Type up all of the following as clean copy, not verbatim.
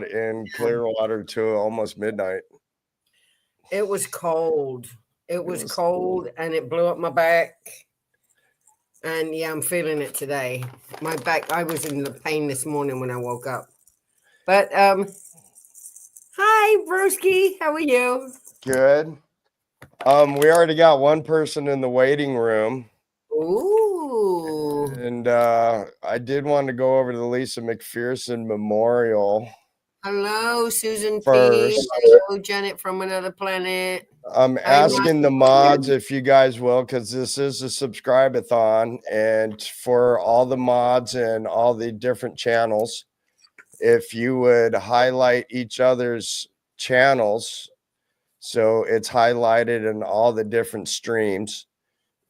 in Clearwater till almost midnight. It was cold. It was cold, and it blew up my back. And yeah, I'm feeling it today. My back, I was in the pain this morning when I woke up. But hi, Browski. How are you? Good. We already got one person in the waiting room. Ooh. And I did want to go over to the Lisa McPherson Memorial. Hello, Susan First. P. Hello, Janet from Another Planet. I'm asking the mods if you guys will, because this is a subscribe-a-thon, and for all the mods and all the different channels, if you would highlight each other's channels so it's highlighted in all the different streams,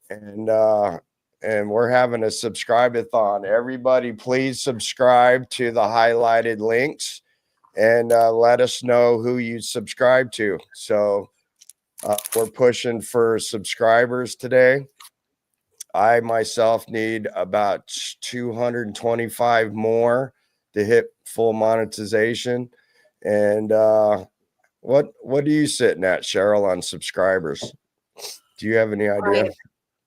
and we're having a subscribe-a-thon. Everybody please subscribe to the highlighted links and let us know who you subscribe to. So we're pushing for subscribers today. I myself need about 225 more to hit full monetization. And what are you sitting at, Cheryl, on subscribers? Do you have any idea?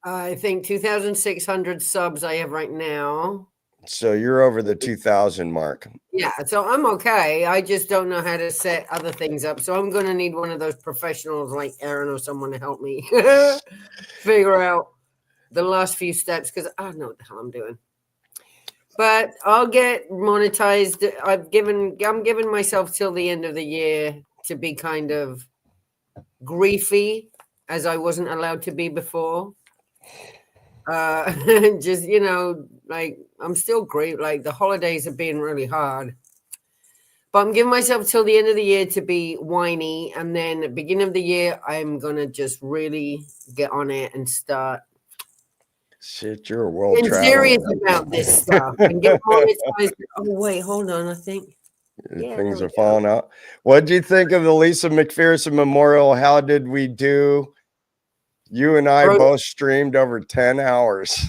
I think 2,600 subs I have right now. So you're over the 2,000 mark. Yeah, so I'm okay. I just don't know how to set other things up. So I'm going to need one of those professionals like Aaron or someone to help me figure out the last few steps, because I don't know what the hell I'm doing. But I'll get monetized. I'm giving myself till the end of the year to be kind of griefy, as I wasn't allowed to be before. Just, like I'm still great. Like the holidays are being really hard, but I'm giving myself till the end of the year to be whiny, and then at the beginning of the year I'm gonna just really get on it and start. Shit, you're a world traveler. Serious about this stuff and get monetized. Oh wait, hold on. I think things are falling out. What do you think of the Lisa McPherson Memorial? How did we do? You and I both streamed over 10 hours.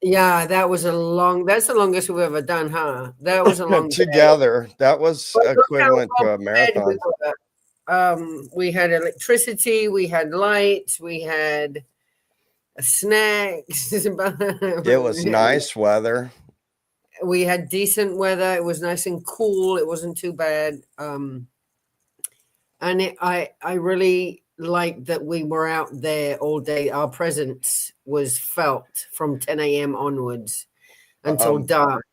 Yeah, that's the longest we've ever done, huh? That was a long together. Day. That was equivalent to a marathon. We had electricity, we had lights, we had snacks. It was nice weather. We had decent weather. It was nice and cool. It wasn't too bad. And I really liked that we were out there all day. Our presence was felt from 10 a.m. onwards until dark.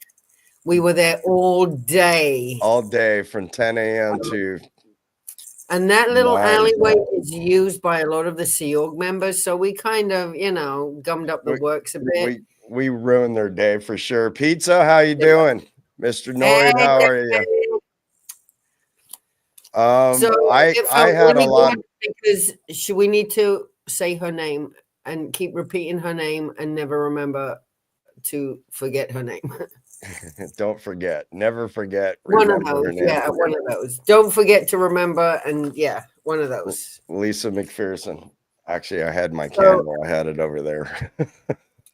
We were there all day. All day from 10 a.m. to... And that little alleyway is used by a lot of the Sea Org members. So we kind of, gummed up the works a bit. We ruined their day for sure. Pizza, how you doing? Mr. Noid, how are you? I had a lot... Because we need to say her name and keep repeating her name and never remember to forget her name. Don't forget. Never forget. One of those. Yeah, one of those. Don't forget to remember. And yeah, one of those. Lisa McPherson. Actually, I had my candle. I had it over there.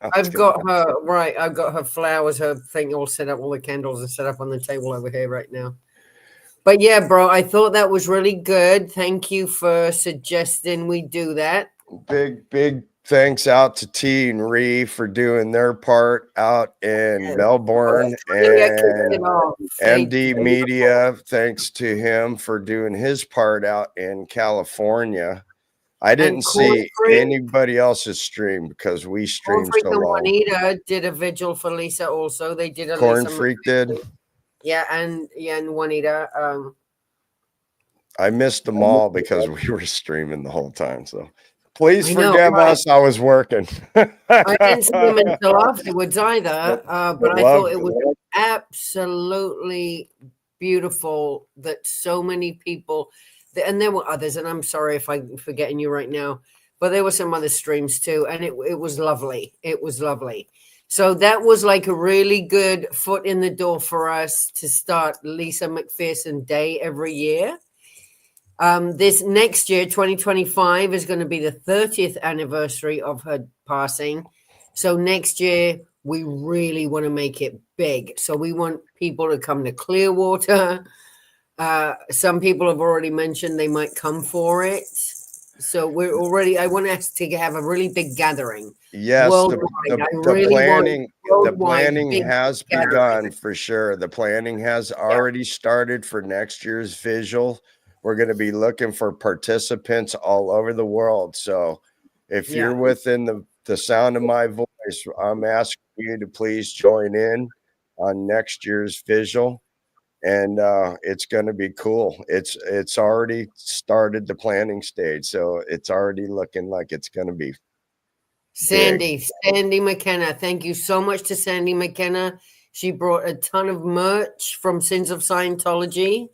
I've got her, right. I've got her flowers, her thing all set up. All the candles are set up on the table over here right now. But yeah, bro, I thought that was really good. Thank you for suggesting we do that. Big thanks out to T and Ree for doing their part out in Melbourne, and MD Media, thanks to him for doing his part out in California. I didn't see anybody else's stream because we streamed so long. Juanita did a vigil for Lisa also. They did a Corn Freak did. Yeah, and Juanita. I missed them all because we were streaming the whole time. So please forgive us. I was working. I didn't see them until afterwards either. But I thought it was absolutely beautiful that so many people, and there were others, and I'm sorry if I'm forgetting you right now, but there were some other streams too, and it was lovely. It was lovely. So that was like a really good foot in the door for us to start Lisa McPherson Day every year. This next year, 2025, is going to be the 30th anniversary of her passing. So next year, we really want to make it big. So we want people to come to Clearwater. Some people have already mentioned they might come for it. So I want us to have a really big gathering. Yes, Worldwide. the planning has begun for sure. The planning has already started for next year's visual. We're going to be looking for participants all over the world. So if you're within the sound of my voice, I'm asking you to please join in on next year's visual. And it's going to be cool. It's already started the planning stage. So it's already looking like it's going to be Sandy McKenna. Thank you so much to Sandy McKenna. She brought a ton of merch from Sins of Scientology,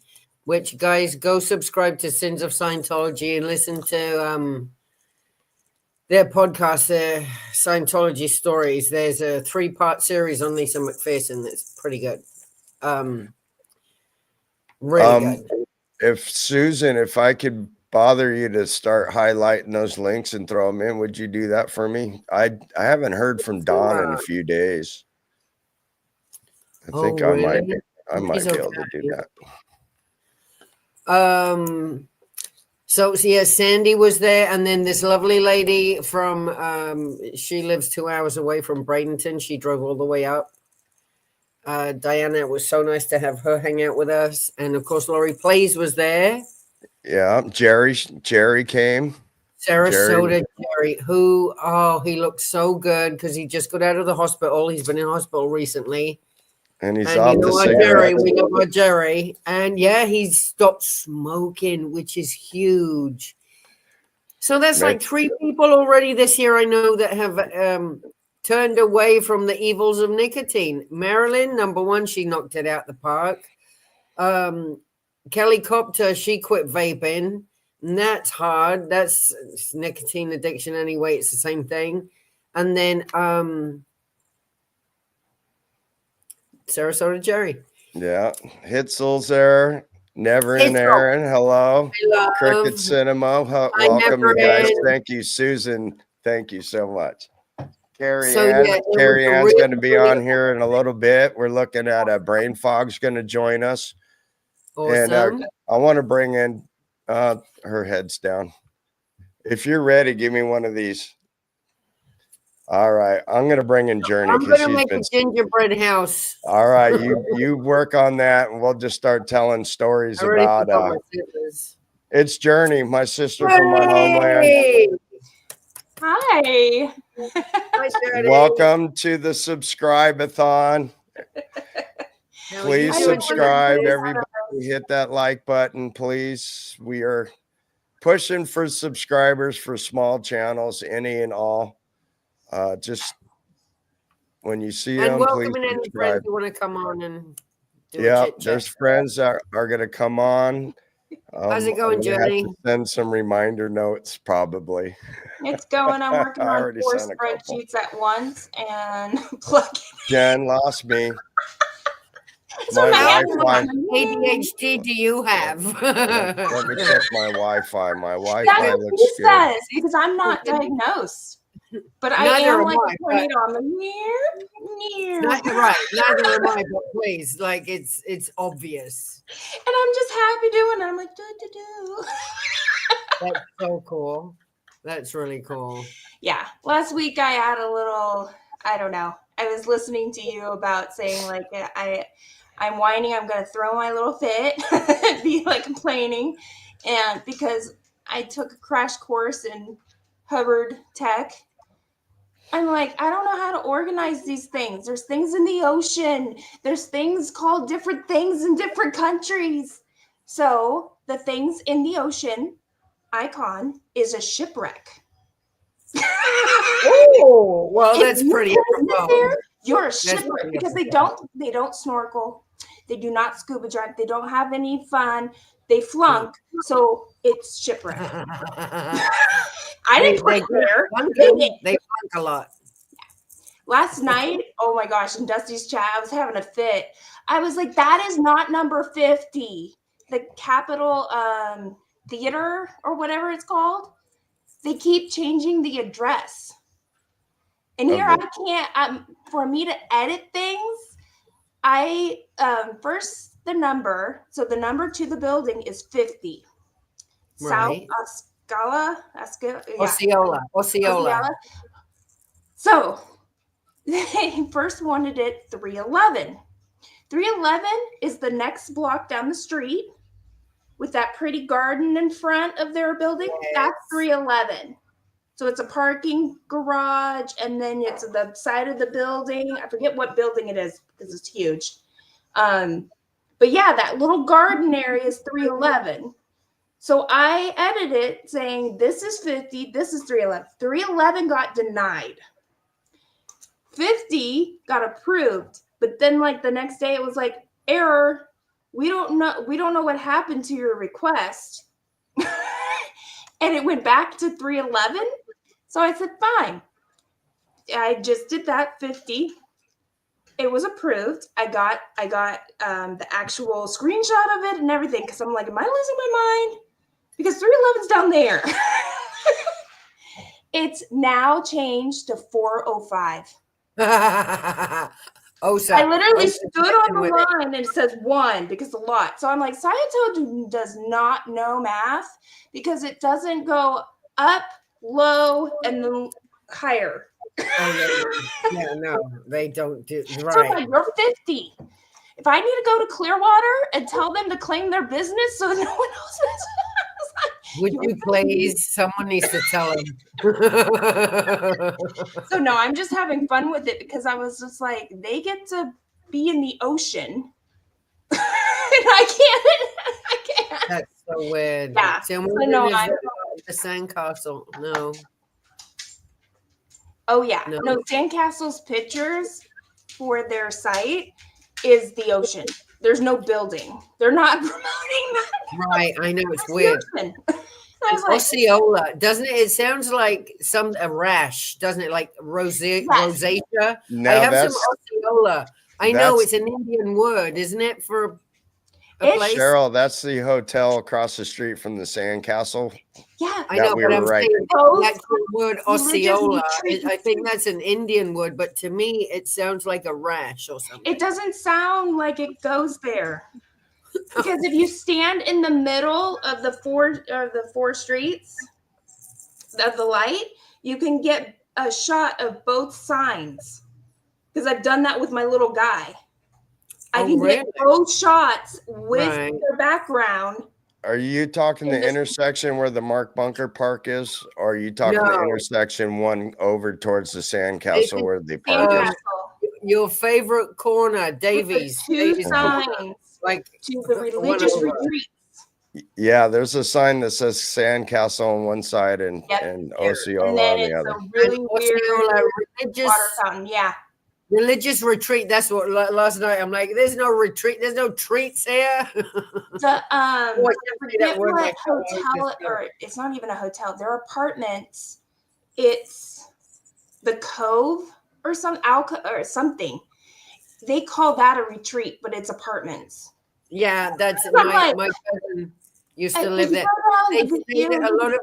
which, guys, go subscribe to Sins of Scientology and listen to their podcast, their Scientology stories. There's a 3-part series on Lisa McPherson that's pretty good. Really good. If I could bother you to start highlighting those links and throw them in, would you do that for me? I haven't heard from Don in a few days. I think I might be able to do that. So yeah, Sandy was there, and then this lovely lady from she lives 2 hours away from Bradenton. She drove all the way up. Diana, it was so nice to have her hang out with us, and of course Lori Plays was there. Yeah, Jerry came. Sarasota Jerry, who he looked so good because he just got out of the hospital. He's been in hospital recently. And he's off the cigarettes. We know our Jerry. And yeah, he's stopped smoking, which is huge. So that's like 3 people already this year I know that have turned away from the evils of nicotine. Marilyn, number 1, she knocked it out the park. Kelly Copter, she quit vaping. And that's hard. That's nicotine addiction anyway. It's the same thing. And then Sarasota Jerry. Yeah. Hitzel's there. Never in Aaron. Hello. Cricket Cinema. Welcome, you guys. Thank you, Susan. Thank you so much. Carrie Ann's going to be on here in a little bit. We're looking at Brain Fog's going to join us. Awesome. And I want to bring in her head's down. If you're ready, give me one of these. All right, I'm gonna bring in Journey. I'm gonna make a gingerbread house. All right, you work on that, and we'll just start telling stories about. It's Journey, my sister from my homeland. Hi. Welcome to the Subscribe-a-thon. Please subscribe, everybody. Hit that like button, please. We are pushing for subscribers for small channels, any and all. Just when you see them, please subscribe. Any friends who want to come on and do a chit-chat. There's friends that are going to come on. How's it going, Jenny? Send some reminder notes, probably. It's going. I'm working on 4 spreadsheets at once and plugging. Jen lost me. So how much ADHD do you have? Let me check my Wi-Fi. My Wi-Fi looks good. Because I'm not diagnosed. But I am like pointing on the near. Right. Neither am I, but please, like it's obvious. And I'm just happy doing it. I'm like, do. That's so cool. That's really cool. Yeah. Last week I had a little, I don't know. I was listening to you about saying like I'm whining, I'm gonna throw my little fit, be like complaining. And because I took a crash course in Hubbard Tech. I'm like, I don't know how to organize these things. There's things in the ocean. There's things called different things in different countries. So the things in the ocean icon is a shipwreck. Oh, well, that's pretty. You're a shipwreck because they don't snorkel. They do not scuba dive. They don't have any fun. They flunk. So it's shipwreck. I didn't put there. They flunk a lot. Last night, oh my gosh, in Dusty's chat, I was having a fit. I was like, that is not number 50. The Capitol Theater or whatever it's called. They keep changing the address. And here I can't, for me to edit things, I first the number. So the number to the building is 50. Right. South Osceola. Osceola. So they first wanted it 311. 311 is the next block down the street with that pretty garden in front of their building. Yes. That's 311. So it's a parking garage, and then it's the side of the building. I forget what building it is because it's huge. But yeah, that little garden area is 311. So I edited it saying this is 50, this is 311. 311 got denied. 50 got approved, but then like the next day it was like error. We don't know what happened to your request. And it went back to 311. So I said, fine. I just did that 50. It was approved. I got the actual screenshot of it and everything because I'm like, am I losing my mind? Because 311's down there. It's now changed to 405. I literally stood on the line and it says 1 because the lot. So I'm like, Sayato does not know math because it doesn't go up, low, and then higher. Yeah, no, they don't do right. So I'm like, you're 50. If I need to go to Clearwater and tell them to claim their business so no one else is. Would you please? Someone needs to tell him. So no, I'm just having fun with it because I was just like, they get to be in the ocean. And I can't. That's so weird. Yeah. So no, the sandcastle. No. Oh yeah. No, Sandcastle's pictures for their site is the ocean. There's no building. They're not promoting that. Right. I know it's weird. Osceola, doesn't it? It sounds like a rash, doesn't it? Like rosacea. No, I have some Osceola. I know it's an Indian word, isn't it? For a place. Cheryl, that's the hotel across the street from the Sandcastle. Yeah, I know, but I'm saying that word Osceola. I think that's an Indian word, but to me, it sounds like a rash or something. It doesn't sound like it goes there. Because if you stand in the middle of the four streets of the light, you can get a shot of both signs. Because I've done that with my little guy. I can get both shots with the background. Are you talking the intersection where the Mark Bunker Park is? Or are you talking the intersection one over towards the Sandcastle where the park is? Your favorite corner, Davies. Two signs. Like to the religious retreats. Yeah, there's a sign that says Sandcastle on one side and Osceola on the other. A really weird religious water fountain. Yeah. Religious retreat. That's what last night I'm like, there's no retreat, there's no treats here. The hotel, or it's not even a hotel, they're apartments. It's the Cove or something. They call that a retreat, but it's apartments. Yeah, that's my cousin used to live there. They stay there. A lot of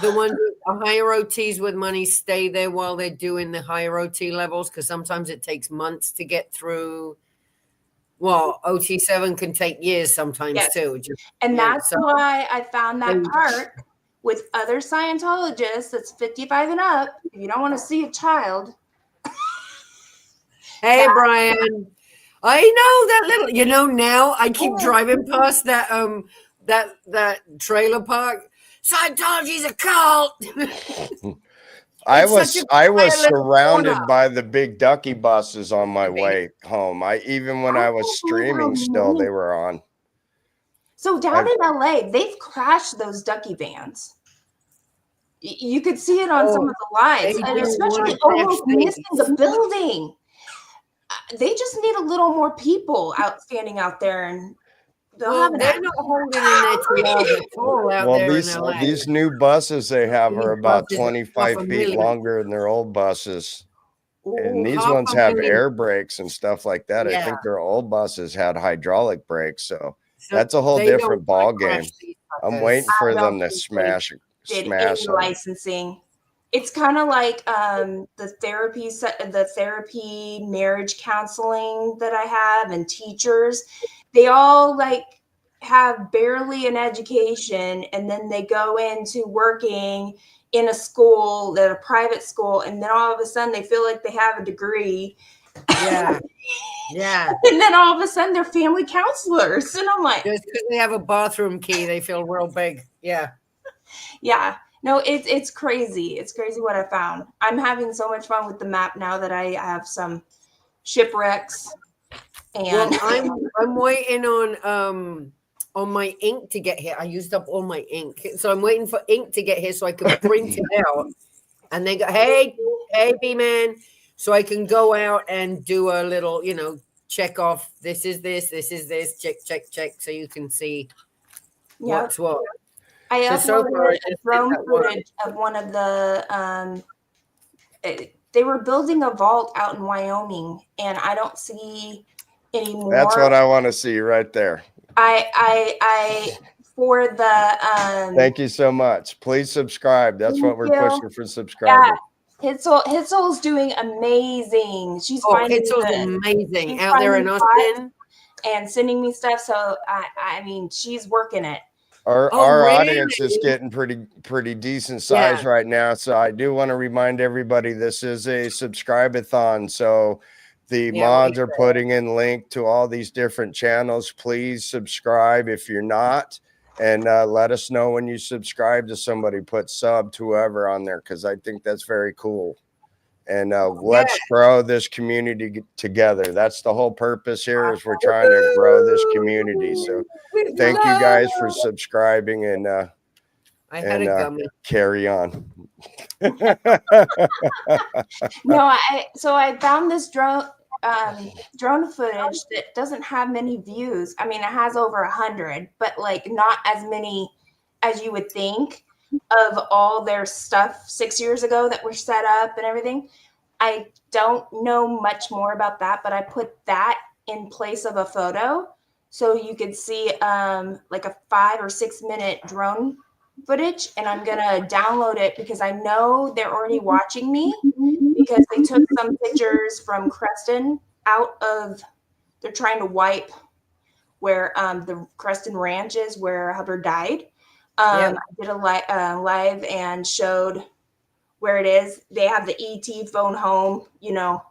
the ones with higher OTs with money stay there while they're doing the higher OT levels because sometimes it takes months to get through. Well, OT7 can take years sometimes too. That's why I found that park with other Scientologists that's 55 and up. If you don't want to see a child. Hey, Brian. I know that little, now I keep driving past that trailer park. Scientology's a cult. I was surrounded by the big ducky buses on my way home. Even when I was streaming still, they were on. So down in LA, they've crashed those ducky vans. You could see it on some of the lives, and especially almost missing the building. They just need a little more people standing out there, and they're not holding in there. These new buses they have are about 25 feet longer than their old buses, and these ones have air brakes and stuff like that. I think their old buses had hydraulic brakes, so that's a whole different ball game. I'm waiting for them to smash licensing. It's kind of like the therapy, marriage counseling that I have, and teachers. They all like have barely an education, and then they go into working in a school, at a private school, and then all of a sudden they feel like they have a degree. Yeah. Yeah. And then all of a sudden they're family counselors. And I'm like, just because they have a bathroom key, they feel real big. Yeah. Yeah. No, it's crazy. It's crazy what I found. I'm having so much fun with the map now that I have some shipwrecks. And well, I'm waiting on my ink to get here. I used up all my ink, so I'm waiting for ink to get here so I can print it out. And they go, hey, B-man, so I can go out and do a little, check off. This is this. Check, so you can see what's what. I uploaded drone footage of one of the. They were building a vault out in Wyoming, and I don't see any more. That's what I want to see right there. I for the. Thank you so much. Please subscribe. That's what we're pushing for subscribers. Yeah. Hitzel's doing amazing. She's Hitzel's amazing out there in Austin and sending me stuff. So I mean, she's working it. Our audience is getting pretty decent size right now. So I do want to remind everybody this is a subscribe-a-thon. So the mods are putting in link to all these different channels. Please subscribe if you're not, and let us know when you subscribe to somebody. Put sub to whoever on there, because I think that's very cool. And let's grow this community together. That's the whole purpose here, is we're trying to grow this community. So thank you guys for subscribing, and carry on. No, I found this drone footage that doesn't have many views. I mean, it has over 100, but like not as many as you would think, of all their stuff 6 years ago that were set up and everything. I don't know much more about that, but I put that in place of a photo so you could see like a 5 or 6 minute drone footage, and I'm gonna download it because I know they're already watching me, because they took some pictures from Creston out of, they're trying to wipe where the Creston Ranch is, where Hubbard died. I did a live and showed where it is. They have the ET phone home, the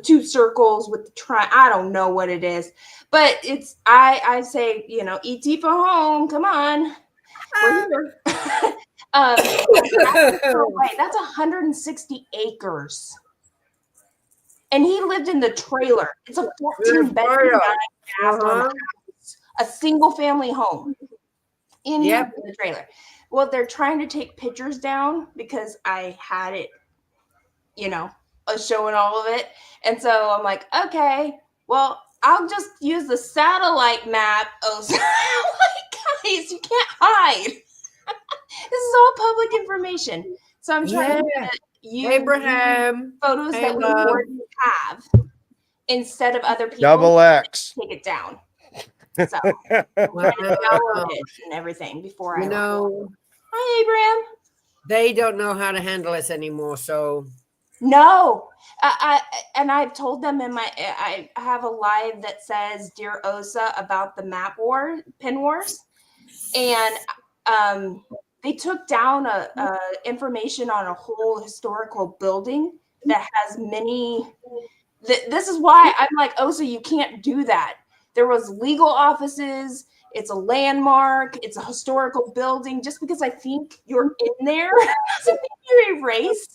2 circles with the I don't know what it is, but it's, I say, ET phone home, come on. We're here. That's 160 acres. And he lived in the trailer. It's a 14-bedroom house, a single family home. In the trailer. Well, they're trying to take pictures down because I had it, showing all of it. And so I'm like, okay, well, I'll just use the satellite map. Oh, guys, you can't hide. This is all public information. So I'm trying to use photos that we already have instead of other people. XX. Take it down. So and everything before I Hi, Abraham. They don't know how to handle us anymore, so no. I've told them I have a live that says Dear Osa about the map war, pin wars, and they took down a information on a whole historical building that has many. This is why I'm like, Osa, you can't do that. There was legal offices. It's a landmark. It's a historical building. Just because I think you're in there doesn't mean you erase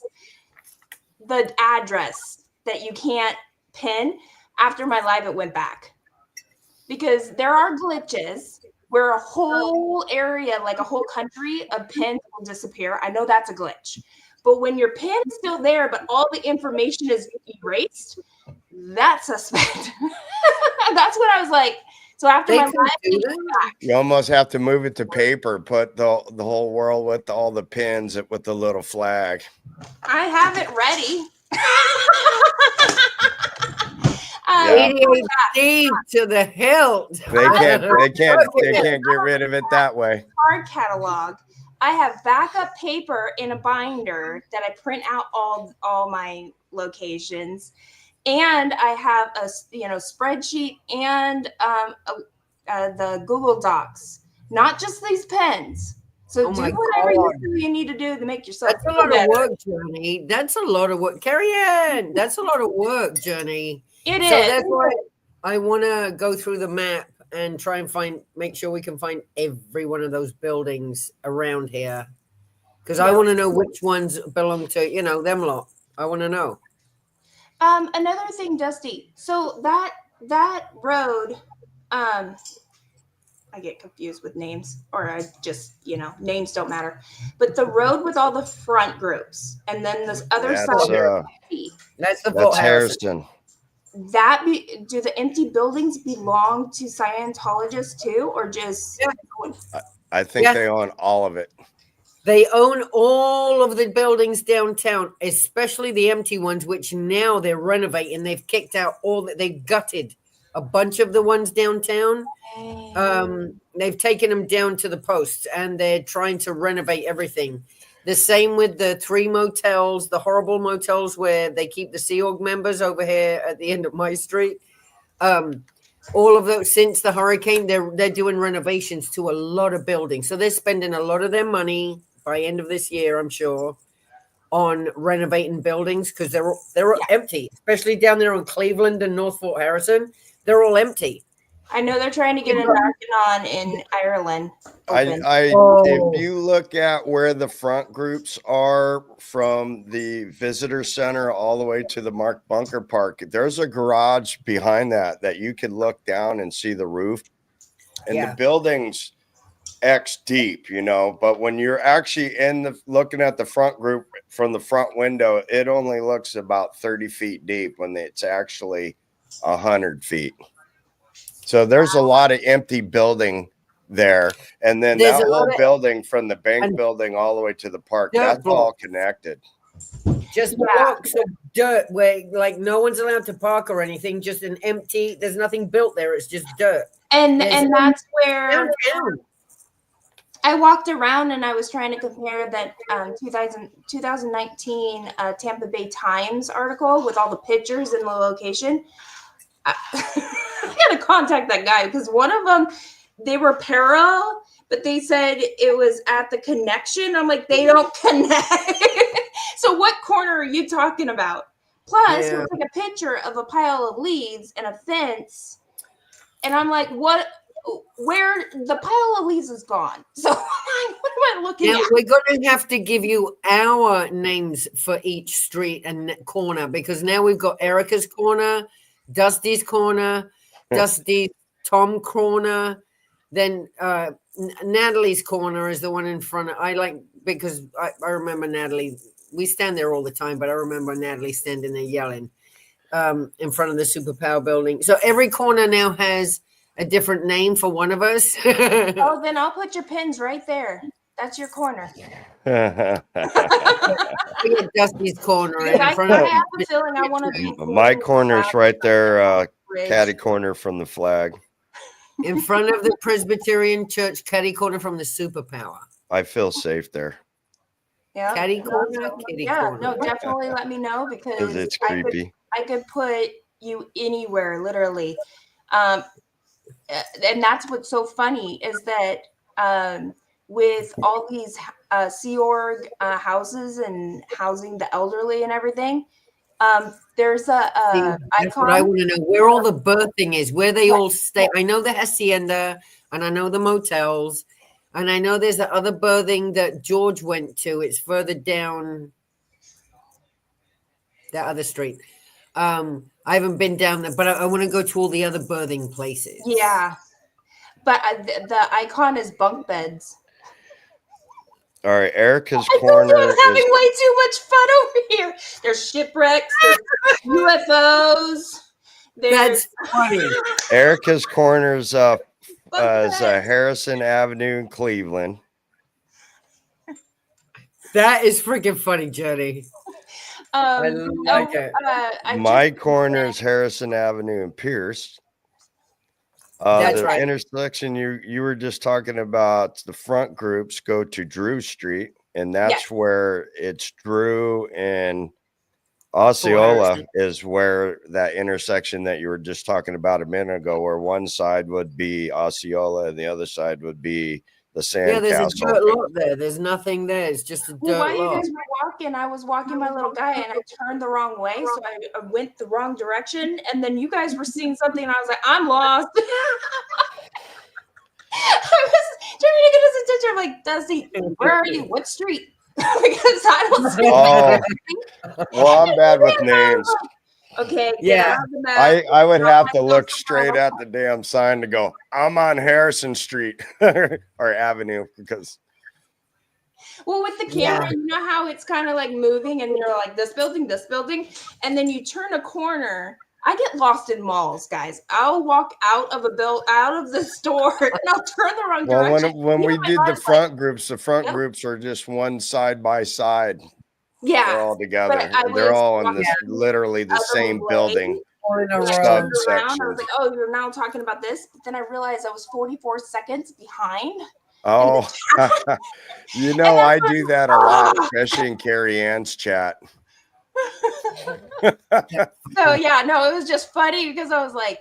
the address that you can't pin. After my live, it went back. Because there are glitches where a whole area, like a whole country of pins will disappear. I know that's a glitch. But when your pin is still there, but all the information is erased, that's suspect. That's what I was like. So after my live, you almost have to move it to paper, put the whole world with all the pins with the little flag. I have it ready. Steve to the hilt. They can't get rid of it that way. Card catalog. I have backup paper in a binder that I print out all my locations, and I have a spreadsheet and the Google Docs, not just these pens. So do whatever you need to do to make yourself. That's a lot of work, Journey. That's a lot of work. Carrie Ann, that's a lot of work, Journey. It so is. That's why I want to go through the map and try and make sure we can find every one of those buildings around here. Because I want to know which ones belong to, them lot. I want to know. Another thing, Dusty. So that road, I get confused with names, or I just, names don't matter. But the road with all the front groups, and then this other side. That's Harrison. Do the empty buildings belong to Scientologists too, or just? I think they own all of it. They own all of the buildings downtown, especially the empty ones, which now they're renovating. They've kicked out they've gutted a bunch of the ones downtown. They've taken them down to the posts, and they're trying to renovate everything. The same with the 3 motels, the horrible motels where they keep the Sea Org members over here at the end of my street. All of those, since the hurricane, they're doing renovations to a lot of buildings. So they're spending a lot of their money by end of this year, I'm sure, on renovating buildings because they're all empty, especially down there on Cleveland and North Fort Harrison. They're all empty. I know they're trying to get a Narcanon in Ireland. If you look at where the front groups are from the visitor center all the way to the Mark Bunker Park, there's a garage behind that you could look down and see the roof, and the building's X deep, but when you're actually looking at the front group from the front window, it only looks about 30 feet deep when it's actually 100 feet. So there's a lot of empty building there. And then that whole building from the bank building all the way to the park, that's all connected. Just blocks of dirt where no one's allowed to park or anything, just an empty, there's nothing built there. It's just dirt. And that's where I walked around and I was trying to compare that 2019 Tampa Bay Times article with all the pictures and the location. I got to contact that guy because one of them, they were parallel, but they said it was at the connection. I'm like, they don't connect. So what corner are you talking about? Plus, it was like a picture of a pile of leaves and a fence. And I'm like, where the pile of leaves is gone. So what am I looking at? We're going to have to give you our names for each street and corner because now we've got Erica's corner, Dusty's corner, Dusty's Tom corner, then Natalie's corner is the one in front. Because I remember Natalie. We stand there all the time, but I remember Natalie standing there yelling in front of the Superpower building. So every corner now has a different name for one of us. Oh, then I'll put your pins right there. That's your corner. Dusty's corner. I have a feeling I want to. My corner's right there, catty corner from the flag. In front of the Presbyterian Church, catty corner from the Superpower. I feel safe there. Yeah. Catty corner, corner. No, definitely let me know because it's creepy. I could put you anywhere, literally. And that's what's so funny is that with all these Sea Org houses and housing the elderly and everything, there's a icon. What I want to know where all the birthing is, where they all stay. I know the Hacienda and I know the motels, and I know there's the other birthing that George went to. It's further down that other street. I haven't been down there, but I want to go to all the other birthing places. Yeah. But the icon is bunk beds. All right, Erica's corner. I'm having way too much fun over here. There's shipwrecks, there's UFOs. That's funny. Erica's corner's up as Harrison Avenue in Cleveland. That is freaking funny, Jenny. I like it. My corner is Harrison Avenue in Pierce. That's The right. intersection you were just talking about, the front groups go to Drew Street, and that's where it's Drew and Osceola is where that intersection that you were just talking about a minute ago, where one side would be Osceola and the other side would be the Sandcastle. Yeah, there's a dirt lot there. There's nothing there. It's just a dirt Well, while you lot. guys were walking, I was walking my little guy and I turned the wrong way. So I went the wrong direction. And then you guys were seeing something and I was like, I'm lost. I was trying to get his attention. I'm like, Dusty, where are you? What street? Because I don't see Well, I'm bad with names. Okay. Yeah. I would have to look straight at the damn sign to go, I'm on Harrison Street or Avenue, because well, with the camera, you know how it's kind of like moving and you're like this building, and then you turn a corner. I get lost in malls, guys. I'll walk out of the store and I'll turn the wrong direction. When we did the front groups, groups are just one side by side. Yeah, they're all together. They're all in this literally the same building. Subsections. I was like, oh, you're now talking about this, but then I realized I was 44 seconds behind. Oh, you know, I do that a lot, especially in Carrie Ann's chat. So yeah, no, it was just funny because I was like,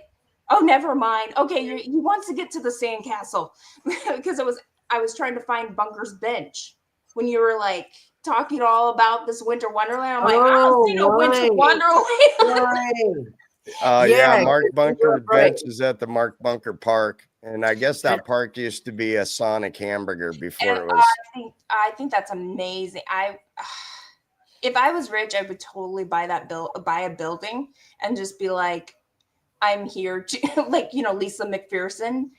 oh, never mind. Okay, he wants to get to the sandcastle because I was trying to find Bunker's bench when you were like talking all about this winter wonderland. I'm like, I don't see no winter wonderland. Yeah, Mark Bunker bench is at the Mark Bunker Park, and I guess that park used to be a Sonic hamburger before it was. I think that's amazing. If I was rich, I would totally buy a building and just be like, I'm here to like, you know, Lisa McPherson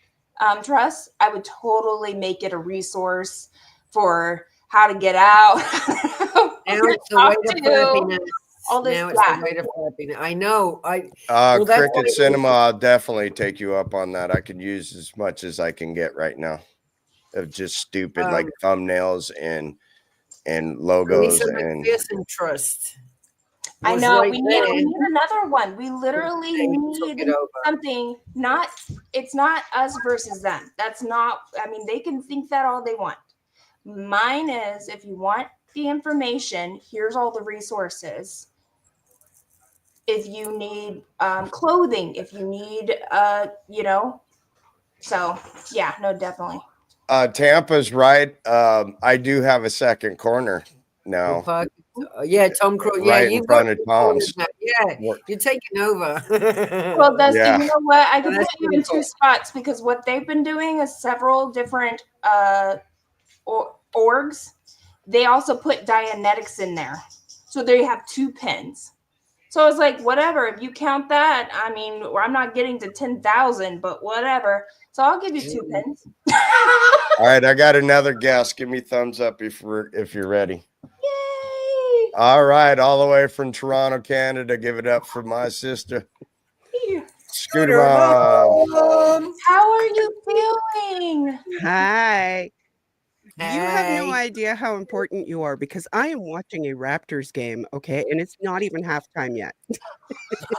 Trust. I would totally make it a resource for how to get out. All this, now it's the way to happiness. I know. Cricket Cinema, I'll definitely take you up on that. I could use as much as I can get right now of just stupid like thumbnails and logos and Trust. I know we need another one. We literally need something. It's not us versus them. That's not. I mean, they can think that all they want. Mine is, if you want the information, here's all the resources. If you need clothing, if you need, you know, so yeah, no, definitely. Tampa's right. I do have a second corner now. Yeah, Tom Cruise. Right in front of Tom's. Yeah, you're taking over. Well, Dusty, you know what? I can put you in two spots because what they've been doing is several different orgs. They also put Dianetics in there, so they have 2 pins. So I was like, whatever. If you count that, I mean, I'm not getting to 10,000, but whatever. So I'll give you 2 pins. All right, I got another guess. Give me thumbs up if you're ready. Yay! All right, all the way from Toronto, Canada. Give it up for my sister. Scooter Mom. How are you feeling? Hi. You have no idea how important you are because I am watching a Raptors game, okay, and it's not even halftime yet.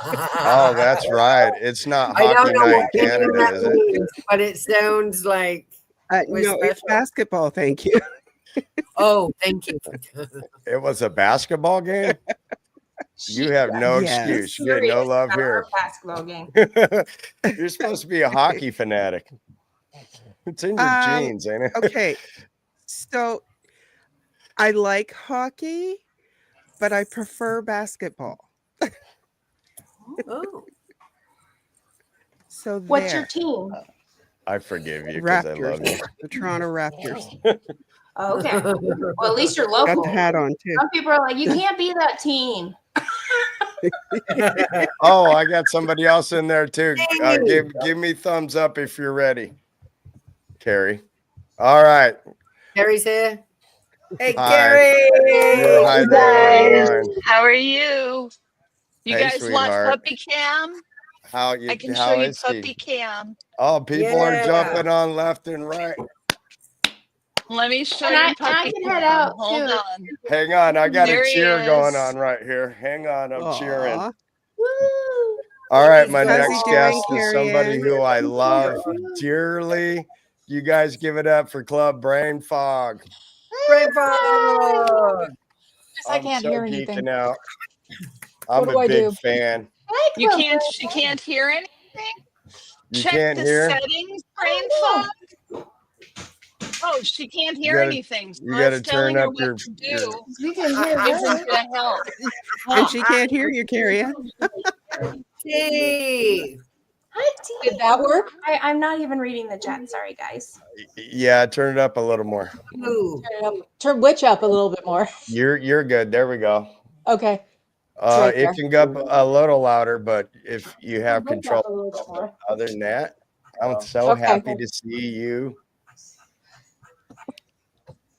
Oh, that's right. It's not hockey night in Canada, is it? But it sounds like no, it's basketball. Thank you. Oh, thank you. It was a basketball game. You have no excuse. You get no love here. Basketball game. You're supposed to be a hockey fanatic. It's in your genes, ain't it? Okay. So I like hockey, but I prefer basketball. Oh. So what's your team? I forgive you because I love you. The Toronto Raptors. Oh, okay. Well, at least you're local. Got the hat on too. Some people are like, you can't be that team. Oh, I got somebody else in there too. Give me thumbs up if you're ready, Carrie. All right. Carrie's here. Hey, Carrie. Hi, guys. How are you? You hey, guys sweetheart. want puppy cam? I can show you puppy cam. Oh, people are jumping on left and right. Let me show you puppy I can head out Hold too. on. Hang on. I got a cheer going on right here. Hang on. I'm cheering. Woo. All right, my How's he next doing, guest is Carrie somebody Ann? who I love dearly. You guys give it up for Club Brain Fog. Brain fog. I can't so hear anything. geeking out. I'm What do a I big do? fan. You can't. She can't hear anything. You Check can't the hear? settings, brain fog. Oh, she can't hear anything. So You got to us telling turn her up what your. to do We can hear isn't going to help. And she can't hear you, Carrie Ann. Hey. Hi, T. Did that work? I'm not even reading the chat. Sorry, guys. Yeah, turn it up a little more. Ooh. Turn which up a little bit more. You're good. There we go. Okay. right It there. can go up a little louder, but if you have Which up control. a little bit more. Other than that, I'm so Okay. happy to see you.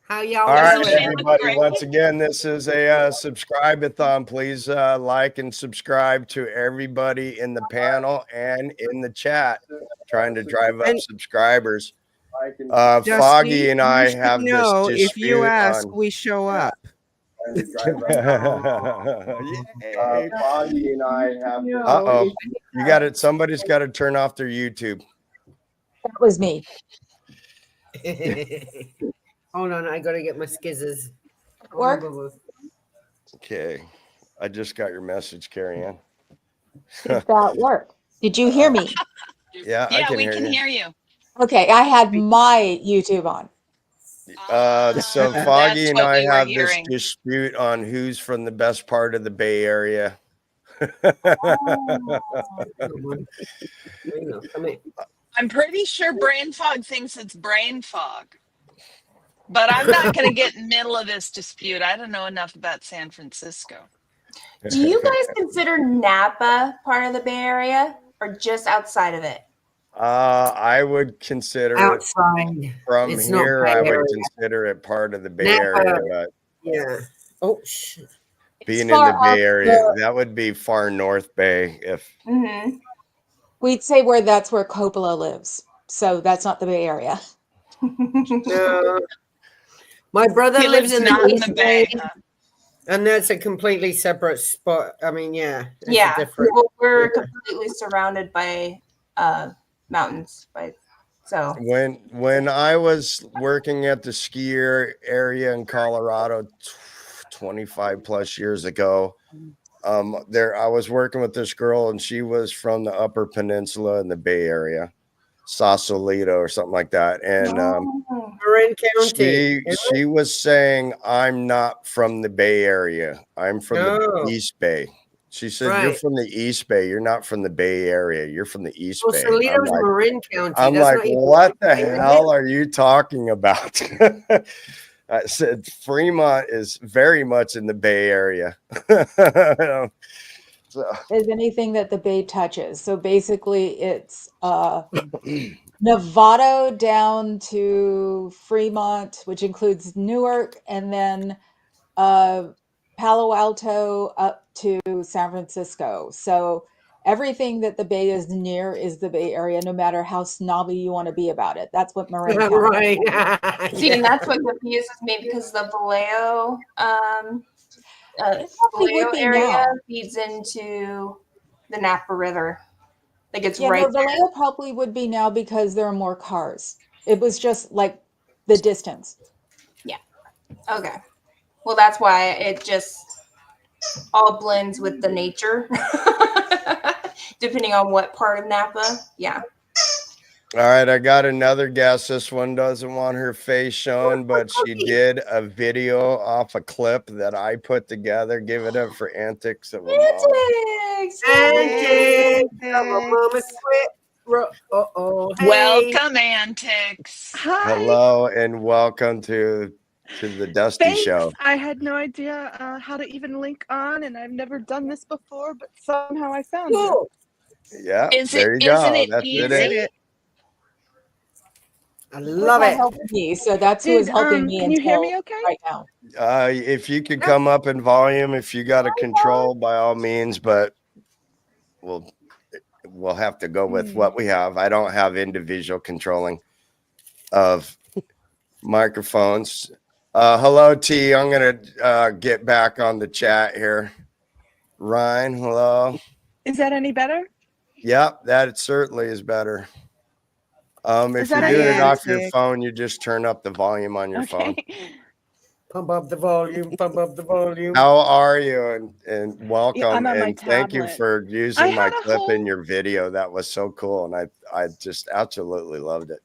How y'all All right, doing? everybody. Once again, this is a subscribe-a-thon. Please like and subscribe to everybody in the panel and in the chat. Trying to drive up And- subscribers. Dusty, Foggy and I you should have this know if dispute you ask, on. we show up. Foggy and I have. Uh-oh. You got it. Somebody's got to turn off their YouTube. That was me. Hold on, I gotta get my skizzes. Work? Okay. I just got your message, Carrie Ann. Did that work? Did you hear me? Yeah, I Yeah, can we hear can you. hear you. Okay, I had my YouTube on. So That's Foggy and what I we were have hearing. this dispute on who's from the best part of the Bay Area. I'm pretty sure brain fog thinks it's brain fog. But I'm not going to get in the middle of this dispute. I don't know enough about San Francisco. Do you guys consider Napa part of the Bay Area or just outside of it? I would consider outside. it from It's not here. Bay I would Area. consider it part of the Bay Napa. Area, but Yeah. Oh shit. being in far the Bay up Area, the- that would be far North Bay. If Mm-hmm. We'd say that's where Coppola lives. So that's not the Bay Area. No. My brother He lives in not the in East the Bay. Bay, and that's a completely separate spot. I mean, yeah. It's Yeah, different. well, we're completely surrounded by mountains. So when I was working at the ski area in Colorado 25 plus years ago, there I was working with this girl and she was from the Upper Peninsula in the Bay Area, Sausalito or something like that. And Marin County. she was saying, I'm not from the Bay Area. I'm from the East Bay. She said, You're from the East Bay. You're not from the Bay Area. You're from the East Bay. Sausalito's Marin County. I'm That's like, not even what the Bay Area. hell are you talking about? I said, Fremont is very much in the Bay Area. So. Is anything that the Bay touches. So basically it's Novato down to Fremont, which includes Newark, and then Palo Alto up to San Francisco. So everything that the Bay is near is the Bay Area, no matter how snobby you want to be about it. That's what Marin County Right. see, and that's what confuses me because the Vallejo Vallejo area feeds into the Napa River. Like it's right no, Vallejo probably would be now because there are more cars. It was just like the distance. Yeah. Okay. Well, that's why it just all blends with the nature, depending on what part of Napa. Yeah. All right, I got another guess. This one doesn't want her face shown, but she did a video off a clip that I put together. Give it up for Antics of a Mom. Antics of a Mama quit. Hey. Welcome, Antics. Hi. Hello and welcome to the Dusty Thanks. Show. I had no idea how to even link on, and I've never done this before, but somehow I found you. Yeah, Is there it, you isn't go. it That's easy? it. I love it. Helping me, so that's who is helping me. Can you hear me okay? Right now. If you could come up in volume, if you got a control, by all means, but we'll have to go with what we have. I don't have individual controlling of microphones. Hello, T. I'm gonna get back on the chat here. Ryan, hello. Is that any better? Yep, that certainly is better. If that you're doing it off your Niantic. phone, you just turn up the volume on your phone. Okay. Pump up the volume. Pump up the volume. How are you? And welcome. Yeah, I'm on my And thank you tablet. for I using my had a clip in whole. your video. That was so cool. And I just absolutely loved it.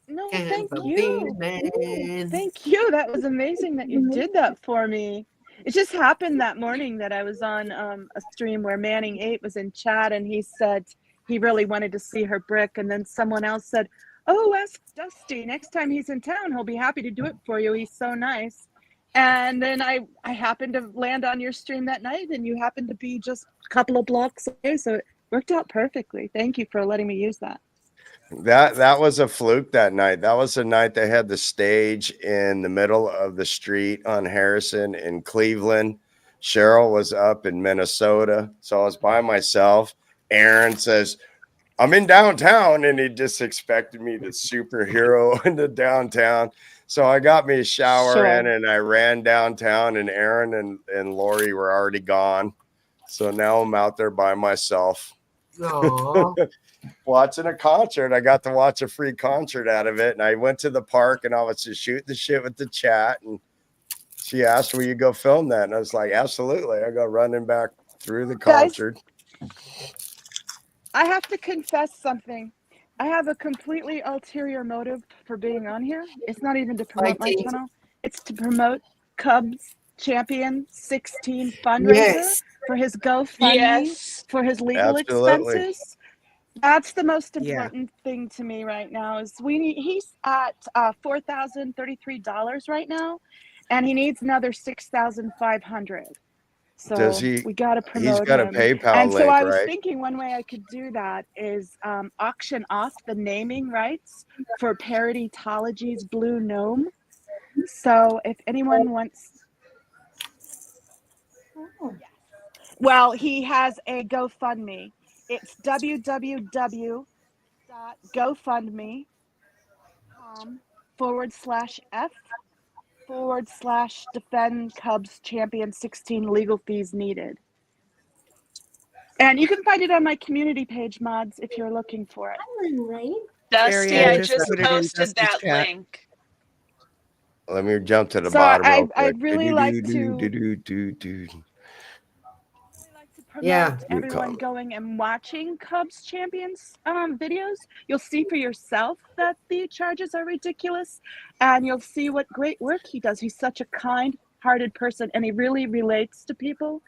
No, Can't thank be you. man. Thank you. That was amazing that you did that for me. It just happened that morning that I was on a stream where Manning 8 was in chat and he said he really wanted to see her brick. And then someone else said, oh, ask Dusty. Next time he's in town, he'll be happy to do it for you. He's so nice. And then I happened to land on your stream that night and you happened to be just a couple of blocks away. So it worked out perfectly. Thank you for letting me use that. That was a fluke that night. That was the night they had the stage in the middle of the street on Harrison in Cleveland. Cheryl was up in Minnesota. So I was by myself. Aaron says, I'm in downtown. And he just expected me to superhero into downtown. So I got me a shower in and I ran downtown, and Aaron and Lori were already gone. So now I'm out there by myself. Aww. Watching a concert. I got to watch a free concert out of it. And I went to the park and I was just shooting the shit with the chat. And she asked, will you go film that? And I was like, absolutely. I go running back through the concert. Guys, I have to confess something. I have a completely ulterior motive for being on here. It's not even to promote my channel. It's to promote Cubs Champion 16 fundraiser for his GoFundMe for his legal expenses. That's the most important thing to me right now. Is he's at $4,033 right now, and he needs another $6,500. So we got to promote He's got him. a PayPal and link, so I was right? thinking one way I could do that is auction off the naming rights for Parodytology's Blue Gnome. So if anyone wants, well, he has a GoFundMe. It's www.gofundme.com/F/defend Cubs Champion 16 legal fees needed. And you can find it on my community page, mods, if you're looking for it. Dusty, I just posted that link. Let me jump to the So bottom real quick. I'd really like to promote everyone going and watching Cubs Champions videos. You'll see for yourself that the charges are ridiculous, and you'll see what great work he does. He's such a kind-hearted person, and he really relates to people.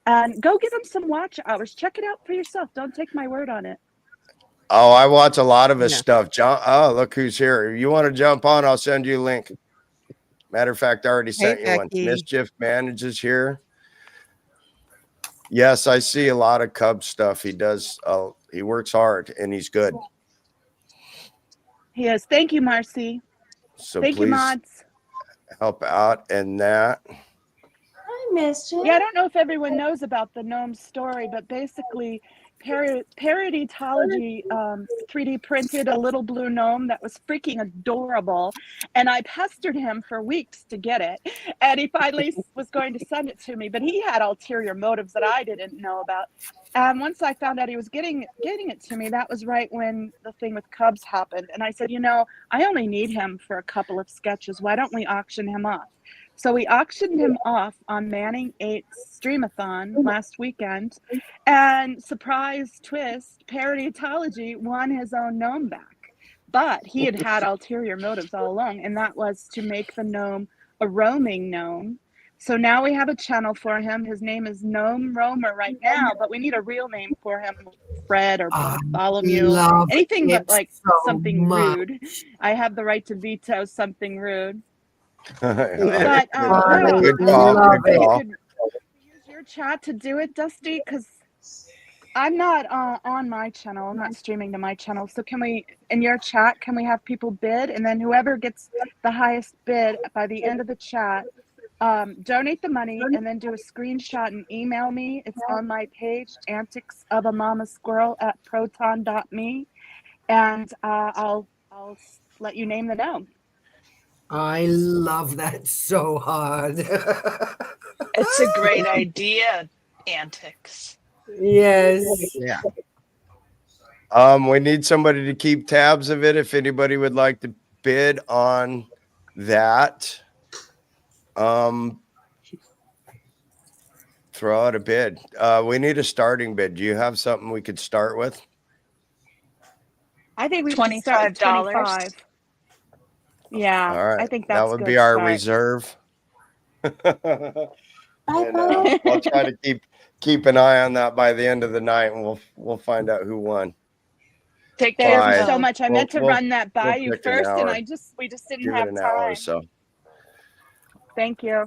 And go give him some watch hours. Check it out for yourself. Don't take my word on it. Oh, I watch a lot of his stuff. Oh, look who's here. If you want to jump on, I'll send you a link. Matter of fact, I already sent you one. Mischief Manages here. Yes, I see a lot of Cubs stuff. He does. He works hard and he's good. He is. Thank you, Marcy. So thank you, mods. Help out in that. I missed you. Yeah, I don't know if everyone knows about the gnome story, but basically Parodytology 3D printed a little blue gnome that was freaking adorable, and I pestered him for weeks to get it, and he finally was going to send it to me, but he had ulterior motives that I didn't know about. And once I found out he was getting it to me, that was right when the thing with Cubs happened, and I said, you know, I only need him for a couple of sketches. Why don't we auction him off? So we auctioned him off on Manning 8's Streamathon last weekend, and surprise twist, Parodytology won his own gnome back. But he had ulterior motives all along, and that was to make the gnome a roaming gnome. So now we have a channel for him. His name is Gnome Roamer right now, but we need a real name for him, Fred or Bartholomew, anything but like something rude. I have the right to veto something rude. But good call. Use your chat to do it, Dusty, because I'm not on my channel. I'm not streaming to my channel. So can we, in your chat, can we have people bid, and then whoever gets the highest bid by the end of the chat, donate the money and then do a screenshot and email me. It's on my page, anticsofamama@proton.me, and I'll let you name the gnome. I love that so hard. It's a great idea, Antics. Yes. Yeah. We need somebody to keep tabs of it. If anybody would like to bid on that, throw out a bid. We need a starting bid. Do you have something we could start with? I think we should start with $25. 25. Yeah, All right, I think that that's would good be our start. reserve. And I'll try to keep an eye on that by the end of the night, and we'll find out who won. Take Thank care, you Five. so Phil. much. I meant to We'll run that by you pick an first, and hour. we just didn't Give it have an hour or time. so. Thank you.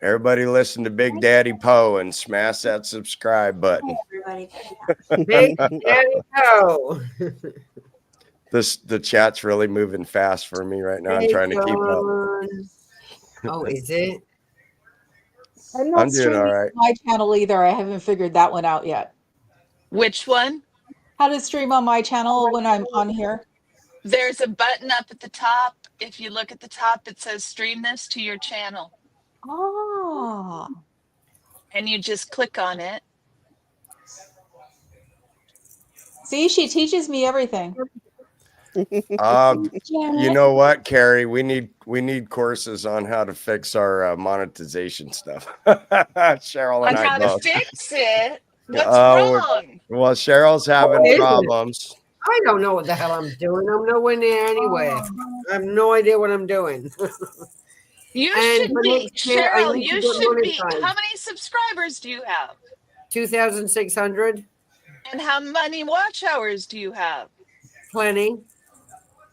Everybody listen to Big Daddy Poe and smash that subscribe button. Everybody. Big Daddy Poe. The chat's really moving fast for me right now. I'm Hey, trying to keep up. John. Oh, is it? I'm not I'm doing all streaming right. my channel either. I haven't figured that one out yet. Which one? How to stream on my channel when I'm on here? There's a button up at the top. If you look at the top, it says stream this to your channel. Ah. And you just click on it. See, she teaches me everything. You know what, Carrie? We need courses on how to fix our monetization stuff. Cheryl On and I how to both. fix it. What's Well, wrong? Cheryl's having What is it? problems. I don't know what the hell I'm doing. I'm nowhere near anywhere. I have no idea what I'm doing. You And should for be, next year, I Cheryl, need to you get should be. monetized. How many subscribers do you have? 2,600. And how many watch hours do you have? Plenty.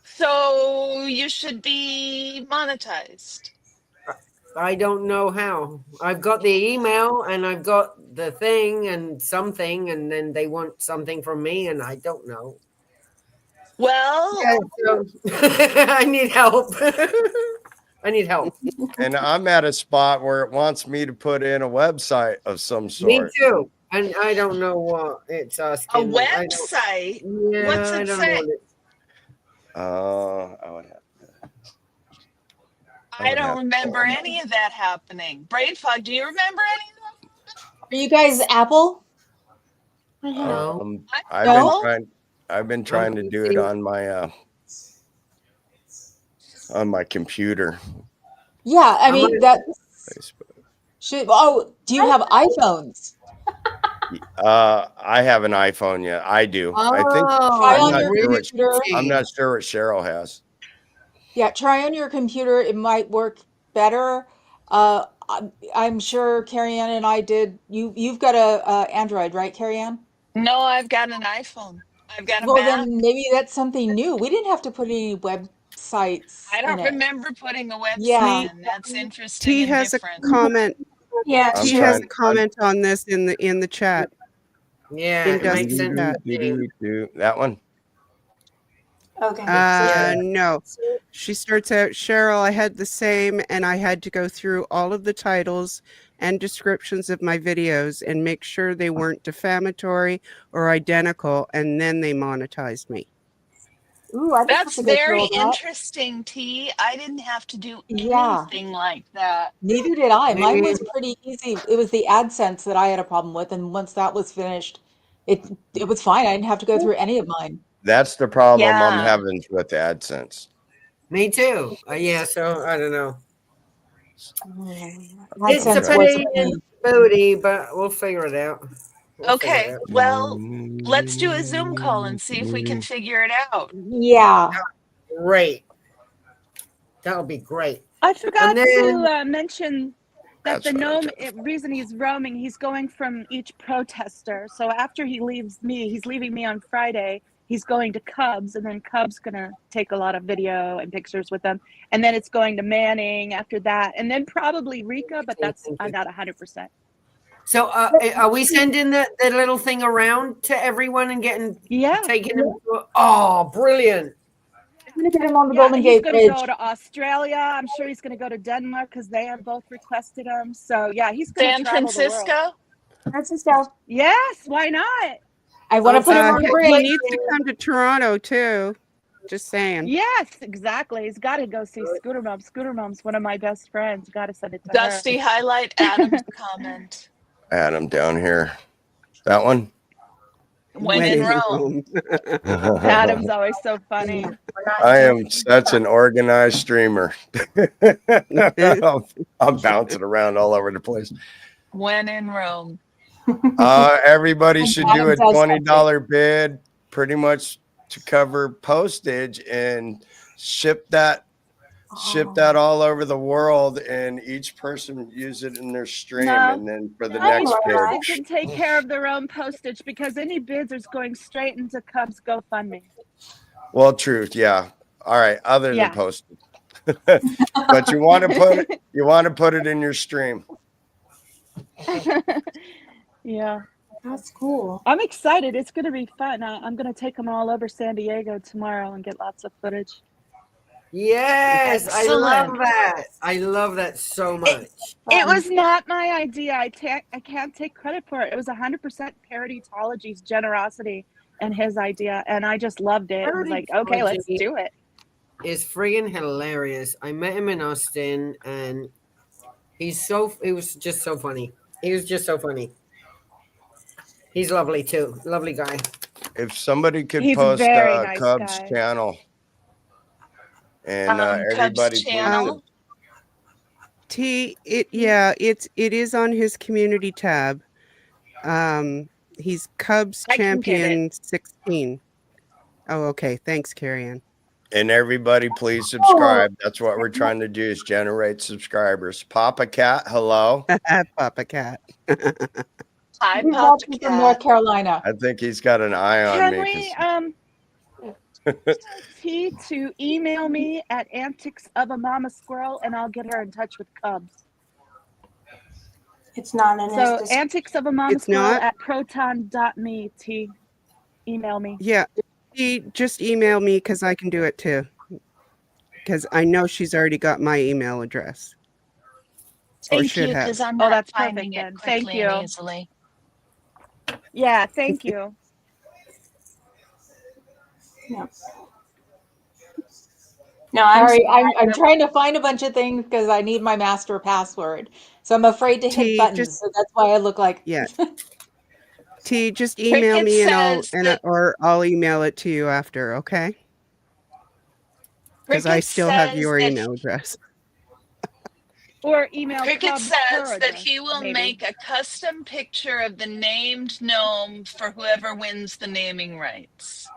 So you should be monetized. I don't know how. I've got the email and I've got the thing and something, and then they want something from me, and I don't know. Well, Yeah, so I need help. I need help. And I'm at a spot where it wants me to put in a website of some Me sort. too. And I don't know what it's a asking. website. Yeah, What's I it don't say? know what it, I would have. I don't remember any of that happening. Brain fog, do you remember any of that? Are you guys Apple? no. I've been trying to do it on my computer. Yeah, I mean that should. Oh, do you have iPhones? I have an iPhone. Yeah, I do. I think Try on your computer. I'm not sure what Cheryl has. Yeah, try on your computer. It might work better. I'm sure Carrie Ann and I did. You've got a Android, right, Carrie Ann? No, I've got an iPhone. I've got a Well, Mac. then maybe that's something new. We didn't have to put any websites I in don't it. remember putting a website Yeah. in. That's interesting T and has different. a comment. Yeah, I'm T sure. has a comment on this in the chat. Yeah, In it makes Dustin's sense. chat. That one. Okay. No. She starts out, Cheryl, I had the same, and I had to go through all of the titles and descriptions of my videos and make sure they weren't defamatory or identical, and then they monetized me. Ooh, I didn't have That's to go through very all that. interesting, T. I didn't have to do Yeah. anything like that. Neither did I. Mine Maybe- was pretty easy. It was the AdSense that I had a problem with, and once that was finished, it was fine. I didn't have to go through any of mine. That's the problem I'm Yeah. having with AdSense. Me too. Yeah, so I don't know. It's a AdSense wasn't pain me. booty, but we'll figure it out. We'll figure Okay, it out. well, let's do a Zoom call and see if we can figure it out. Yeah. Great. That'll be great. I forgot And then- to mention that That's the what I'm gnome reason he's roaming, he's going from each protester. So after he leaves me, he's leaving me on Friday. He's going to Cubs, and then Cubs gonna take a lot of video and pictures with them, and then it's going to Manning after that, and then probably Rika, but that's I'm not 100%. So are we sending the little thing around to everyone and taking them to oh, brilliant. I'm gonna get him on the Yeah, Golden he's Gate gonna Bridge. go to Australia. I'm sure he's gonna go to Denmark because they have both requested him. So yeah, he's gonna San travel the world. Francisco? Francisco. Yes, why not? I want to put him on the He bridge. needs to come to Toronto too. Just saying. Yes, exactly. He's got to go see Scooter Mom. Scooter Mom's one of my best friends. Got to send it to Dusty, highlight Adam's comment. Adam down here. That one. When in Rome. Adam's always so funny. I am such an organized streamer. I'm bouncing around all over the place. When in Rome. Everybody should do a Adam does $20 bid pretty much to cover postage and ship that all over the world, and each person use it in their stream. No. And then for the No, next Laura, bid, They can take care of their own postage because any bids are going straight into Cubs GoFundMe. well, truth, yeah. All right, other than Yeah. postage. But you want to put it in your stream. Yeah. That's cool. I'm excited. It's going to be fun. I'm going to take them all over San Diego tomorrow and get lots of footage. Yes, I love Excellent. that. I love that so much. It was not my idea. I can't take credit for it. It was 100% Parodytology's generosity and his idea, and I just loved it. I was like, okay, let's do it. It's friggin' hilarious. I met him in Austin, and he was just so funny. He was just so funny. He's lovely too. Lovely guy. If somebody could He's post very nice Cubs guy. channel, and Cubs everybody channel. It is on his community tab. He's Cubs I can get Champion 16. Oh, okay. Thanks, Carrie Ann. And everybody, please subscribe. That's what we're trying to do, is generate subscribers. Papa Cat, hello. Papa Cat. Hi, He's Papa watching from North Cat. Carolina. I think he's got an eye on Can me. we T to email me at antics of a mama squirrel, and I'll get her in touch with Cubs. It's not in So his antics of a mama It's squirrel not? at proton.me. T, email me. Yeah. Just email me because I can do it too. Because I know she's already got my email address. Or Thank should you, have. because I'm Oh, not that's finding perfect it then. Thank quickly you. and easily. Yeah, thank you. No. No, I'm Sorry, I'm trying to find a bunch of things because I need my master password. So I'm afraid to hit T, buttons. just- So that's why I look like. Yeah. T, just email Cricket me says that- or I'll email it to you after, okay? Because I Cricket still have says your that- email address. Or email Cricket Cubs says her that address, he will maybe. make a custom picture of the named gnome for whoever wins the naming rights.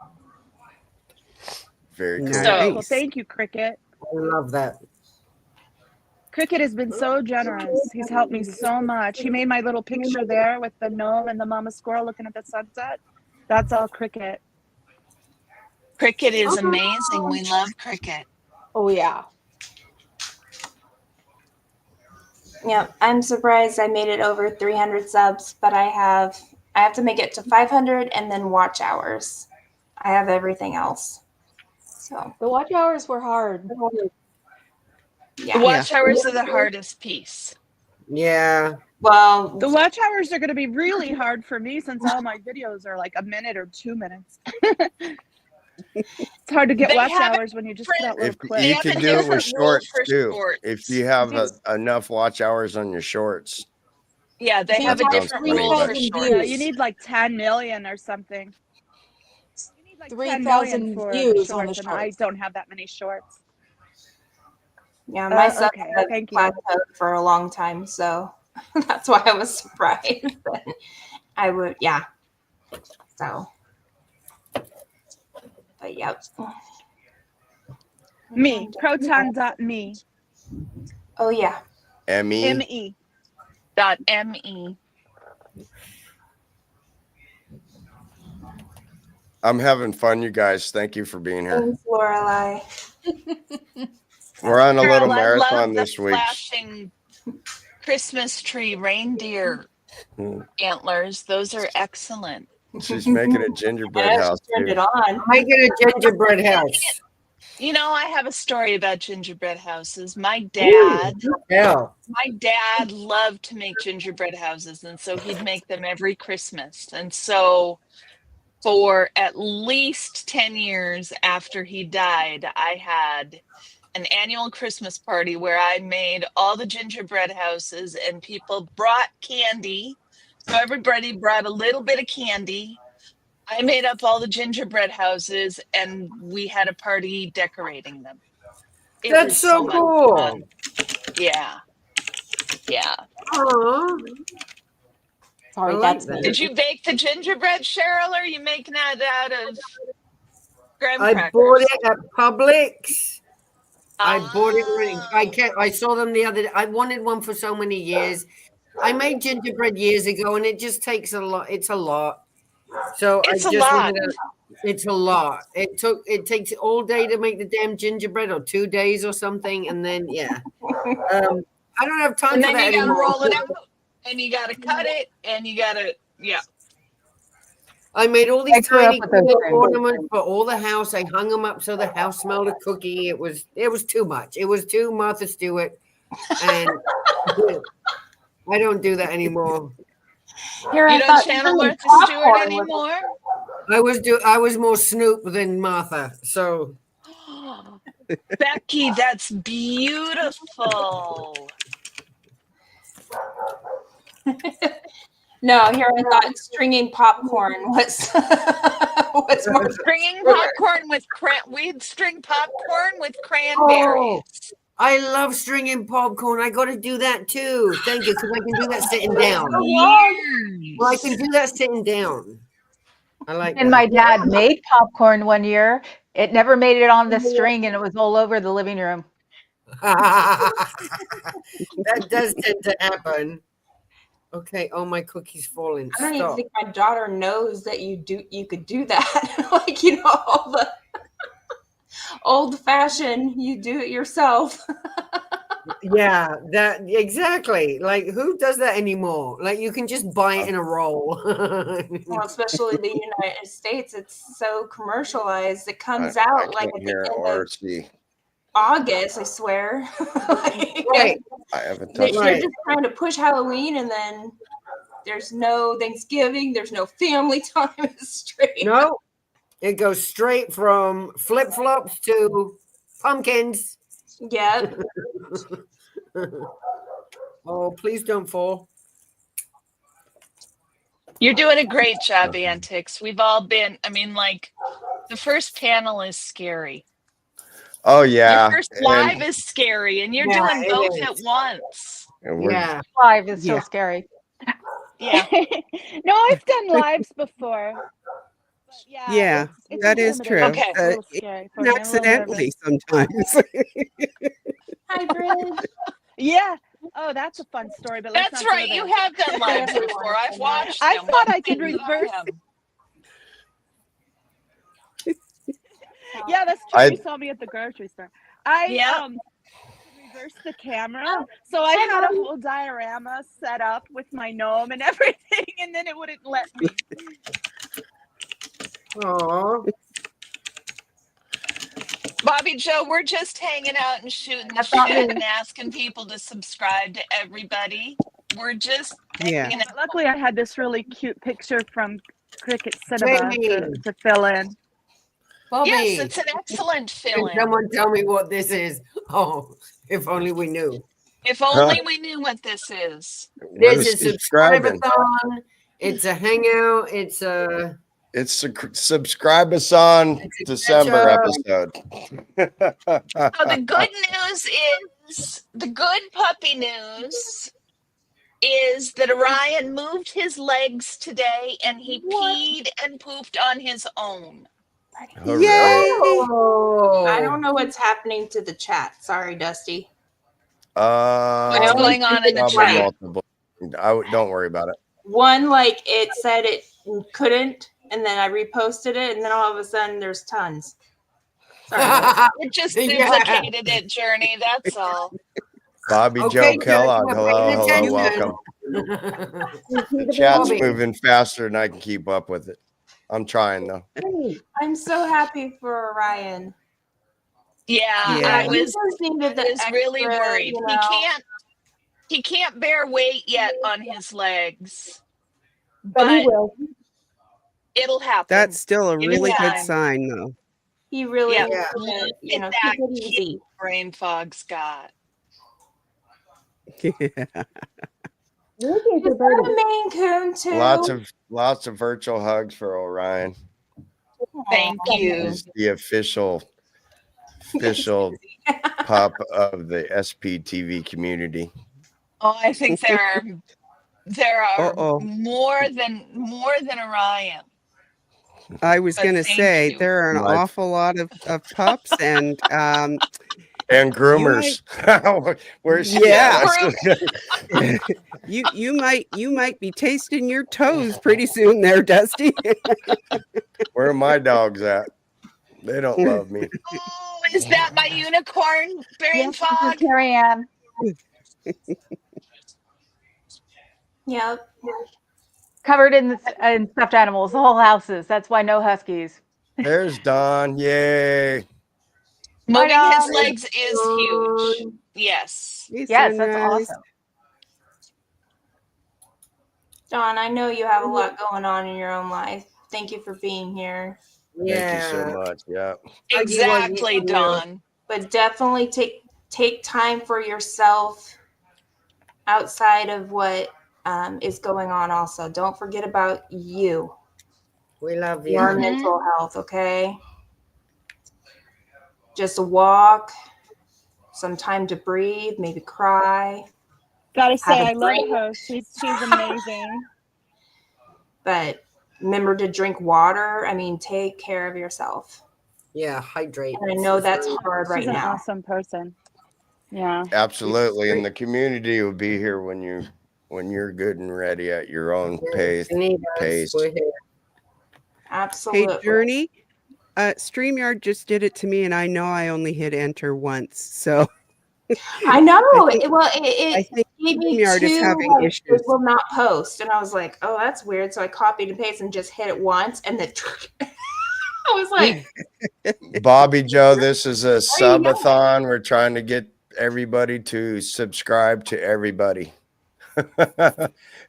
Very cool. Nice. So- Well, thank you, Cricket. I love that. Cricket has been so generous. He's helped me so much. He made my little picture there with the gnome and the mama squirrel looking at the sunset. That's all Cricket. Cricket is amazing. We love Cricket. Oh yeah. Yeah, I'm surprised I made it over 300 subs, but I have to make it to 500 and then watch hours. I have everything else. So, The watch hours were hard. The yeah. watch hours are the hardest piece. Yeah. Well, The watch hours are going to be really hard for me since all my videos are like a minute or 2 minutes. It's hard to get They watch have hours when you just put out little If clips. you have can a do it with different rule shorts for too. shorts. If you have These- enough watch hours on your shorts. Yeah, they These have a have different 3,000 rule for views. shorts. Yeah, you need like 10 million or something. You need like 10 3,000 million for views the on the shorts, and I shorts. don't have that many shorts. yeah, my subs okay, have thank you. plateaued for a long time, so that's why I was surprised. I would, yeah. So, but yep. Me, proton.me. Oh yeah. ME. M-E. .me. I'm having fun, you guys. Thank you for being here. Thanks, Lorelai. We're on a Carol, little I marathon love the this week. flashing Christmas tree reindeer Hmm. antlers. Those are excellent. She's making a gingerbread Yeah, house she turned too. it on. I get a gingerbread house. You know, I have a story about gingerbread houses. My dad loved to make gingerbread houses, and so he'd make them every Christmas. And so for at least 10 years after he died, I had an annual Christmas party where I made all the gingerbread houses, and people brought candy So everybody brought a little bit of candy. I made up all the gingerbread houses, and we had a party decorating them. It That's was so much cool. fun. Yeah. Yeah. Aw, Sorry, I that's like me. that. Did you bake the gingerbread, Cheryl, or are you making that out of graham I crackers? bought it at Publix. I bought it when Ah. I saw them the other day. I wanted one for so many years. I made gingerbread years ago, and it just takes a lot. It's a lot. So It's I a just lot. wanted to. It's a lot. It takes all day to make the damn gingerbread, or 2 days or something, and then yeah. I don't have time And for then that you gotta anymore. roll it out, and you gotta cut it, and you gotta, yeah. I made all I these grew up tiny with those little things. ornaments for all the house. I hung them up so the house smelled of cookie. It was too much. It was too Martha Stewart, and I don't do that anymore. Here, You I don't thought channel stringing Martha Stewart popcorn was anymore? I was more Snoop than Martha. So Becky, that's beautiful. No, here I thought stringing popcorn was was more. Stringing popcorn with we'd string popcorn with cranberries. Oh, I love stringing popcorn. I got to do that too. Thank you, because I can do that sitting down. Well, I can do that sitting down. I like And that. my dad made popcorn one year. It never made it on the string, and it was all over the living room. That does tend to happen. Okay. Oh, my cookie's falling. I don't even Stop. think my daughter knows that you could do that. Like, you know, all the old fashioned, you do it yourself. Yeah, that exactly. Like, who does that anymore? Like, you can just buy it in a roll. Well, especially the United States, it's so commercialized. It comes I out like can't at hear the end or of see. August, I swear. Like, Right. I haven't they're touched Right. it. just trying to push Halloween, and then there's no Thanksgiving, there's no family time. It's straight. No, it goes straight from flip flops to pumpkins. Yeah. Oh, please don't fall. You're doing a great job, Antics. We've all been, I mean, like, the first panel is scary. Oh Your yeah, first live is scary, and you're Yeah, doing it both is. at once. and we're Yeah. Live is still Yeah. scary. Yeah. No, I've done lives before. But yeah, Yeah, it's that is true. intimidating. It's a little Even scary for me. I'm a little accidentally nervous. sometimes. Hybrid. Yeah. Oh, that's a fun story, but let's That's not go right. You there. have done lives before. I've watched I them. thought What I could things reverse. them. Yeah, that's true. I- You saw me at the grocery store. I Yeah. reversed the camera, so I had a whole diorama set up with my gnome and everything, and then it wouldn't let me. Aw. Bobby Joe, we're just hanging out and shooting the shit and asking people to subscribe to everybody. We're just Yeah. hanging out. But luckily, I had this really cute picture from Cricket Cinema Jamie. to fill in. Bobby, Yes, it's an excellent can fill-in. someone tell me what this is? Oh, if only we knew. If only we knew what this is. we're This is subscribing. subscribe-a-thon. It's a hangout. It's a It's a subscribe-a-thon It's a December catch-up. episode. So the good news is, the good puppy news is that Orion moved his legs today and he peed and pooped on his own. Hooray. Yay! Oh, I don't know what's happening to the chat. Sorry, Dusty. What's Um, going on in the probably chat? multiple. Don't worry about it. One, like, it said it couldn't, and then I reposted it, and then all of a sudden there's tons. Sorry. It just Yeah. duplicated it, Journey. That's all. Bobby Okay, Joe Kellogg. we're Hello, paying hello, attention. welcome. The chat's Bobby. moving faster than I can keep up with it. I'm trying though. I'm so happy for Orion. Yeah, Yeah. I He was just needed the really extra, worried. you know. He can't bear weight yet on his legs, But he but will. it'll happen. That's still a Give it really good time. sign, though. He really Yeah. needs to, you know, That keep it easy. brain fog's got. Yeah. Is that a Maine Coon too? Lots of virtual hugs for Orion. Thank you. He's the official pup of the SPTV community. Oh, I think there are Uh-oh. more than Orion. I was But going to thank say you. there are an My- awful lot of pups and And groomers. Where's she Yeah. at? you might be tasting your toes pretty soon there, Dusty. Where are my dogs at? They don't love me. Oh, is that my unicorn brain Yes, this is fog? Carrie Ann. Yep. Covered in stuffed animals. The whole house is. That's why no huskies. There's Don. Yay. Moving his Don. legs is huge. Yes. Hey, Yes, that's Sunrise. awesome. Dawn, I know you have a lot going on in your own life. Thank you for being here. Thank you so much. Yeah. Exactly, Dawn. But definitely take time for yourself outside of what is going on also. Don't forget about you. We love you. Your mental health, okay? Just a walk, some time to breathe, maybe cry. Gotta say, Have a I love drink. her. She's amazing. But remember to drink water. I mean, take care of yourself. Yeah, hydrate. And I know that's hard right She's an now. awesome person. Yeah. Absolutely. And the community will be here when you're good and ready at your own pace. We're here. Absolutely. Hey, Journey, StreamYard just did it to me, and I know I only hit enter once. So I know. I think- It gave me StreamYard is two, having like, issues. it will not post. And I was like, oh, that's weird. So I copied and pasted and just hit it once. And then I was like, Bobby Joe, this is a There you go. subathon. We're trying to get everybody to subscribe to everybody,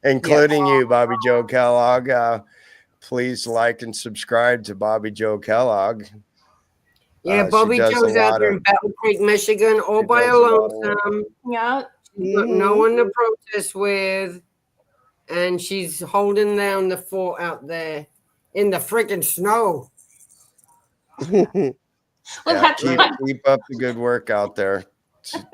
including you, Bobby Joe Kellogg. Please like and subscribe to Bobby Joe Kellogg. Yeah, she Bobby does a Joe's out lot there of- in Battle Creek, Michigan, all she by does a lot of lonesome. yeah. She's got no one to protest with, and she's holding down the fort out there in the freaking snow. Well, Yeah, that's keep up the good work out there. Scooter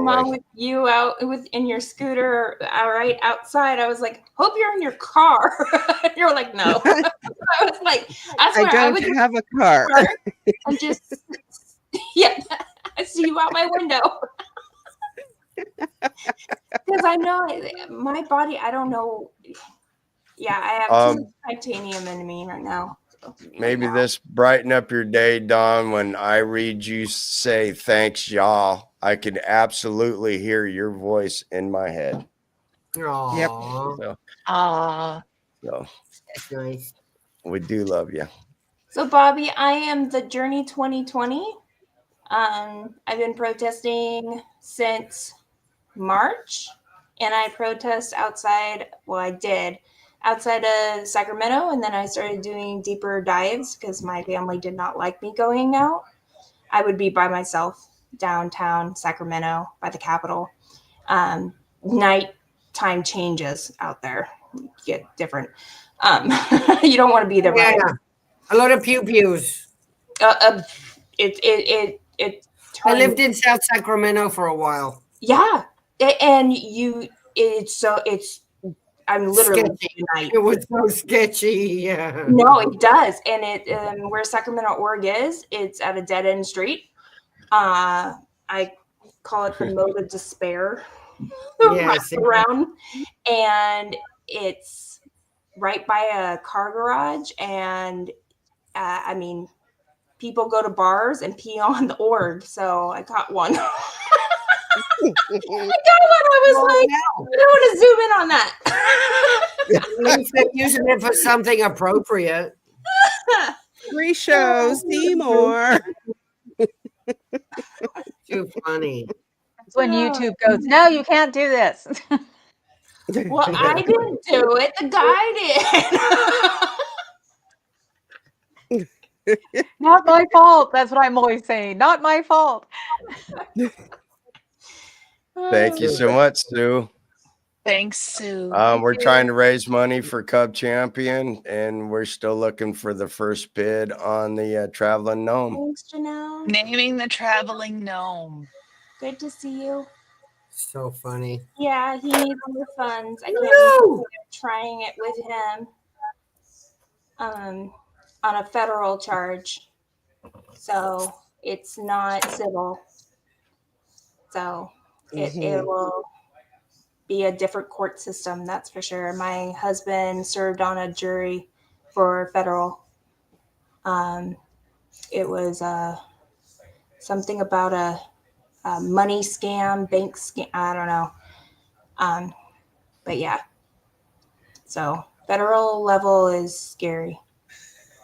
mom Definitely. with you out in your scooter right outside. I was like, hope you're in your car. You're like, no. I was like, I swear I would don't have a car. and just yeah, I see you out my window. Because I know my body, I don't know. Yeah, I have too much titanium in me right now. Maybe this brighten up your day, Don, when I read you say thanks, y'all. I can absolutely hear your voice in my head. Aww. So, so That's nice. we do love you. So, Bobby, I am the Journey 2020. I've been protesting since March, and I protest outside. Well, I did outside of Sacramento, and then I started doing deeper dives because my family did not like me going out. I would be by myself downtown Sacramento by the Capitol. Nighttime changes out there get different. You don't want to be there. Yeah, a lot of pew pews. It I lived in South Sacramento for a while. Yeah, and I'm literally sketchy. It was so sketchy. Yeah. No, it does, and where Sacramento Org is, it's at a dead end street. I call it the mode of despair. Yes, around, and it's right by a car garage, and I mean, people go to bars and pee on the org, so I got one. I was like, I don't want to zoom in on that. At least they're using it for something appropriate. Free shows, see more. Too funny. That's when YouTube goes, no, you can't do this. Well, I didn't do it. The guy did. Not my fault. That's what I'm always saying. Not my fault. Thank you so much, Sue. Thanks, Sue. We're trying to raise money for Cub Champion, and we're still looking for the first bid on the traveling gnome. Thanks, Janelle. Naming the traveling gnome. Good to see you. So funny. Yeah, he needs more funds. I can't believe they're trying it with him on a federal charge. So it's not civil. So it will be a different court system, that's for sure. My husband served on a jury for federal. It was something about a money scam, bank scam. I don't know. But yeah. So federal level is scary.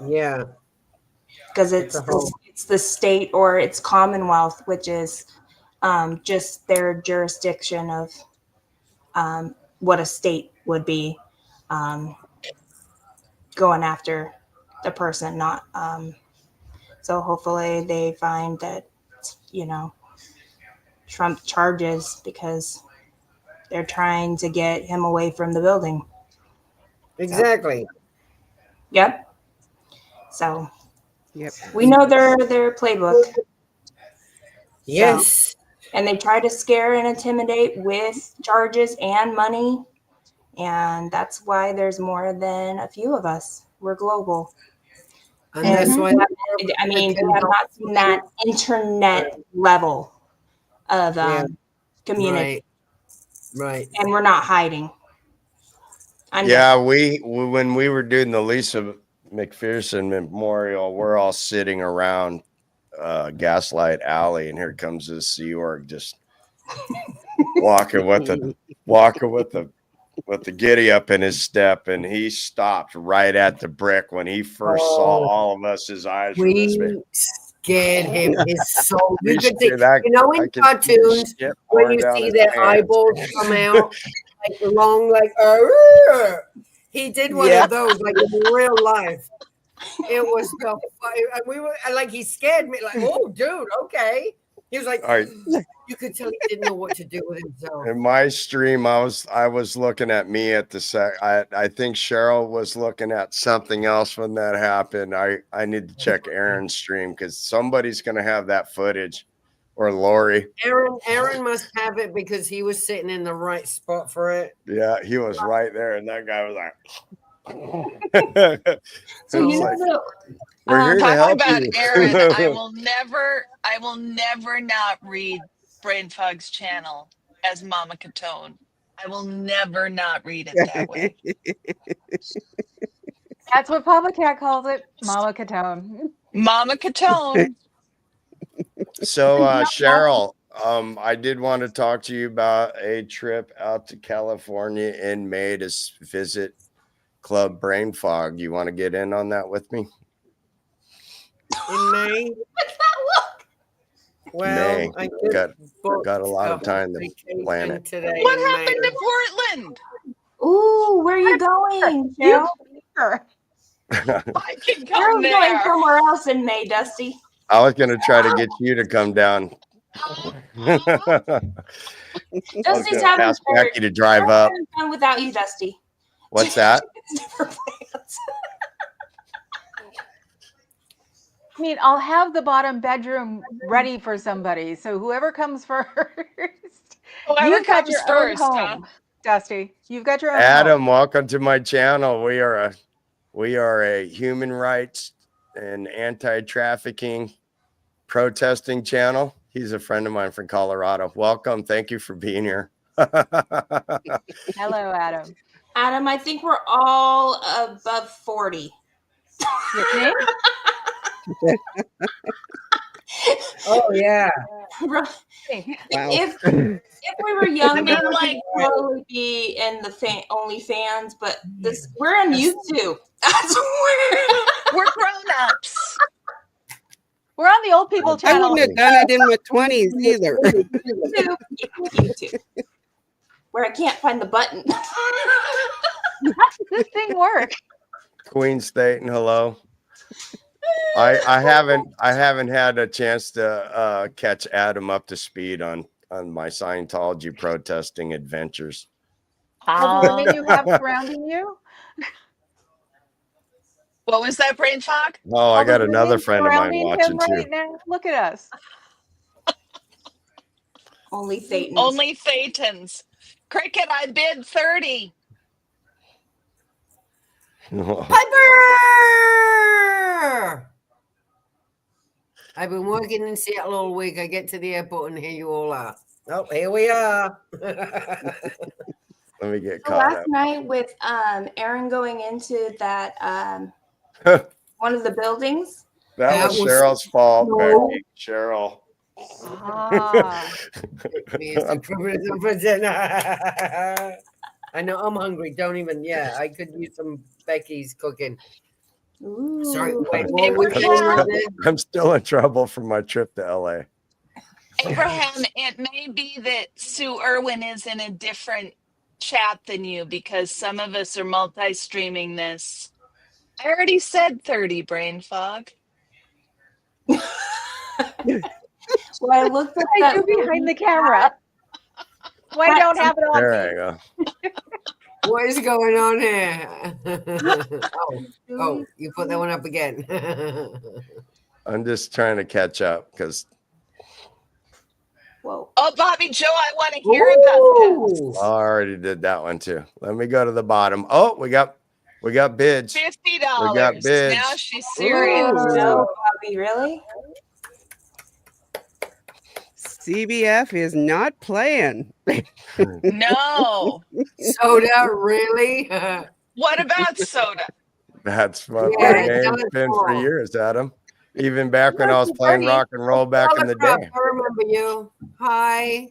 Yeah. Because it's the state or it's Commonwealth, which is just their jurisdiction of what a state would be going after the person, not so hopefully they find that, Trump charges because they're trying to get him away from the building. Exactly. Yep. So we know their playbook. Yes. So, and they try to scare and intimidate with charges and money. And that's why there's more than a few of us. We're global. And that's why I mean, we have not seen that internet level of community. Right. And we're not hiding. Yeah, we when we were doing the Lisa McPherson Memorial, we're all sitting around Gaslight Alley, and here comes this Sea Org just walking with the giddy up in his step, and he stopped right at the brick when he first saw all of us. His eyes were this big. Scared him. His soul. You could see, that, in cartoons when you see their eyeballs come out like long, like he did one of those, like in real life. It was so funny. And we were like, he scared me, like, oh, dude, okay. He was like, you could tell he didn't know what to do with himself. In my stream, I was looking at me at the I think Cheryl was looking at something else when that happened. I need to check Aaron's stream because somebody's gonna have that footage, or Lori. Aaron must have it because he was sitting in the right spot for it. Yeah, he was right there, and that guy was like. So we're here to help about you. Aaron, I will never not read Brain Fog's channel as Mama Catone. I will never not read it that way. That's what Papa Cat calls it, Mama Catone. Mama Catone. So, Cheryl, I did want to talk to you about a trip out to California in May to visit Club Brain Fog. You want to get in on that with me? In May? Well, May. I got a lot of time to plan it. Today. What happened to Portland? Ooh, where are you going, Cheryl? I can come Cheryl's there. going somewhere else in May, Dusty. I was going to try to get you to come down. Dusty's having Jackie to drive up. fun without you, Dusty. What's that? I mean, I'll have the bottom bedroom ready for somebody. So whoever comes first. Whoever comes first, home, Dusty. You've got your own Adam, home. welcome to my channel. We are a human rights and anti-trafficking protesting channel. He's a friend of mine from Colorado. Welcome. Thank you for being here. Hello, Adam. Adam, I think we're all above 40. Your name? Oh yeah. Wow. If we were younger, we'd probably be in the OnlyFans, but we're on YouTube. That's we're grown-ups. We're on the old people channel. I wouldn't have done it in my 20s either. YouTube, where I can't find the button. How does this thing work? Queen State and hello. I haven't had a chance to catch Adam up to speed on my Scientology protesting adventures. Of the women you have surrounding you? What was that, Brain Fog? Oh, I All the got another women friend of mine surrounding watching him too. right now. Look at us. Only Satan. Only Thetans. Cricket, I bid 30. Piper! I've been working in Seattle all week. I get to the airport and here you all are. Oh, here we are. Let me get So caught last night with Aaron going into that up. one of the buildings. That was Cheryl's fault, No. Becky. Cheryl. Ah. I know I'm hungry. Don't even. Yeah, I could use some Becky's cooking. Ooh. Sorry, wait. What were we Abraham. doing right there? I'm still in trouble from my trip to LA. Abraham, it may be that Sue Irwin is in a different chat than you because some of us are multi-streaming this. I already said 30, Brain Fog. Well, I looked at I that do behind the camera. Why don't have it on? There you go. What is going on here? oh, you put that one up again. I'm just trying to catch up because Whoa. Oh, Bobby Joe, I want to hear about this. I already did that one too. Let me go to the bottom. Oh, we got bids. $50. We got bids. Now she's serious. No, Bobby, really? CBF is not playing. No. Soda, really? What about soda? That's what Yeah, my name's tell us been for more. years, Adam. Even back when I was playing rock and roll back in the Crap, day. I remember you. Hi.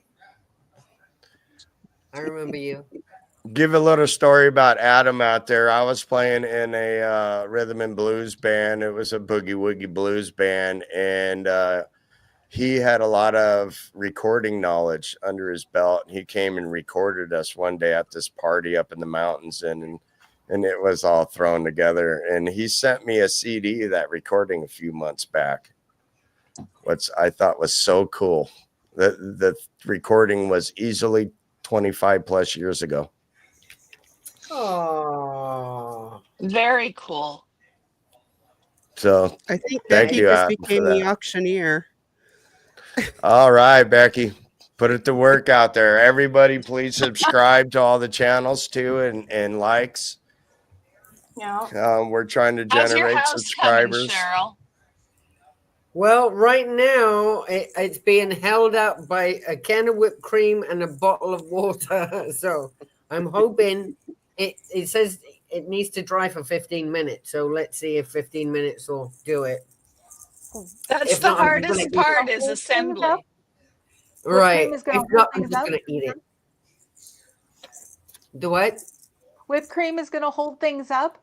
I remember you. Give a little story about Adam out there. I was playing in a rhythm and blues band. It was a boogie woogie blues band, and he had a lot of recording knowledge under his belt. He came and recorded us one day at this party up in the mountains, and it was all thrown together. And he sent me a CD of that recording a few months back, which I thought was so cool. The recording was easily 25 plus years ago. Oh, Very cool. So I think Thank Becky you, just Adam, for became the that. auctioneer. all right, Becky, put it to work out there. Everybody, please subscribe to all the channels too, and likes. No. We're trying to How's your generate house subscribers. coming, Cheryl? well, right now it's being held up by a can of whipped cream and a bottle of water. So I'm hoping it says it needs to dry for 15 minutes. So let's see if 15 minutes will do it. That's If the not, I'm just hardest gonna eat part it. is assembly. Right. cream is gonna If not, hold I'm things just up. gonna eat it. Do what? Whipped cream is going to hold things up.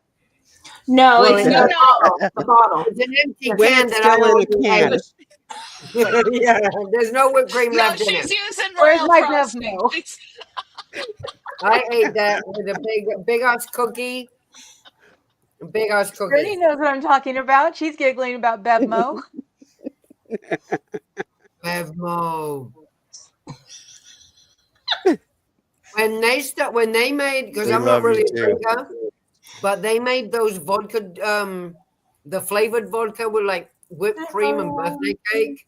No, Well, it's in not No. the bottle. It's an empty When can it's that I still in a already can. ate. Yeah, there's no whipped cream No, left in she's it. using Where's royal my frosting. Bevmo? She's- I ate that with a big ass cookie. A big ass Brittany cookie. knows what I'm talking about. She's giggling about Bevmo. Bevmo. When they made, because We I'm not love you really a too. drinker, but they made those vodka, the flavored vodka with like whipped cream and birthday cake.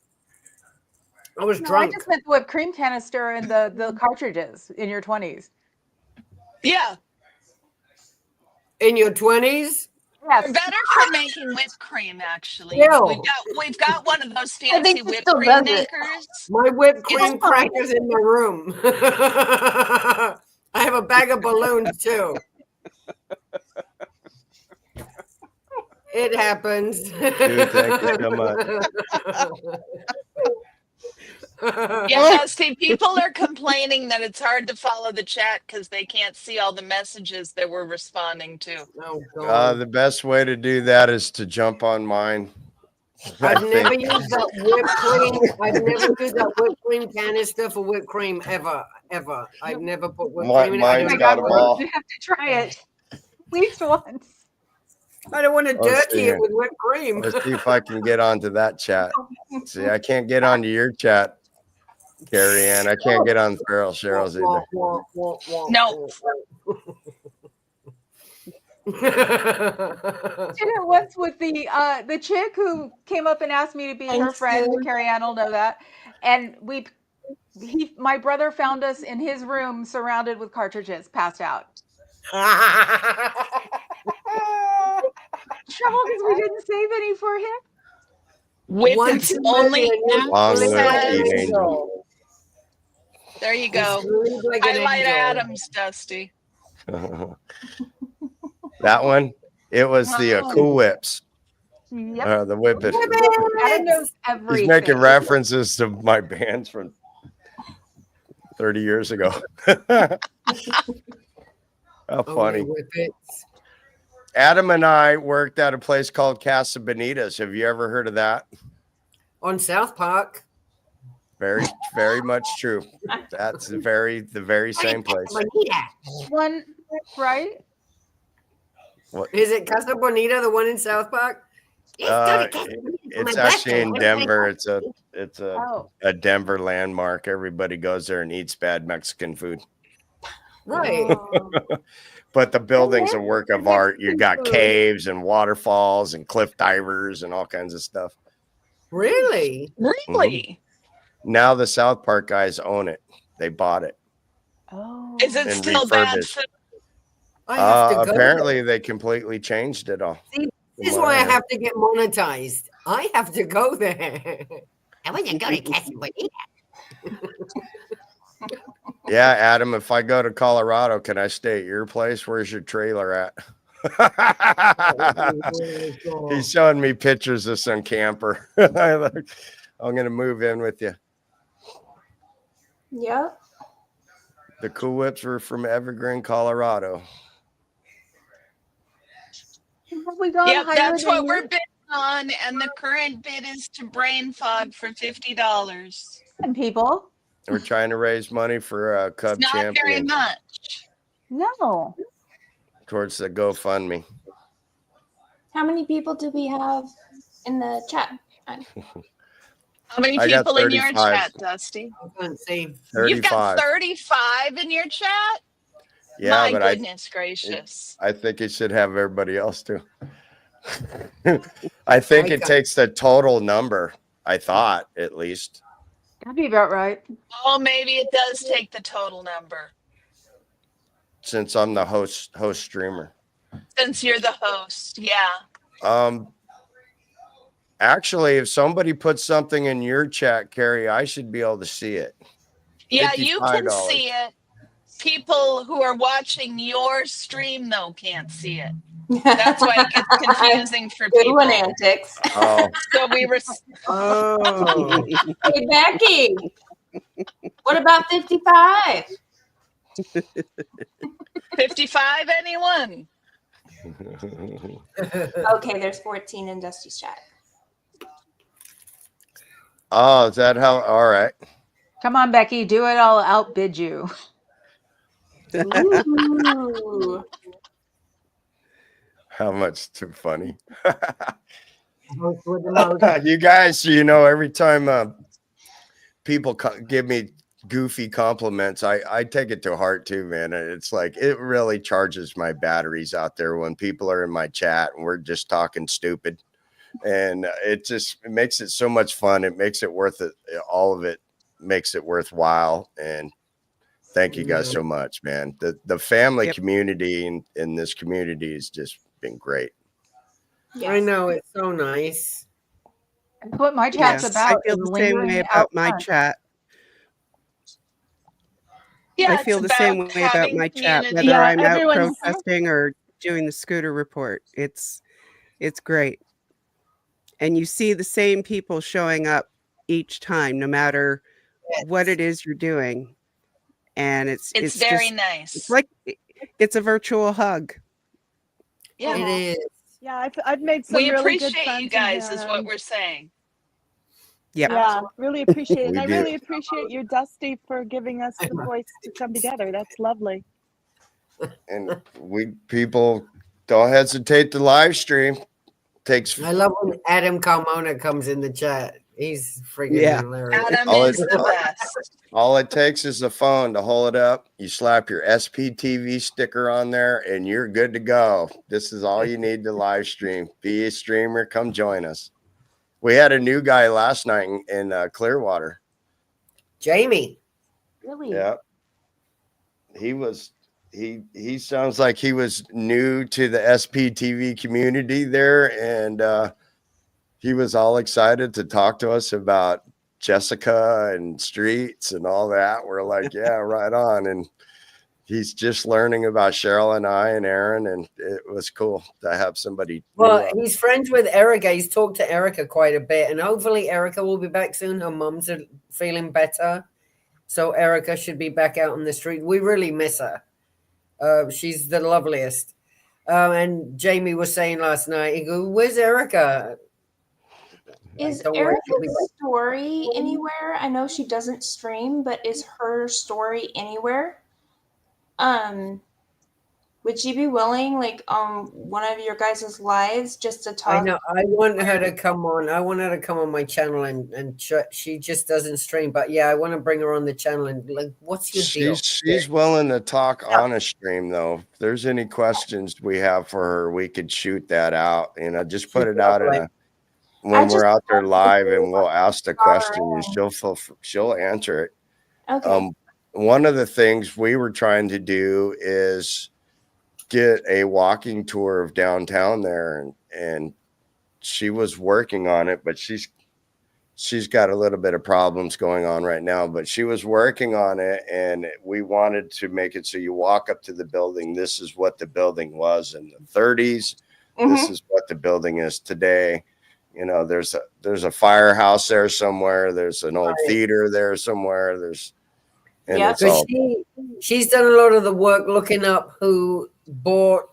I was No, I drunk. just meant the whipped cream canister and the cartridges in your 20s. Yeah, In your 20s? they're Yes. better for making whipped cream. Actually, Ew. we've got one of those I fancy think she whipped still cream does it. makers. My whipped It's cream crackers in the room. I have a bag of balloons too. It happens. Dude, thank you so much. Yeah, see, people are complaining that it's hard to follow the chat because they can't see all the messages that we're responding to. Oh, God. The best way to do that is to jump on mine. I've I never think. used that whipped cream. I've never used that whipped cream canister for whipped cream ever. I've never put whipped cream in it. I Mine's don't got them all. You have to try it at least once. I don't want to Let's see dirty here. it with whipped cream. Let's see if I can get onto that chat. See, I can't get onto your chat, Carrie Ann. I can't get on Cheryl Cheryl's either. No. Did it once with the chick who came up and asked me to be her Thanks, friend. Sue. Carrie Ann will know that. And my brother found us in his room surrounded with cartridges, passed out. Trouble because we didn't save any for him. With One its too only many, and you Long sleep live like an Teen access. Angel. There you You go. sleep like an Highlight angel. Adams, Dusty. That one, it was the Cool Whips. Yep. The Whip It. Adam knows He's everything. making references to my bands from 30 years ago. How funny. Whippets. Adam and I worked at a place called Casa Bonitas. Have you ever heard of that? On South Park. Very, very much true. That's the very same place. One, right? What? Is it Casa Bonita, the one in South Park? It's actually in Denver. It's a Oh. a Denver landmark. Everybody goes there and eats bad Mexican food. Right. Oh. But the building's a work of art. You got caves and waterfalls and cliff divers and all kinds of stuff. Really? Really? Now the South Park guys own it. They bought it. Oh. Is it And still bad refurbished. food? I have to go. Apparently they completely changed it all. See, this is why I have to get monetized. I have to go there. I want to go to Casa Bonita. Yeah, Adam, if I go to Colorado, can I stay at your place? Where's your trailer at? He's showing me pictures of some camper. I'm going to move in with you. Yep. The Cool Whips were from Evergreen, Colorado. Have we gone Yep, higher that's than what you? we're bidding on, and the current bid is to brain fog for $50. And people? We're trying to raise money for Cub Not very Champions much. No. towards the GoFundMe. How many people do we have in the chat? How many I got people in your 35. chat, Dusty? See. 35. You've got 35 in your chat? Yeah, My but goodness gracious. I think it should have everybody else too. I think it takes the total number. I thought, at least. That'd be about right. Oh, maybe it does take the total number. Since I'm the host streamer. Since you're the host, yeah. Actually, if somebody puts something in your chat, Carrie, I should be able to see it. Yeah, you can $55. see it. People who are watching your stream, though, can't see it. That's why it gets confusing for Good people. one, Antics. Oh. So we were. Oh. Hey, Becky. What about 55? 55, anyone? Okay, there's 14 in Dusty's chat. Oh, is that how? All right. Come on, Becky, do it. I'll outbid you. Ooh. How much too funny. You guys, every time people give me goofy compliments, I take it to heart too, man. It's like it really charges my batteries out there when people are in my chat and we're just talking stupid. And it makes it so much fun. It makes it worth it. All of it makes it worthwhile. And thank you guys so much, man. The family community in this community has just been great. Yes. I know, it's so nice. That's what my chat's about. I feel the same way about my chat. Yeah, I feel the same way about my chat, whether I'm out protesting or doing the scooter report. It's great. And you see the same people showing up each time, no matter what it is you're doing. And it's very just, nice. It's like it's a virtual hug. Yeah, it is. Yeah, I've made some we really good appreciate friends you guys, in is here. what we're saying. Yep. Yeah, really appreciate it. And We I do. really appreciate you, Dusty, for giving us the voice to come together. That's lovely. And people don't hesitate to live stream. I love when Adam Carmona comes in the chat. He's friggin' Yeah. hilarious. Adam All is it, the best. all it takes is a phone to hold it up. You slap your SPTV sticker on there and you're good to go. This is all you need to live stream. Be a streamer. Come join us. We had a new guy last night in Clearwater. Jamie. Really? Yeah. He sounds like he was new to the SPTV community there, and he was all excited to talk to us about Jessica and streets and all that. We're like, yeah, right on. And he's just learning about Cheryl and I and Aaron, and it was cool to have somebody. Well, he's friends with Erica. He's talked to Erica quite a bit, and hopefully Erica will be back soon. Her mom's feeling better, so Erica should be back out on the street. We really miss her. She's the loveliest. And Jamie was saying last night, he goes, "Where's Erica?" Is Don't worry, she'll be Erica's back. story anywhere? I know she doesn't stream, but is her story anywhere? Would she be willing, like, on one of your guys' lives just to talk? I know. I want her to come on. I want her to come on my channel, and she just doesn't stream. But yeah, I want to bring her on the channel and like, what's your deal? She's willing to talk on a stream though. If there's any questions we have for her, we could shoot that out. You know, just put it out in when we're out there live, and we'll ask the question, and she'll answer it. Okay. One of the things we were trying to do is get a walking tour of downtown there, and she was working on it, but she's got a little bit of problems going on right now, but she was working on it, and we wanted to make it so you walk up to the building. This is what the building was in the 30s. This is what the building is today. You know, there's a firehouse there somewhere. There's an old theater there somewhere. She's done a lot of the work looking up who's bought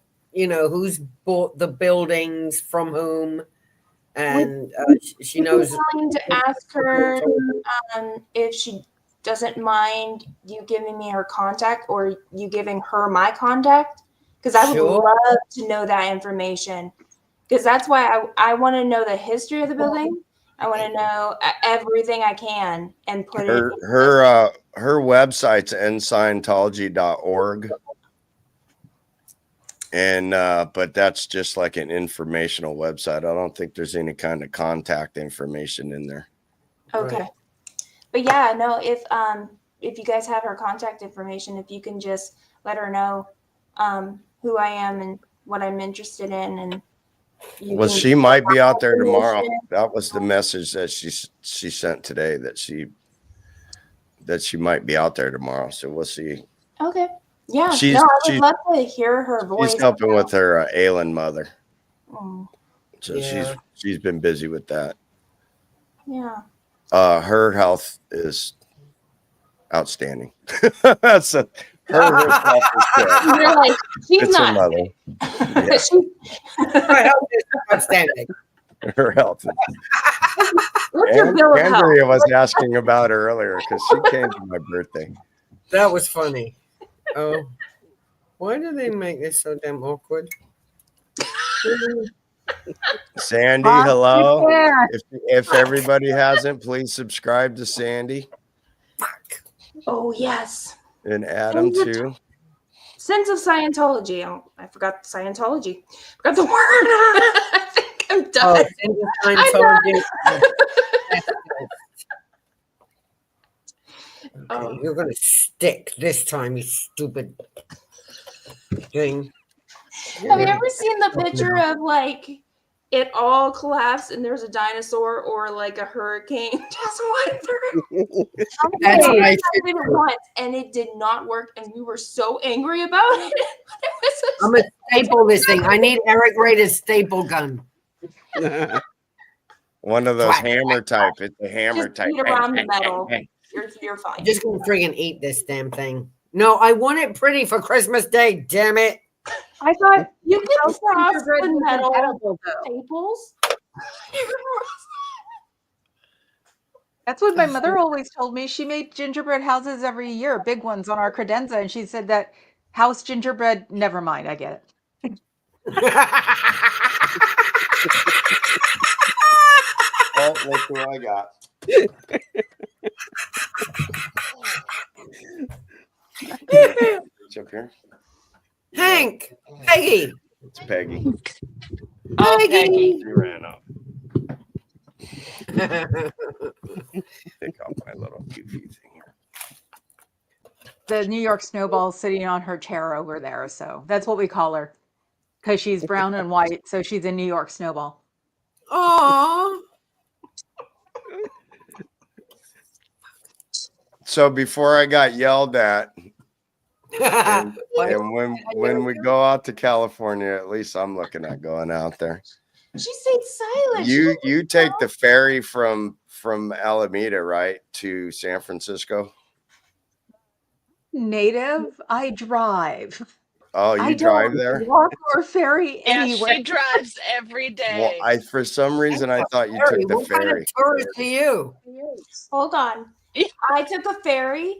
the buildings from whom, and she knows. I'm to ask her if she doesn't mind you giving me her contact or you giving her my contact, because I would love to know that information. Because that's why I want to know the history of the building. I want to know everything I can and put her website's nscientology.org. And but that's just like an informational website. I don't think there's any kind of contact information in there. Okay. Right. But yeah, no, if you guys have her contact information, if you can just let her know who I am and what I'm interested in, and she might be out there tomorrow. That was the message that she sent today, that she might be out there tomorrow. So we'll see. Okay. Yeah. I would love to hear her voice. She's helping with her ailing mother. Oh. So she's been busy with that. Yeah. Her health is outstanding. So her health is good. You're like, she's it's not. Her mother. Her health is outstanding. Her health. What's your bill of health? Andrea was asking about her earlier because she came to my birthday. That was funny. Oh, why do they make this so damn awkward? Sandy, hello. If everybody hasn't, please subscribe to Sandy. Fuck. Oh yes. And Adam too. Sense of Scientology. I forgot Scientology. Forgot the word. I think I'm done. Scientology. Okay, you're gonna stick this time, you stupid thing. Have you ever seen the picture of like it all collapsed and there's a dinosaur or like a hurricane just went through? That's what I did it once and it did not work, and we were so angry about it. I'm gonna staple this thing. I need Eric Rader's staple gun. One of those hammer type. It's a hammer just type. beat around the metal. You're fine. I'm just gonna friggin' eat this damn thing. No, I want it pretty for Christmas Day. Damn it! I thought you could cross the metal staples. That's what my mother always told me. She made gingerbread houses every year, big ones on our credenza, and she said that house gingerbread. Never mind, I get it. Oh, look who I got. Reach up here. Hank, Peggy. It's Peggy. Oh, Peggy. Peggy. She ran up. Take off my little goofy thing here. The New York snowball sitting on her chair over there. So that's what we call her because she's brown and white. So she's a New York snowball. Aww. So before I got yelled at, and when we go out to California, at least I'm looking at going out there. She stayed silent. You take the ferry from Alameda, right, to San Francisco? Native, I drive. Oh, you I drive don't there? walk or ferry Yeah, anywhere. she drives every day. Well, for some reason I thought you took the What kind of ferry. tourist are you? Hold on. I took a ferry,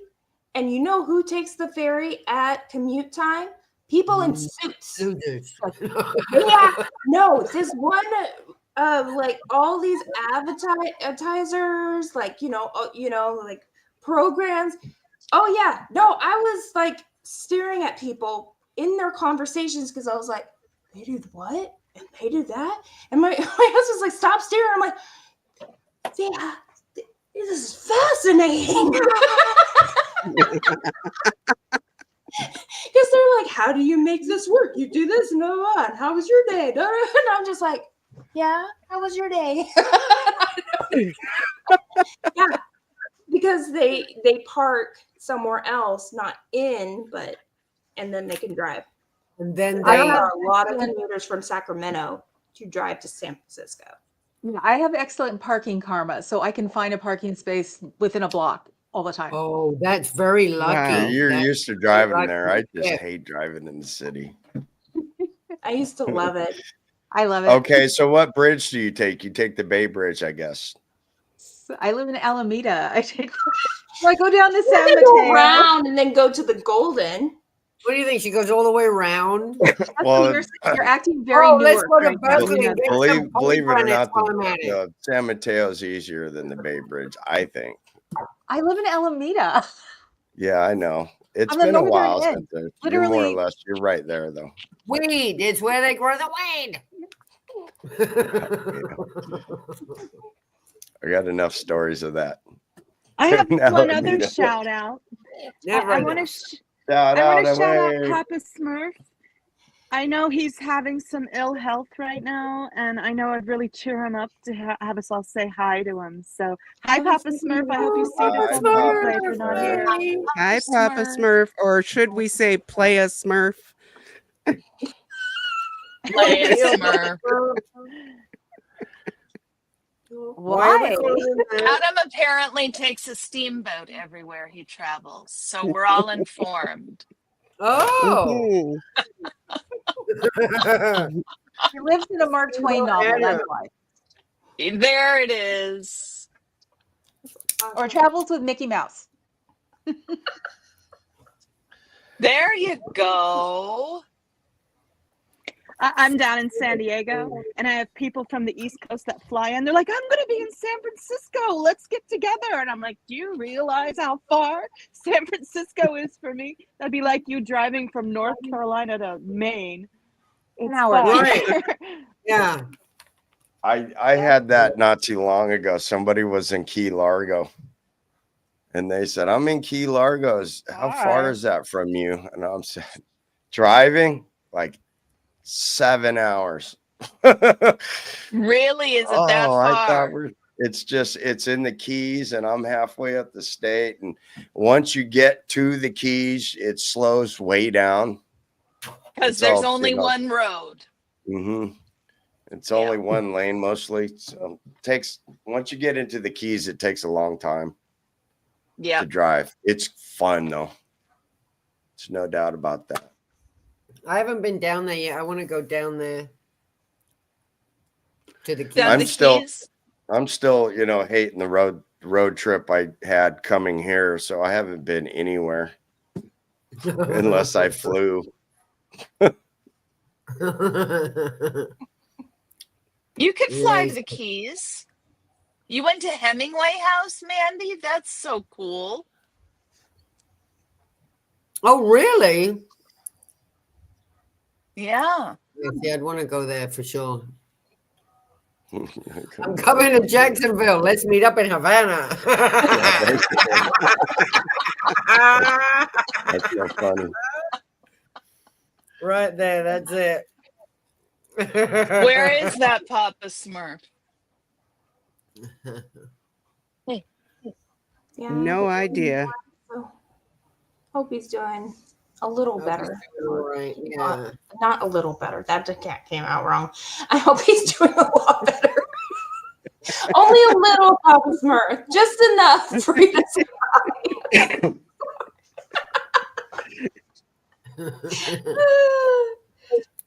and you know who takes the ferry at commute time? People in suits. Losers. Yeah, no, this one, like all these advertisers, like like programs. Oh yeah, no, I was like staring at people in their conversations because I was like, they do what and they do that, and my husband's like, stop staring. I'm like, yeah, this is fascinating. Because they're like, how do you make this work? You do this and blah, blah, blah. And how was your day? And I'm just like, yeah, how was your day? Yeah, because they park somewhere else, not in, and then they can drive. And then I they have a lot of commuters from Sacramento to drive to San Francisco. I have excellent parking karma, so I can find a parking space within a block all the time. Oh, that's very lucky. Wow. You're That's used to driving lucky. there. I just Yeah. hate driving in the city. I used to love it. I love it. Okay, so what bridge do you take? You take the Bay Bridge, I guess. I live in Alameda. I go down to San They go Mateo. around and then go to the Golden. What do you think? She goes all the way around? Well, You're acting very let's Newark go to right now. Berkeley and get some believe it or pomegranates not, while I'm at it. the San Mateo's easier than the Bay Bridge, I think. I live in Alameda. Yeah, I know. It's On the been a northern while end. since you're more or Literally- less. You're right there, though. Weed is where they grow the weed. I got enough stories of that. I have Now one I other need it. shout out. Never I know. want to Shout out shout out away. Papa Smurf. I know he's having some ill health right now, and I know I'd really cheer him up to have us all say hi to him. So, hi, Papa Smurf. I hope you see this Hi, on the replay if you're not Papa here. Hi, Papa Smurf. Or should we say play a Smurf? Play a Smurf. Why? Adam apparently takes a steamboat everywhere he travels, so we're all informed. Oh. Mhm. He lives in a Mark Twain novel, that's why. There it is. Or travels with Mickey Mouse. There you go. I'm down in San Diego, and I have people from the East Coast that fly in. They're like, I'm going to be in San Francisco. Let's get together. And I'm like, do you realize how far San Francisco is for me? That'd be like you driving from North Carolina to Maine. It's hour. far. Right. Yeah. I had that not too long ago. Somebody was in Key Largo, and they said, "I'm in Key Largo. How far is that from you?" And I'm saying, driving like 7 hours. Really? Is it that far? I thought it's in the Keys, and I'm halfway up the state. And once you get to the Keys, it slows way down. Because It's there's all, only one road. Mm-hmm. It's only one lane mostly. So once you get into the Keys, it takes a long time to drive. It's fun though. There's no doubt about that. I haven't been down there yet. I want to go down there to the Keys. Down the Keys? I'm still, hating the road trip I had coming here, so I haven't been anywhere unless I flew. You could fly to the Keys. You went to Hemingway House, Mandy? That's so cool. Oh, really? Yeah. Yeah, I'd want to go there for sure. I'm coming to Jacksonville. Let's meet up in Havana. That's so funny. Right there. That's it. Where is that Papa Smurf? Yeah. No idea. So, hope he's doing a little better. All right. Yeah. Not a little better. That came out wrong. I hope he's doing a lot better. Only a little, Papa Smurf. Just enough for you to survive.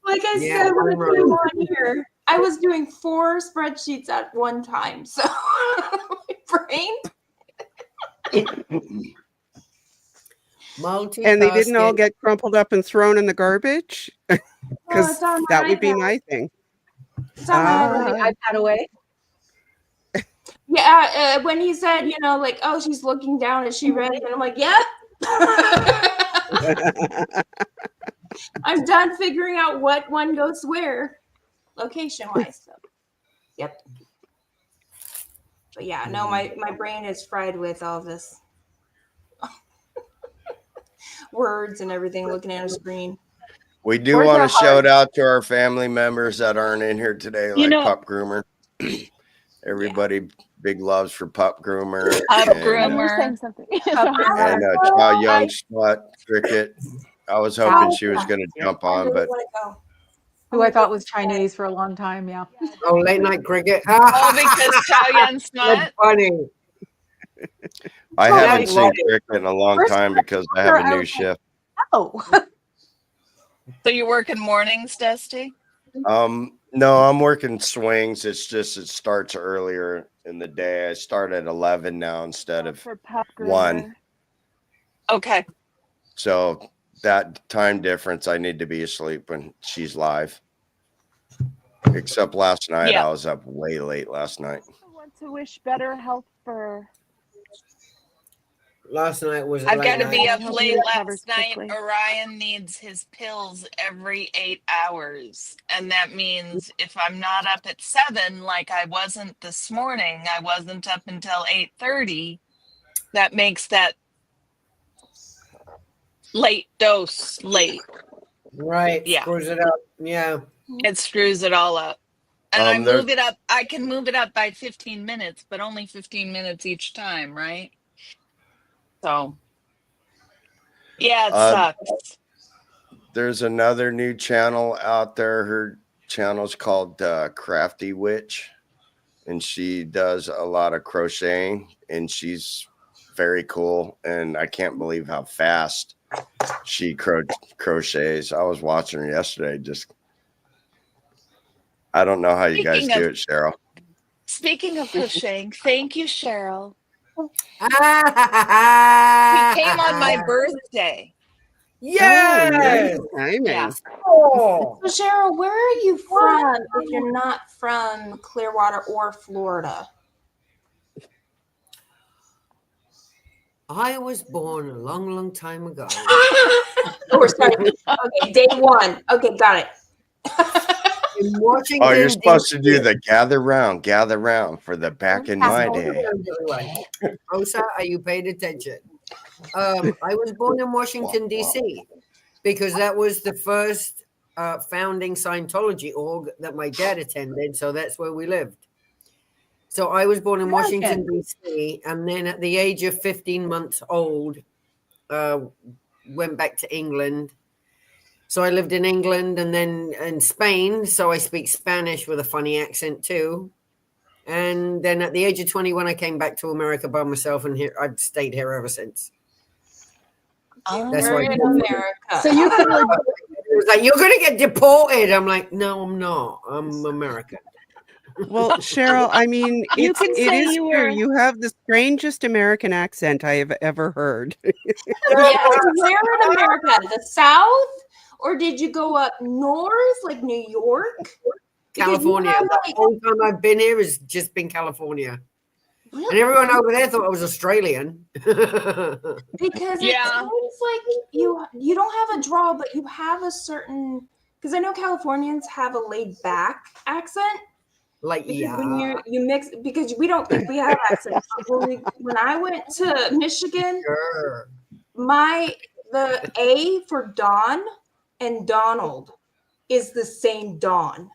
Like I said when I came on here, I was doing 4 spreadsheets at one time. So my brain. And they didn't all get crumpled up and thrown in the garbage? Because that would be my thing. It's on my iPad away. Yeah, when he said, you know, like, oh, she's looking down, is she ready? And I'm like, yep. I'm done figuring out what one goes where, location-wise. So, yep. But yeah, no, my brain is fried with all this words and everything, looking at a screen. We do want to shout out to our family members that aren't in here today, like Pup Groomer. Everybody, big loves for Pup Groomer. Pup and, Groomer. Saying something. And Chow Young Spot Cricket. I was hoping she was going to jump on, but Who I thought was Chinese for a long time. Yeah. Oh, late night cricket. Oh, because Chow Yun Smut. Funny. I haven't seen cricket in a long time because I have a new shift. Oh. So you're working mornings, Dusty? No, I'm working swings. It's just it starts earlier in the day. I start at 11 now instead of 1. Okay. So that time difference, I need to be asleep when she's live. Except last night, I was up way late last night. I want to wish better health for. Last night was. I've got to be up late last night. Orion needs his pills every 8 hours. And that means if I'm not up at 7, like I wasn't this morning, I wasn't up until 8:30. That makes that late dose late. Right. Yeah. Screws it up. Yeah. It screws it all up. And I move it up. I can move it up by 15 minutes, but only 15 minutes each time, right? So, yeah, it sucks. There's another new channel out there. Her channel's called Crafty Witch, and she does a lot of crocheting, and she's very cool. And I can't believe how fast she crochets. I was watching her yesterday. I don't know how you guys do it, Cheryl. Speaking of crocheting, thank you, Cheryl. He came on my birthday. Yes. Yeah. Oh. So Cheryl, where are you from if you're not from Clearwater or Florida? I was born a long, long time ago. We're starting. Okay, day 1. Okay, got it. In Washington, Oh, you're supposed to do the gather round for the back in my day. Rosa, are you paying attention? I was born in Washington, D.C. because that was the first founding Scientology org that my dad attended. So that's where we lived. So I was born in Washington, D.C. And then at the age of 15 months old, went back to England. So I lived in England and then in Spain. So I speak Spanish with a funny accent too. And then at the age of 21, I came back to America by myself, and here I've stayed here ever since. That's why in America. So you could it was like, you're going to get deported. I'm like, no, I'm not. I'm American. Well, Cheryl, I mean, You it can is say true. you were- You have the strangest American accent I have ever heard. Yes, where in America? The South? Or did you go up north, like New York? California. The whole time I've been here has just been California. And everyone over there thought I was Australian. Because it seems like you don't have a drawl, but you have a certain, because I know Californians have a laid back accent. Like, because when you mix, because we don't think we have accents. When I went to Michigan, sure. The A for Don and Donald is the same Don.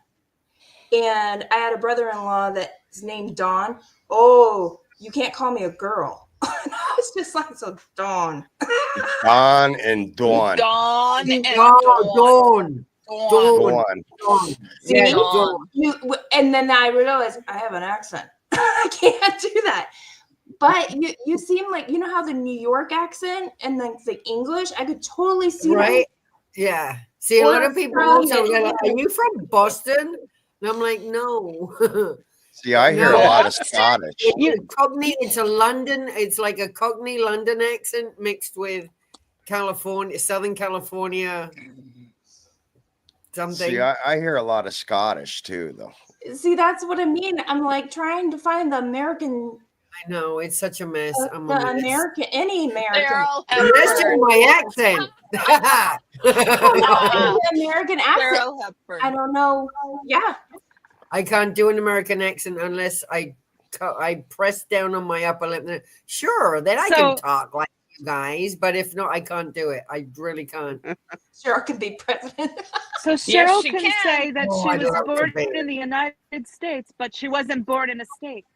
And I had a brother-in-law that's named Don. Oh, you can't call me a girl. And I was just like, so Dawn. Don and Dawn. Dawn and Dawn. Dawn. See, and then I realized I have an accent. I can't do that. But you seem like, you know how the New York accent and then the English, I could totally see right? That. Yeah. See, a lot of people also go, are you from Boston? And I'm like, no. See, I hear a lot of Scottish. Cockney, it's a London, it's like a Cockney London accent mixed with California, Southern California, something. See, I hear a lot of Scottish too, though. See, that's what I mean. I'm like trying to find the American. I know, it's such a mess. I'm the American, any American. That's just my accent. American accent. I don't know. Yeah. I can't do an American accent unless I press down on my upper lip. Sure, then I can talk like you guys, but if not, I can't do it. I really can't. Cheryl can be president. So Cheryl can say that she was born in the United States, but she wasn't born in a state.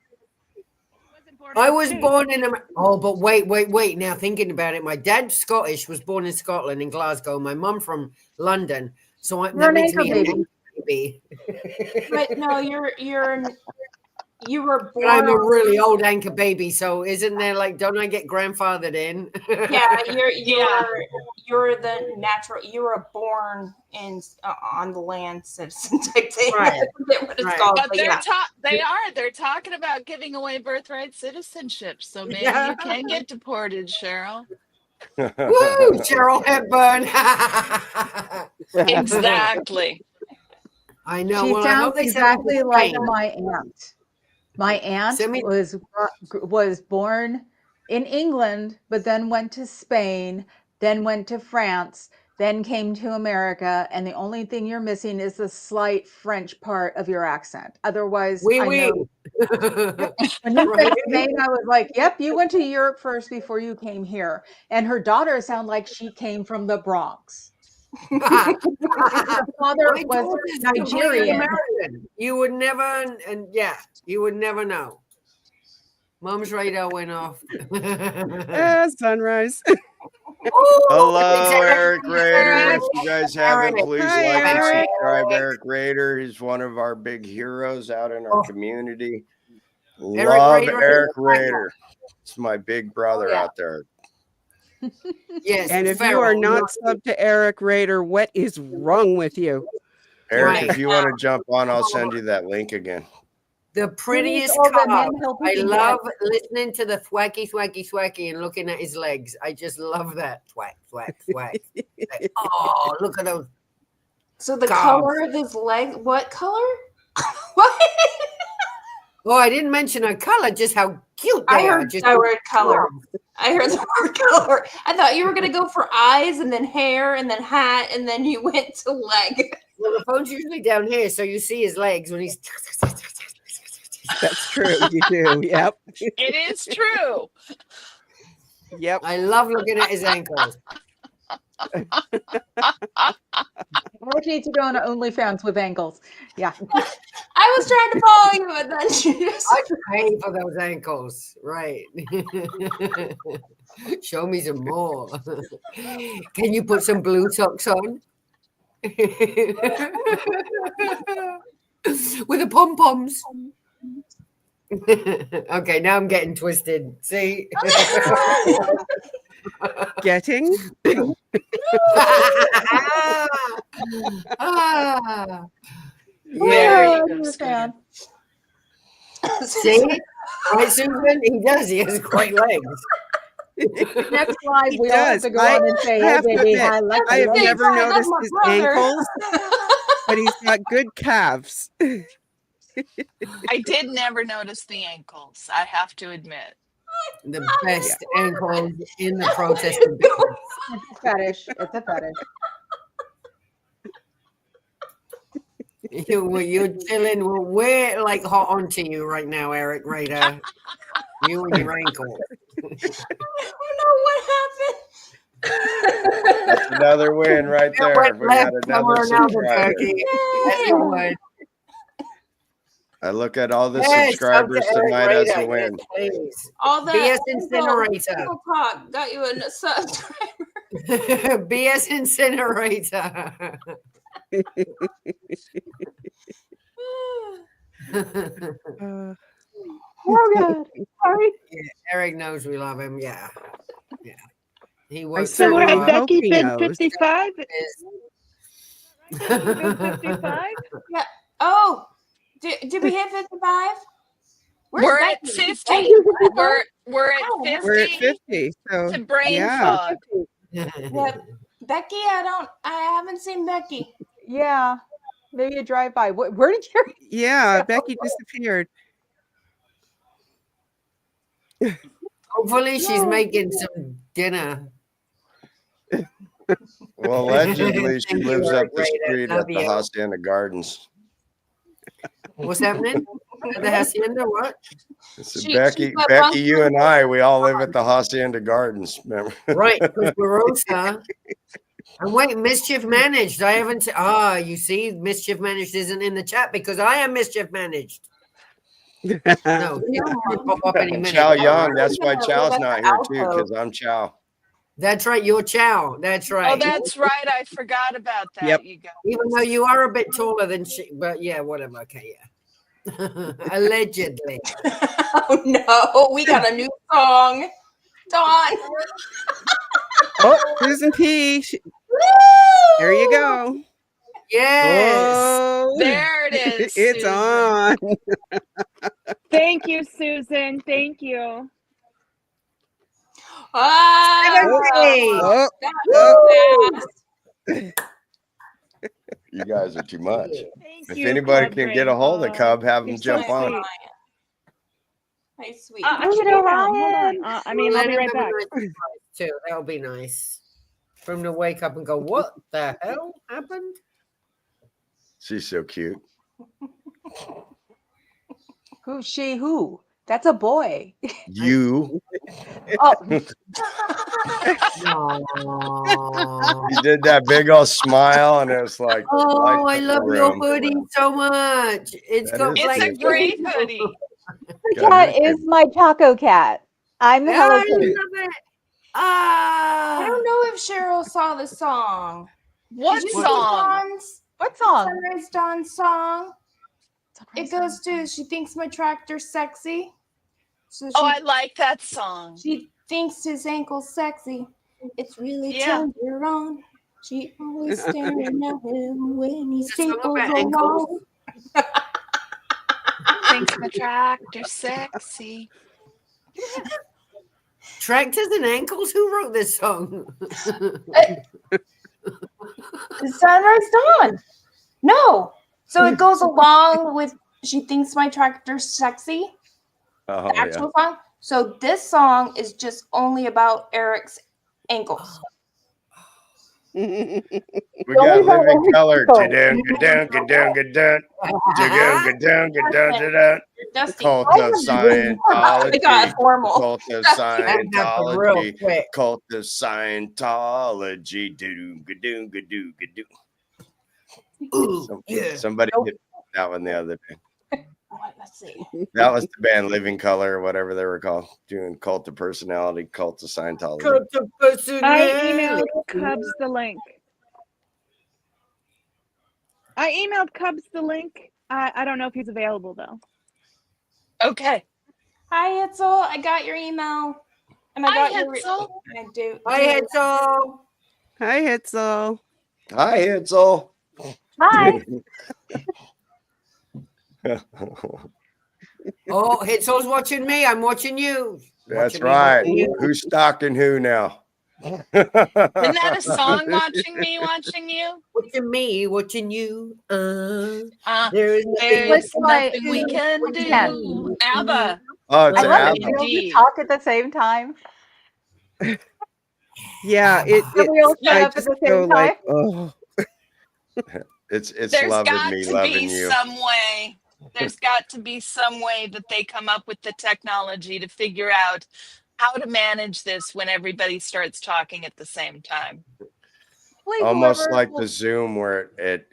I was born in but wait. Now thinking about it, my dad's Scottish, was born in Scotland, in Glasgow. My mum from London. So that makes me a baby. But no, you were born. But I'm a really old anchor baby, so isn't there like, don't I get grandfathered in? Yeah, you're the natural. You were born in on the land citizen type thing. Right. What it's called. But they're talking about giving away birthright citizenship, so maybe you can get deported, Cheryl. Woo, Cheryl Hepburn. Exactly. I know. She sounds exactly like my aunt. My aunt was born in England, but then went to Spain, then went to France, then came to America, and the only thing you're missing is the slight French part of your accent. Otherwise, I know. When you said Spain, I was like, "Yep, you went to Europe first before you came here." And her daughter sounded like she came from the Bronx. Her father was Nigerian. American. You would never, you would never know. Mom's radar went off. Sunrise. Hello, Eric Rader. If you guys haven't, please like and subscribe. Eric Rader. He's one of our big heroes out in our community. Love Eric Rader. It's my big brother out there. Yes, and if you are not subbed to Eric Rader, what is wrong with you? Eric, if you want to jump on, I'll send you that link again. The prettiest cock. I love listening to the thwacky, thwacky, thwacky and looking at his legs. I just love that. Thwack, thwack, thwack. Oh, look at those. So the color of his leg, what color? What? Oh, I didn't mention a color, just how cute they are. Just the word color. I heard the word color. I thought you were going to go for eyes and then hair and then hat and then you went to leg. Well, the phone's usually down here, so you see his legs when he's... That's true. You do. Yep. It is true. Yep. I love looking at his ankles. I would need to go on OnlyFans with ankles. Yeah. I was trying to follow you, but then she just... I pay for those ankles. Right. Show me some more. Can you put some blue socks on? With the pom-poms. Okay, now I'm getting twisted. See? Getting? Yeah. See? Right, Susan? He does. He has great legs. Next live, we all have to go on and say, "Hey, baby, I have never noticed his ankles, but he's got good calves." I did never notice the ankles, I have to admit. The best ankles in the protest. It's a fetish. It's a fetish. You're chilling. We're like hot onto you right now, Eric Rader. You and your ankle. I don't know what happened. That's another win right there. Went We got left another somewhere in subscriber. Albuquerque. As it would. I look at all the Yes, subscribers Dr. Eric tonight as a Rader, win. yes, please. All that BS ankle incinerator. talk got you a subscriber. BS incinerator. Oh God. Sorry. Yeah, Eric knows we love him. Yeah. He I works So certainly hard. hope Becky he bid knows. 55. Bid Yeah. 55. Oh, did we hit 55? We're at Becky? 50. We're at Oh, 50. We're at 50. So To brain yeah. fog. Yep. Becky, I haven't seen Becky. Yeah. Maybe a drive by. Where did you? Yeah, Becky disappeared. Hopefully she's making some dinner. Well, allegedly, she Thank you, lives up Eric the Rader. street Love at the you. Hacienda Gardens. What's happening? At the Hacienda, what? So She- Becky, she's got Becky, you bunker- and I, we all live at the Hacienda Gardens. Remember? Right, because Barossa. And wait, Mischief Managed. I haven't. You see, Mischief Managed isn't in the chat because I am Mischief Managed. No, he's gonna pop up any minute. Chow Young. That's why Yeah, Chow's that's not the here too, alcove. because I'm Chow. That's right, you're Chow. That's right. Oh, that's right. I forgot about that, Yep. you guys. Even though you are a bit taller than she, but yeah, whatever. Okay, yeah. Allegedly. Oh no, we got a new song. Dawn. Oh, Susan P. There you go. Yes. Oh, There it is. it's Susan. on. Thank you, Susan. Thank you. Hey. Oh, Woo! You guys are too much. Thank If you, anybody Club can get a hold of Rainbow. Cub, have him You're so jump on. sweet. Hi, sweet. I should email him. Hold on. I mean, I'll Let be him right have a back. nice surprise, too. That'll be nice. For him to wake up and go, what the hell happened? She's so cute. Who's she? Who? That's a boy. You. Oh, Aww. You did that big old smile, and it was like, Oh, light I up the love your room. hoodie so much. It's That got is like It's a great hoodie. the cat is my taco cat. I'm the Yeah, Hello I Kitty. love it. I don't Ah, know if Cheryl saw the song. What Did you see song? Dawn's What song? Sunrise Dawn song? It goes to "She thinks my tractor's sexy." So Oh, I like that song. she thinks his ankle's sexy. It's really Yeah. tender on. She always staring at him when he Is it a song staples about ankles? along. Thinks my tractor sexy. Tractors and ankles? Who wrote this song? Sunrise Dawn. No. So it goes along with "She thinks my tractor's sexy." Oh, The actual song. So this song is just only about Eric's ankles. We got living color. Ga-dun, ga-dun, ga-dun, ga-dun. Ga-dun, ga-dun, ga-dun, ga-dun. Dusty. Cult of It got Scientology. formal. Cult of That happened real Scientology. quick. Cult of Scientology. Do ga-doo, ga-doo, ga-doo. Ooh, yeah. Somebody hit that one the other day. Let's see. That was the band Living Color or whatever they were called, doing Cult of Personality, Cult of Scientology. Cult of I personality. emailed Cubs the link. I emailed Cubs the link. I don't know if he's available though. Okay. Hi, Itzel. I got your email. And I Hi, got your. Itzel. I do. Hi, Hitzel. Hi, Hitzel. Hi, Hitzel. Hi. Oh, Hitzel's watching me. I'm watching you. That's Watching me, right. watching you. Who's stalking who now? Isn't that a song? Watching me, watching you. Watching me, watching you. There's nothing we do. can do. ABBA. Oh, it's I love ABBA. it. You know, we Indeed. talk at the same time. Yeah, ABBA. And we all shut I up at just the go same time. like, oh, It's There's loving got me, to loving be you. some way. There's got to be some way that they come up with the technology to figure out how to manage this when everybody starts talking at the same time. Almost like the Zoom where it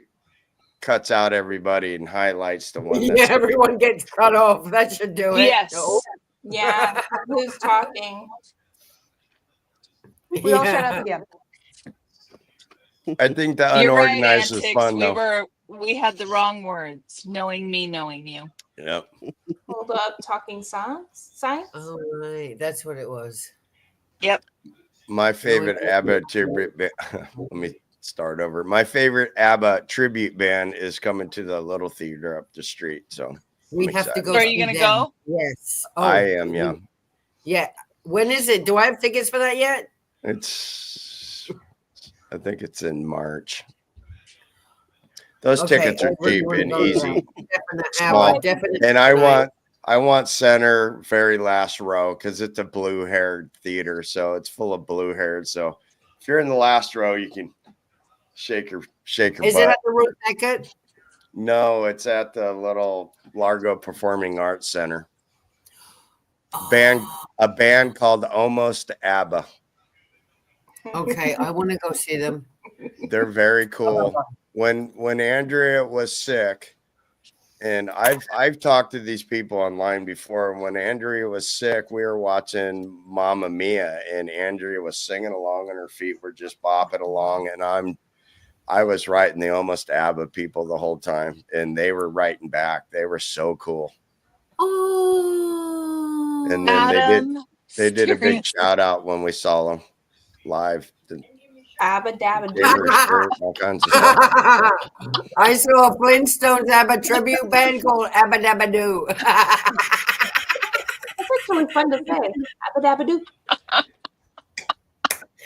cuts out everybody and highlights the one Yeah, that's everyone gets cut off. That should do it. Yes. No. Yeah. Who's talking? We all shut up again. I think the You're right, unorganized is Antics. fun though. We had the wrong words. Knowing me, knowing you. Yep. Hold up, talking science. Oh, right. That's what it was. Yep. My favorite ABBA tribute band. Let me start over. My favorite ABBA tribute band is coming to the little theater up the street. So We have to go. Are you going to go? Yes. Oh, I am. Yeah. Yeah. When is it? Do I have tickets for that yet? I think it's in March. Those tickets are cheap and easy. Definite. And I want center, very last row, because it's a blue-haired theater, so it's full of blue-haired. So if you're in the last row, you can shake your Is butt. it at the Root Beckett? No, it's at the little Largo Performing Arts Center. A band called Almost ABBA. Okay, I want to go see them. They're very cool. When Andrea was sick, and I've talked to these people online before. When Andrea was sick, we were watching Mamma Mia, and Andrea was singing along, and her feet were just bopping along, and I was writing the Almost ABBA people the whole time, and they were writing back. They were so cool. Oh, and then they did a big shout out when we saw them live. Abba dabba Gave her a shirt, all kinds of stuff. I saw a Flintstones ABBA tribute band called Abba Dabba Doo. That's actually fun to say. Abba dabba doo. I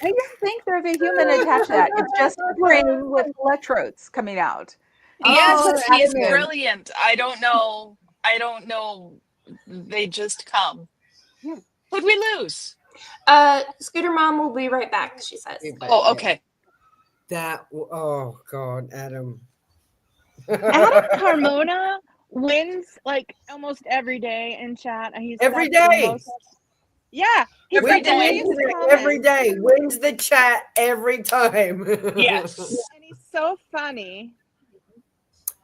just think there's a human attached to that. It's just a brain with electrodes coming out. Yes, he is brilliant. I don't know. They just come. Yeah. Who'd we lose? Scooter Mom will be right back, she says. Oh, okay. Oh God, Adam. Adam Carmona wins like almost every day in chat. He's Every day. Yeah. Every day. Every day. Wins the chat every time. Yes. And he's so funny.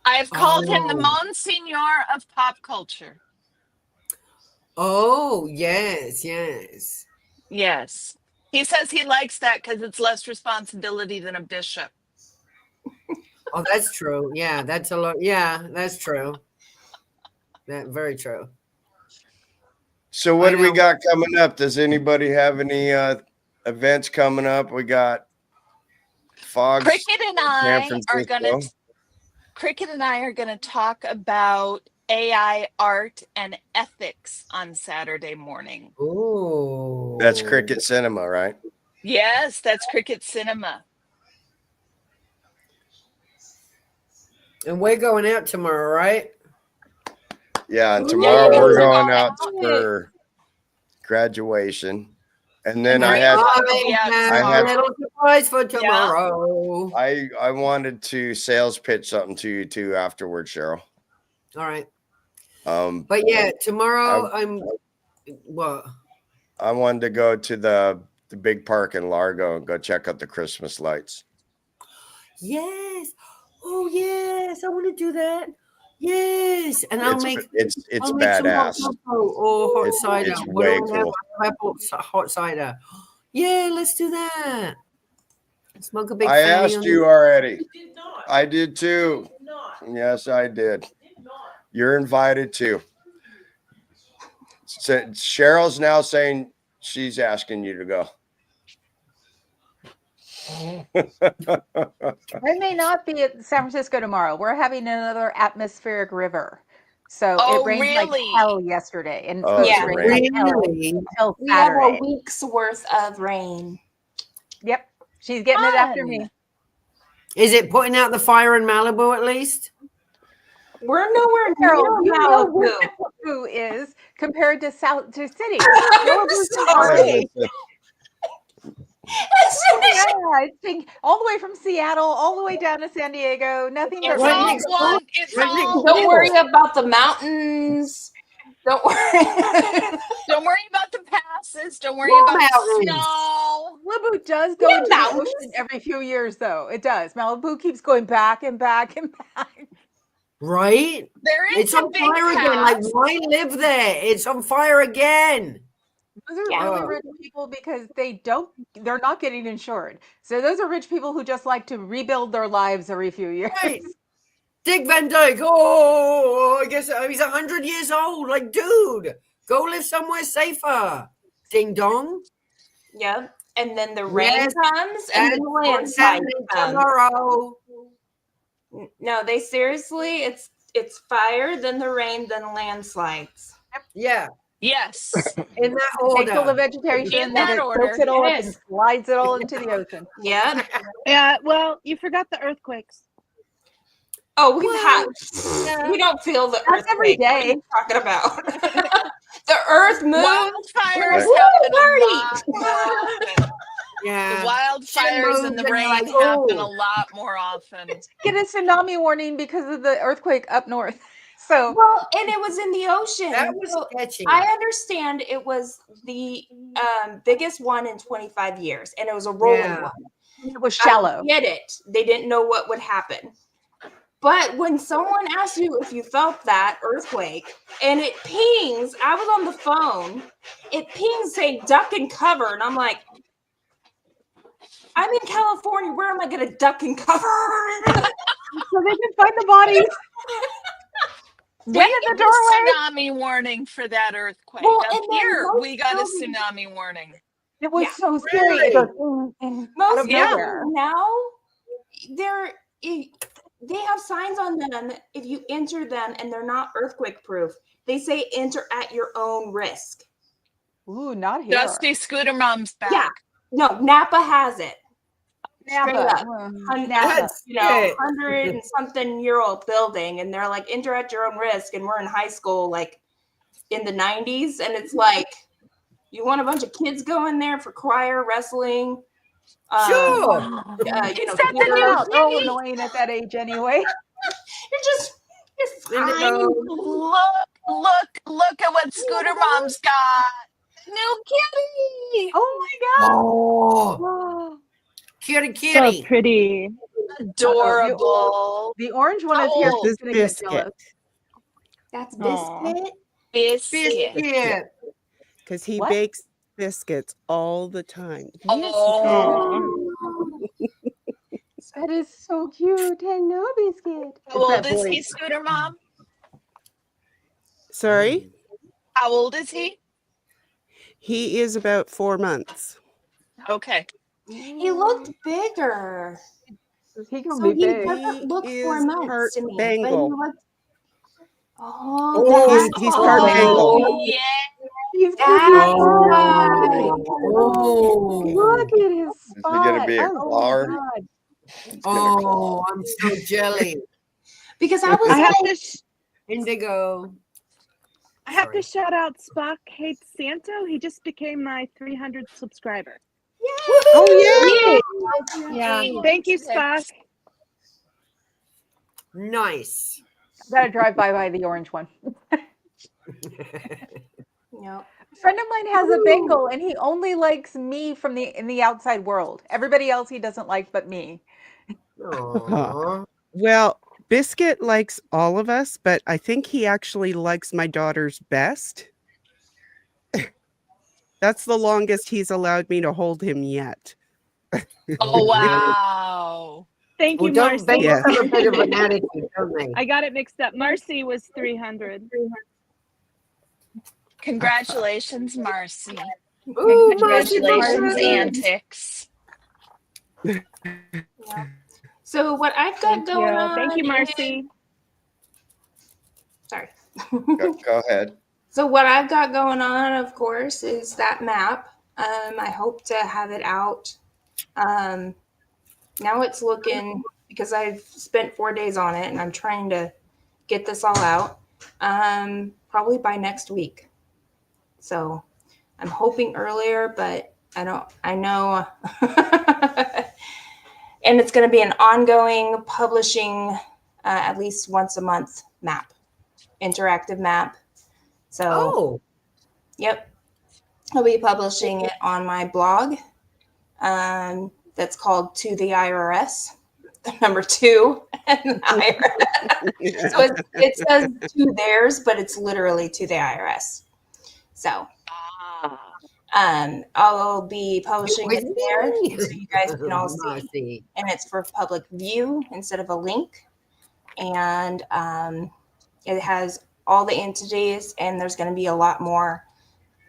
I've called him the Monsignor of pop culture. Oh, yes. Yes. He says he likes that because it's less responsibility than a bishop. Oh, that's true. Yeah, that's a lot. Yeah, that's true. That very true. So what do we got coming up? Does anybody have any events coming up? We got Fogs. Cricket and I are gonna talk about AI art and ethics on Saturday morning. Oh, that's Cricket Cinema, right? Yes, that's Cricket Cinema. And we're going out tomorrow, right? Yeah, and tomorrow we're going out for graduation. And then I had a little surprise for tomorrow. I wanted to sales pitch something to you too afterwards, Cheryl. All right. But yeah, tomorrow I wanted to go to the big park in Largo and go check out the Christmas lights. Yes. Oh yes, I want to do that. Yes, and I'll make it's badass. Or hot cider. It's way cool. Hot cider. Yeah, let's do that. Smoke a big. I asked you already. You did not. I did too. You did not. Yes, I did. You did not. You're invited too. So Cheryl's now saying she's asking you to go. I may not be at San Francisco tomorrow. We're having another atmospheric river. So it rained like hell yesterday. And we until have Saturday. a week's worth of rain. Yep. She's getting it after me. Is it putting out the fire in Malibu at least? We're nowhere Carol, near you know where Malibu. Malibu is compared to city. Sorry. Yeah, it's been all the way from Seattle, all the way down to San Diego. Nothing but It's Right all next rain. one. It's right next all. Don't worry door. about the mountains. Don't worry. Don't worry about the passes. Don't worry More about the mountains. snow. Malibu does We go have into the mountains. ocean every few years, though. It does. Malibu keeps going back and back and back. Right? There is It's a on big fire again. Like, pass. why live there? It's on fire again. Those are Yeah. really rich people because they're not getting insured. So those are rich people who just like to rebuild their lives every few years. Right. Dick Van Dyke. Oh, I guess he's 100 years old. Like, dude, go live somewhere safer. Ding dong. Yep. And then the rain Yes, comes and the landslide happening comes. tomorrow. No, they seriously, it's fire, then the rain, then landslides. Yeah, Yes. in that Takes all the order. vegetation In and that it order. soaks it all up Yes. and slides it all into the ocean. Yep. Yeah, well, you forgot the earthquakes. Oh, we've What? had. We don't feel the That's every earthquake. What are day. you talking about? The earth moves. Wildfires Woo, happen a party! lot more often. The Yeah. wildfires and the moves and you're rain like, happen a "Oh." lot more often. Get a tsunami warning because of the earthquake up north. So Well, and it was in the ocean. That was So sketchy. I understand it was the biggest one in 25 years, and it was a rolling Yeah. one. it was shallow. I get it. They didn't know what would happen. But when someone asks you if you felt that earthquake and it pings, I was on the phone, it pings saying duck and cover. And I'm like, I'm in California. Where am I going to duck and cover? So they can find the bodies. We Get in the got a doorway. tsunami warning for that earthquake. Well, Up and then here, most we got a buildings- tsunami warning. It was Yeah. so scary. It Really? goes out Most of Yeah. nowhere. now, they have signs on them if you enter them and they're not earthquake proof. They say enter at your own risk. Ooh, not here. Dusty Scooter Mom's back. Yeah. No, Napa has it. Straight Napa. up. Napa. That's it. 100 and something year old building, and they're like enter at your own risk, and we're in high school like in the 90s, and it's like you want a bunch of kids going there for choir, wrestling. Sure. You know, Is that the theater. new They're all kitty? annoying at that age anyway. You're fine. Indigo. Look at what Scooter Mom's got. New kitty. Oh my god. Oh, Oh. kitty, So kitty. pretty. Adorable. The orange one is How here. old? She's This gonna get biscuit. jealous. That's Aw. biscuit. Biscuit. Biscuit. Because he What? bakes biscuits all the time. Oh. That is so cute. Hello, biscuit. How old is he, Scooter Mom? Sorry? How old is he? He is about 4 months. Okay. He looked bigger. He can So be he big. doesn't look He 4 is months part to me. Bengal. But he looked, Oh, He's part Bengal. Yeah. He's That's why. Oh. Look at his Is he spot. gonna be a Oh, flower? God. It's gonna Oh, I'm so jelly. because I was I have like, to Indigo. I have Sorry. to shout out Spock Hates Santo. He just became my 300 subscriber. Oh, Yeah. Thank you, Spock. Nice. Gotta drive by the orange one. no. A friend of mine has a Bengal and he only likes me from in the outside world. Everybody else he doesn't like but me. Aw. Well, Biscuit likes all of us, but I think he actually likes my daughters best. That's the longest he's allowed me to hold him yet. Oh, wow. Thank Well, you, don't Marcy. they Yes. have a bit of an attitude, don't they? I got it mixed up. Marcy was 300. Congratulations, Marcy. Ooh, Congratulations, Marcy. antics. Yeah. So what I've got Thank you. going on. Thank you, is- Marcy. Sorry. go ahead. So what I've got going on, of course, is that map. I hope to have it out Now it's looking, because I've spent 4 days on it and I'm trying to get this all out, probably by next week. So I'm hoping earlier, but I know. And it's going to be an ongoing publishing, at least once a month map, interactive map. So, yep. I'll be publishing it on my blog. That's called To the IRS, number 2, and IRS. So it says to theirs, but it's literally to the IRS. So, I'll be publishing it there so you guys can all see. And it's for public view instead of a link. And it has all the entities, and there's going to be a lot more.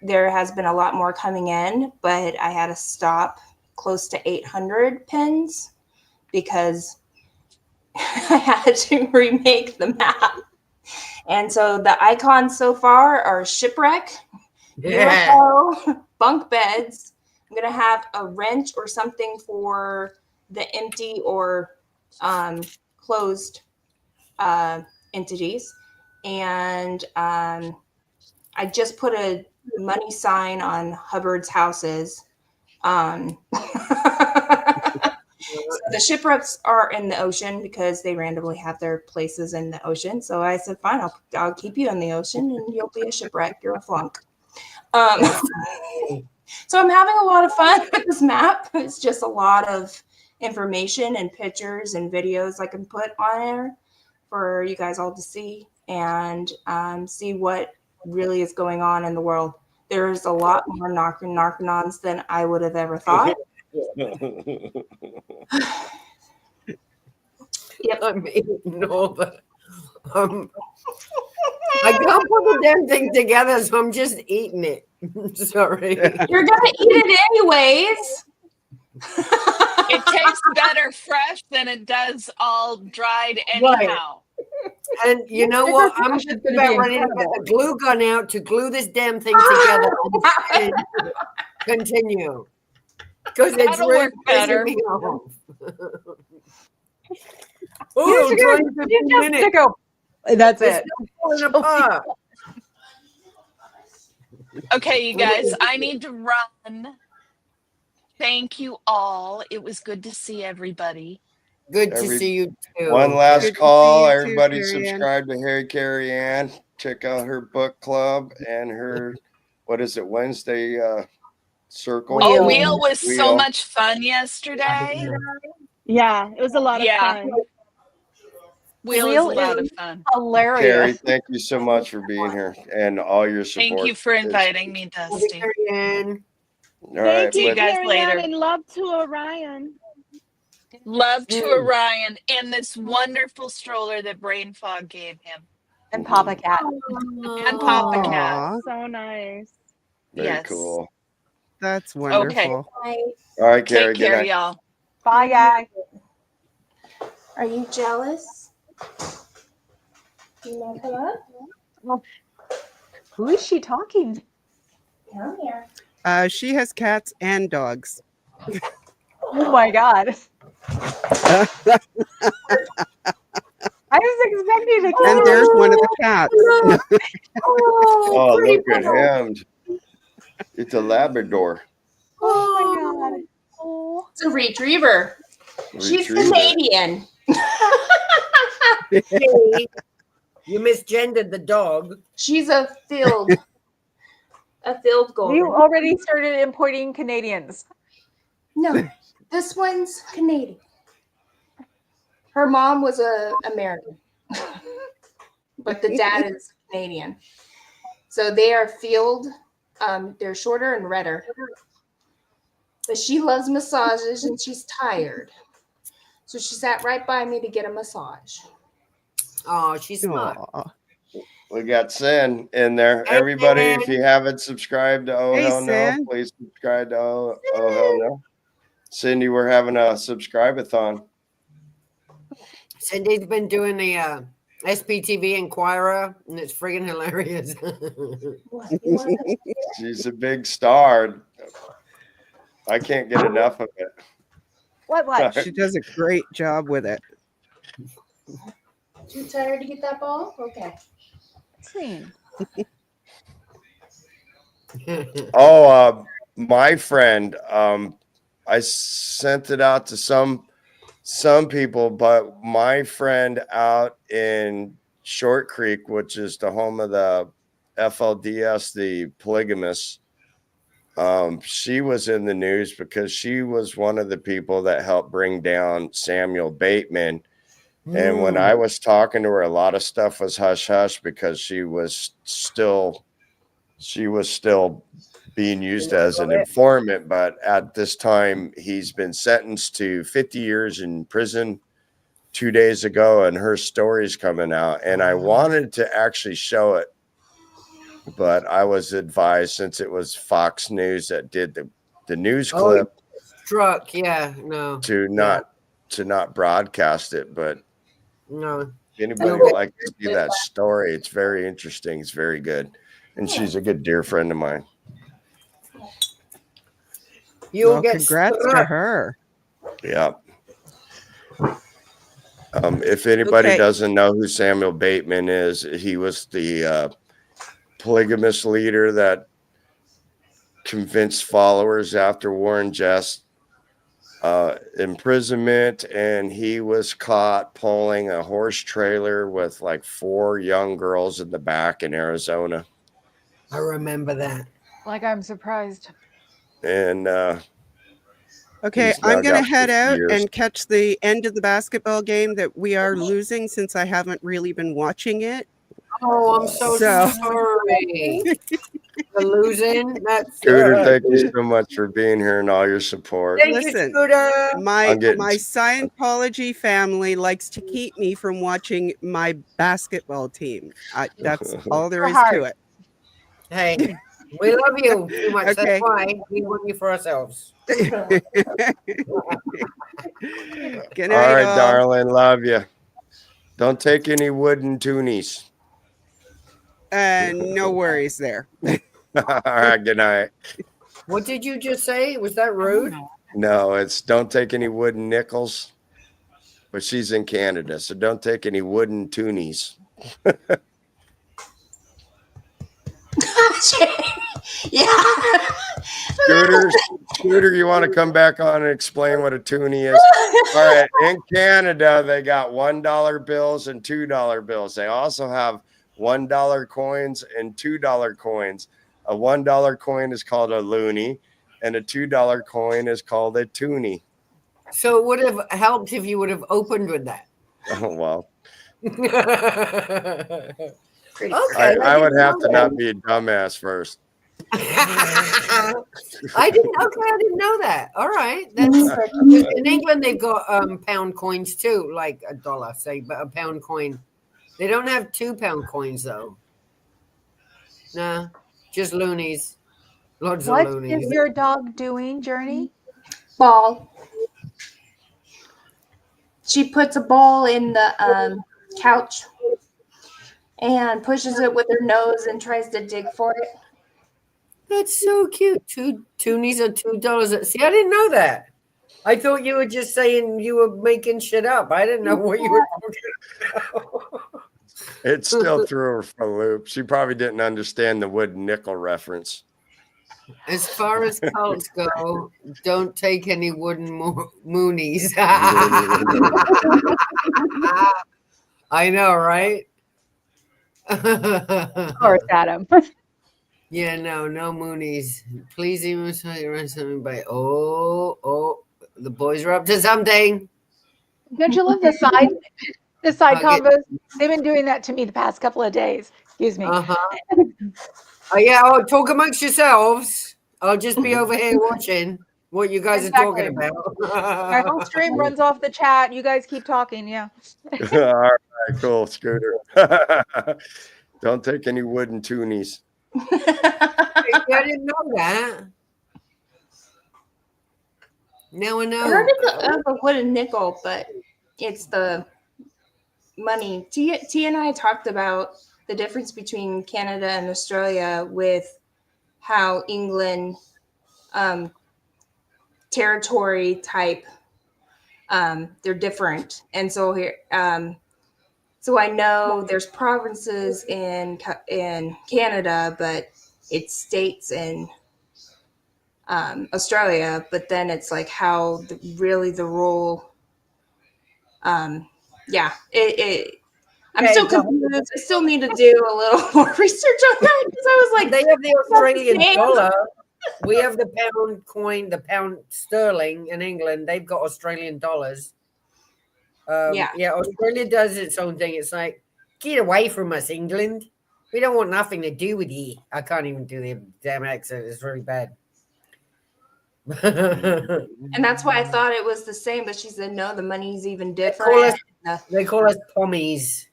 There has been a lot more coming in, but I had to stop close to 800 pins because I had to remake the map. And so the icons so far are shipwreck, UFO, bunk beds. I'm going to have a wrench or something for the empty or closed entities. And I just put a money sign on Hubbard's houses. So the shipwrecks are in the ocean because they randomly have their places in the ocean. So I said, fine, I'll keep you in the ocean and you'll be a shipwreck. You're a flunk. So I'm having a lot of fun with this map. It's just a lot of information and pictures and videos I can put on there for you guys all to see and see what really is going on in the world. There's a lot more narcanons than I would have ever thought. Yep. I mean, no, but I can't put the damn thing together, so I'm just eating it. Sorry. You're gonna eat it anyways. It tastes better fresh than it does all dried anyhow. And you know what? I'm just about ready to get the glue gun out to glue this damn thing together and continue. Because it's really pissing me off. Oh, You're good. You just go. That's it. Falling apart. Okay, you guys, I need to run. Thank you all. It was good to see everybody. Good to see you too. One last Good to call. see you too, Everybody Carrie Ann. subscribe to Harry Carrie Ann. Check out her book club and her, what is it, Wednesday circle. Oh, Wheel was so much fun yesterday. Yeah, it was a lot of fun. Wheel is a lot of fun. Hilarious. Carrie, thank you so much for being here and all your support. Thank you for inviting me, Dusty. All right, See you guys later. And love to Orion. Love to Orion and this wonderful stroller that Brain Fog gave him. And Papa Cat. And Papa Cat. So nice. Very cool. That's wonderful. Okay. All right, Carrie. Take care, y'all. Bye, guys. Are you jealous? You want to come up? Well, who is she talking? Come here. She has cats and dogs. Oh my God. I was expecting to. And there's one of the cats. Oh, look at him. It's a Labrador. Oh my God. Oh. It's a retriever. She's Canadian. Hey, you misgendered the dog. She's a field golden. You already started importing Canadians. No, this one's Canadian. Her mom was American, but the dad is Canadian. So they are field. They're shorter and redder. But she loves massages and she's tired. So she sat right by me to get a massage. Oh, she's smart. We got Sin in there. Everybody, if you haven't subscribed to Oh Hey, Hell No, Sin. please subscribe to Oh Hell No. Cindy, we're having a subscribe-a-thon. Cindy's been doing the SPTV Inquirer, and it's friggin' hilarious. She's a big star. I can't get enough of it. What? She does a great job with it. Too tired to get that ball? Okay. Scene. Oh, my friend, I sent it out to some people, but my friend out in Short Creek, which is the home of the FLDS, the polygamists, she was in the news because she was one of the people that helped bring down Samuel Bateman. And when I was talking to her, a lot of stuff was hush hush because she was still being used as an informant. But at this time, he's been sentenced to 50 years in prison 2 days ago, and her story's coming out. And I wanted to actually show it, but I was advised, since it was Fox News that did the news clip, struck. Yeah, no, to not broadcast it. But no. if anybody would like to see that story, it's very interesting. It's very good. And she's a good dear friend of mine. You'll Well, get congrats to struck. her. Yeah. If anybody doesn't know who Samuel Bateman is, he was the polygamous leader that convinced followers after Warren Jeff's imprisonment, and he was caught pulling a horse trailer with like 4 young girls in the back in Arizona. I remember that. Like, I'm surprised. And okay, I'm going to head out and catch the end of the basketball game that we are losing, since I haven't really been watching it. Oh, I'm so sorry. For losing. That's Scooter, thank you so much for being here and all your support. Thank you, Scooter. My Scientology family likes to keep me from watching my basketball team. That's all there is to it. Hey, we love you too much. Okay. That's why we want you for ourselves. Good night, all right, all. darling. Love you. Don't take any wooden toonies. No worries there. All right, good night. What did you just say? Was that rude? No, it's don't take any wooden nickels. But she's in Canada, so don't take any wooden toonies. Yeah. Scooter, you want to come back on and explain what a toonie is? All right. In Canada, they got $1 bills and $2 bills. They also have $1 coins and $2 coins. A $1 coin is called a loonie, and a $2 coin is called a toonie. So it would have helped if you would have opened with that. Oh, well. Okay, I would have to not be a dumbass first. I didn't know that. All right. That's in England they've got pound coins too, like $1, say, but a pound coin. They don't have 2 pound coins though. Nah, just loonies. Lots What of loonies. is your dog doing, Journey? Ball. She puts a ball in the couch and pushes it with her nose and tries to dig for it. That's so cute. Toonies are $2. See, I didn't know that. I thought you were just saying you were making shit up. I didn't know what you were talking about. It still threw her for a loop. She probably didn't understand the wooden nickel reference. As far as cults go, don't take any wooden moonies. I know, right? Of course, Adam. Yeah, no moonies. Please even tell you around something by the boys are up to something. Don't you love the side combos? They've been doing that to me the past couple of days. Excuse me. Yeah, talk amongst yourselves. I'll just be over here watching what you guys are talking about. Our whole stream runs off the chat. You guys keep talking, yeah. All right, cool, Scooter. Don't take any wooden toonies. I didn't know that. Now I know. I heard of a wooden nickel, but it's the money. T and I talked about the difference between Canada and Australia with how England territory type they're different. And so here, so I know there's provinces in Canada, but it's states in Australia. But then it's like how really the role. Yeah, I'm still confused. I still need to do a little more research on that because I was like, they have the Australian same. dollar. We have the pound coin, the pound sterling in England. They've got Australian dollars. Yeah, Australia does its own thing. It's like, get away from us, England. We don't want nothing to do with you. I can't even do the damn accent. It's really bad. And that's why I thought it was the same, but she said no, the money's even different. They call us pommies.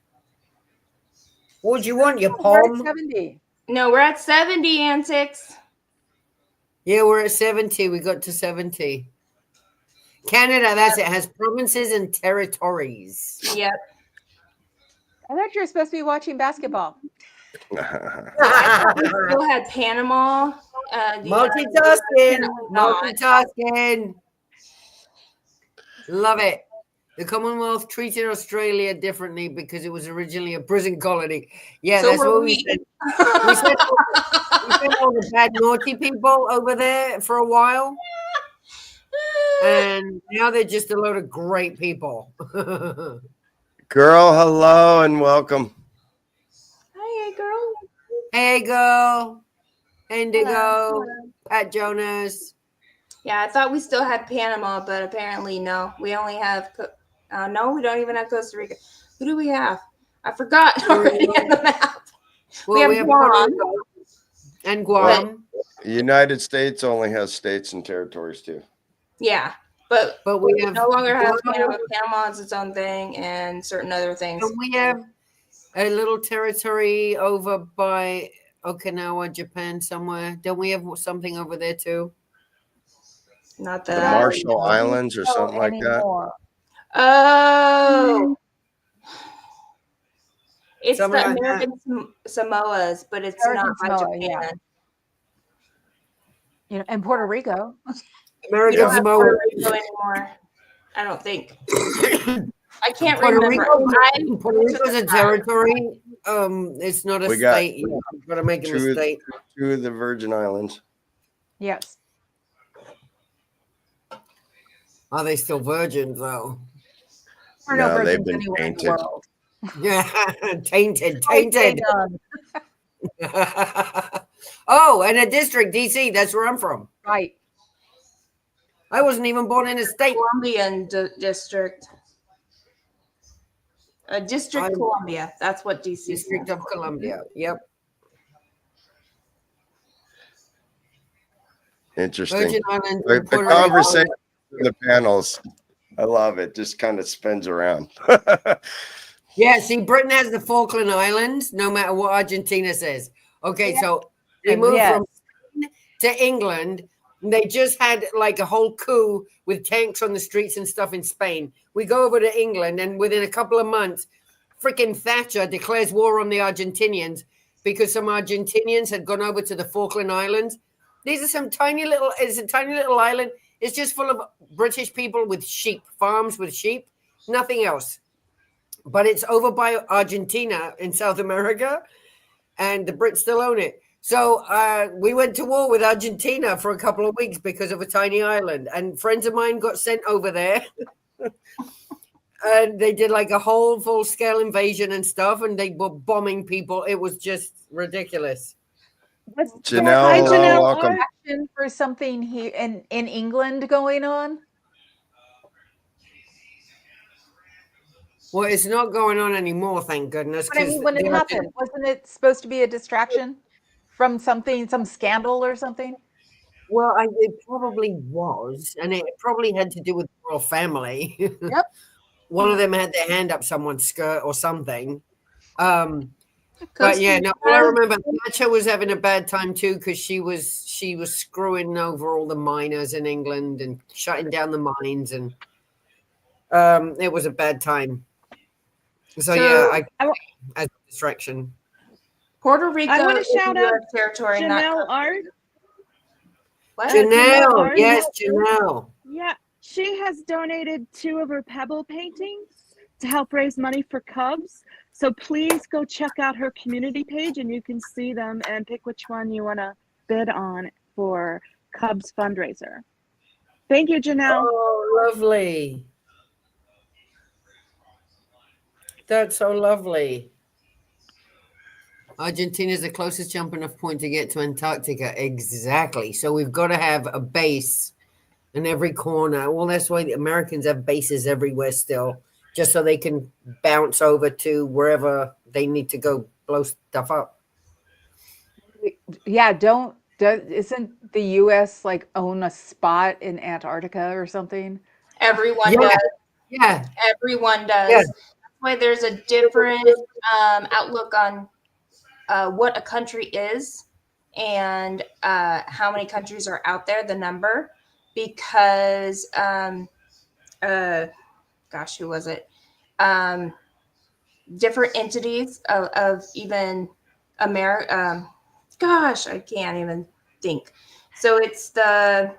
What do you want, your We're at pom? 70. No, we're at 70, Antics. Yeah, we're at 70. We got to 70. Canada, that's it. Has provinces and territories. Yep. I thought you were supposed to be watching basketball. I we still had Panama. Multitasking. Multitasking. Love it. The Commonwealth treated Australia differently because it was originally a prison colony. Yeah, So that's were what we. we said. We sent all the bad, naughty people over there for a while. And now they're just a load of great people. Girl, hello and welcome. Hi, girl. Hey, girl. Indigo. Hello. Pat Jonas. Yeah, I thought we still had Panama, but apparently no. We only have. No, we don't even have Costa Rica. Who do we have? I forgot already on the map. Well, we have Guam. And Guam. United States only has states and territories too. Yeah, but we have no longer have Guam. Panama. Panama is its own thing, and certain other things. And we have a little territory over by Okinawa, Japan, somewhere. Don't we have something over there too? Not The that Marshall Islands or something like that. Oh, it's Something the like American Samoas, but it's American not by Samoa, Japan. yeah. You know, and Puerto Rico. We American don't have Samoa. Puerto Rico anymore. I don't think. I can't Puerto remember. Puerto Rico's a territory. It's not a We got state. You got to make it a state. Two of the Virgin Islands. Yes. Are they still virgins though? There are no No, they've virgins been anywhere in the tainted. world. Yeah, tainted. Done. Oh, and a district, DC. That's where I'm from. Right. I wasn't even born in a state. Colombian district. District Columbia. That's what DC District of Columbia. Yep. Interesting. Virgin Islands. The and Puerto Rico. conversation in the panels, I love it. Just kind of spins around. Yeah, see, Britain has the Falkland Islands, no matter what Argentina says. Okay, so they moved from Spain to England. And they just had like a whole coup with tanks on the streets and stuff in Spain. We go over to England, and within a couple of months, freaking Thatcher declares war on the Argentinians because some Argentinians had gone over to the Falkland Islands. These are it's a tiny little island. It's just full of British people with sheep, farms with sheep, nothing else. But it's over by Argentina in South America, and the Brits still own it. So we went to war with Argentina for a couple of weeks because of a tiny island. And friends of mine got sent over there. And they did like a whole full-scale invasion and stuff. And they were bombing people. It was just ridiculous. Janelle, Hi, hello, Janelle. welcome. Action for something here in England going on? Well, it's not going on anymore, thank goodness. But I mean, when it happened, wasn't it supposed to be a distraction from something, some scandal or something? Well, it probably was. And it probably had to do with the royal family. Yep. One of them had their hand up someone's skirt or something. But yeah, no. Well, I remember Thatcher was having a bad time too because she was screwing over all the miners in England and shutting down the mines, and it was a bad time. So yeah, as a distraction. Puerto Rico. I want to shout out territory. Janelle Art. What? Janelle, yes, Janelle. Yeah, she has donated 2 of her pebble paintings to help raise money for Cubs. So please go check out her community page and you can see them and pick which one you want to bid on for Cubs fundraiser. Thank you, Janelle. Oh, lovely. That's so lovely. Argentina is the closest jumping off point to get to Antarctica. Exactly. So we've got to have a base in every corner. Well, that's why the Americans have bases everywhere still, just so they can bounce over to wherever they need to go blow stuff up. Yeah, isn't the US like own a spot in Antarctica or something? Everyone Yeah. does. Yeah. Everyone does. Yeah. That's why there's a different outlook on what a country is and how many countries are out there, the number, because gosh, who was it? Different entities of even America. Gosh, I can't even think. So it's the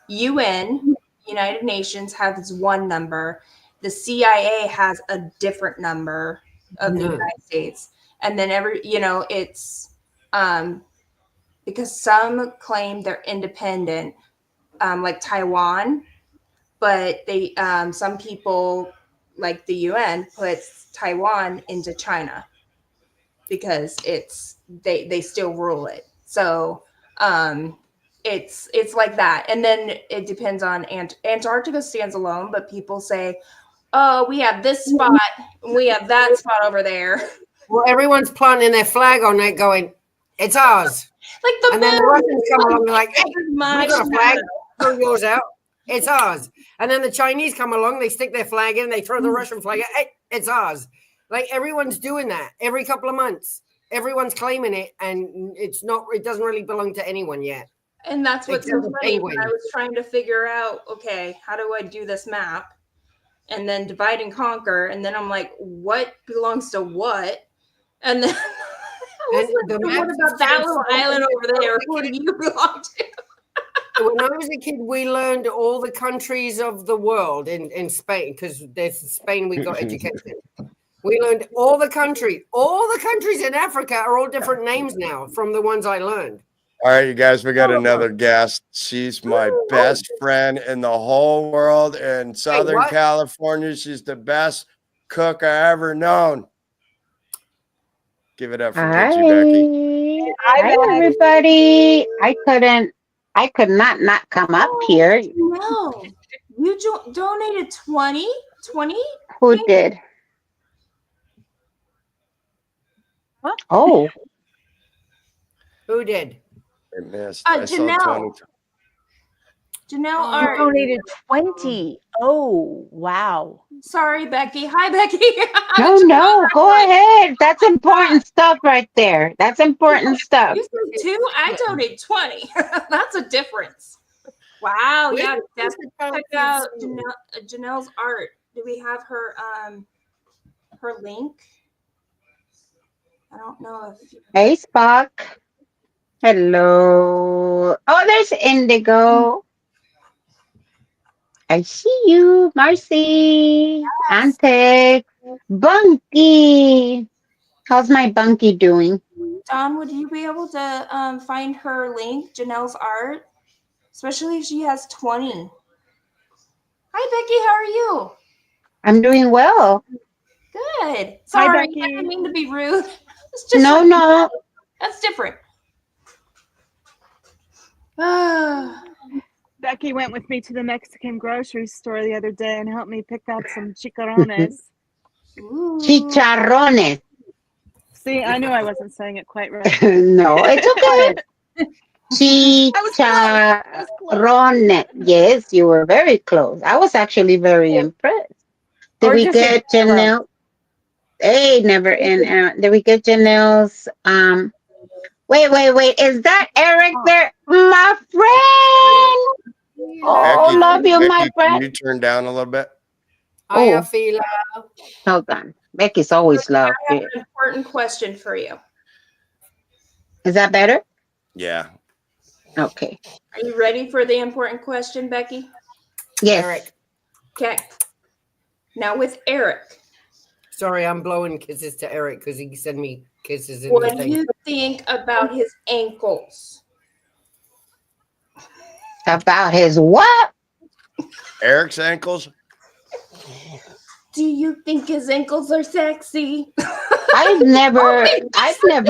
UN, United Nations, has one number. The CIA has a different number of the United States. And then it's because some claim they're independent, like Taiwan, but they some people like the UN puts Taiwan into China because they still rule it. So it's like that. And then it depends on Antarctica stands alone, but people say, oh, we have this spot, we have that spot over there. Well, everyone's planting their flag on it, going, "It's ours." Like the and then the Russians come along, they're like, "Hey, we my got a flag. Throw yours out. It's ours." And then the Chinese come along, they stick their flag in, they throw the Russian flag out. Hey, it's ours. Like everyone's doing that every couple of months. Everyone's claiming it, and it's not. It doesn't really belong to anyone yet. And that's what's so funny. When I was trying to figure out, okay, how do I do this map? And then divide and conquer. And then I'm like, what belongs to what? And then and like, what about that little island over there? Who do you belong to? When I was a kid, we learned all the countries of the world in Spain, because there's Spain we got education. We learned all the countries. All the countries in Africa are all different names now from the ones I learned. All right, you guys, we got another guest. She's my best friend in the whole world in Southern California. She's the best cook I ever known. Give it up for Kitchy Becky. Hi, everybody. I could not come up here. No, you donated 20? Who did? What? Oh. Who did? I missed. Janelle. Janelle donated 20. Oh, wow. Sorry, Becky. Hi, Becky. No, go ahead. That's important stuff right there. That's important stuff. You said 2? I donated 20. That's a difference. Wow. Yeah, definitely check out Janelle's art. Do we have her link? I don't know if. Hey, Spock. Hello. Oh, there's Indigo. I see you, Marcy. Yes. Antek. Bunky. How's my Bunky doing? Don, would you be able to find her link, Janelle's art? Especially if she has 20. Hi, Becky. How are you? I'm doing well. Good. Sorry, Hi, I Becky. didn't mean to be rude. It's just No. That's different. Becky went with me to the Mexican grocery store the other day and helped me pick out some chicharrones. Chicharrones. See, I knew I wasn't saying it quite right. No, it's okay. Chicharrones. Yes, you were very close. I was actually very impressed. Did we get Janelle? Hey, never in. Did we get Janelle's? Wait. Is that Eric there? My friend. Oh, Becky, love you, my friend. Can you turn down a little bit? Hiya, Fila. Hold on. Becky's always loved I have it. an important question for you. Is that better? Yeah. Okay. Are you ready for the important question, Becky? Yes. Eric. Okay. Now with Eric. Sorry, I'm blowing kisses to Eric because he sent me kisses in the What do thing. you think about his ankles? About his what? Eric's ankles. Do you think his ankles are sexy? I've never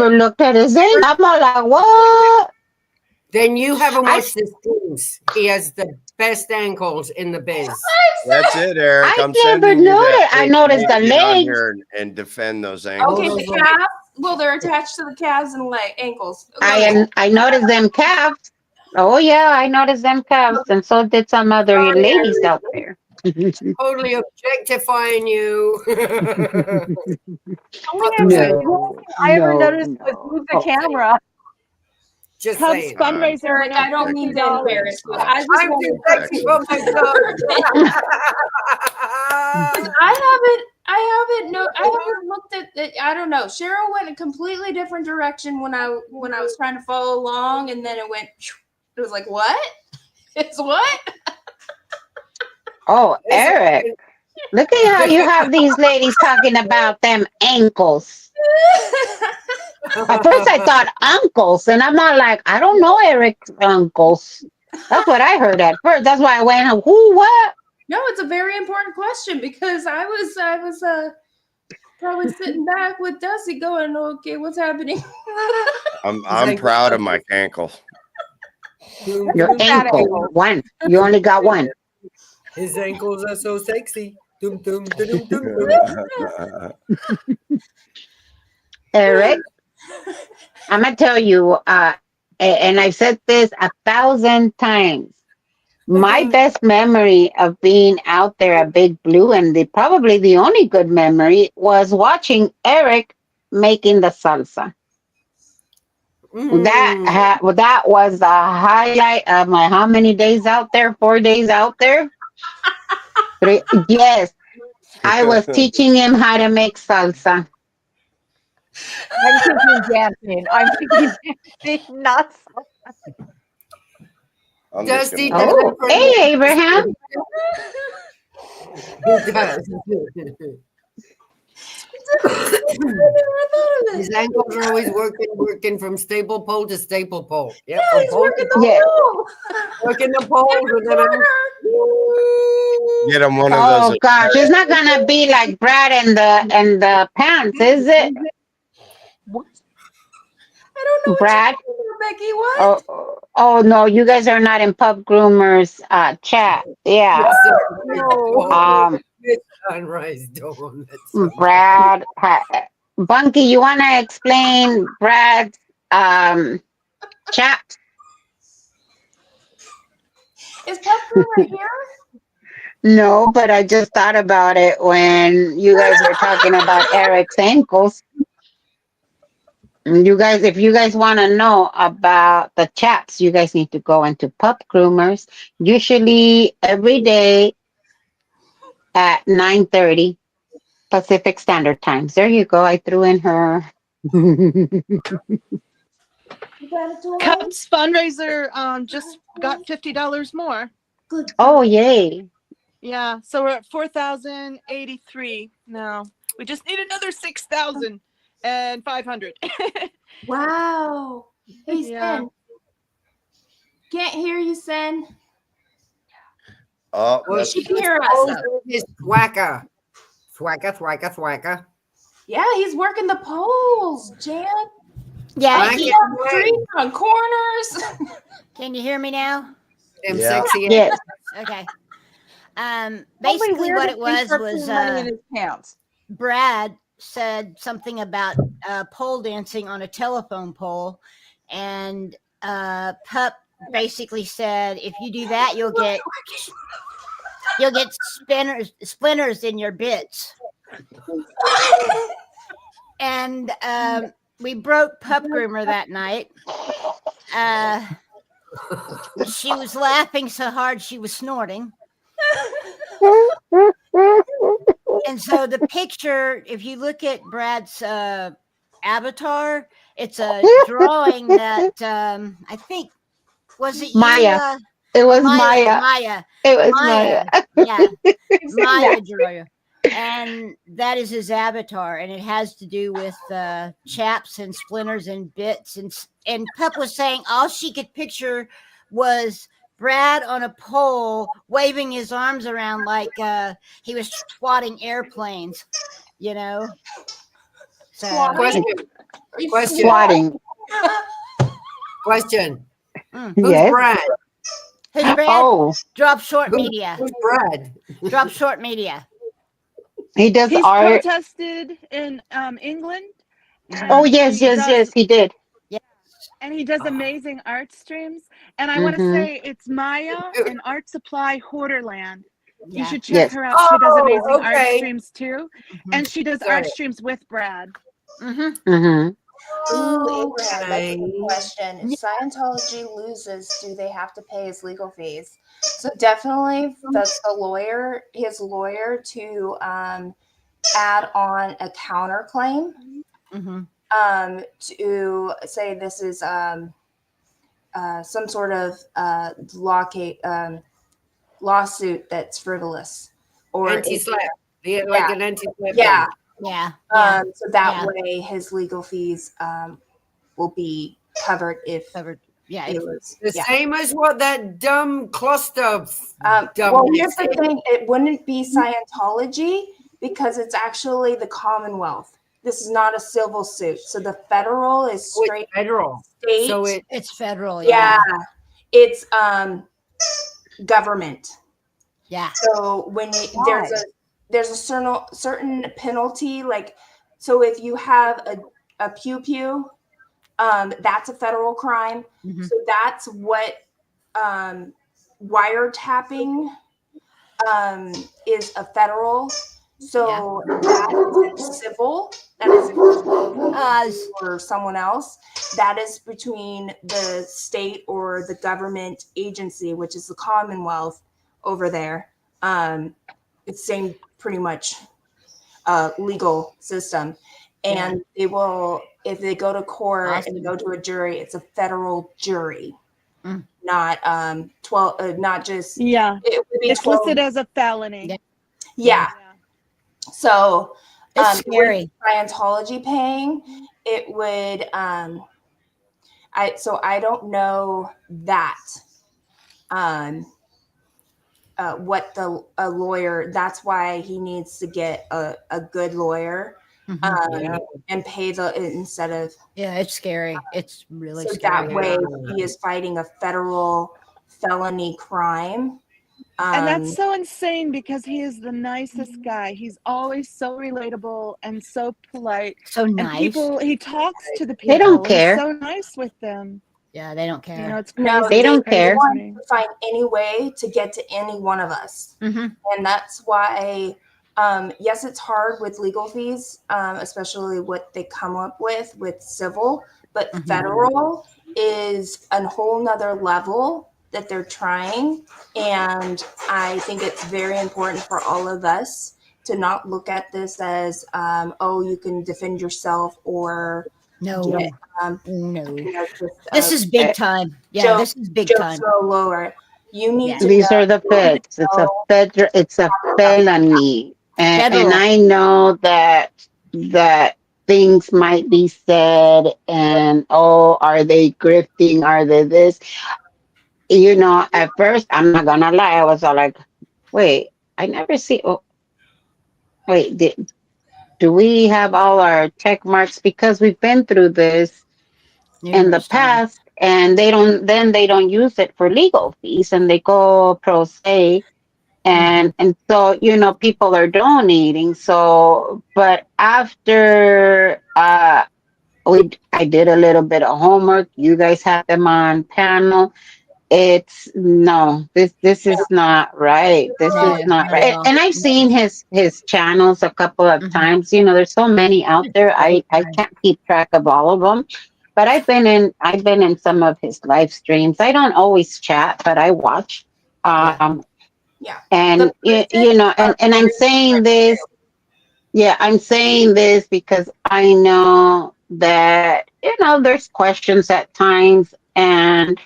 looked at his ankles. I'm all like, what? Then you haven't watched the streams. He has the best ankles in the biz. That's it, Eric. I I'm never sending you that. noticed. I link. noticed You the need to get on legs. here and defend those ankles. Okay, the calves. Well, they're attached to the calves and ankles. I noticed them calves. Oh yeah, I noticed them calves, and so did some other ladies out there. Totally objectifying you. No, I ever noticed was move the camera. Just Cubs saying. fundraiser Eric, went up I don't mean to $50. embarrass you. I just I'm too sexy for myself. I haven't looked at it. I don't know. Cheryl went a completely different direction when I was trying to follow along, and then it went. It was like, what? It's what? Oh, Eric, look at how you have these ladies talking about them ankles. At first I thought uncles, and I'm not like, I don't know Eric's uncles. That's what I heard at first. That's why I went, who, what? No, it's a very important question because I was probably sitting back with Dusty going, okay, what's happening? I'm proud of my ankles. Your ankle, one. You only got one. His ankles are so sexy. Dum, dum, dum, dum, dum. Eric, I'm going to tell you, and I've said this 1,000 times. My best memory of being out there at Big Blue, and probably the only good memory, was watching Eric making the salsa. That was the highlight of my how many days out there? 4 days out there? 3, yes. I was teaching him how to make salsa. I'm thinking dancing. I'm thinking dancing, not Dusty, oh, hey, Abraham. His ankles are always working from staple pole to staple pole. Yep, Yeah, he's working the pole. Working the pole. Get him one of Oh those. gosh, it's not gonna be like Brad and the pants, is it? I don't know Brad? what you're talking about, Becky. What? Oh no, you guys are not in Pub Groomers chat. Yeah. Sunrise dawn. Brad, Bunky, you want to explain Brad's chat? Is Pep Groomer here? No, but I just thought about it when you guys were talking about Eric's ankles. You guys, if you guys want to know about the chats, you guys need to go into Pup Groomers. Usually every day at 9:30 Pacific Standard Times. There you go. I threw in her. Cubs fundraiser just got $50 more. Good. Oh, yay. Yeah, so we're at 4,083 now. We just need another 6,500. Wow. Hey, Yeah. Sen. Can't hear you, Sen. Oh, Well, she can hear us. Thwacker. Thwacker. Yeah, he's working the poles, Jan. Yeah. He's on the street, on corners. Can you hear me now? Damn Yeah. sexy. Yes. Okay. Basically what it was money in his pants. Brad said something about pole dancing on a telephone pole, and Pup basically said, if you do that, you'll get splinters in your bits. And we broke Pup Groomer that night. She was laughing so hard she was snorting. And so the picture, if you look at Brad's avatar, it's a drawing that I think, was it Maya. you? It was Maya. Maya. It was Maya. Yeah. Maya Jiraiya. And that is his avatar, and it has to do with chaps and splinters and bits. And Pup was saying all she could picture was Brad on a pole waving his arms around like he was swatting airplanes, you know. So Question. Swatting. Question. Who's Yes. Brad? Who's Brad? Oh, Drop Short Media. Who's Brad? Drop Short Media. he does He's art. protested in England. Oh, and yes, he yes, does- yes, he did. And he does amazing art streams. And I want to Mhm. say it's Maya in Art Supply Hoarderland. You Yeah. should check Yes. her out. She does amazing art okay. streams too. Mhm. And she does Got art it. streams with Brad. Mm-hmm. Mm-hmm. Ooh, Abraham, that's a Okay. good question. If Scientology loses, do they have to pay his legal fees? So definitely that's his lawyer to add on a counterclaim Mm-hmm. to say this is some sort of lawsuit that's frivolous or Anti-slap. Yeah, Yeah. like an anti-slap. yeah. Yeah. Yeah. So that Yeah. way his legal fees will be covered if Covered. Yeah. it was The same as what that dumb cluster. well, here's the thing: it wouldn't be Scientology because it's actually the Commonwealth. This is not a civil suit, so the federal is straight federal. state. So It's federal. yeah, it's government. Yeah. So when there's a certain penalty, like so if you have a pew pew, that's a federal crime. Mhm. So that's what wiretapping is a federal. So that isn't civil. That isn't for someone else. That is between the state or the government agency, which is the Commonwealth over there. It's same pretty much legal system. And they will, if they go to court and go to a jury, it's a federal jury, not 12, not just Yeah. It would be It's 12, listed as a felony. yeah. So It's scary. with Scientology paying, it would I don't know that what a lawyer, that's why he needs to get a good lawyer and pay instead of it's scary. It's really so scary. that way he is fighting a federal felony crime. And that's so insane because he is the nicest guy. He's always so relatable and so polite. So And nice. he talks to the people. They don't care. He's so nice with them. Yeah, they don't care. You know, it's crazy. No, They don't they care. want to find any way to get to any one of us. Mm-hmm. And that's why, yes, it's hard with legal fees, especially what they come up with civil, but federal is a whole nother level that they're trying. And I think it's very important for all of us to not look at this as, oh, you can defend yourself or No. get, No. you know, just, This is big time. Yeah, this is big time. go lower. You need to These know, are the feds. It's a felony. And Federal. I know that things might be said and oh, are they grifting? Are they this? You know, at first, I'm not gonna lie, I was all like, wait, I never see wait, do we have all our check marks? Because we've been through this in the Numerous times. past and they don't use it for legal fees and they go pro se and so you know people are donating. So but after I did a little bit of homework, you guys had them on panel. It's no, this is not right. This No, is not not right. at all. And I've seen his channels a couple of times. You know, there's so many out there. I can't keep track of all of them. But I've been in some of his live streams. I don't always chat, but I watch. yeah. And you know, and I'm saying this. Yeah, I'm saying this because I know that you know there's questions at times, and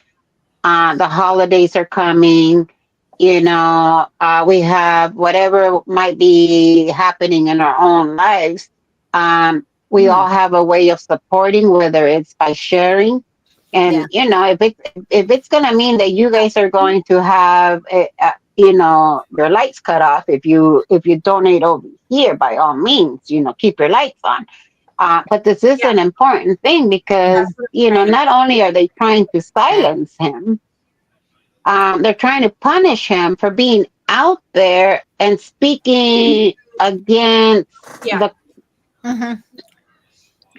the holidays are coming, you know, we have whatever might be happening in our own lives. We all have a way of supporting, whether it's by sharing. And you know, if it's gonna mean that you guys are going to have you know, your lights cut off, if you donate over here, by all means, you know, keep your lights on. But this is an important thing because, you know, not only are they trying to silence him, they're trying to punish him for being out there and speaking against the.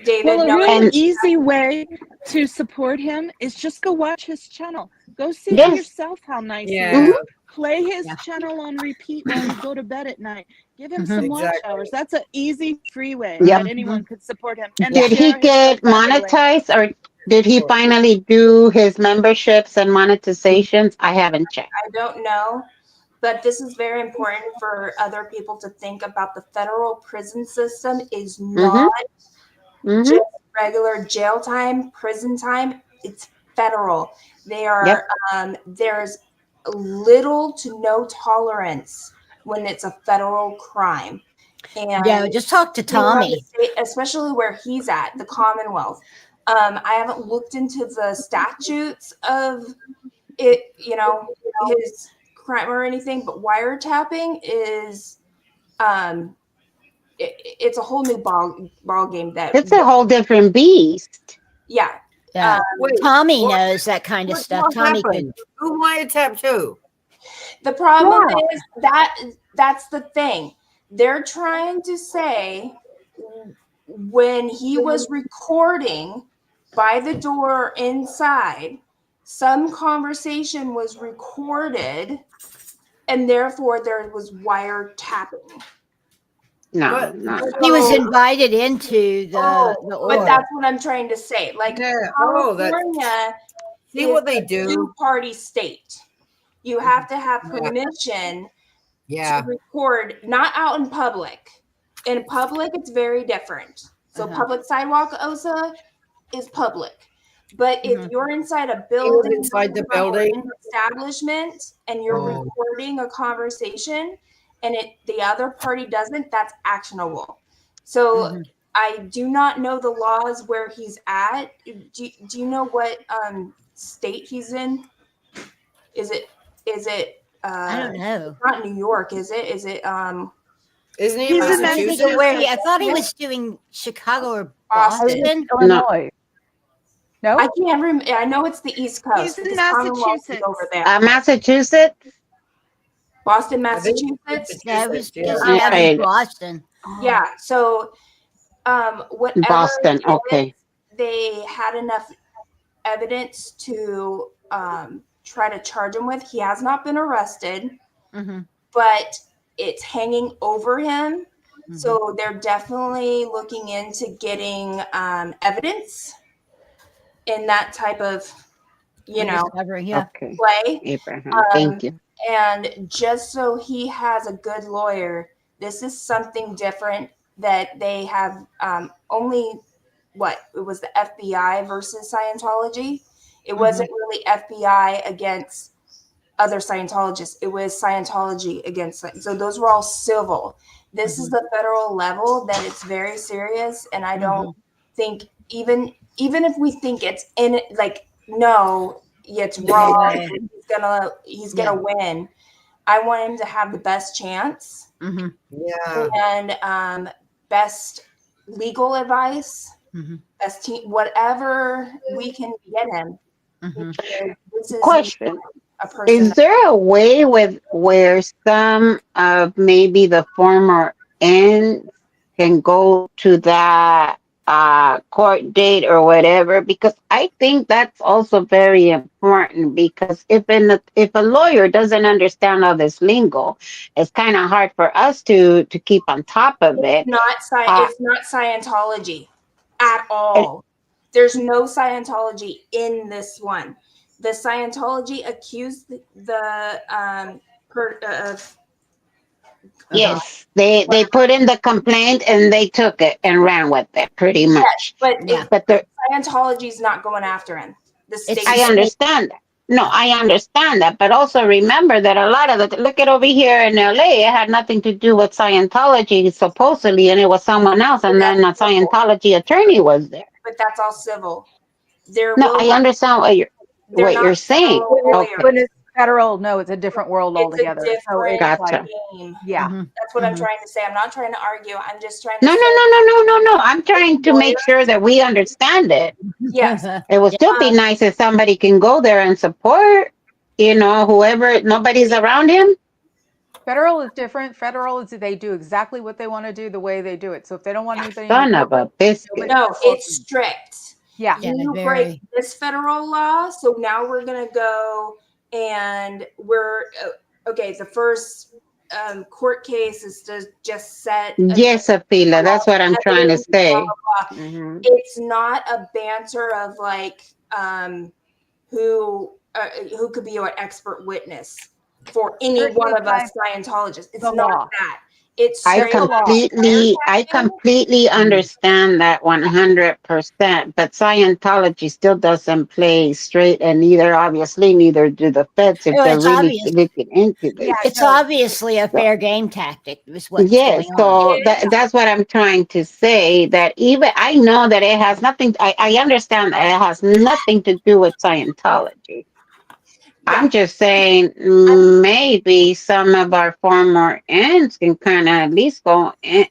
David, Well, a no, really And easy way to support him is just go watch his channel. Go see for yes, yourself how nice he Yeah. is. Play his channel on repeat while you go to bed at night. Give him some watch hours. That's an easy, free way yep. that anyone could support him. And Did he share his stuff, get by the way. monetized, or did he finally do his memberships and monetizations? I haven't checked. I don't know, but this is very important for other people to think about. The federal prison system is not just regular jail time, prison time. It's federal. They are there's little to no tolerance when it's a federal crime. And Yeah, just talk to Tommy. Especially where he's at, the Commonwealth. I haven't looked into the statutes of it, you know, his crime or anything, but wiretapping is it's a whole new ball game that It's a whole different beast. yeah. Yeah. Tommy knows that kind of stuff. What Tommy happened? Who wiretapped who? The problem is that's the thing. They're trying to say when he was recording by the door inside, some conversation was recorded and therefore there was wiretapping. No, he was invited into the order. But that's what I'm trying to say. Like California see what they do. Two-party state. You have to have permission to record, not out in public. In public, it's very different. So public sidewalk OSA is public. But if you're inside a building, inside the building, establishment, and you're recording a conversation, and the other party doesn't, that's actionable. So I do not know the laws where he's at. Do you know what state he's in? Is it I don't know. Not New York, is it? Is it isn't he He's in Massachusetts? I thought he was doing Chicago or Boston. Illinois. No, I can't remember. I know it's the East Coast. He's in Massachusetts. Over there. Massachusetts? Boston, Massachusetts. Yeah, it was Boston. Yeah. So whatever Boston, okay. They had enough evidence to try to charge him with. He has not been arrested, but it's hanging over him. So they're definitely looking into getting evidence in that type of, play. Abraham, thank you. And just so he has a good lawyer, this is something different that they have only, it was the FBI versus Scientology. It wasn't really FBI against other Scientologists. It was Scientology against, so those were all civil. This is the federal level that it's very serious. And I don't think even if we think it's in it, like, no, it's wrong. He's gonna win. I want him to have the best chance. And best legal advice, best team, whatever we can get him. This is Question. Is there a way where some of maybe the former ends can go to that court date or whatever? Because I think that's also very important, because if a lawyer doesn't understand all this lingo, it's kind of hard for us to keep on top of it. It's not Scientology at all. There's no Scientology in this one. The Scientology accused yes, they put in the complaint and they took it and ran with it pretty much. But Scientology is not going after him. The state. I understand that. No, I understand that, but also remember that a lot of the look at over here in LA, it had nothing to do with Scientology supposedly, and it was someone else, and then a Scientology attorney was there. But that's all civil. There No, will I not, understand they're what not you're saying. federal When lawyers. it's federal, no, it's a different world It's a altogether. So different it's like, Gotcha. game. yeah. That's what I'm trying to say. I'm not trying to argue. I'm just trying to No, no, say no, no, no, no, no. I'm trying to make sure that we understand it. yes. It would still be nice if somebody can go there and support, whoever, nobody's around him. Federal is different. Federal is they do exactly what they want to do the way they do it. So if they don't want anybody in Son the of a courtroom, biscuit. No, it's strict. yeah. You very. break this federal law, so now we're gonna go and we're okay. The first court case is to just set. Yes, Afila, that's what I'm trying to say. Blah, blah, blah. It's not a banter of like who could be an expert witness for any one of us Scientologists. It's not that. It's I completely understand that 100%, but Scientology still doesn't play straight, and neither do the feds if they're really looking into this. It's obviously a fair game tactic. Is what's Yes, going on. so that's what I'm trying to say. That even I know that it has nothing. I understand that it has nothing to do with Scientology. I'm just saying maybe some of our former ends can kind of at least go in.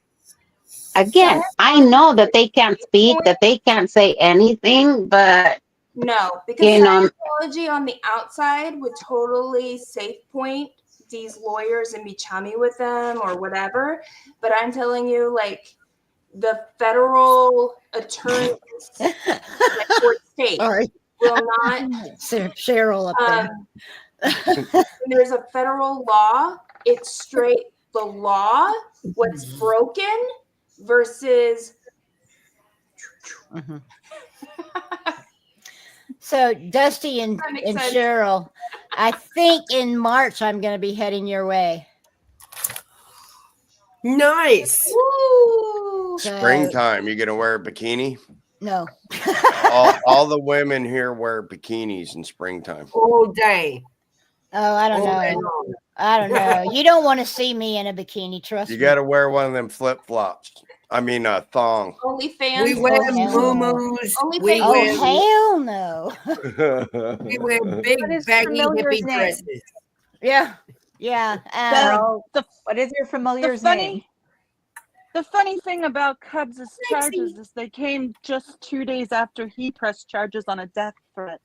Again, I know that they can't speak, that they can't say anything, but no, because Scientology on the outside would totally safe point these lawyers and be chummy with them or whatever. But I'm telling you, like the federal attorneys, like court state, will not. Cheryl up there. When there's a federal law, it's straight the law, what's broken versus. So Dusty and Cheryl, I think in March I'm going to be heading your way. Nice. Woo. Springtime, you gonna wear a bikini? No. Oh, all the women here wear bikinis in springtime. All day. Oh, I don't know. I don't know. You don't want to see me in a bikini, trust me. You got to wear one of them flip flops. I mean, a thong. OnlyFans. We wear moo-moos. Hell no. We wear big baggy hippie dresses. Yeah. Yeah. What is your familiar's name? The funny thing about Cubs' charges is they came just 2 days after he pressed charges on a death threat.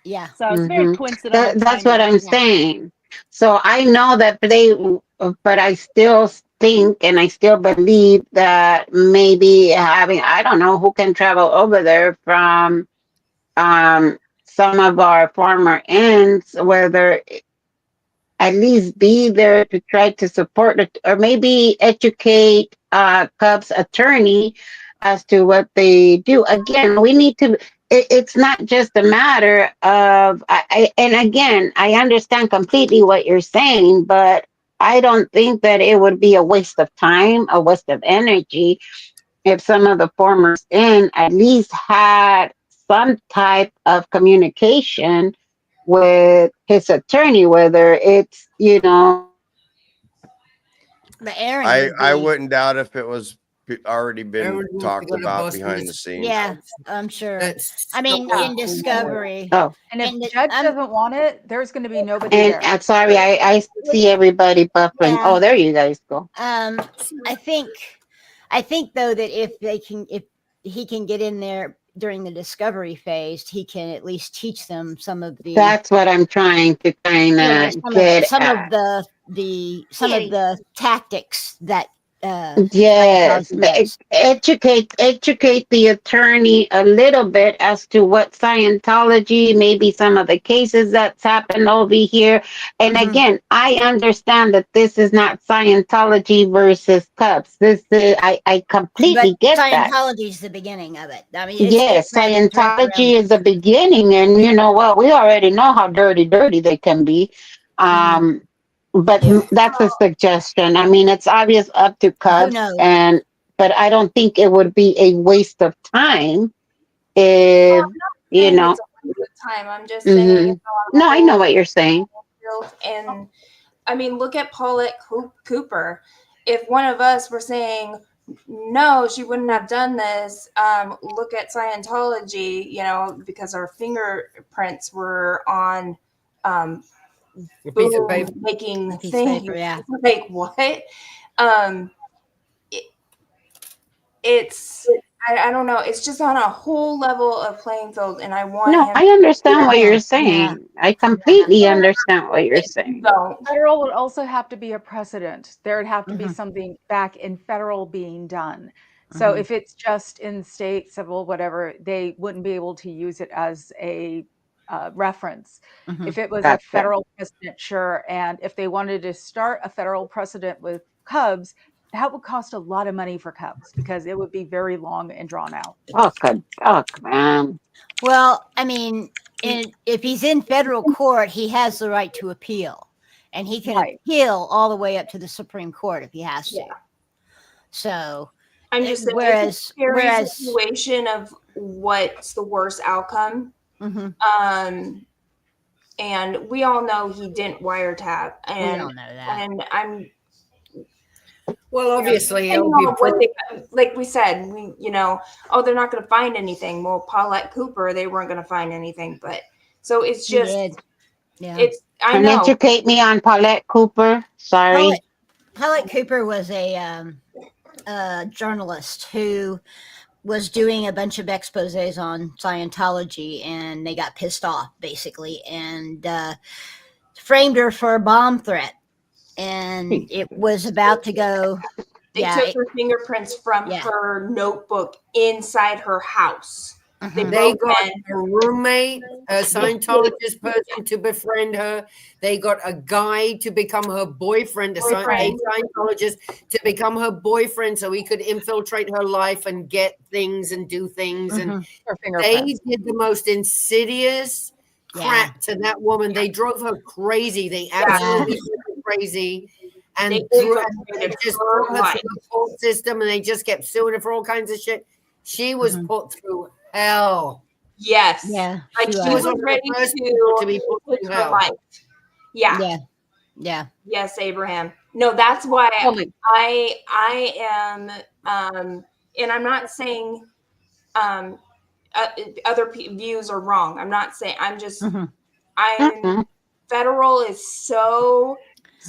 Yeah. So it's very coincidental. That's what I'm saying. So I know that but I still think and I still believe that maybe I don't know who can travel over there from some of our former ends, whether at least be there to try to support it, or maybe educate Cubs attorney as to what they do. Again, we need to. It's not just a matter of. And again, I understand completely what you're saying, but I don't think that it would be a waste of time, a waste of energy, if some of the former in at least had some type of communication with his attorney, whether it's the Aaron. I wouldn't doubt if it was already been talked about behind the scenes. Yeah, I'm sure. I mean, in Discovery. Oh, and if the judge doesn't want it, there's going to be nobody there. And sorry, I see everybody buffering. Yeah. Oh, there you guys go. I think though that if he can get in there during the discovery phase, he can at least teach them some of the. That's what I'm trying to kind of get some at. of the tactics that. Yes, educate the attorney a little bit as to what Scientology, maybe some of the cases that's happened over here. And again, I understand that this is not Scientology versus Cubs. This is I completely get that. Scientology is the beginning of it. I mean, yes, Scientology is the beginning, and you know what? We already know how dirty they can be. But that's a suggestion. I mean, it's obvious up to Cubs, but I don't think it would be a waste of time if It's a the time. I'm just saying. No, I know what you're saying. And I mean, look at Paulette Cooper. If one of us were saying, no, she wouldn't have done this, look at Scientology, you know, because our fingerprints were on piece of paper. making Piece of things. paper, yeah. Like, what? It's I don't know. It's just on a whole level of playing field, and I want No, him. I understand what you're Yeah. saying. I completely understand what you're saying. Don't. Federal would also have to be a precedent. There would have to be Mhm. something back in federal being done. So if it's just in state, civil, whatever, they wouldn't be able to use it as a reference. If it was a Gotcha. federal precedent, sure. And if they wanted to start a federal precedent with Cubs, that would cost a lot of money for Cubs because it would be very long and drawn out. Oh, good fuck, man. Well, I mean, if he's in federal court, he has the right to appeal, and he can Right. appeal all the way up to the Supreme Court if he has to. Yeah. So, I'm just saying, whereas it's a scary situation of what's the worst outcome. Mhm. And we all know he didn't wiretap, we and all know that. and I'm Well, obviously, and, it'll you be know, what they, like we said, we oh, they're not going to find anything. Well, Paulette Cooper, they weren't going to find anything, but so it's He just did. Yeah. it's I And know. educate me on Paulette Cooper. Sorry. Paulette Cooper was a journalist who was doing a bunch of exposés on Scientology, and they got pissed off, basically, and framed her for a bomb threat. And it was about to go. They took her fingerprints from her notebook inside her house. They got a roommate, a Scientologist person to befriend her. They got a guy to become her boyfriend, a Scientologist to become her boyfriend so he could infiltrate her life and get things and do things. And they did the most insidious crap to that woman. They drove her crazy. They absolutely drove her crazy. And they just put her through the court system, and they just kept suing her for all kinds of shit. She was put through hell. Yes. Yeah. Like she was ready to be put through hell. Life. Yeah. Yeah. Yeah. Yes, Abraham. No, that's why I am and I'm not saying other views are wrong. I'm not saying, I'm just federal is so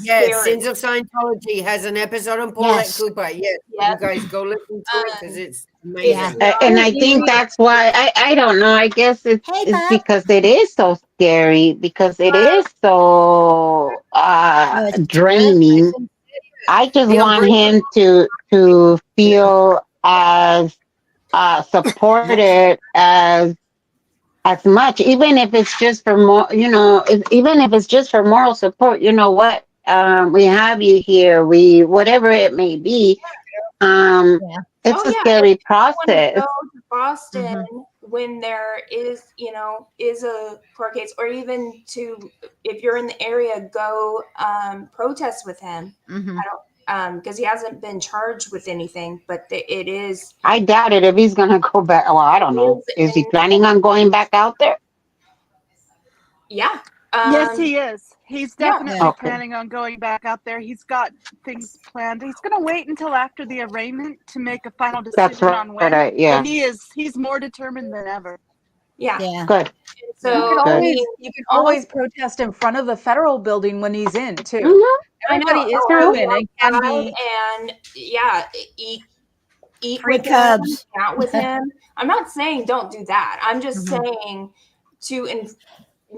Yes, Sins of Scientology has an episode on Paulette Cooper. Yes, you guys go listen to it because it's amazing. And I think that's why I don't know. I guess it's because it is so scary, because it is so draining. I just want him to feel as supported as much, even if it's just for more, even if it's just for moral support. You know what? We have you here. Whatever it may be. It's a scary process. Go to Boston when there is a court case, or even if you're in the area, go protest with him. I don't because he hasn't been charged with anything, but it is. I doubt it if he's gonna go back. Well, I don't know. Is he planning on going back out there? Yeah. Yes, he is. He's definitely Okay. planning on going back out there. He's got things planned. He's going to wait until after the arraignment to make a final decision That's right, on when. but He's more determined than ever. Yeah. Good. So you can always protest in front of the federal building when he's in too. I know. Everybody is human and can be. And eat free with Cubs. him, out with him. I'm not saying don't do that. I'm just saying to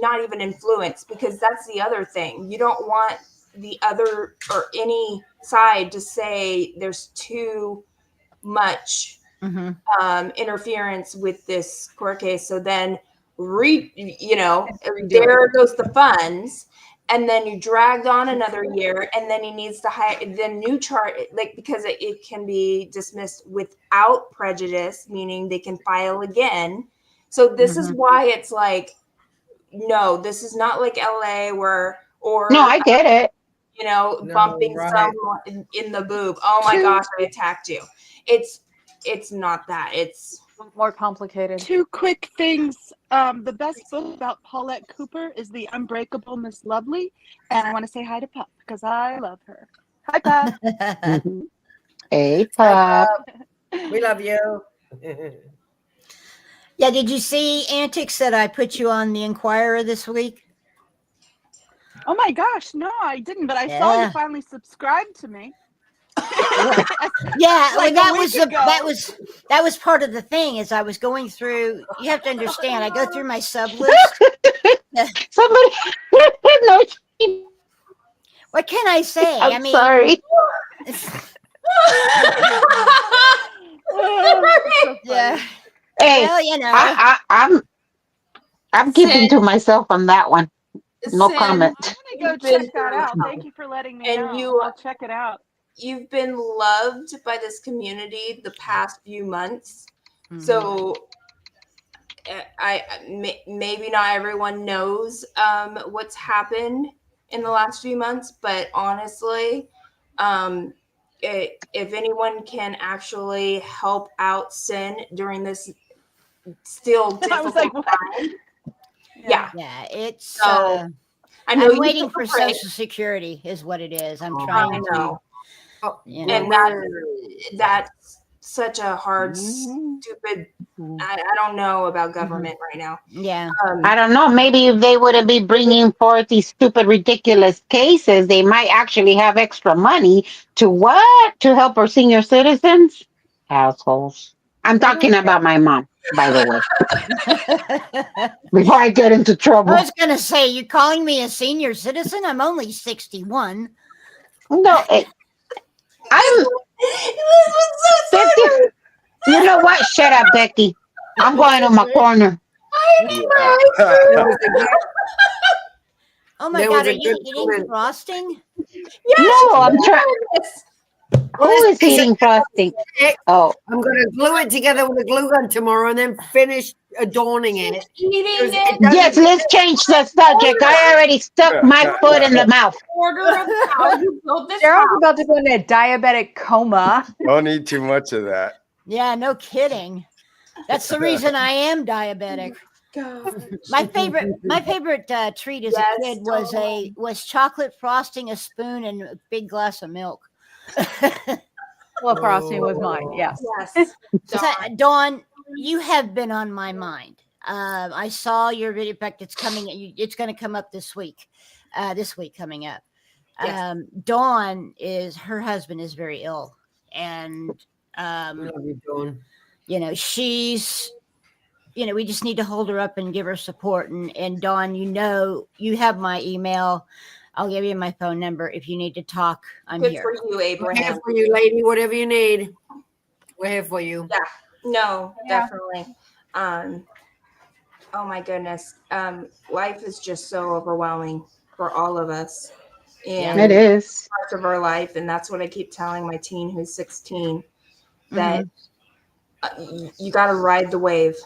not even influence, because that's the other thing. You don't want the other or any side to say there's too much interference with this court case. So then there goes the funds. And then you dragged on another year, and then he needs to hire the new charge, because it can be dismissed without prejudice, meaning they can file again. So this is why it's like, no, this is not like LA no, I get it. Bumping someone in the boob. Oh my gosh, I attacked you. It's not that. It's more complicated. 2 quick things. The best book about Paulette Cooper is The Unbreakable Miss Lovely. And I want to say hi to Pup because I love her. Hi, Pup. Hey, Hi, Pop. Bob. We love you. Yeah, did you see Antics that I put you on the Inquirer this week? Oh my gosh, no, I didn't, but I saw you Yeah. finally subscribed to me. Yeah, Like well, a week ago. that was part of the thing. As I was going through, you have to understand. I go through my sub list. Somebody. No, What can I say? I'm I mean, sorry. Oh, so yeah. funny. Hey, Well, you know. I'm keeping to Sin, myself on that one. No Sin, comment. I'm gonna you've go been check that through out. hell. Thank you for letting me And know. I'll check it out. you've been loved by this community the past few months. Mhm. So maybe not everyone knows what's happened in the last few months, but honestly, if anyone can actually help out Sin during this still I was difficult like, what? time, yeah. Yeah, it's. So I know I'm you waiting took a for break. Social Security, is what it is. I'm Oh, trying I to. know. You know. And that's such a hard, stupid. I don't know about government right now. Yeah. I don't know. Maybe if they wouldn't be bringing forth these stupid, ridiculous cases, they might actually have extra money to what? To help our senior citizens? Assholes. I'm talking about my mom, by the way, before I get into I trouble. was gonna say, you calling me a senior citizen? I'm only 61. No, I'm This was so 50. serious. You know what? Shut up, Becky. I'm going to my corner. Yeah. There was a good, Oh my there God, was are a you good eating comment. frosting? No, I'm trying. Well, Who this is eating frosting? Oh, I'm going to glue it together with a glue gun tomorrow and then finish adorning it. Eating Because it. it yes, doesn't. let's change the subject. I already stuck my foot in the mouth. Order of how you built this Cheryl's house. about to go into a diabetic coma. Don't eat too much of that. Yeah, no kidding. That's the reason I am diabetic. God. My favorite treat as Yes, a kid Dawn. was chocolate frosting, a spoon, and a big glass of milk. Well, frosting was mine. Yes. Yes. Dawn, you have been on my mind. I saw your video. In fact, it's coming. It's going to come up this week. This week coming up. Yes. Dawn her husband is very ill, and We love you, Dawn. you know she's. You know, we just need to hold her up and give her support. And Dawn, you know, you have my email. I'll give you my phone number if you need to talk. I'm Good here. for you, We're here Abraham. for you, lady. Whatever you need, we're here for you. Yeah. No, Yeah. definitely. Oh my goodness. Life is just so overwhelming for all of us. And It is. parts of our life, and that's what I keep telling my teen who's 16 that you got to ride the wave.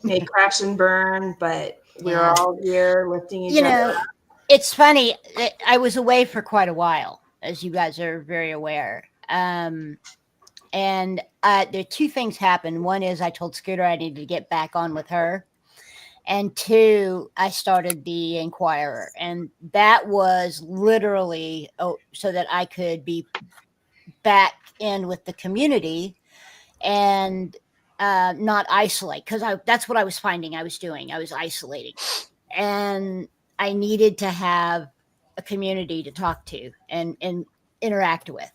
May crash and burn, but we're all here lifting each other up. It's funny. I was away for quite a while, as you guys are very aware. And there 2 things happened. One is I told Scooter I needed to get back on with her. And 2, I started the Inquirer. And that was literally so that I could be back in with the community and not isolate. Because that's what I was finding I was doing. I was isolating. And I needed to have a community to talk to and interact with.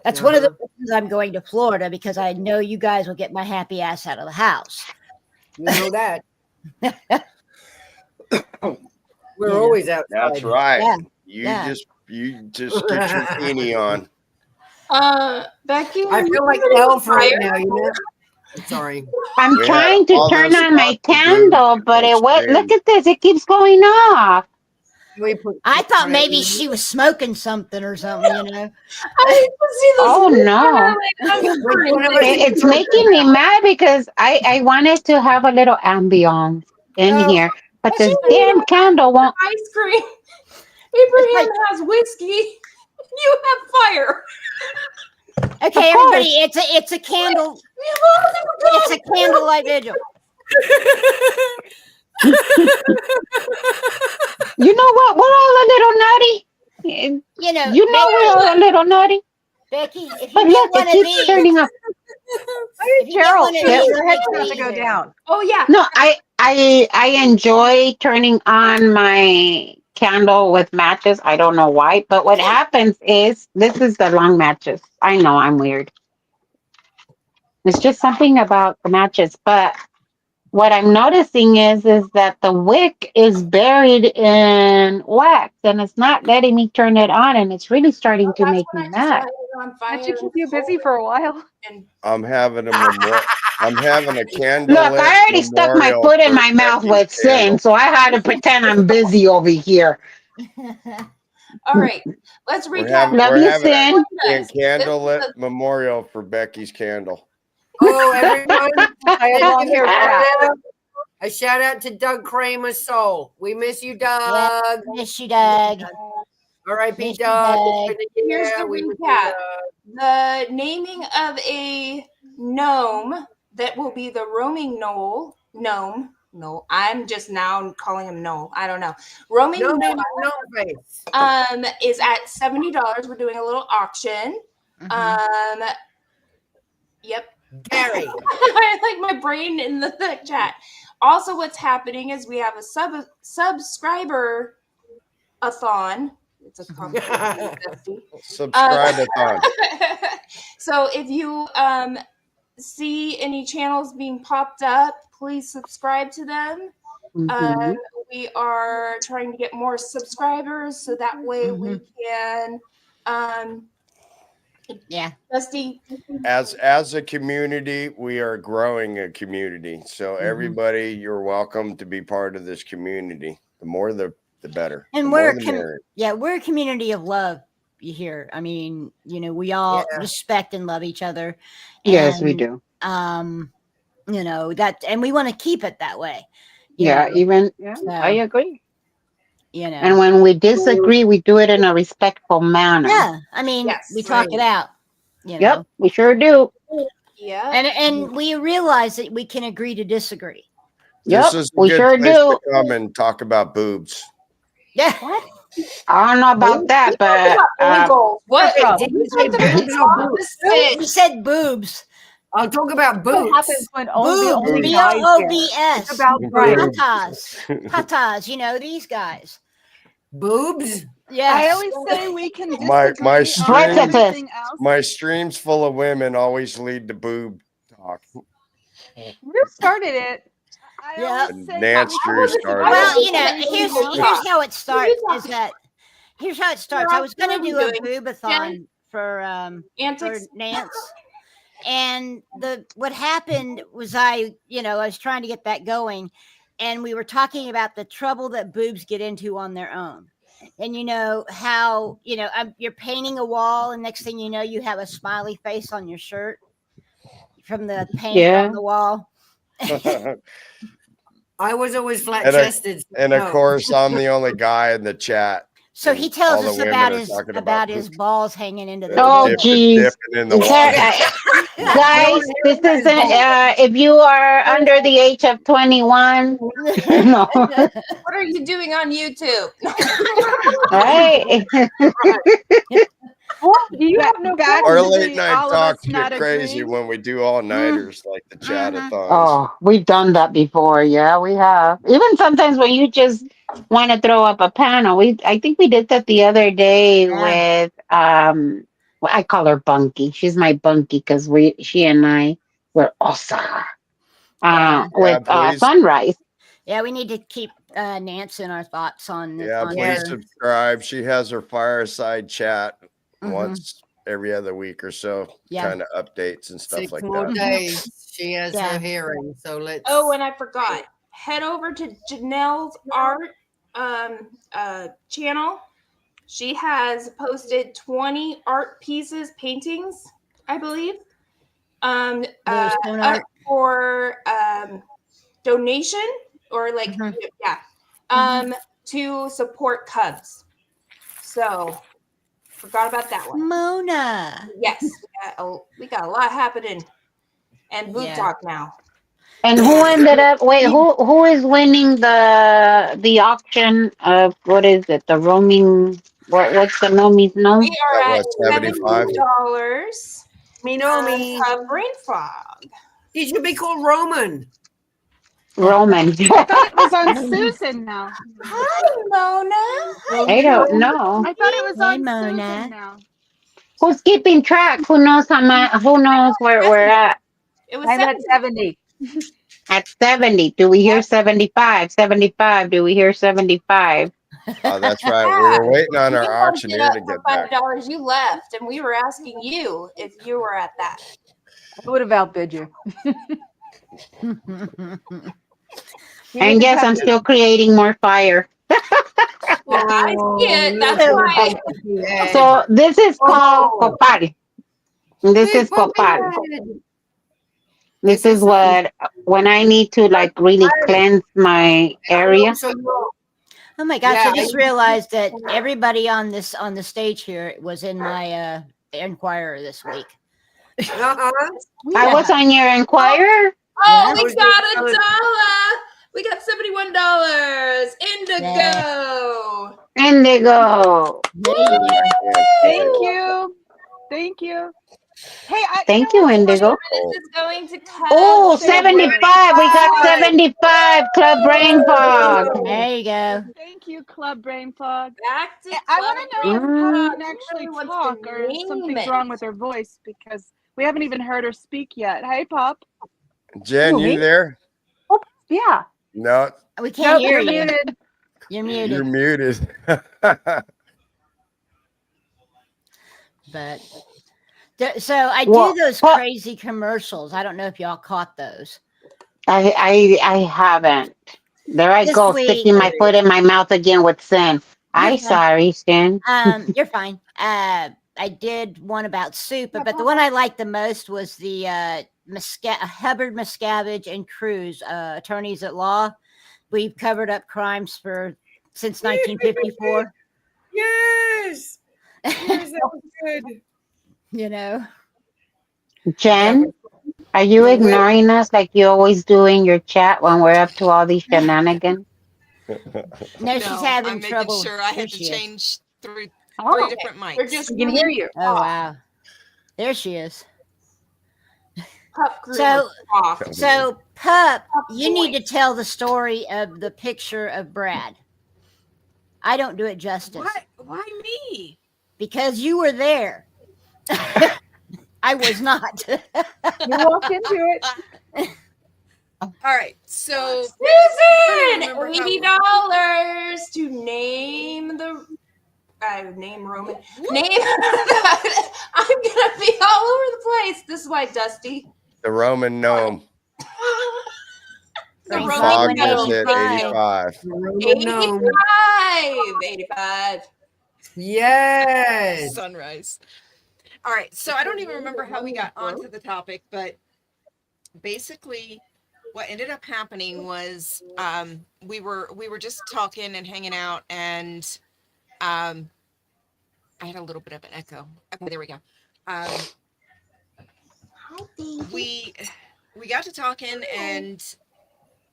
That's one of the reasons I'm going to Florida, because I know you guys will get my happy ass out of the house. You know that. We're always outside. That's right. Yeah. You just get your beanie on. Becky, I feel like elf right now, you know? Sorry. I'm We trying had to all turn those on my spots to do candle, but on it went. screen. Look at this. It keeps going off. I thought maybe she was smoking something or something, you know. I need to see this. Oh no! It's making me mad because I wanted to have a little ambiance in here, but this damn candle won't. Ice cream. Abraham has whiskey. You have fire. Okay, Okay, everybody, it's a candle. It's a candlelight vigil. You know what? We're all a little naughty. You know, We're all a little naughty. Becky, if you But get look, one it of keeps these, turning up. if you get one of these, Your head's make about it to go easier. down. Oh yeah. No, I enjoy turning on my candle with matches. I don't know why, but what happens is this is the long matches. I know I'm weird. It's just something about the matches, but what I'm noticing is that the wick is buried in wax and it's not letting me turn it on, and it's really starting to That's make when me I just light mad. it on That fire. should keep you busy for a while. And I'm having a I'm having a Look, candlelit I already stuck my memorial foot in for my mouth Becky's with sin, candle. so I had to pretend I'm busy over here. all right, let's We're recap. having Love we're you, having Sin. a This is candlelit the memorial for Becky's candle. Oh, everyone, I have let's long give a hair shout back. out. A shout out to Doug Kramer's soul. We miss you, Yeah, Doug. miss you, Doug. R.I.P. Miss you, Doug. Doug. It's been a Here's year. the We miss you, recap. Doug. The naming of a gnome that will be the roaming gnome. No, I'm just now calling him gnome. I don't know. Roaming No, gnome no face. is at $70. We're doing a little auction. Yep. Gary. I like my brain in the chat. Also, what's happening is we have a subscriber a thon. It's a complicated Subscribe-a-thon. So if you see any channels being popped up, please subscribe to them. We are trying to get more subscribers so that way we can Dusty. As a community, we are growing a community. So everybody, you're welcome to be part of this community. The more the better. And the we're more the merrier. we're a community of love here. I mean, we all respect and love each other. Yes, we do. That, and we want to keep it that way. I agree. And when we disagree, we do it in a respectful manner. Yeah, I mean, we talk it out. Yep, we sure do. Yeah, and we realize that we can agree to disagree. This is a good place to come and talk about boobs. Yeah. What? I don't know about that, but what? Did you say boobs? You said boobs. I'll talk about boobs. What happens when the only Boobs. guys B-O-O-B-S. It's about Tatas. Tatas, these guys. Boobs? Yes. I always say we can disagree my on everything else. My streams full of women always lead to boob talk. You started it. Nance Drew started. Well, here's how it starts. Here's how it starts. I was going to do a boobathon for Nance. And what happened was I was trying to get that going, and we were talking about the trouble that boobs get into on their own. And how you're painting a wall, and next thing you know, you have a smiley face on your shirt from the paint on the wall. I was always flat chested. And of course, I'm the only guy in the chat. So he tells us about his balls hanging into the geez. Dipping in the water. Guys, this isn't if you are under the age of 21. No. What are you doing on YouTube? Right. Do you have no Our late night talks get crazy when we do all nighters like the chat-a-thons. Oh, we've done that before. Yeah, we have. Even sometimes when you just want to throw up a panel. I think we did that the other day with well, I call her Bunky. She's my Bunky because she and I were awesome. With Sunrise. Yeah, we need to keep Nance in our thoughts on. Please subscribe. She has her fireside chat once every other week or so, kind of updates and stuff 6 like more that. days. She has her hearing, so let's. Oh, and I forgot. Head over to Janelle's art channel. She has posted 20 art pieces, paintings, I believe. For donation or to support Cubs. So forgot about that one. Mona. Yes, we We got a lot happening, and boob talk now. And who ended up? Wait, who is winning the auction of what is it? The roaming. What's the Nomi's gnome? We are That at was 75. $70. Me know me. Brain fog. He should be called Roman. Roman. I thought it was on Susan now. Hi, Mona. I don't know. I thought it was Hey, on Mona. Susan now. Who's keeping track? Who knows how much? Who knows where we're at? It was I'm at 70. At 70. Do we hear 75? 75. Do we hear 75? Oh, that's right. We were waiting on our auctioneer to get back. $5. You left, and we were asking you if you were at that. I would have outbid you. And yes, I'm still creating more fire. Well, I see it. That's why. So this is called copal. This is copal. This is what, when I need to like really cleanse my area. Oh my gosh, Yeah, I just realized that everybody on the stage here was in my Inquirer this week. I was on your Inquirer. Oh, we got $1. We got $71. Indigo. Indigo. Thank you. Thank you. Hey, Thank you, Indigo. This is going to Oh, 75. We got 75. Club Brain Fog. There you go. Thank you, Club Brain Fog. Back to I want to know if Pop can actually Really wants talk to or if name something's it. wrong with her voice because we haven't even heard her speak yet. Hey, Pop. Jen, Who, me? you there? Yeah. No, We can't hear you're you. muted. You're muted. you're muted. But so I Well, do those crazy commercials. I don't know if y'all caught those. I haven't. There I This go, week- sticking my foot in my mouth again with sin. I'm sorry, Sin. You're fine. I did one about soup, but the one I liked the most was the Hubbard, Miscavige, and Cruz, attorneys at law. We've covered up crimes since 1954. Yes. Yes, that was good. You know. Jen, are you ignoring us like you always do in your chat when we're up to all these shenanigans? No, she's having I'm trouble. making sure I There had to she is. change three Oh, different mics. We're just we can hear you. Oh wow, there she is. Pup grew So- off. So, Pup, you need to tell the story of the picture of Brad. I don't do it justice Why me? because you were there. I was not. You walked into it. All right, so Susan, remember $80 to name the. Name Roman. Name. I'm gonna be all over the place. This is why, Dusty. The Roman gnome. The Brain Roman Fog Fog just hit gnome. 85. 85. Yes. sunrise. All right, so I don't even remember how we got onto the topic, but basically what ended up happening was we were just talking and hanging out, and I had a little bit of an echo. Okay, there we go. We got to talking, and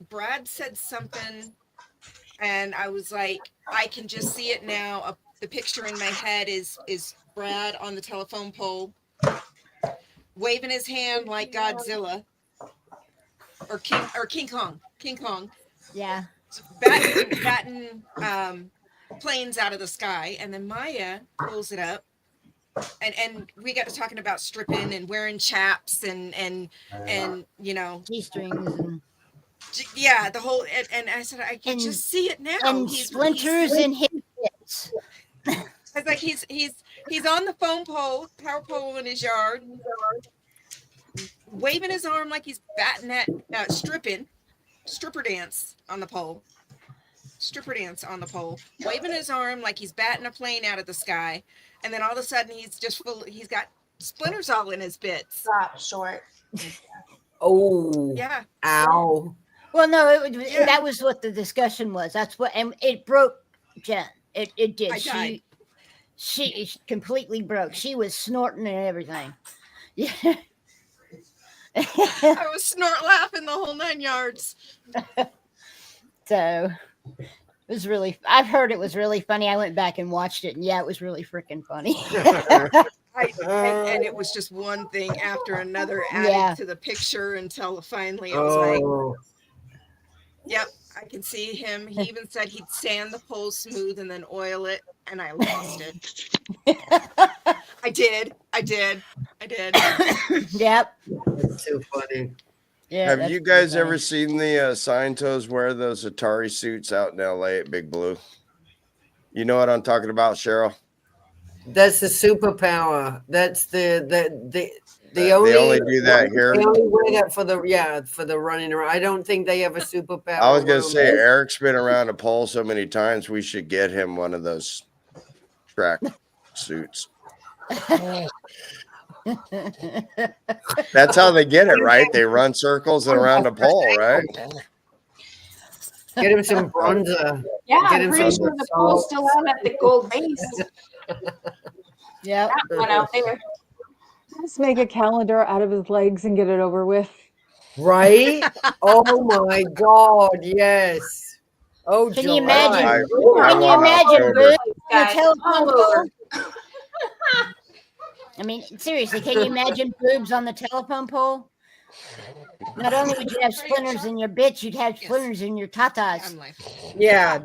Brad said something, and I was like, I can just see it now. The picture in my head is Brad on the telephone pole, waving his hand like Godzilla or King Kong. Yeah. batting planes out of the sky, and then Maya pulls it up, and we got to talking about stripping and wearing chaps and you know, G-strings and yeah, the whole, and I said I can just see it now. and splinters in his bits. I was like, he's on the power pole in his yard, waving his arm like he's batting at stripper dance on the pole, waving his arm like he's batting a plane out of the sky, and then all of a sudden he's got splinters all in his bits. Stop short. Oh. Yeah. Ow. Well, no, that was what the discussion was. That's what, and it broke Jen. It did. I died. She completely broke. She was snorting and everything. Yeah. I was snort laughing the whole 9 yards. So it was really, I've heard it was really funny. I went back and watched it, and yeah, it was really freaking funny. And it was just one thing after another added to the picture until finally it was like, yep, I can see him. He even said he'd sand the pole smooth and then oil it, and I lost it. I did. Yep. That's too funny. Yeah. Have you guys ever seen the Scientos wear those Atari suits out in LA at Big Blue? You know what I'm talking about, Cheryl? That's the superpower. That's the only. They only do that here. They only wear that for the running around. I don't think they have a superpower. I was gonna say Eric's been around a pole so many times. We should get him one of those track suits. That's how they get it, right? They run circles and around a pole, right? Get him some bronzer. Yeah, Get I'm him pretty some sure the pole's still out at the gold base. Yeah. That one out there. Just make a calendar out of his legs and get it over with. Right? Oh my God! Yes. Oh, Can you July. imagine? Can you imagine boobs on the telephone pole? I mean, seriously, can you imagine boobs on the telephone pole? Not only would you have splinters in your bitch, you'd have splinters in your tatas. Yeah,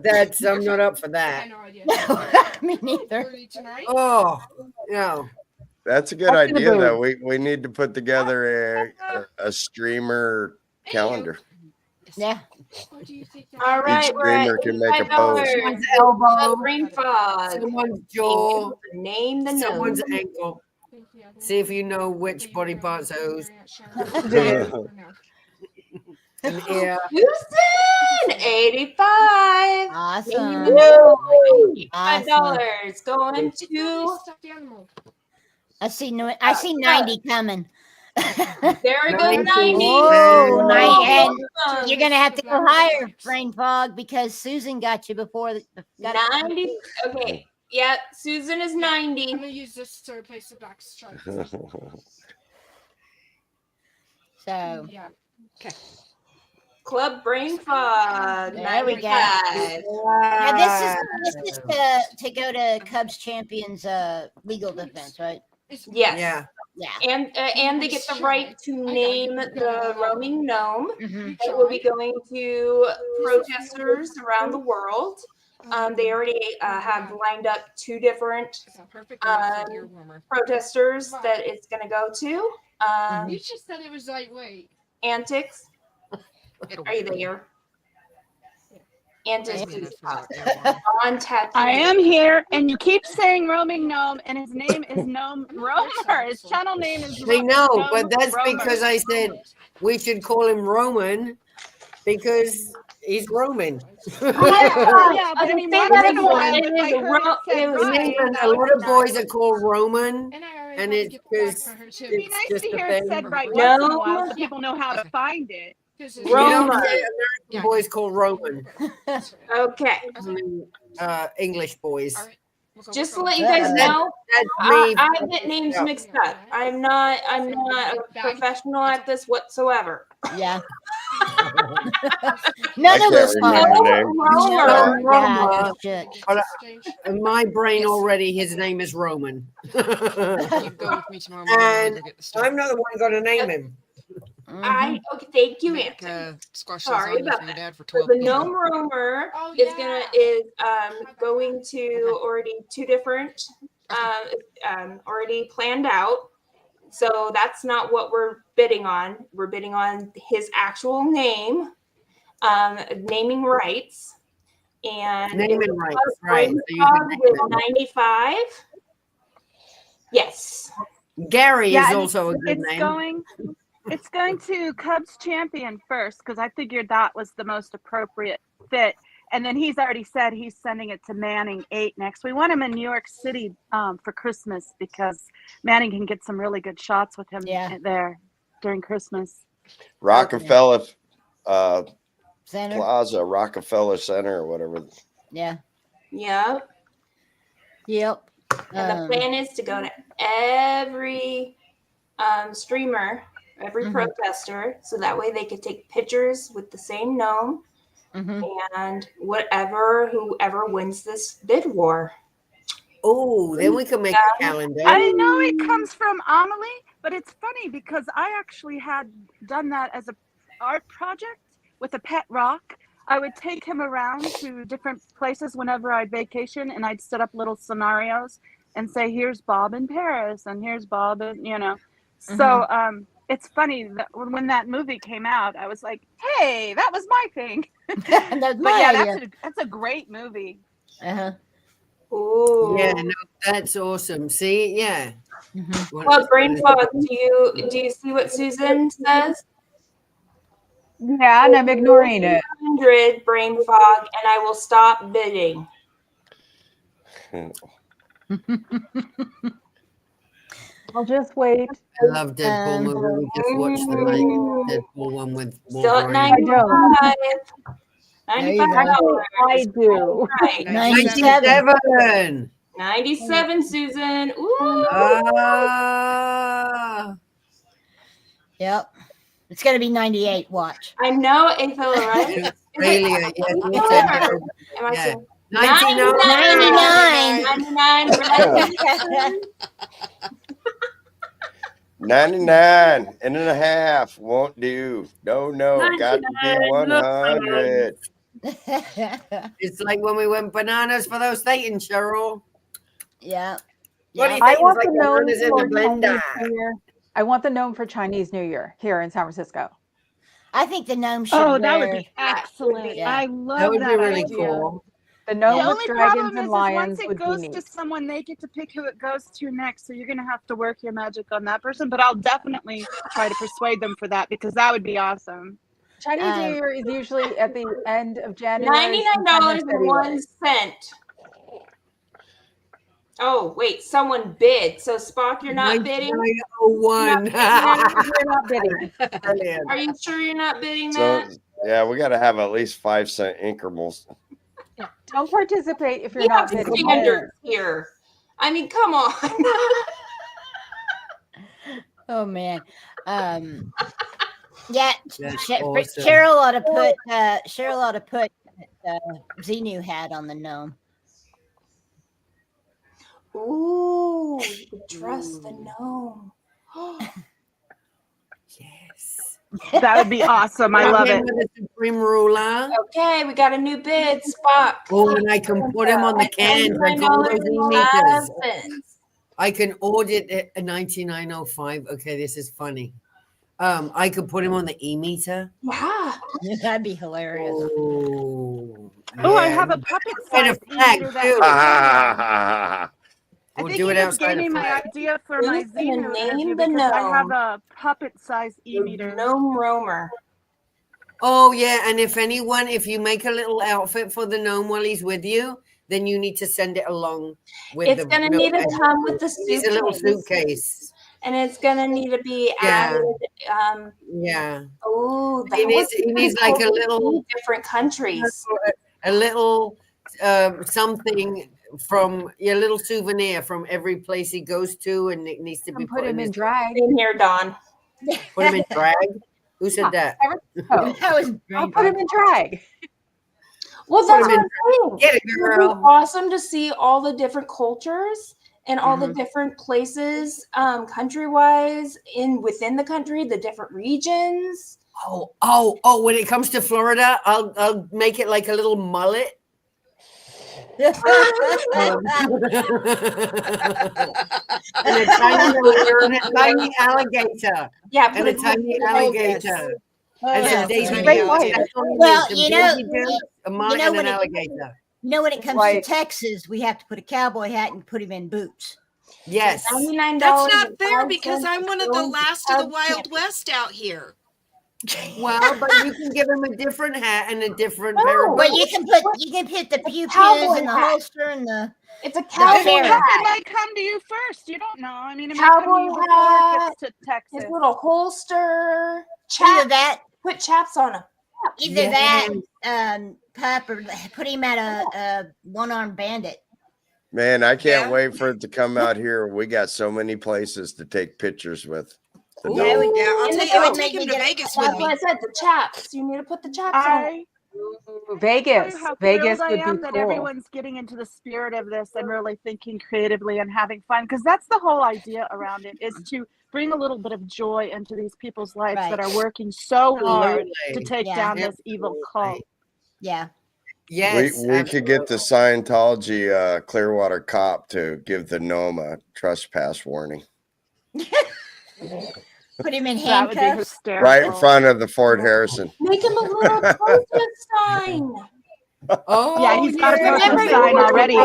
I'm not up for that. Me neither. Oh, no. That's a good idea, though. We need to put together a streamer calendar. Yeah. All right, Each streamer can make a pose. Someone's elbow, brain fog. someone's jaw, Name the someone's nose. ankle. See if you know which body parts are whose. An ear. Susan, 85. Awesome. $85 going to. I see 90 coming. There we go, 90. Whoa, and you're gonna have to go higher, brain fog, because Susan got you before. 90. Okay. Yeah, Susan is 90. I'm gonna use this to replace the black stripe. So yeah. Okay. Club brain fog. There we go. 95. Now this is to go to Cubs champions legal defense, right? Yes. Yeah. Yeah. And they get the right to name the roaming gnome. Mm-hmm. It will be going to protesters around the world. They already have lined up 2 different protesters that it's going to go to. You just said it was lightweight. Antics. Are you there? Antics. On tattoo. I am here, and you keep saying roaming gnome, and his name is Gnome Roamer. His channel name is. I know, Gnome but that's Roamer. because I said we should call him Roman because he's Roman. Yeah, but I mean, Say once that in a while, again. if I heard it said In right, England, that a would lot be of boys nice. are called Roman, and it's because It'd be nice to hear it said right No. once in a while, so people know how to find it. you don't Roman. say American boys call Roman. Okay. English boys. Just to let you guys know, That's me. I get names mixed up. I'm not a professional at this whatsoever. Yeah. None of us remember are. the name. Roma. Yeah, But in my brain already, his name is Roman. You go with me tomorrow morning. And Go get the stuff. I'm not the one going to name him. Okay, thank you, Make, Anthony. squash Sorry lasagna about for your that. dad for So 12 the people. gnome roamer Oh, is yeah. going to already 2 different already planned out. So that's not what we're bidding on. We're bidding on his actual name, naming rights, and Naming rights, Brain right. So you can Fog name with them. 95. Yes. Gary Yeah, is and also a good name. It's going to Cubs champion first, because I figured that was the most appropriate fit. And then he's already said he's sending it to Manning 8 next. We want him in New York City for Christmas, because Manning can get some really good shots with him there during Christmas. Rockefeller Center. Plaza, Rockefeller Center, or whatever. Yeah. Yep. Yep. And the plan is to go to every streamer, every protester, so that way they could take pictures with the same gnome and whoever wins this bid war. Oh, then we can make a calendar. I know it comes from Amelie, but it's funny because I actually had done that as a art project with a pet rock. I would take him around to different places whenever I'd vacation, and I'd set up little scenarios and say, here's Bob in Paris and here's Bob in, So it's funny that when that movie came out, I was like, hey, that was my thing. That's my idea. That's a great movie. Ooh. Yeah, no, that's awesome. See, yeah. Well, brain fog, do you see what Susan says? Yeah, and I'm ignoring it. 100 brain fog, and I will stop bidding. I'll just wait. I love Deadpool movie. We just watched the Deadpool one with Still at Wolverine. 95. 95. I do. Right. 97. 97, Susan. Ooh. Yep. It's going to be 98. Watch. I know, April, right? Australia, yes. Am I saying 99. 99. 99 and a half won't do. No, got to be 100. It's like when we went bananas for those Thetans, Cheryl. Yeah. What do you I think? want It's the like gnome bananas in for the blender. Chinese New Year. I want the gnome for Chinese New Year here in San Francisco. I think the gnome should Oh, that would wear- be excellent. Yeah. I love That would be really idea. cool. The gnome The with only dragons problem and is lions once it would be goes neat. to someone, they get to pick who it goes to next. So you're going to have to work your magic on that person. But I'll definitely try to persuade them for that because that would be awesome. Chinese New Year is usually at the end of January. $99.01. Oh, wait, someone bid. So Spock, you're not bidding? 9901. You're not bidding. Brilliant. Are you sure you're not bidding So, that? yeah, we got to have at least 5-cent increments. Don't participate if you're We not have bidding. standards here. I mean, come on. Oh man. Yeah. That's Sh- awesome. Cheryl ought to put Xenu hat on the gnome. Ooh, you could dress the gnome. Yes. That would be awesome. I love it. With the Supreme Ruler. Okay, we got a new bid, Spock. Oh, and I can put him on the cans. I got those e-meters. I can audit it at 9905. Okay, this is funny. I could put him on the e-meter. Yeah. That'd be hilarious. Oh, I have a puppet size e-meter that I We'll think do he it just outside gave me of my flag. idea for my Who's gonna Xenu name interview the because I have gnome? a puppet size e-meter. Gnome roamer. Oh, yeah. And if you make a little outfit for the gnome while he's with you, then you need to send it along with It's going to need to come with the It's a little suitcase. And it's going to need to be Yeah. added. Yeah. Oh, He needs like a little different countries. A little something from a little souvenir from every place he goes to, and it needs to be Put him in his drag. In here, Dawn. Put him in drag. Who said that? Oh, I'll put him in drag. Well, that's what I'm saying. Get it, It girl. would be awesome to see all the different cultures and all the different places, country-wise, within the country, the different regions. Oh! When it comes to Florida, I'll make it like a little mullet. And a tiny alligator. Yeah, and a tiny alligator. And some Daisy Well, you know, a mullet and when an alligator. when it comes to Texas, we have to put a cowboy hat and put him in boots. Yes. $99. That's not fair because I'm one of the last of the Wild West out here. Well, but you can give him a different hat and a different pair of But boots. you can put the pew pews cowboy and the hat. holster and the. It's a The cowboy puppet hat. might come to you first. You don't know. I mean, it might come to Cowboy you before it hat. gets to Texas. His little holster. Either that, Put chaps on him. either that, pup, or put him at a one-armed bandit. Man, I can't wait for it to come out here. We got so many places to take pictures with. The Ooh. gnome. Yeah, I'll And take. the I'll dog. take him to Vegas That's with what me. I said. The chaps. You need to put the chaps on it. Vegas. How Vegas thrilled I would be am that cool. everyone's getting into the spirit of this and really thinking creatively and having fun, because that's the whole idea around it, is to bring a little bit of joy into these people's lives that are working so hard to take down this evil cult. Yeah. Yes, we could get the Scientology Clearwater cop to give the gnome a trespass warning. Put him in That would be handcuffs. hysterical. Right in front of the Fort Harrison. Make him a little protest sign. Oh, Yeah, he's got a protest Remember sign already.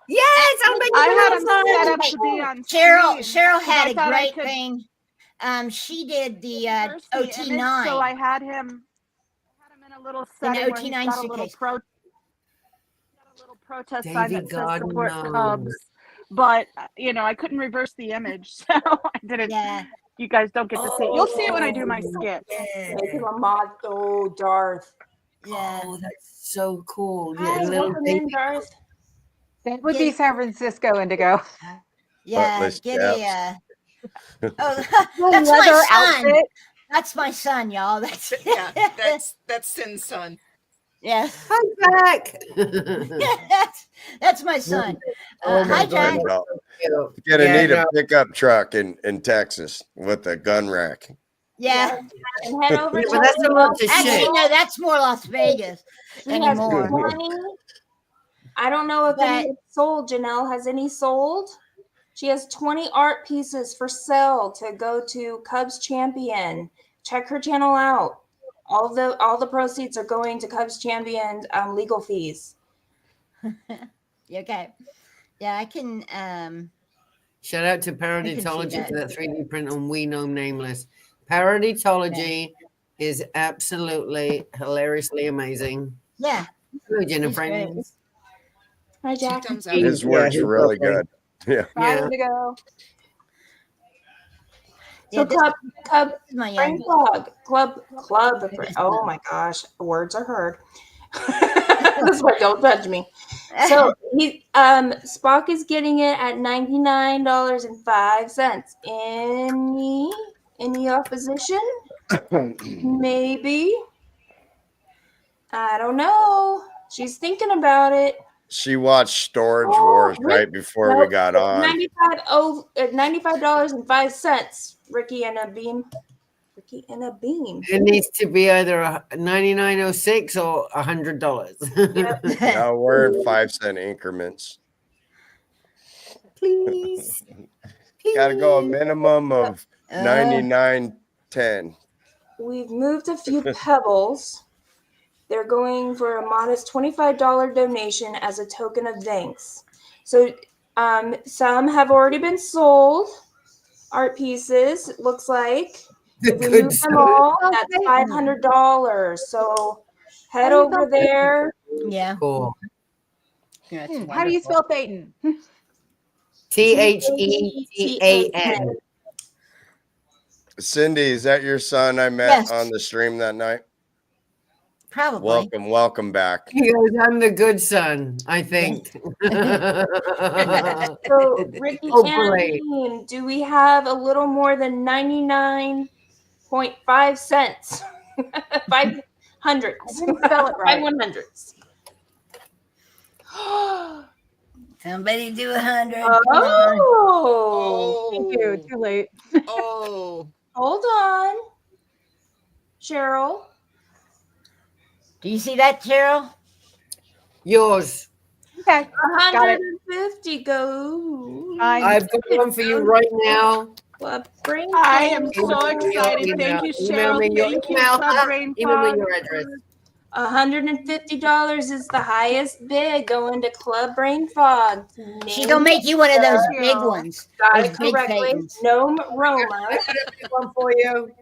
Yes, I'll make I a had little him sign. set up to be on Cheryl screen, had I a thought I great could thing. She did the reverse the image, OT9 so I had him in a little in setting the where he's OT9 got a little suitcase. protest sign Davy that says support Gardner. Cubs. But I couldn't reverse the image, so I didn't. Yeah. You guys don't get to see it. You'll see it when I do my skit. Make him a mod. Oh, Darth. Yeah. Oh, that's so cool. Yeah, Hi, little welcome baby. in, Darth. That would be San Francisco Indigo. Yeah, Buttless get a oh, Little that's my leather son. outfit. That's my son, y'all. That's Yeah, that's Sin's son. yeah. Hi, Jack. That's my son. Oh Hi, Jack. God. You're gonna need a pickup truck in Texas with a gun rack. Yeah. And head over but that's a lot to Actually, shit. no, that's more Las Vegas She has anymore. 20. I don't know if any is sold. Janelle, has any sold? She has 20 art pieces for sale to go to Cubs Champion. Check her channel out. All the proceeds are going to Cubs Champion legal fees. Okay. Yeah, I can Shout out to Parodytology for that 3D print on We Know Nameless. Parodytology is absolutely hilariously amazing. Yeah. Hello, Jennifer. Hi, Jack. His work's really good. Yeah. Bye, Indigo. Yeah, So Cub my Brain Fog. Club. Oh my gosh. Words are heard. This is why don't judge me. So he Spock is getting it at $99.05. Any opposition? Maybe. I don't know. She's thinking about it. She watched Storage Wars right before we got on. $95.05. Ricky and a beam. It needs to be either $99.06 or $100. No, we're in 5-cent increments. Please. Got to go a minimum of 99.10. We've moved a few pebbles. They're going for a modest $25 donation as a token of thanks. So some have already been sold, art pieces, it looks like. If we move them all, that's $500. So head over there. Yeah. Cool. How do you spell Phaeton? THETAN. Cindy, is that your son I met on the stream that night? Probably. Welcome back. He goes, I'm the good son, I think. So Ricky and Beam, do we have a little more than 99.5 cents? 500. Spell it right. 100s. Somebody do 100. Oh. Thank you. Too late. Oh. Hold on. Cheryl. Do you see that, Cheryl? Yours. Okay. 150 goes. I've got one for you right now. I am so excited. Thank you, Cheryl. Thank you, Club Brain Email me Fog. your address. $150 is the highest bid going to Club Brain Fog. She gonna make you one of those big ones. Got Those it big correctly. Phaetons. Gnome Roma. One for you.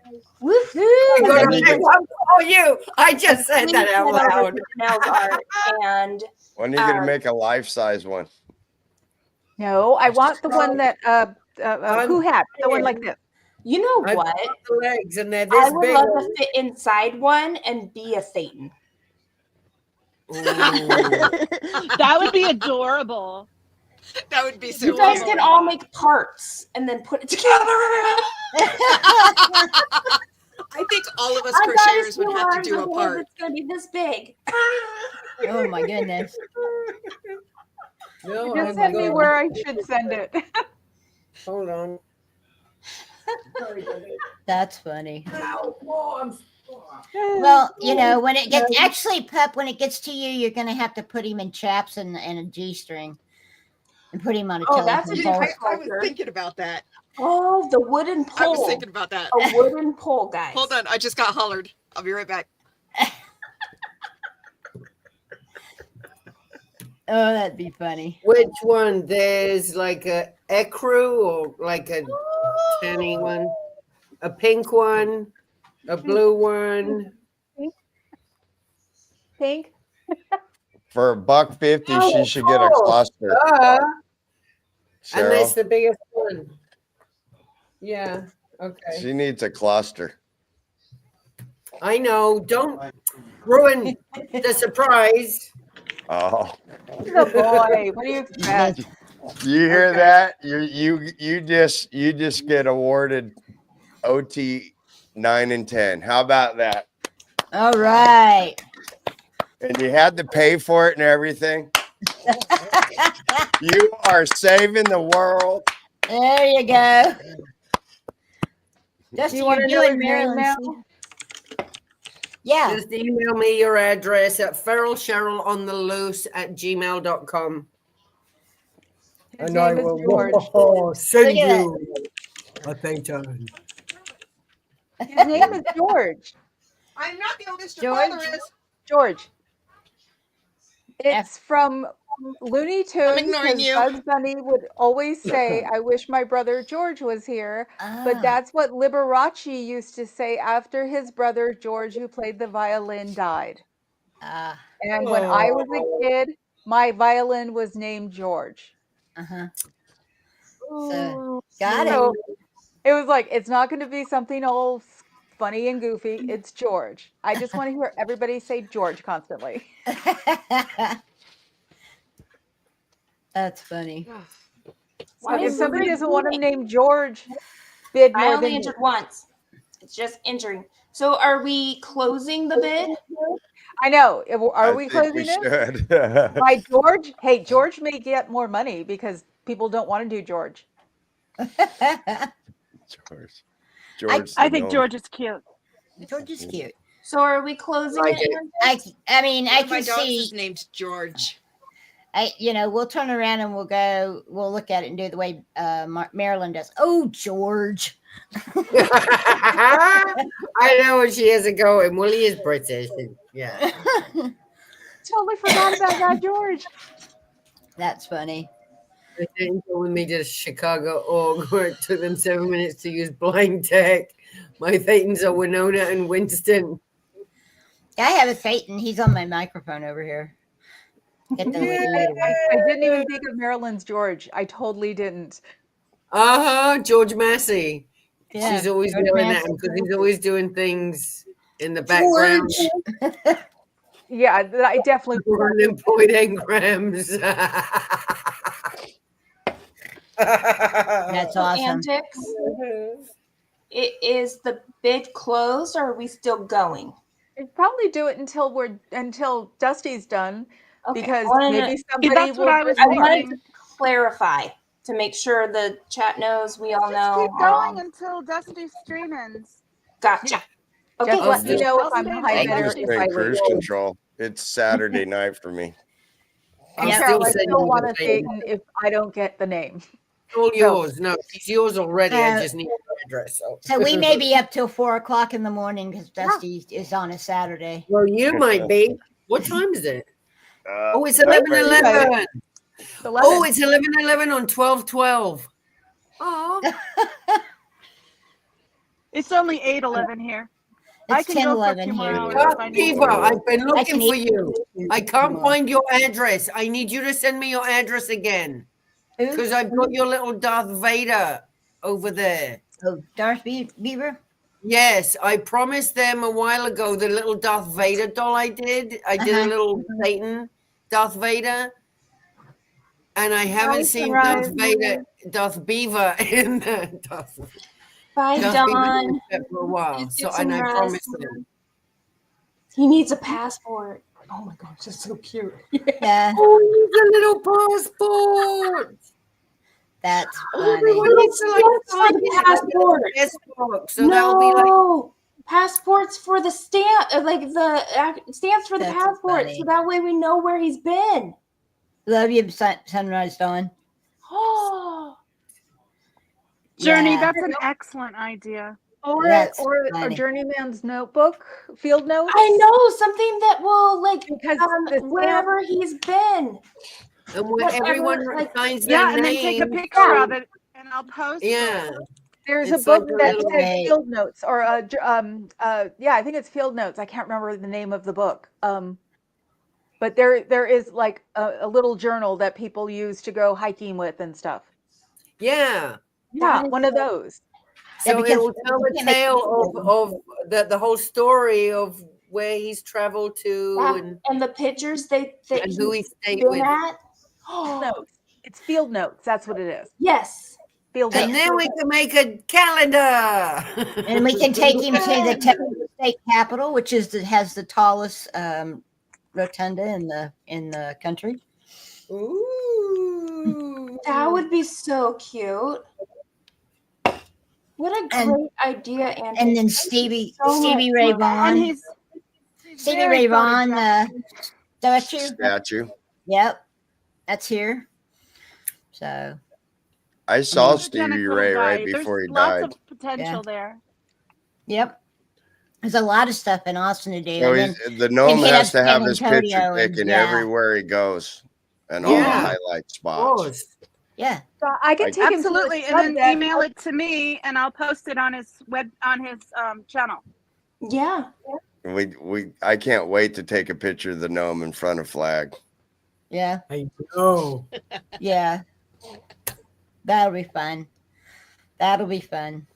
Woohoo! One for you. I just said that out loud. Janelle's art and When are you going to make a life-size one? No, I want the one that who had the one like this. You know I've what? got the legs and they're I this would big. love to fit inside one and be a Phaeton. That would be adorable. That would be so You guys cute. can all make parts and then put it together. I think all of us I got crocheters his would have to do a arms, part. it's gonna be this big. Oh my goodness. No, Just send me where I should send it. Hold on. That's funny. Well, you know, when it gets actually, Pup, when it gets to you, you're gonna have to put him in chaps and a G-string and put him on a That's a telephone pole. I was thinking about that. Oh, the wooden pole. I was thinking about that. A wooden pole, guys. Hold on, I just got hollered. I'll be right back. Oh, that'd be funny. Which one? There's like a ecru or like a tanny one, a pink one, a blue one. Pink. For $1.50, she should get a Oh, cluster. And that's Cheryl, the biggest one. Yeah. Okay. she needs a cluster. I know. Don't ruin the surprise. Oh, He's a boy. What do you expect? you hear that? You just get awarded OT 9 and 10. How about that? All right. And you had to pay for it and everything. You are saving the world. There you go. Do you want to know his name now? Yeah. Just email me your address at feralcherylontheloose@gmail.com. His And I name is will George. send Look at you a payton. His name is George. I'm not the oldest. Your father is. George. It's from Looney Tunes. ignoring 'cause you. Bugs Bunny would always say, "I wish my brother George was here." Ah. But that's what Liberace used to say after his brother George, who played the violin, died. Ah. And when I was a kid, my violin was named George. Uh-huh. So, got So it. it was like, it's not going to be something all funny and goofy. It's George. I just want to hear everybody say George constantly. That's funny. So if somebody doesn't want him named George, bid I more only than injured once. It's just injuring. So are we closing the bid? I know. Are we think we closing it? should. By George? Hey, George may get more money because people don't want to do George. George. I think George is cute. George is cute. So are we closing it? I mean, One I of my can dogs see. is named George. We'll turn around and we'll look at it and do it the way Marilyn does. Oh, George. I know where she has it going. Willie is British. Yeah. Totally forgot about that, George. That's funny. They didn't go with me to Chicago org where it took them 7 minutes to use blind tech. My Thetans are Winona and Winston. I have a Phaeton. He's on my microphone over here. Get the I didn't even think of Marilyn's George. I totally didn't. George Massey. Yeah, She's always George yelling at Massey. him because he's always doing things in the background. Yeah, I definitely unemployed engrams. That's awesome. Antics. Is the bid closed or are we still going? I'd probably do it until Dusty's done, Okay. because I maybe somebody That's what will I was bid more. wanted to clarify to make sure the chat knows we all Just know. keep going until Dusty's stream ends. Gotcha. Okay. Just let me know if I'll I'm stay high until bidder. Dusty's If I in cruise lose. control. It's Saturday night for me. I'm And still Carol, I sending still you want the a thing. Phaeton if I don't get the name. All yours. No, it's yours already. I just need your address. So we may be up till 4 o'clock in the morning because Dusty is on a Saturday. Well, you might be. What time is it? Oh, it's Right 11:11. It's Oh, it's 11:11 on 12:12. Oh, It's only 8:11 here. I It's can go for 10:11 2 more here. hours God, if I need Eva, to. I've been I can looking for eat- you. I can't find your address. I need you to send me your address again. Who? Because I've got your little Darth Vader over there. Oh, Darth Beaver? Yes, I promised them a while ago the little Darth Vader doll I did. I did a Uh-huh. little Satan Darth Vader. And I haven't seen Darth Vader, Darth Beaver in Darth Bye, Beaver Dawn. for a while. So, Get some and I rest. promised him. He needs a passport. Oh my gosh, that's so cute. Yeah. Oh, he needs a little passport. That's Oh, funny. He needs to stamps for the passport. passport. So that'll be like passports for the stamp, like the stamps for the That's passport, funny. so that way we know where he's been. Love you, Sunrise Dawn. Oh, Journey, Yeah. that's an excellent idea. Or That's a funny. journeyman's notebook, field notes. I know something that will like Because the wherever he's been. and when Whatever, everyone like- signs their Yeah, and then take a name. picture of it and I'll post Yeah. it. There's It's a book like a that little- says Right. field notes, or yeah, I think it's field notes. I can't remember the name of the book. But there is like a little journal that people use to go hiking with and stuff. Yeah. Yeah, is one of those. So because it will tell you the can't make tale it of the whole story of where he's traveled to Yeah, and the pictures that and who he stayed been with. at. Notes. It's field notes. That's what it is. Yes. Field And notes. then we can make a calendar. And we can take him to the state capitol, which has the tallest rotunda in the country. Ooh. That would be so cute. What a And- great idea, Angie. And then Thank Stevie you so Stevie much. Ray And Vaughan. he's Stevie very Ray Vaughan photogenic. statue. Statue. Yep. That's here. So I saw photogenic Stevie little Ray guy. right before There's he lots died. of potential there. yep. There's a lot of stuff in Austin to do. So And the gnome hit has up to have San his Antonio picture and- taken yeah. everywhere he goes, and all the Yeah. highlight Of spots. course. yeah. So I can Like- take Absolutely. him to a And then Subdeck. email it to me and I'll post it on his channel. Yeah. I can't wait to take a picture of the gnome in front of flag. Yeah. I know. Yeah. That'll be fun. That'll be fun.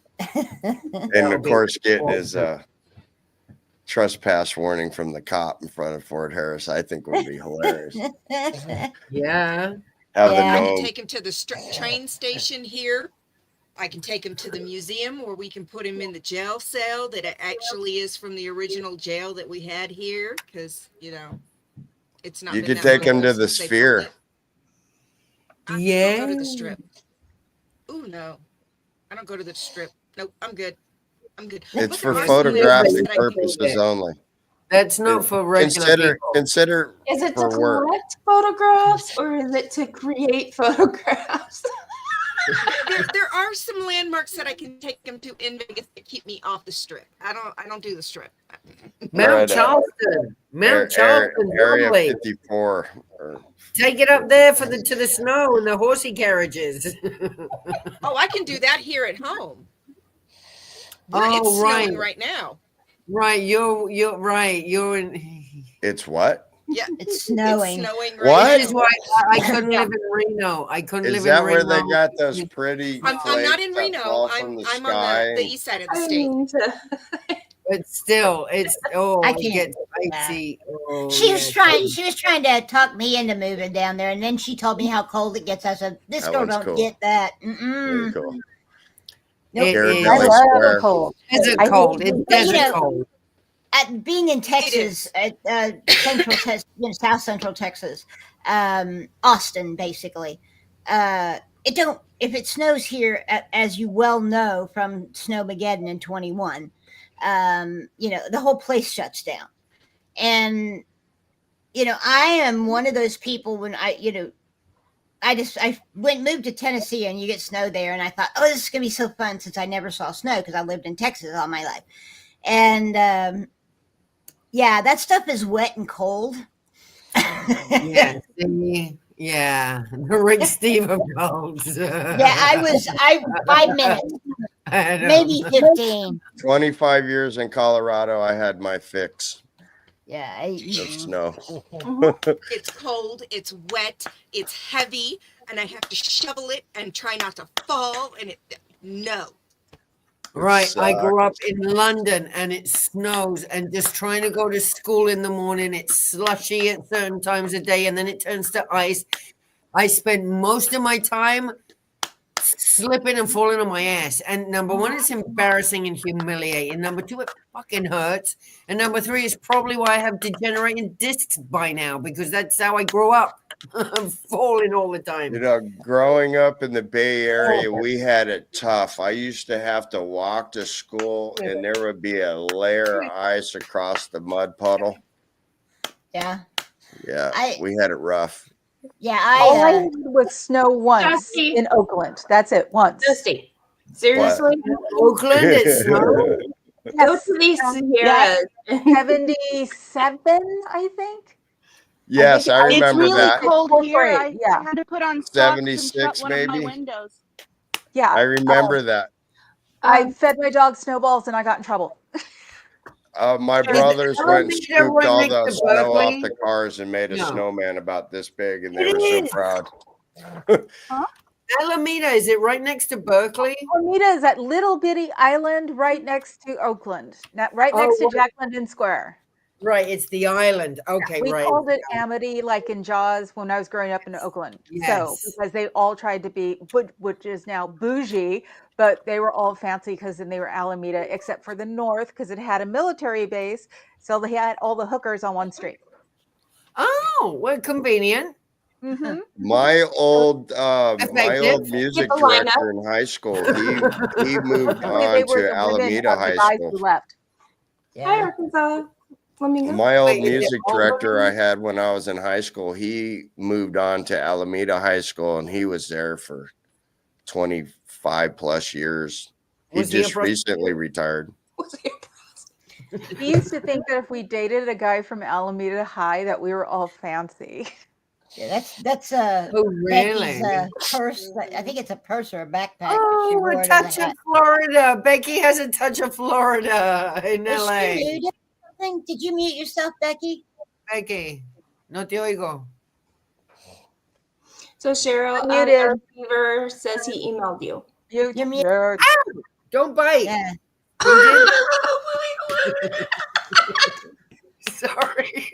And of course, getting his trespass warning from the cop in front of Fort Harris, I think would be hilarious. Yeah. Have Yeah. the I can gnome. take him to the train station here. I can take him to the museum, or we can put him in the jail cell that it actually is from the original jail that we had here, because it's not. You been could that take long him to ago the since they Sphere. filmed it. Yeah. I don't go to the Strip. Ooh, no, I don't go to the Strip. Nope, I'm good. I'm good. It's But for there are some photographic landmarks that I can purposes visit. only. That's not for regular people. Consider Is it to for work. collect photographs or is it to create photographs? There are some landmarks that I can take them to in Vegas that keep me off the Strip. I don't do the Strip. Mount Right, Charleston. Mount Charleston. Area lovely. 54. Take it up there to the snow and the horsey carriages. Oh, I can do that here at home. Oh, It's snowing right. right now. Right, you're right. You're in. It's what? Yeah, It's snowing. It's snowing right What? This now. is why I couldn't live in Reno. I couldn't Is live that in where Reno. they got those pretty I'm flakes not in that Reno. fall I'm from the on sky? the east side of the state. But still, it's I it can't. gets icy. Oh, She was yeah. trying to talk me into moving down there, and then she told me how cold it gets. I said, "This That girl one's don't cool. get that." Very Mm-mm. cool. Nope. It Garrett is Valley I love Square. the cold. desert I cold. hate- It's But, you desert know, cold. At being in Texas, at central Texas, South Central Texas, Austin, basically, it don't. If it snows here, as you well know from Snowmageddon in 21, the whole place shuts down. And I am one of those people when I moved to Tennessee and you get snow there, and I thought, oh, this is gonna be so fun since I never saw snow because I lived in Texas all my life, and yeah, that stuff is wet and cold. Yeah, see? Yeah, the Rick Stever colds. Yeah, I 5 minutes, I know. maybe 15. 25 years in Colorado, I had my fix Yeah, of snow. It's cold, it's wet, it's heavy, and I have to shovel it and try not to fall. And no. Right, I grew sucks. up in London and it snows, and just trying to go to school in the morning, it's slushy at certain times of day, and then it turns to ice. I spend most of my time slipping and falling on my ass. And number one, it's embarrassing and humiliating. Number two, it fucking hurts. And number three is probably why I have degenerating discs by now, because that's how I grew up. I'm falling all the time. You know, growing up in the Bay Area, we had it tough. I used to have to walk to school, and there would be a layer of ice across the mud puddle. Yeah. Yeah, we had it rough. Yeah, all I did was snow once in Oakland. That's it, once. Dusty, seriously? Oakland, it's snow? Go to these Sierras. 77, I think. Yes, I remember it's really that. cold here. Grade, I had to put on socks and 76 shut one of my maybe. windows. Yeah. I remember that. I fed my dog snowballs and I got in trouble. My brothers went and scooped all the snow off the cars and made a snowman about this big, and they were so proud. Alameda, is it right next to Berkeley? Alameda is that little bitty island right next to Oakland, right next to Jack London Square. Right, it's the island. Okay, we right. called it Amity, like in Jaws, when I was growing up in Oakland. So because they all tried to be, which is now bougie, but they were all fancy because then they were Alameda, except for the north because it had a military base. So they had all the hookers on one street. Oh, well, convenient. Mm-hmm. My old music director in high school, he moved on to Alameda High School. Left. Hi, Arkansas. My old music director I had when I was in high school, he moved on to Alameda High School, and he was there for 25 plus years. He just recently retired. He used to think that if we dated a guy from Alameda High, that we were all fancy. Yeah, that's really? Becky's purse. I think it's a purse or a backpack. Oh, a touch of Florida. Becky has a touch of Florida in LA. Did you mute yourself, Becky? Becky, no te oigo. So Cheryl Beaver says he emailed you. You're muted. Don't bite. Yeah. Sorry.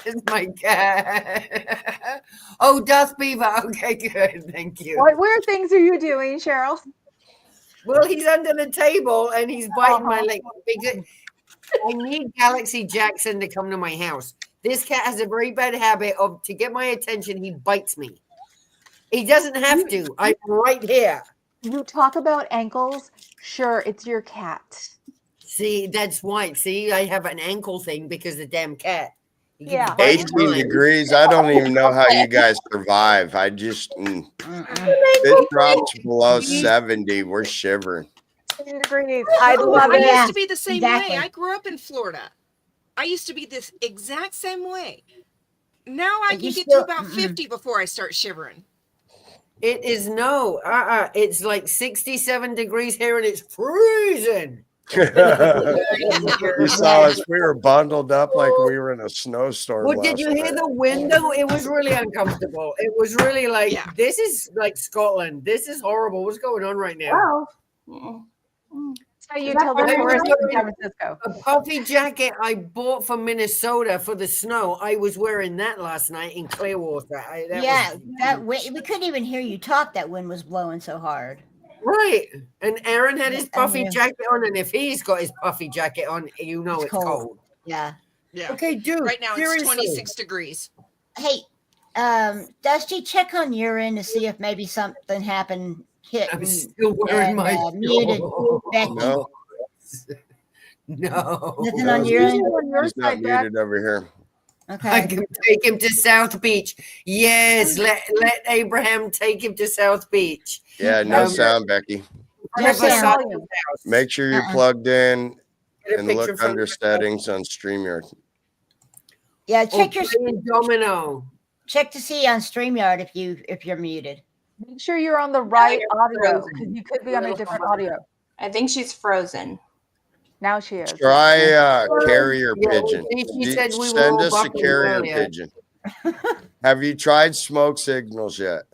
It's my cat. Oh, Dust Beaver. Okay, good. Thank you. What weird things are you doing, Cheryl? Well, he's under the table and he's biting my leg. I need Galaxy Jackson to come to my house. This cat has a very bad habit of, to get my attention, he bites me. He doesn't have to. I'm right here. You talk about ankles. Sure, it's your cat. See, that's why. See, I have an ankle thing because the damn cat. Yeah. 18 degrees. I don't even know how you guys survive. I just, it drops below 70. We're shivering. 10 degrees. I love it. I used to be the same way. I grew up in Florida. I used to be this exact same way. Now I can get to about 50 before I start shivering. It is it's like 67 degrees here and it's freezing. You saw us. We were bundled up like we were in a snowstorm. Well, did you hear the window? It was really uncomfortable. It was really like, this is like Scotland. This is horrible. What's going on right now? Wow. That's how you tell the tourists in San Francisco. A puffy jacket I bought from Minnesota for the snow. I was wearing that last night in Clearwater. That wind, we couldn't even hear you talk. That wind was blowing so hard. Right. And Aaron had his puffy jacket on, and if he's got his puffy jacket on, you know it's cold. Yeah. Yeah. Okay, dude. Right now it's 26 degrees. Hey, Dusty, check on your end to see if maybe something happened. I'm still wearing my muted Becky. No. Nothing on your end. He's not muted over here. Okay. I can take him to South Beach. Yes, let Abraham take him to South Beach. Yeah, no sound, Becky. Make sure you're plugged in and look under settings on StreamYard. Yeah, check your domino. Check to see on StreamYard if you're muted. Make sure you're on the right audio because you could be on a different audio. I think she's frozen. Now she is. Try carrier pigeon. Send us a carrier pigeon. Have you tried smoke signals yet?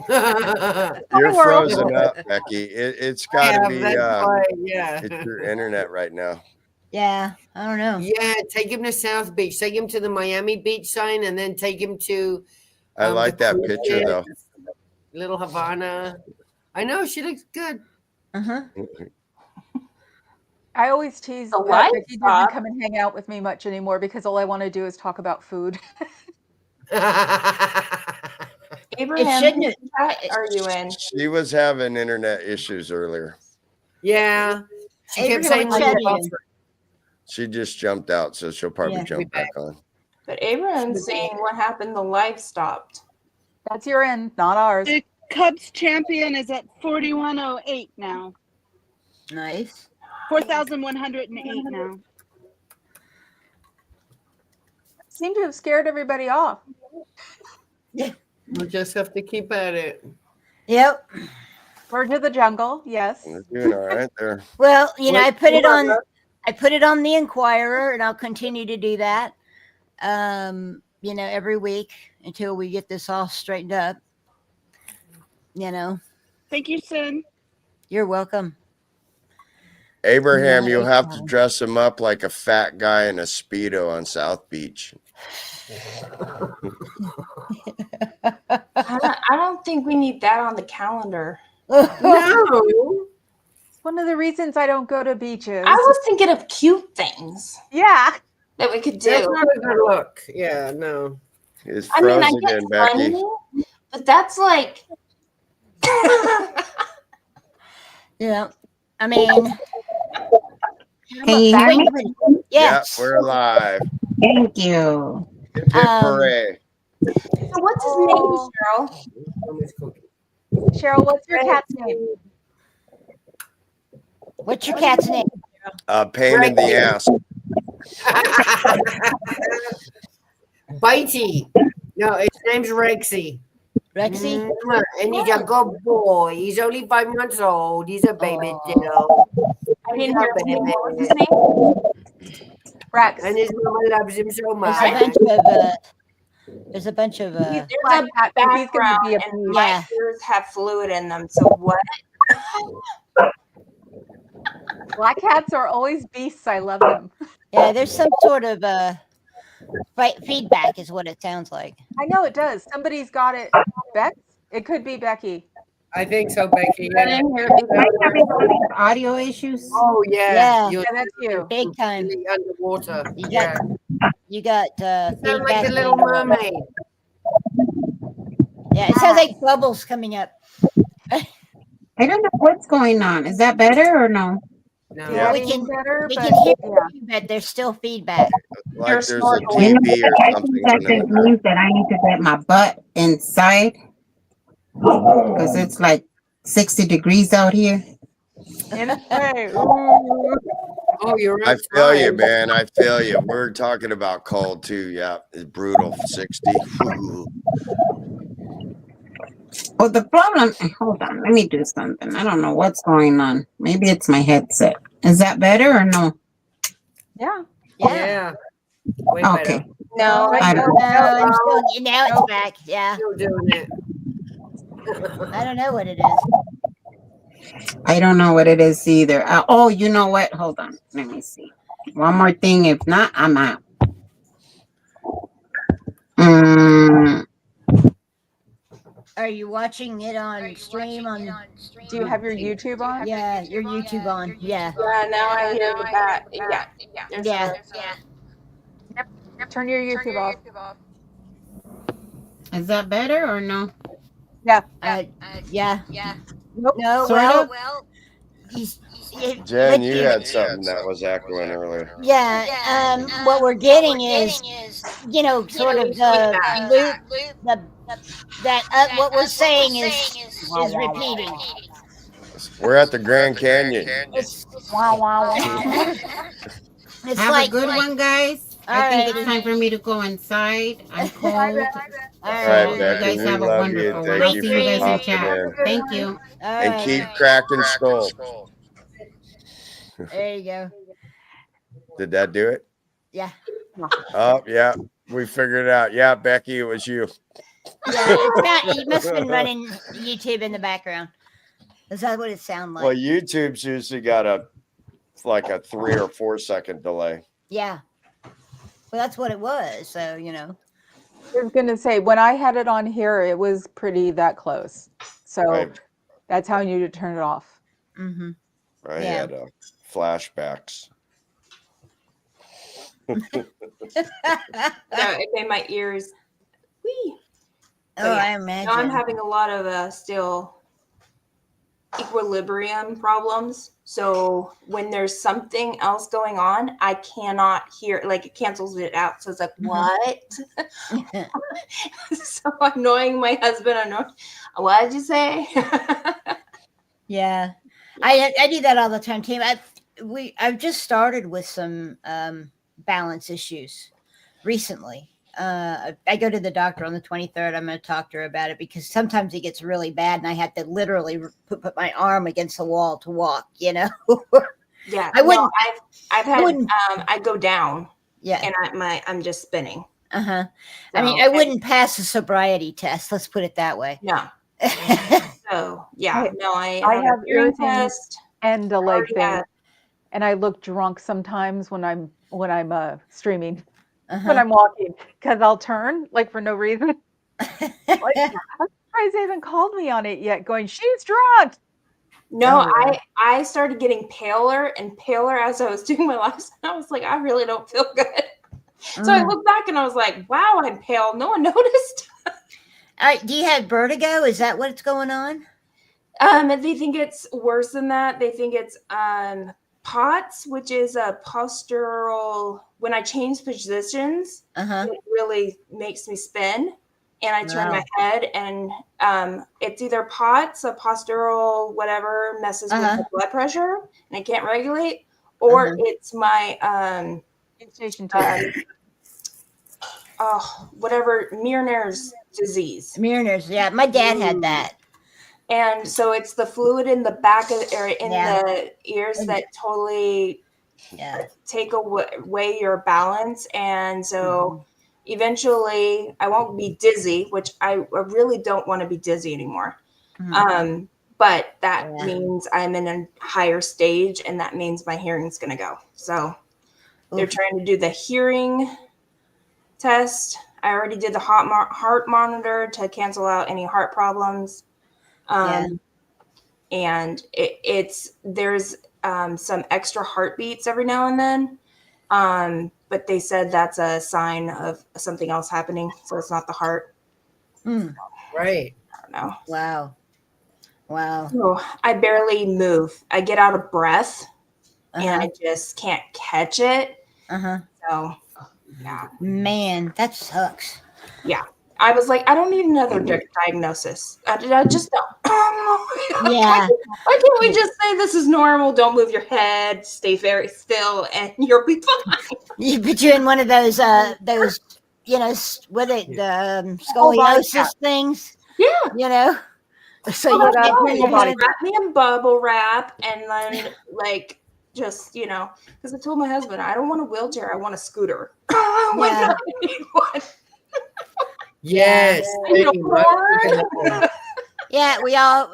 You're frozen up, Becky. It's got to be. It's your internet right now. Yeah, I don't know. Yeah, take him to South Beach. Take him to the Miami Beach sign, and then take him to. I like the that cruise picture though. ship, Little Havana. I know she looks good. Uh-huh. I always tease The that light Becky doesn't stop. come and hang out with me much anymore because all I want to do is talk about food. Abraham, shouldn't whose chat are you in? She was having internet issues earlier. Yeah. She kept Abraham, saying what my chat are you in? buffer. She just jumped out, so she'll probably Yeah. jump back on. But Abraham's saying what happened, the live stopped. That's your end, not ours. The Cubs champion is at 4108 now. Nice. 4,108 now. Seem to have scared everybody off. We'll just have to keep at it. Yep. Bird of the jungle, yes. They're doing all right there. Well, you know, What- I put it on. what- I put it on the Inquirer, and I'll continue to do that. You know, every week until we get this all straightened up. You know, Thank you, Sin. you're welcome. Abraham, Not you'll a have to problem. dress him up like a fat guy in a Speedo on South Beach. I don't think we need that on the calendar. No. It's one of the reasons I don't go to beaches. I was thinking of cute things Yeah. that we could That's do. not a good look. Yeah, no. It's I mean, froze I get again, Becky. funny, but that's like Yeah. I mean, Can you hear me? yes. Yeah, we're alive. Thank you. Hip, hip, hooray. so what's his name, Cheryl? Cheryl, what's your cat's name? What's your cat's name? Pain in the ass. Bitey. No, his name's Rexy. Rexy? And he's a good boy. He's only 5 months old. He's a baby Aw. still. I didn't hear his name. What was his name? Rex. And his mama loves him so There's much. a bunch of. There's a bunch of. There's black a cat, so he's gonna background, be a and beast. my Yeah. ears have fluid in them. So what? Black cats are always beasts. I love them. Yeah, there's some sort of feedback, is what it sounds like. I know it does. Somebody's got it. Bex? It could be Becky. I think so, Becky. I Yeah. didn't hear Am I having all these audio issues? Oh, yeah. Yeah. You're Yeah, that's you. Big time. really underwater. You Yeah. got You sound feedback. like the Little Mermaid. Yeah, it sounds like bubbles coming up. I don't know what's going on. Is that better or no? No. Yeah. We can- better, We but can hear yeah. you, but there's still feedback. Like You're there's a snorkeling. You know TV or what? I something think that running. just means that I need to get my butt inside because it's like 60 degrees out here. Anyway, Oh, you're I feel you, outside. man. I feel you. We're talking about cold too. Yeah, it's brutal. 60. Ooh. Well, the problem, hold on, let me do something. I don't know what's going on. Maybe it's my headset. Is that better or no? yeah. Yeah. Yeah. Way better. Okay. No, I don't I'm still, now it's back. Yeah. Still doing it. I don't know what it is. I don't know what it is either. Oh, you know what? Hold on. Let me see. One more thing. If not, I'm out. Are you watching it on stream? Do you have your YouTube on? Yeah, your YouTube on. Yeah. yeah, now I hear the bat. Yeah, there's Yeah. Turn your YouTube off. Is that better or no? Yeah. Yeah. Nope. No, Sort well, of? Jen, you had something that was echoing earlier. Yeah. What we're getting is, you know, sort of the loop, what we're saying is repeating. We're at the Grand Canyon. It's Wow, wow, it's Have like a good one, guys. I All think right. it's time for me to go inside. I'm cold. all All right, right. Becky, You guys we have a love you. wonderful Thank one. you See for you guys in popping chat. in. Thank you. All And right. keep cracking skull. There you go. Did that do it? Yeah. Oh, yeah. We figured it out. Yeah, Becky, it was you. Yeah, it's not, you must have been running YouTube in the background. Is that what it sounded like? Well, YouTube's usually got a 3 or 4 second delay. Yeah. Well, that's what it was. So, you know. I was gonna say, when I had it on here, it was pretty that close. So Right. that's how you need to turn it off. Mm-hmm. I Yeah. had flashbacks. No, it made my ears wee. Oh, But yeah, I now I'm imagine. having a lot of still equilibrium problems. So when there's something else going on, I cannot hear, like it cancels it out. So it's like, what? So annoying my husband. What did you say? Yeah, I do that all the time, team. I've just started with some balance issues recently. I go to the doctor on the 23rd. I'm going to talk to her about it because sometimes it gets really bad, and I have to literally put my arm against the wall to walk. You know. Yeah, I wouldn't. No, I've had I go down. Yeah, and I'm just spinning. So, I mean, So, I wouldn't pass a sobriety test. Let's put it that way. No. So yeah, I I have hearing ear pain test and a leg already thing, had. and I look drunk sometimes when I'm streaming, when I'm walking, because I'll turn like for no reason. Like, surprised they haven't called me on it yet. Going, she's drunk. No, I started getting paler and paler as I was doing my lives. I was like, I really don't feel good. So I looked back and I was like, wow, I'm pale. No one noticed. Do you have vertigo? Is that what's going on? They think it's worse than that. They think it's POTS, which is a postural. When I change positions, it really makes me spin, and I turn my head, and it's either POTS, a postural whatever messes with the blood pressure, and I can't regulate, or it's my whatever Meniere's disease. Meniere's, yeah. My dad had that. And so it's the fluid in the back of the ears that totally take away your balance. And so eventually I won't be dizzy, which I really don't want to be dizzy anymore. But that means I'm in a higher stage, and that means my hearing's going to go. So they're trying to do the hearing test. I already did the heart monitor to cancel out any heart problems. And there's some extra heartbeats every now and then. But they said that's a sign of something else happening. So it's not the heart. Right. I don't know. Wow. So I barely move. I get out of breath and I just can't catch it. So yeah. Man, that sucks. Yeah. I was like, I don't need another diagnosis. I just don't. Yeah. Why can't we just say this is normal? Don't move your head. Stay very still, and you'll be fine. You put you in one of those you know, what are the scoliosis things? Yeah. You know. So you wrap me in bubble wrap, and then just because I told my husband I don't want a wheelchair. I want a scooter. Yeah. Yes. Yeah,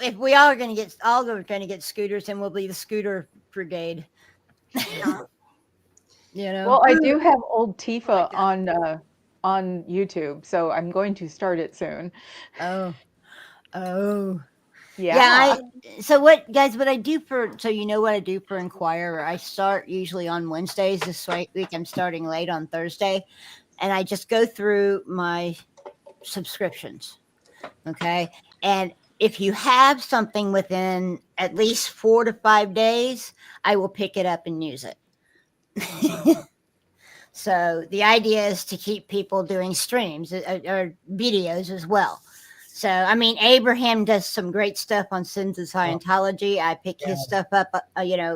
if we all are going to get scooters, then we'll be the scooter brigade. Well, I do have old Tifa on YouTube, so I'm going to start it soon. Yeah. So what I do so you know what I do for Inquirer, I start usually on Wednesdays. This week I'm starting late on Thursday, and I just go through my subscriptions. Okay. And if you have something within at least 4 to 5 days, I will pick it up and use it. So the idea is to keep people doing streams or videos as well. So, I mean, Abraham does some great stuff on Sins of Scientology. I pick his stuff up.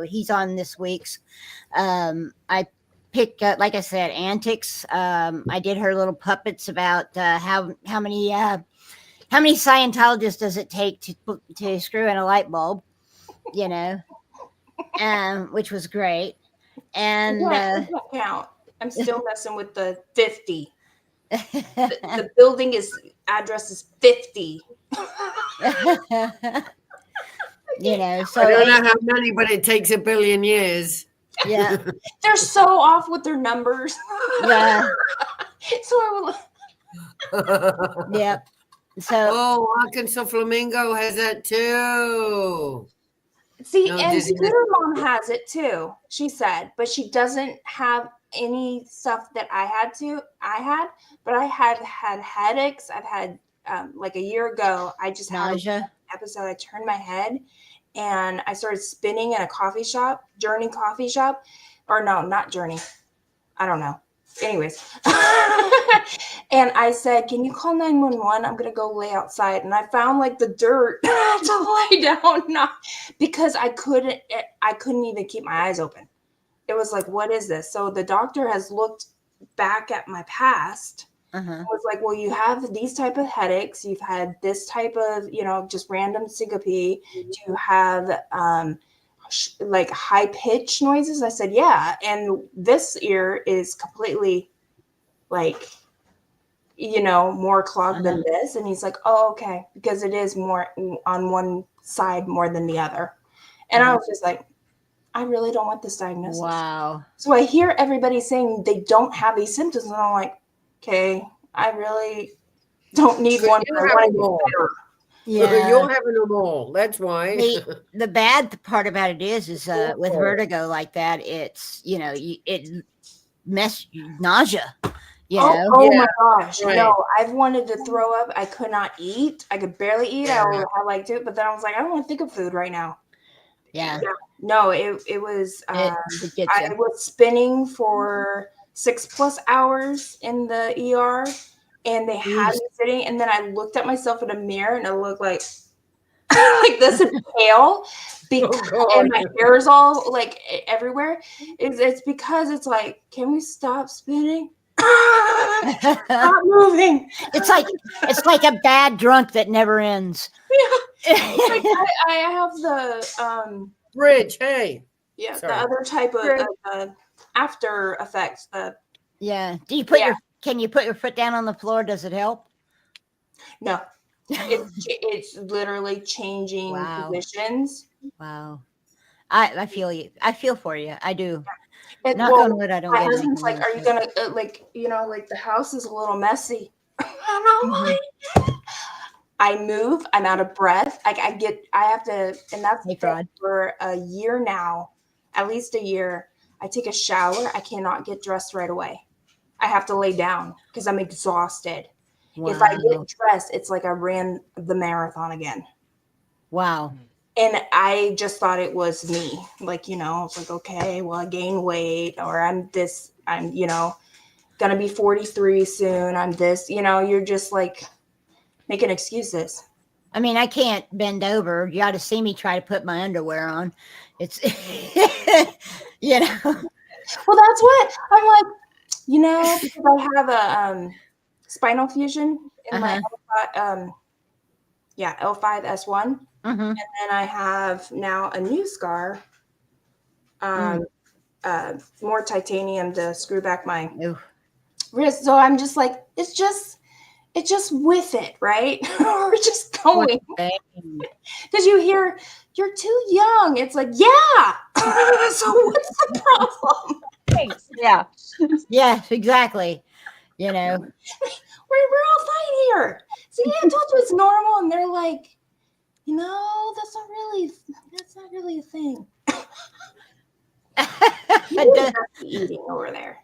He's on this week's. I pick, like I said, Antics. I did her little puppets about how many Scientologists does it take to screw in a light bulb, which was great. And does that count? I'm still messing with the 50. The building address is 50. So I don't know how many, but it takes 1 billion years. Yeah. They're so off with their numbers. Yeah. So I will. Yep. So Oh, Arkansas Flamingo has that too. See, No, and Disney. Scooter Mom has it too, she said, but she doesn't have any stuff that I had, but I had headaches. I've had, like a year ago, I just had nausea. an episode. I turned my head and I started spinning in a coffee shop, Journey coffee shop, or no, not Journey. I don't know. Anyways, and I said, "Can you call 911? I'm gonna go lay outside." And I found like the dirt to lay down, not because I couldn't even keep my eyes open. It was like, what is this? So the doctor has looked back at my past. Uh-huh. Was like, well, you have these type of headaches. You've had this type of, just random syncope. Do you have like high pitch noises? I said, yeah. And this ear is completely like, more clogged than this. And he's like, oh, okay. Because it is more on one side more than the other. And I was just like, I really don't want this diagnosis. Wow. So I hear everybody saying they don't have these symptoms. And I'm like, okay, I really don't need one. You I have want them to all. get better. Yeah. You're having them all. That's why. The bad part about it is with vertigo like that, it's, it nausea. Oh my gosh. right. No, I've wanted to throw up. I could not eat. I could barely eat. I like to, but then I was like, I don't want to think of food right now. Yeah. No, it was, it gets I you. was spinning for 6+ hours in the ER and they had me sitting, and then I looked at myself in a mirror and it looked like like this and pale and my hair is all like everywhere. It's because it's like, can we stop spinning? Stop moving. It's like a bad drunk that never ends. Yeah. Like I have the bridge. Hey. Yeah, Sorry. the other type of after effects. Yeah. Do you put can you put your foot down on the floor? Does it help? No. It's literally changing positions. Wow. I feel you. I feel for you. I do. Knock on wood, I don't my get husband's like, anything are you gonna like the house is a little messy. I don't know why. I move, I'm out of breath. I have to, and that's for a year now, at least a year. I take a shower, I cannot get dressed right away. I have to lay down because I'm exhausted. Wow. If I get dressed, it's like I ran the marathon again. Wow. And I just thought it was me. Like, it's like, okay, well, I gained weight, or I'm gonna be 43 soon. I'm this, you're just like making excuses. I mean, I can't bend over. You got to see me try to put my underwear on. It's, Well, that's what I'm like, because I have a spinal fusion in my L5S1. And then I have now a new scar, more titanium to screw back my wrist. So I'm just like, it's just with it, right? We're just going. Because you hear, you're too young. It's like, yeah. So what's the problem? Thanks. Yeah. Yeah, exactly. We're all fine here. See, I told you it's normal, and they're like, that's not really a thing. Eating over there.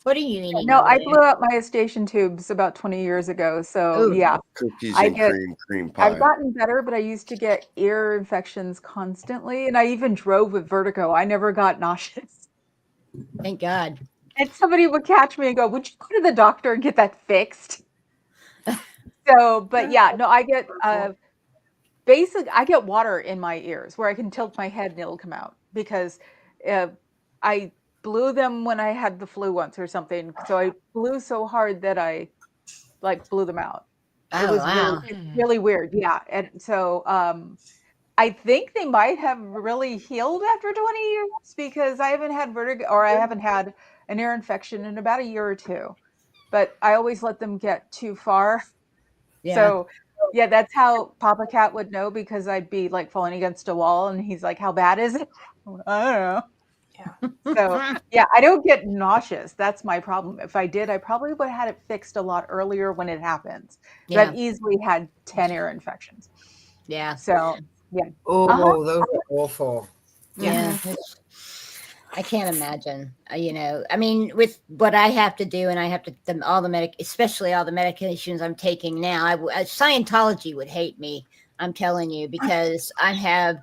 What are you eating? No, I blew up my eustachian tubes about 20 years ago. So yeah, cookies and cream pie. I've gotten better, but I used to get ear infections constantly, and I even drove with vertigo. I never got nauseous. Thank God. And somebody would catch me and go, "Would you go to the doctor and get that fixed?" So, but yeah, no, I get I get water in my ears where I can tilt my head and it'll come out because I blew them when I had the flu once or something. So I blew so hard that I blew them out. Oh, it was wow. really weird. Yeah. And so I think they might have really healed after 20 years because I haven't had vertigo or I haven't had an ear infection in about a year or two. But I always let them get too far. Yeah. So yeah, that's how Papa Cat would know because I'd be falling against a wall and he's like, how bad is it? I don't know. So yeah, I don't get nauseous. That's my problem. If I did, I probably would have had it fixed a lot earlier when it happens. But I've easily had 10 ear infections. Yeah. So yeah. Oh, those are awful. Yeah. I can't imagine, I mean, with what I have to do, and I have to, especially all the medications I'm taking now, Scientology would hate me, I'm telling you, because I have,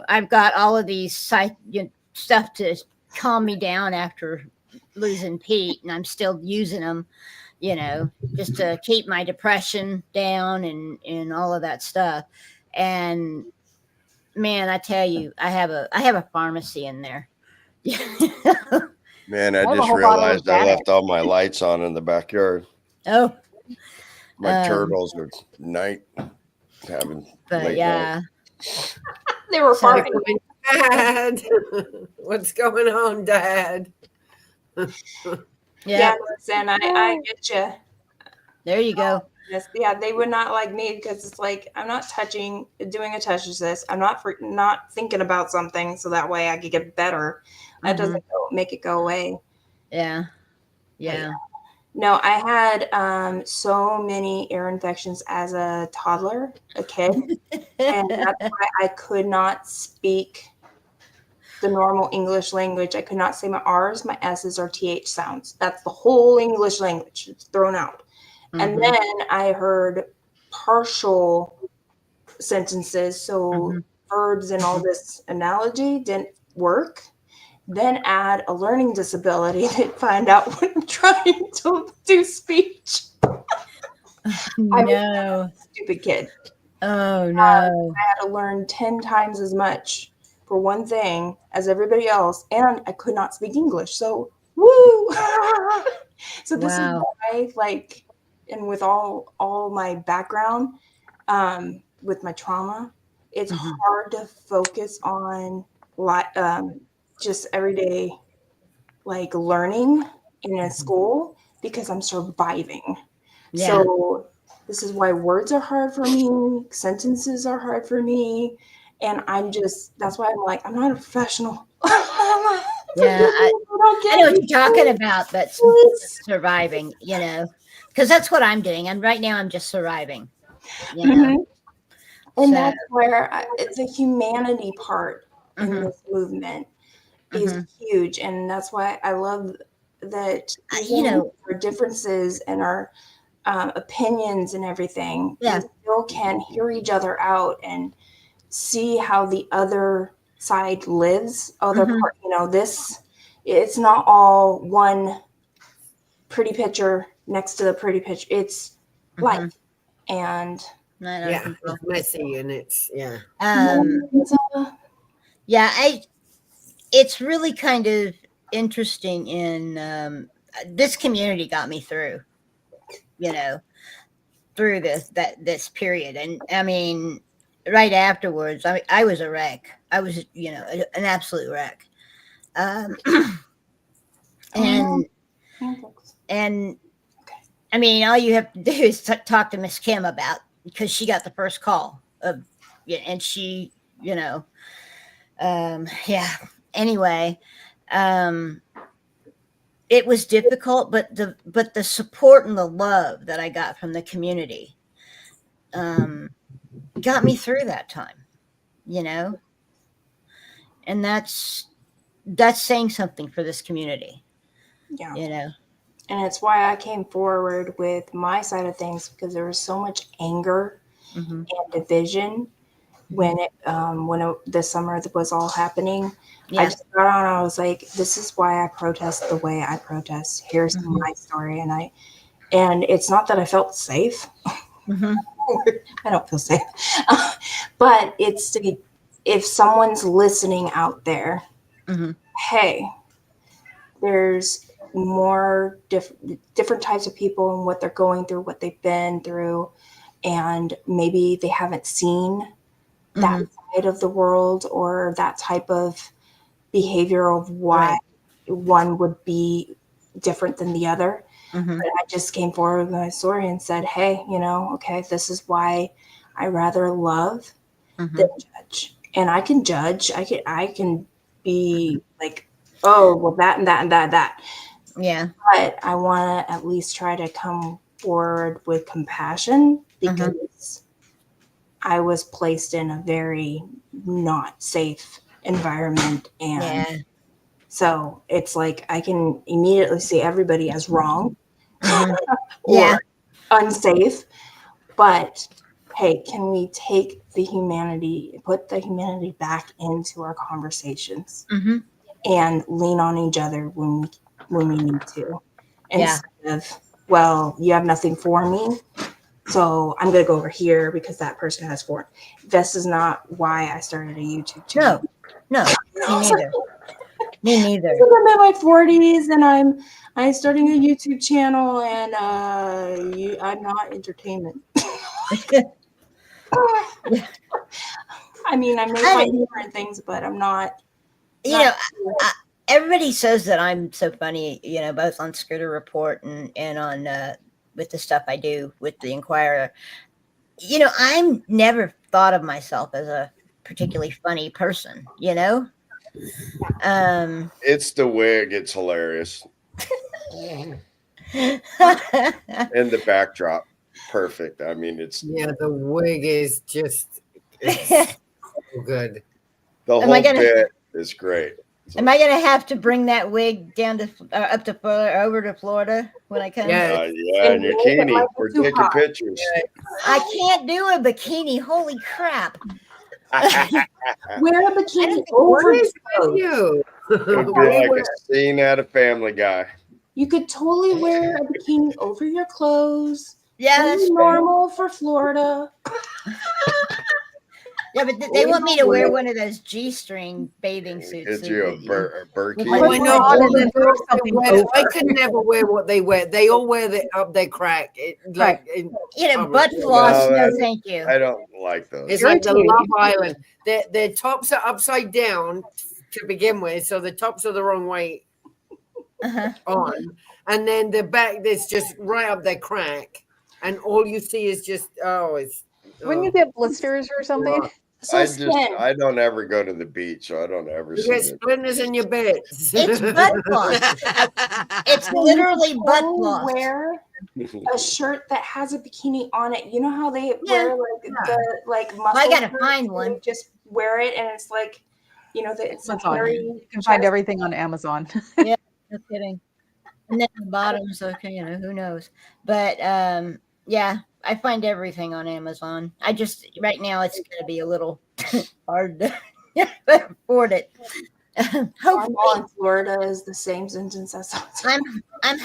I've got all of these stuff to calm me down after losing Pete, and I'm still using them, just to keep my depression down and all of that stuff. And man, I tell you, I have a pharmacy in there. Man, I just realized I left all my lights on in the backyard. Oh, my turtles are having late night. They were farting. Dad, what's going on, Dad? Yeah, listen, I get you. There you go. Yeah, they would not like me because it's like I'm not doing a touch resist. I'm not thinking about something so that way I could get better. That doesn't make it go away. Yeah. No, I had so many ear infections as a toddler, a kid, and that's why I could not speak the normal English language. I could not say my R's, my S's, or TH sounds. That's the whole English language. It's thrown out. And then I heard partial sentences, so verbs and all this analogy didn't work. Then add a learning disability and find out when I'm trying to do speech. I'm a stupid kid. Oh, no. I had to learn 10 times as much for one thing as everybody else, and I could not speak English. So, woo! So this is why, and with all my background, with my trauma, it's hard to focus on just everyday learning in a school because I'm surviving. Yeah. So this is why words are hard for me, sentences are hard for me, and that's why I'm like, I'm not a professional. Yeah, I know what you're talking about, but surviving, because that's what I'm doing. And right now I'm just surviving, And that's where the humanity part in this movement is huge. And that's why I love that, our differences and our opinions and everything, we still can hear each other out and see how the other side lives, other part, it's not all one pretty picture next to the pretty picture. It's life. And it's messy and it's it's really kind of interesting in this community got me through this period. And I mean, right afterwards, I was a wreck. I was, an absolute wreck. And I mean, all you have to do is talk to Miss Kim because she got the first call and she, anyway, it was difficult, but the support and the love that I got from the community, got me through that time, and that's saying something for this community. And it's why I came forward with my side of things, because there was so much anger and division when this summer was all happening. I just got on, I was like, this is why I protest the way I protest. Here's my story. And it's not that I felt safe. I don't feel safe. But it's if someone's listening out there, hey, there's more different types of people and what they're going through, what they've been through, and maybe they haven't seen that side of the world or that type of behavior of why one would be different than the other. But I just came forward with my story and said, hey, okay, this is why I rather love than judge. And I can judge. I can be like, oh, well, that and that and that and that. Yeah. But I want to at least try to come forward with compassion because I was placed in a very not safe environment. And so it's like I can immediately see everybody as wrong or unsafe. But hey, can we take the humanity, put the humanity back into our conversations and lean on each other when we need to, instead of, well, you have nothing for me, so I'm going to go over here because that person has for it. This is not why I started a YouTube channel. No, me neither. Me neither. I'm in my 40s and I'm starting a YouTube channel, and I'm not entertainment. I mean, I may find different things, but I'm not. You know, everybody says that I'm so funny, you know, both on Scooter Report and on with the stuff I do with the Inquirer. You know, I'm never thought of myself as a particularly funny person, you know? It's the wig. It's hilarious. And the backdrop. Perfect. I mean, it's. Yeah, the wig is just so good. The whole bit is great. Am I going to have to bring that wig down to up to over to Florida when I come? Yeah, and your bikini. We're taking pictures. I can't do a bikini. Holy crap! Wear a bikini over you. It would be like a scene at a Family Guy. You could totally wear a bikini over your clothes. Yeah, that's normal for Florida. Yeah, but they want me to wear one of those G-string bathing suits. Get you a Berkey. I know. I could never wear what they wear. They all wear it up their crack. Butt floss. No, thank you. I don't like those. It's like the Love Island. Their tops are upside down to begin with, so the tops are the wrong way on, and then the back that's just right up their crack, and all you see is just Wouldn't you get blisters or something? I don't ever go to the beach, so I don't ever see get splinters in your bed. It's butt floss. It's literally butt floss. Wear a shirt that has a bikini on it. You know how they wear the muscle. I gotta find one. Just wear it, and it's like, you know, that it's very. You can find everything on Amazon. Yeah, no kidding. And then the bottoms, okay, you know, who knows? But yeah. I find everything on Amazon. I just right now it's going to be a little hard to afford it. Hopefully, Florida is the same sentence as I'm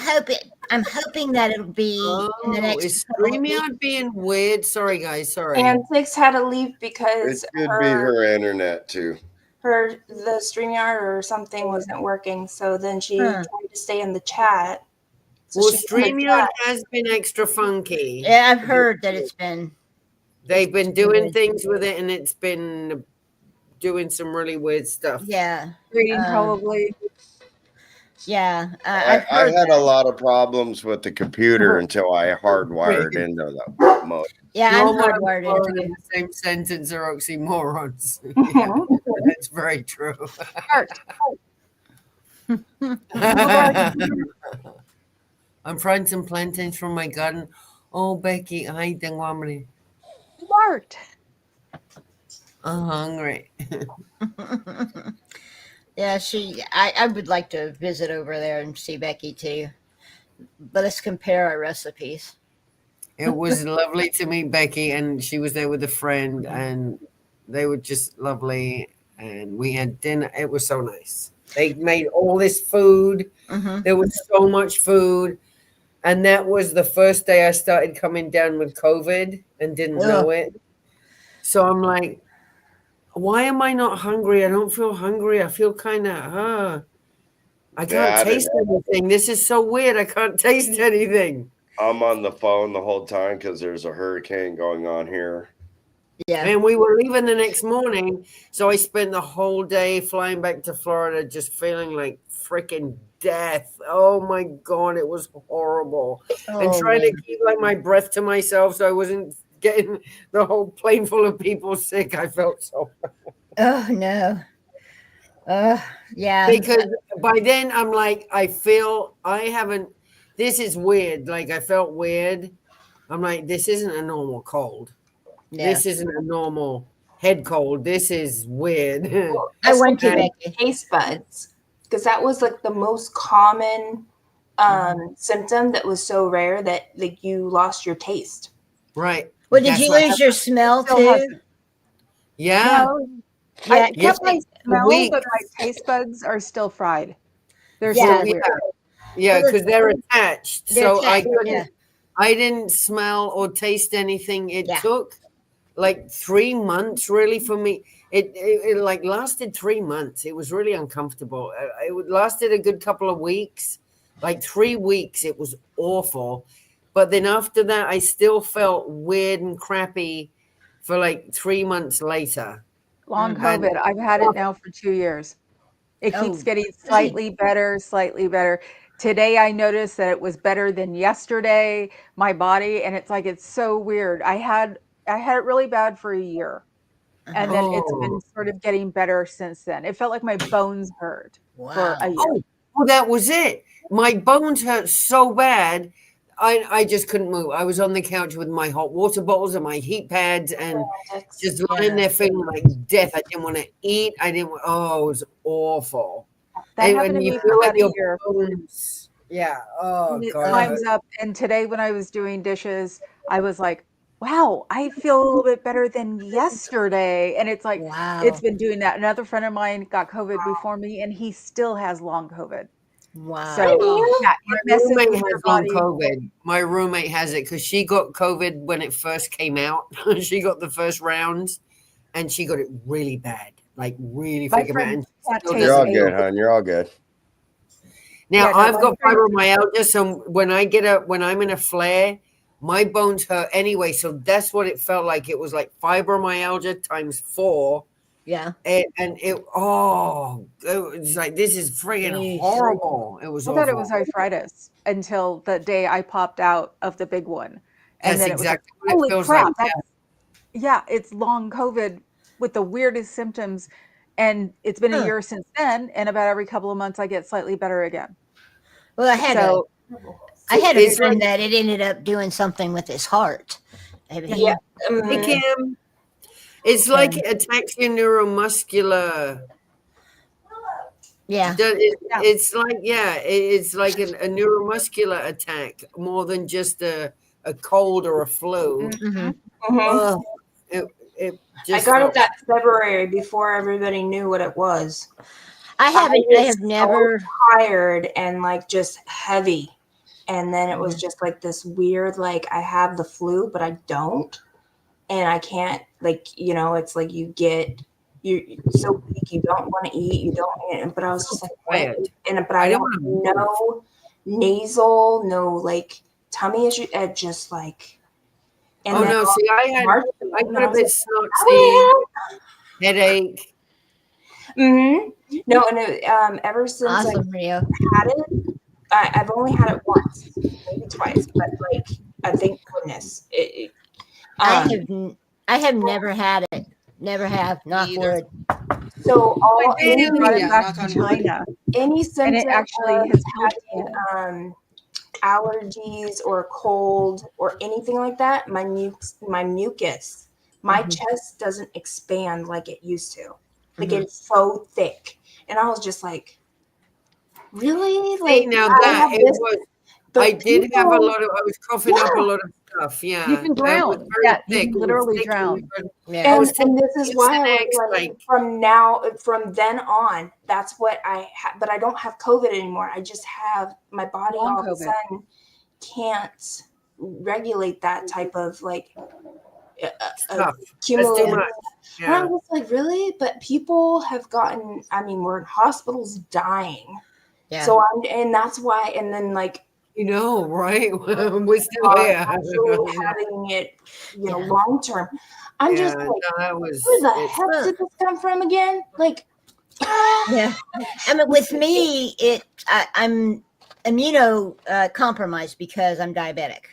hoping that it'll be in the next. Is StreamYard being weird? Sorry, guys. Sorry. And Six had to leave because it could be her internet too. The StreamYard or something wasn't working, so then she tried to stay in the chat. So well, StreamYard has been extra funky. Yeah, I've heard that it's been. They've been doing things with it, and it's been doing some really weird stuff. Yeah, probably. Yeah, I had a lot of problems with the computer until I hardwired into the mode. Yeah, I'm hardwired into in the same sentence are oxymorons. That's very true. I'm frying some plantains from my garden. Oh, Becky, I don't want me. Smart. I'm hungry. Yeah, I would like to visit over there and see Becky too. But let's compare our recipes. It was lovely to meet Becky, and she was there with a friend, and they were just lovely. And we had dinner. It was so nice. They made all this food. There was so much food. And that was the first day I started coming down with COVID and didn't know it. So I'm like, why am I not hungry? I don't feel hungry. I feel kind of, I can't taste anything. This is so weird. I can't taste anything. I'm on the phone the whole time because there's a hurricane going on here. Yeah. And we were leaving the next morning. So I spent the whole day flying back to Florida just feeling like freaking death. Oh my God, it was horrible. And trying to keep like my breath to myself so I wasn't getting the whole plane full of people sick. I felt so bad. Oh no. Yeah. Because by then I'm like, I feel I haven't. This is weird. Like I felt weird. I'm like, this isn't a normal cold. Yeah. This isn't a normal head cold. This is weird. I went to Especially Becky. taste buds, because that was like the most common symptom that was so rare that like you lost your taste. Right. Well, did That's you what lose your smell Still too? hasn't. Yeah. No, Yeah. I kept my a smell, week. but my taste buds are still fried. They're Yeah. still weird. Yeah, Well, because they're attached. they're So I attached, couldn't. yeah. I didn't smell or taste anything. It Yeah. took like 3 months really for me. It like lasted 3 months. It was really uncomfortable. It lasted a good couple of weeks, like 3 weeks. It was awful. But then after that, I still felt weird and crappy for like 3 months later. Long Mm. COVID. I've had it now for 2 years. It keeps Oh, getting slightly better, slightly better. Today I noticed that it was better than yesterday, my body, and it's like it's so weird. I had it really bad for a year, and then it's Oh. been sort of getting better since then. It felt like my bones hurt for a wow. year. Oh, well, that was it. My bones hurt so bad. I just couldn't move. I was on the couch with my hot water bottles and my heat pads and just lying Yeah. there feeling like death. I didn't want to eat. I didn't want, oh, it was awful. That happened And to you me feel for like about a your year. bones. Yeah. Oh, And it God. It climbs hurt. up. And today when I was doing dishes, I was like, wow, I feel a little bit better than yesterday. And it's like, Wow. it's been doing that. Another friend of mine got COVID before me, and he still has long COVID. Wow. So, Oh. yeah, My it messes roommate with your has long body. COVID. My roommate has it because she got COVID when it first came out. She got the first rounds and she got it really bad, like really My freaking bad. friend And can't still taste You're all doesn't good, feel hon. You're all good. Now Yeah, no, I've my got friend fibromyalgia, so when I'm in a flare, my bones hurt anyway. So that's what it felt like. It was like fibromyalgia times 4. Yeah. And it was like, this is freaking Jeez. horrible. It was I thought it was awful. arthritis until the day I popped out of the big one. And That's then it was like, exactly what it holy feels like. crap, that's yeah, it's long COVID with the weirdest symptoms. And it's been a Huh. year since then, and about every couple of months I get slightly better again. Well, I had So a It's friend like, that it ended up doing something with his heart. And he, Yeah. hey, Kim, it's like it attacks your neuromuscular. yeah. yeah. It's like, yeah, it's like a neuromuscular attack more than just a cold or a flu. Mm-hmm. Oh, it I just got it felt that February before everybody knew what it was. I was have never. so tired and like just heavy. And then it was just like this weird, like I have the flu, but I don't. And I can't, like, it's like you're so weak, you don't want to eat, you don't, but I was just like, what? But I don't don't know nasal, no like tummy issue, just like, and oh then no, see, I got a bit "Oh, snotty, headache. Mm-hmm. No, and ever since Awesome, Rio. I had it, I've only had it once, maybe twice, but like, thank goodness. I have never had it. Never have. Knock wood. So My baby got it back knock from on wood. China, any symptom and it actually of has helped me. having allergies or a cold or anything like that, my mucus, my chest doesn't expand like it used to. Like it's so thick, and I was just like, really? Like Now I that have it this, was, but I did have a people- lot of, I was coughing up a lot of stuff. Yeah, You can it was drown. very Yeah, you thick. can It was literally thick. drown. Yeah. I was and this taking is why I Mucinex, was like, from then on, that's what I have. But I don't have COVID anymore. I just have my body Long all of a COVID. sudden can't regulate that type of like stuff. That's cumulative. too much. And I Yeah. was like, really? But people have gotten, I mean, we're in hospitals dying. Yeah. So and that's why, and then like, Right? We're still here. actually having it, long term. I'm just like, no, that was, where the heck did this come from again? Like, Yeah. I mean, with me, I'm compromised because I'm diabetic.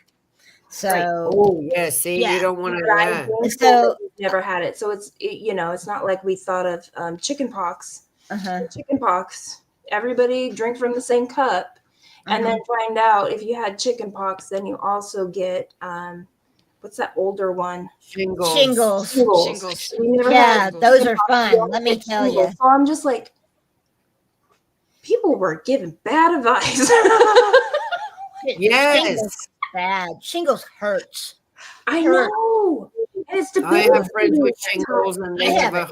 So, oh yeah, see, you don't want to. so never had it. So it's it's not like we thought of chicken pox chicken pox. Everybody drink from the same cup, and then find out if you had chicken pox. Then you also get what's that older one? Shingles. We never Yeah, had those chicken are pox, we fun. only Let me get tell shingles. you. So I'm just like, people were giving bad advice. Yes. Shingles bad. Shingles hurts. I know. And it's I have debilitating friends with sometimes. shingles, and I they have have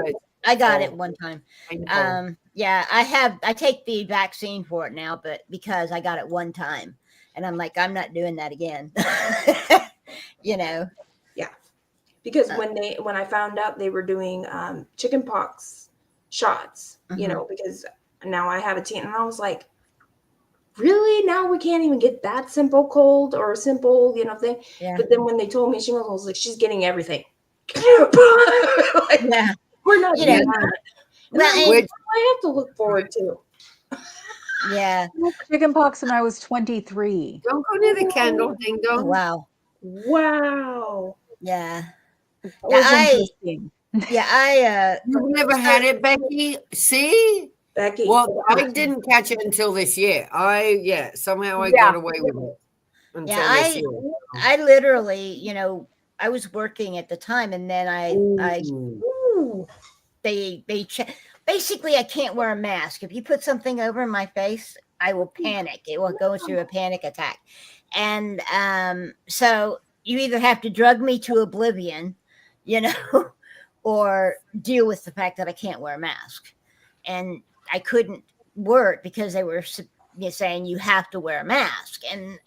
it. I got it one time. painful. Yeah, I take the vaccine for it now, but because I got it one time, and I'm like, I'm not doing that again. You know. Yeah, because when I found out they were doing chicken pox shots, you know, because now I have a teen, and I was like, really? Now we can't even get that simple cold or simple, you know, thing. Yeah. But then when they told me shingles, I was like, she's getting everything. Like, Yeah. we're not You doing know. that. Well, And what do I have to look forward to? Yeah. Chickenpox when I was 23. Don't go near the candle, ding dong. Oh, wow. Wow. Yeah. That was interesting. You've never had it, Becky? See? Becky. Well, I didn't catch it until this year. Somehow I got away with it until this year. I literally, you know, I was working at the time, and then basically I can't wear a mask. If you put something over my face, I will panic. It will go through a panic attack. And so you either have to drug me to oblivion, you know, or deal with the fact that I can't wear a mask. And I couldn't work because they were saying you have to wear a mask. And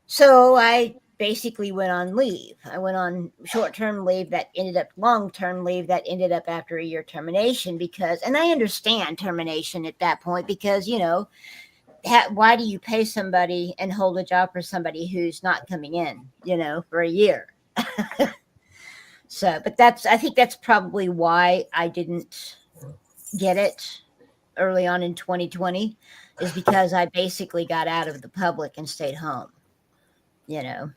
so I basically went on leave. I went on short-term leave that ended up long-term leave that ended up after a year termination and I understand termination at that point because, you know, why do you pay somebody and hold a job for somebody who's not coming in, you know, for a year? So, but I think that's probably why I didn't get it early on in 2020 is because I basically got out of the public and stayed home, you know.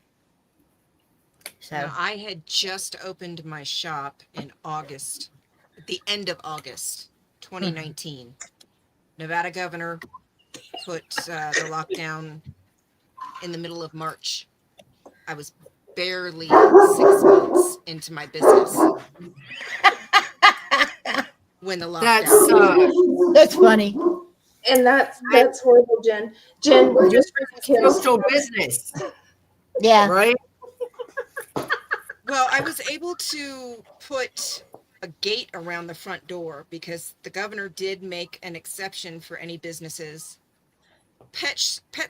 So now, I had just opened my shop in August, at the end of August 2019. Nevada governor put the lockdown in the middle of March. I was barely 6 months into my business when the lockdown. That's funny. And that's horrible, Jen. Jen, we're just social business. Yeah. Right? Well, I was able to put a gate around the front door because the governor did make an exception for any businesses. Pet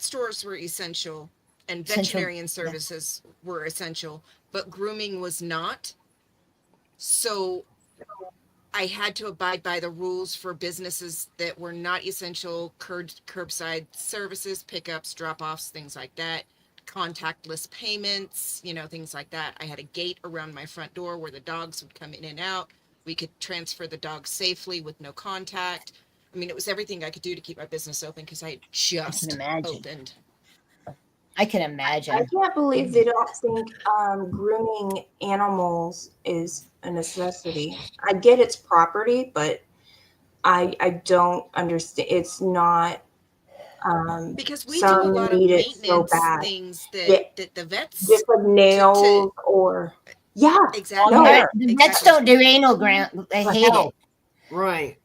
stores were essential and veterinarian services were essential, but grooming was not. So I had to abide by the rules for businesses that were not essential, curbside services, pickups, drop-offs, things like that, contactless payments, you know, things like that. I had a gate around my front door where the dogs would come in and out. We could transfer the dogs safely with no contact. I mean, it was everything I could do to keep my business open because I had just opened. I can imagine. I can't believe they don't think grooming animals is a necessity. I get it's property, but I don't understand. It's not. Because we do a lot of maintenance things that the vets just like nails or exactly. No, the vets don't do anal ground. They hate it. Right.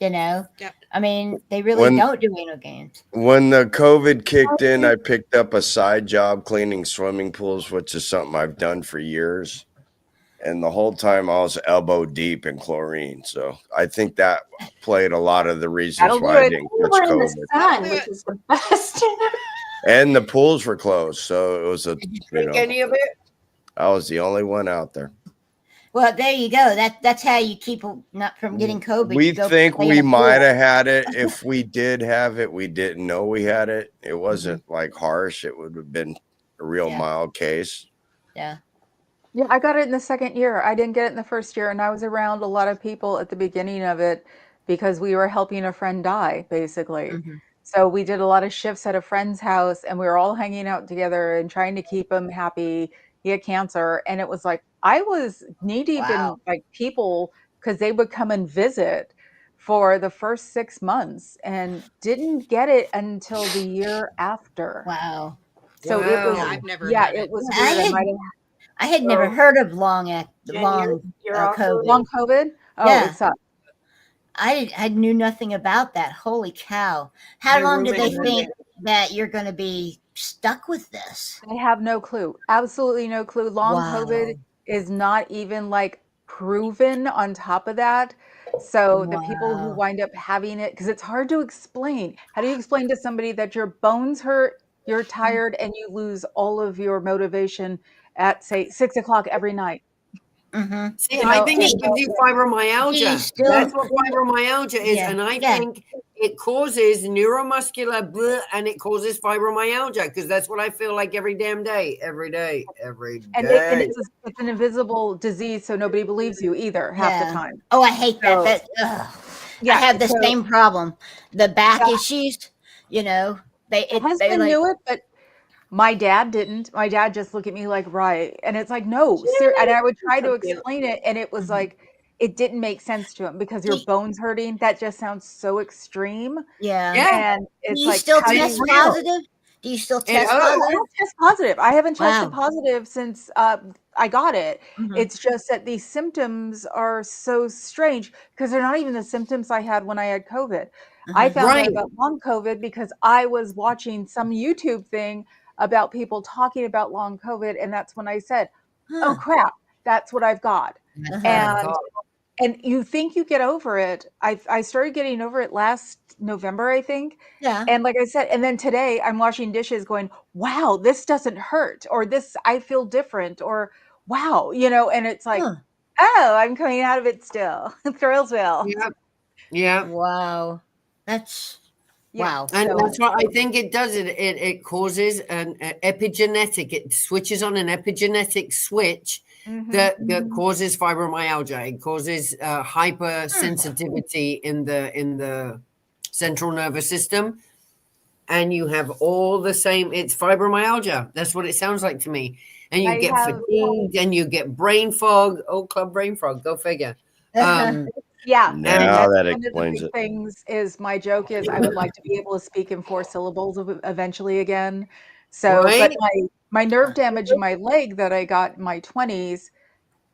You know. Yep. I mean, they really don't do anal games. When the COVID kicked in, I picked up a side job cleaning swimming pools, which is something I've done for years. And the whole time I was elbow deep in chlorine. So I think that played a lot of the reasons why I didn't catch we're in the COVID. sun, which is the best. And the pools were closed. So it was Did you drink any of it? I was the only one out there. Well, there you go. That's how you keep not from getting COVID. We think we might have had it. If we did have it, we didn't know we had it. It wasn't like harsh. It would have been a real mild case. Yeah. Yeah, I got it in the second year. I didn't get it in the first year, and I was around a lot of people at the beginning of it because we were helping a friend die, basically. So we did a lot of shifts at a friend's house, and we were all hanging out together and trying to keep him happy. He had cancer, and it was like I was knee deep in like people because they would come and visit for the first 6 months and didn't get it until the year after. Wow. So it was, Yeah, I've never yeah, had it it. was I weird. had I had So, never heard of long Jen, you're also COVID. Long COVID. Oh, Yeah. it sucked. I knew nothing about that. Holy cow. How My long do roommate they had think it. that you're going to be stuck with this? I have no clue. Absolutely no clue. Long COVID Wow. is not even like proven on top of that. So the people who Wow. wind up having it, because it's hard to explain. How do you explain to somebody that your bones hurt, you're tired, and you lose all of your motivation at, say, 6 o'clock every night? Mm-hmm. See, You I know, think and it gives you Do you fibromyalgia. still? That's what fibromyalgia is. Yeah. And I Yeah. think it causes neuromuscular bleh, and it causes fibromyalgia because that's what I feel like every damn day, every day, every and day. it's an invisible disease, so nobody believes you either half the Yeah. time. Oh, I hate that. So That ugh. I yeah, have the so same problem. The back yeah, issues, you know, my they husband like knew it, but my dad didn't. My dad just looked at me like, right. And it's like, no, and I would try to explain it, and it was Mhm. like, it didn't make sense to him because your Do, bones hurting, that just sounds so extreme. yeah. Yeah, And Do it's you like, still how do it's test you, real. positive? Do you still It test no, I hurts. positive? don't test positive. I haven't tested Wow. positive since I got it. Hmm. It's just that these symptoms are so strange because they're not even the symptoms I had when I had COVID. I Uh-huh. found out Right. about long COVID because I was watching some YouTube thing about people talking about long COVID, and that's when I said, "Oh Huh. crap, that's what I've got." Uh-huh. My And God. and you think you get over it. I started getting over it last November, I think. Yeah. And like I said, and then today I'm washing dishes going, wow, this doesn't hurt, or this, I feel different, or wow, and it's like, Huh. oh, I'm coming out of it still. Thrillsville. Yeah. Yeah. Wow. That's Yeah. wow. And So that's what I think it does. It causes an epigenetic. It switches on an epigenetic switch mhm. that causes fibromyalgia. It causes hypersensitivity in the central nervous system, and you have all the same. It's fibromyalgia. That's what it sounds like to me. And you I get have fatigued, and you get brain fog. Oh, club brain fog. Go figure. yeah, and Now that's that one of the explains big it. things is my joke is I would like to be able to speak in 4 syllables eventually again. So, but Right? my nerve damage in my leg that I got in my 20s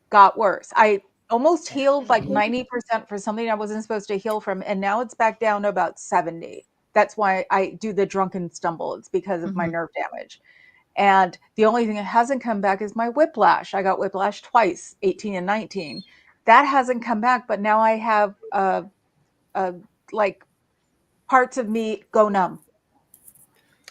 got worse. I almost healed like 90% for something I wasn't supposed to heal from, and now it's back down to about 70. That's why I do the drunken stumble. It's because of my Mhm. nerve damage. And the only thing that hasn't come back is my whiplash. I got whiplash twice, 18 and 19. That hasn't come back, but now I have like parts of me go numb.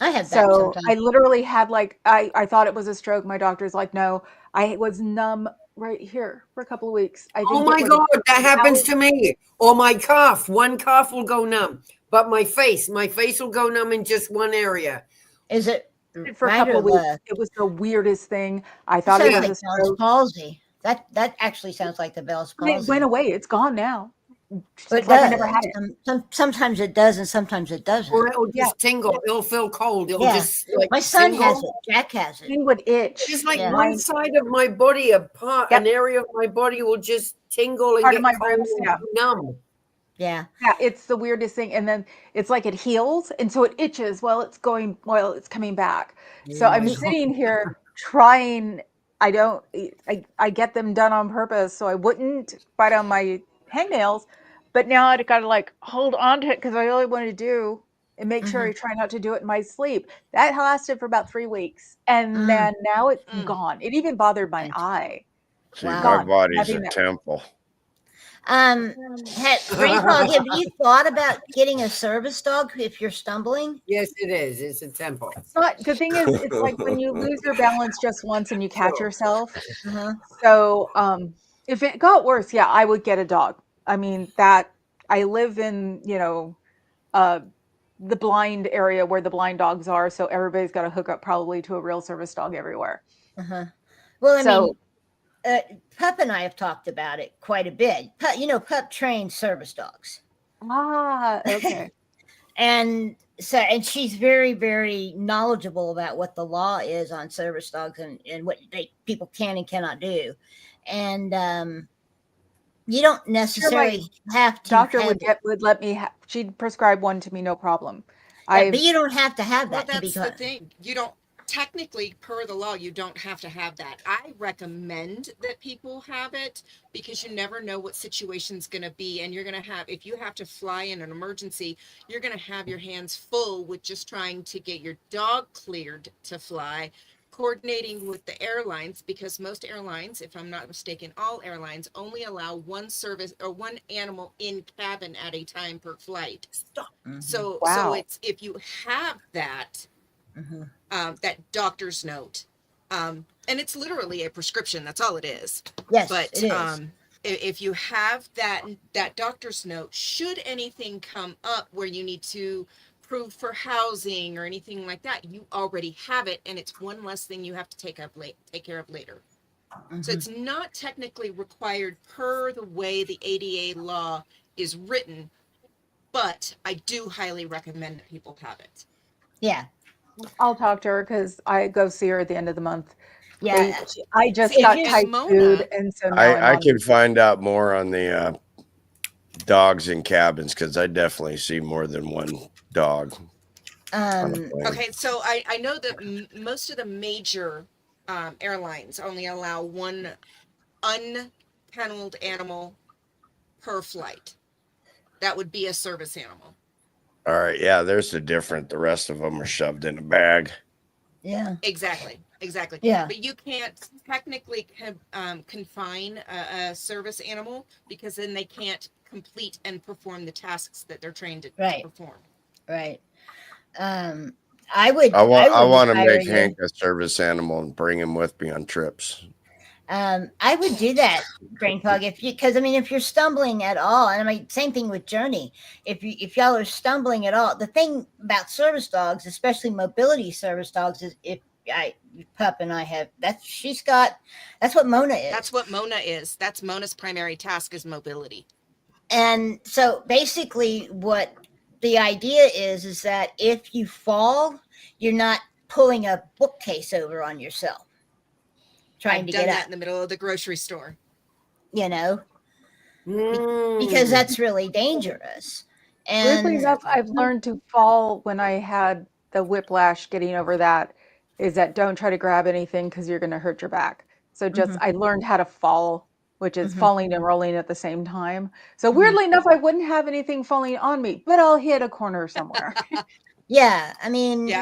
I have that So I sometimes. literally had like I thought it was a stroke. My doctor's like, no, I was numb right here for a couple of weeks. I Oh think it my was God, that happens allergy to me. Or my calf. One calf will go numb. But my face will go numb in just one area. Is it for a right couple or of weeks. left? It was the weirdest thing. I That thought it sounds was Yeah. a like Bell's stroke. palsy. That actually sounds like the Bell's It went palsy. away. It's gone now. But It's it like I never does. had it. Sometimes it does, and sometimes it doesn't. Or it'll Yeah. just tingle. It'll feel cold. It'll Yeah. just like My son has tingle. it. Jack has it. Mine would itch. Just like Yeah. one side of my body, Yep. an area of my body will just tingle and Part of get my cold ribs. and Yeah. numb. Yeah. Yeah. It's the weirdest thing. And then it's like it heals. And so it itches while it's coming back. So Oh I'm my God. sitting here trying. I get them done on purpose so I wouldn't bite on my hangnails. But now I got to like hold on to it because I really want to do and make sure I try not to do it in my sleep. That lasted for about 3 weeks. And then now it's gone. It even bothered my eye. See, Wow. my Gone. body's Nothing a there. temple. Brain fog. Have you thought about getting a service dog if you're stumbling? Yes, it is. It's a temple. It's not the thing is it's like when you lose your balance just once and you catch Sure. yourself. Uh-huh. So if it got worse, yeah, I would get a dog. I mean that I live in, uh the blind area where the blind dogs are, so everybody's got to hook up probably to a real service dog everywhere. Uh-huh. Well, I So mean, Pup and I have talked about it quite a bit. Pup trains service dogs. okay. And she's very, very knowledgeable about what the law is on service dogs and what people can and cannot do. And You don't Sure, my necessarily have to doctor have would let me. She'd prescribe one to me, no problem. yeah, but you don't have to have Well, that to be that's the thing. You don't technically, per the law, you don't have to have that. I recommend that people have it because you never know what situation's going to be, and you're going to have, if you have to fly in an emergency, you're going to have your hands full with just trying to get your dog cleared to fly, coordinating with the airlines, because most airlines, if I'm not mistaken, all airlines only allow one service or one animal in cabin at a time per flight. So Wow. it's, if you have that, that doctor's note, and it's literally a prescription, that's all it is. Yes, But it is. if you have that doctor's note, should anything come up where you need to prove for housing or anything like that, you already have it, and it's one less thing you have to take care of later. So it's not technically required per the way the ADA law is written, but I do highly recommend that people have it. Yeah. I'll talk to her because I go see her at the end of the month. Yeah. I just See, got and Thai Mona- food, and so now I'm I on. can find out more on the dogs in cabins because I definitely see more than one dog. Okay, so I know that most of the major airlines only allow one unkenneled animal per flight. That would be a service animal. All right, yeah, there's the difference. The rest of them are shoved in a bag. Yeah. Exactly. Yeah. But you can't technically confine a service animal because then they can't complete and perform the tasks that they're trained to perform. Right. I would I want to hire make you. Hank a service animal and bring him with me on trips. I would do that, Brain Fog, because I mean, if you're stumbling at all, and I mean, same thing with Journey. If y'all are stumbling at all, the thing about service dogs, especially mobility service dogs, is Pup and I have that's what Mona is. That's what Mona is. That's Mona's primary task is mobility. And so basically, what the idea is that if you fall, you're not pulling a bookcase over on yourself. I've done that in the middle of the grocery store. You know, because that's really dangerous. And weirdly enough, I've learned to fall when I had the whiplash. Getting over that is that don't try to grab anything because you're going to hurt your back. So just I learned how to fall, which is falling and rolling at the same time. So weirdly enough, I wouldn't have anything falling on me, but I'll hit a corner somewhere. Yeah, I mean,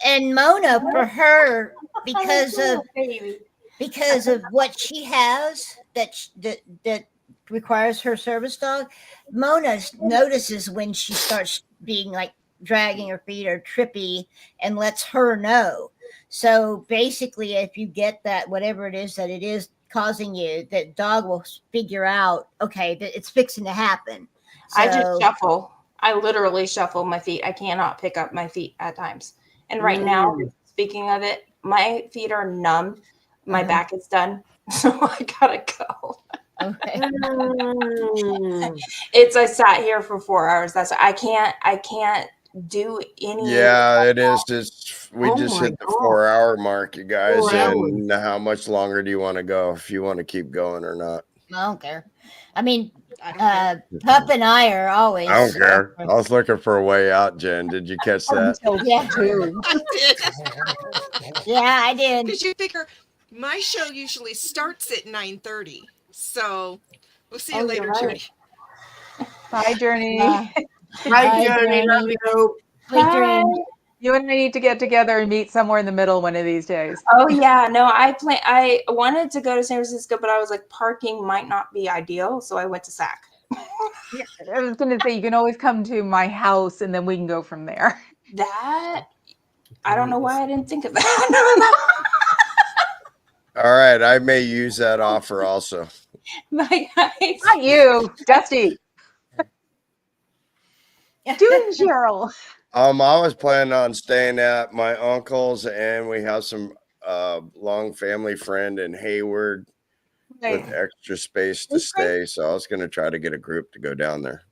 and Mona, for her, because of what she has that requires her service dog, Mona notices when she starts being like dragging her feet or trippy and lets her know. So basically, if you get that, whatever it is that it is causing you, that dog will figure out, okay, that it's fixing to happen. So, I just shuffle. I literally shuffle my feet. I cannot pick up my feet at times. And right now, speaking of it, my feet are numb. My back is done. So I gotta go. Okay. I sat here for 4 hours. I can't do any. Yeah, it is. We just hit the 4-hour mark, you guys. And how much longer do you want to go? If you want to keep going or not? I don't care. I mean, Pup and I are always. I don't care. I was looking for a way out, Jen. Did you catch that? Yeah, I did. Yeah, I did. Because you figure my show usually starts at 9:30, so we'll see you later, Journey. Bye, Journey. Bye, Journey. Love you. Sweet dreams. You and I need to get together and meet somewhere in the middle one of these days. Oh yeah, no, I wanted to go to San Francisco, but I was like, parking might not be ideal, so I went to SAC. Yeah, I was going to say you can always come to my house and then we can go from there. That I don't know why I didn't think of that. All right, I may use that offer also. Bye, guys. Not you, Dusty. Doing Cheryl. I was planning on staying at my uncle's, and we have some long family friend in Hayward with extra space to stay. So I was going to try to get a group to go down there.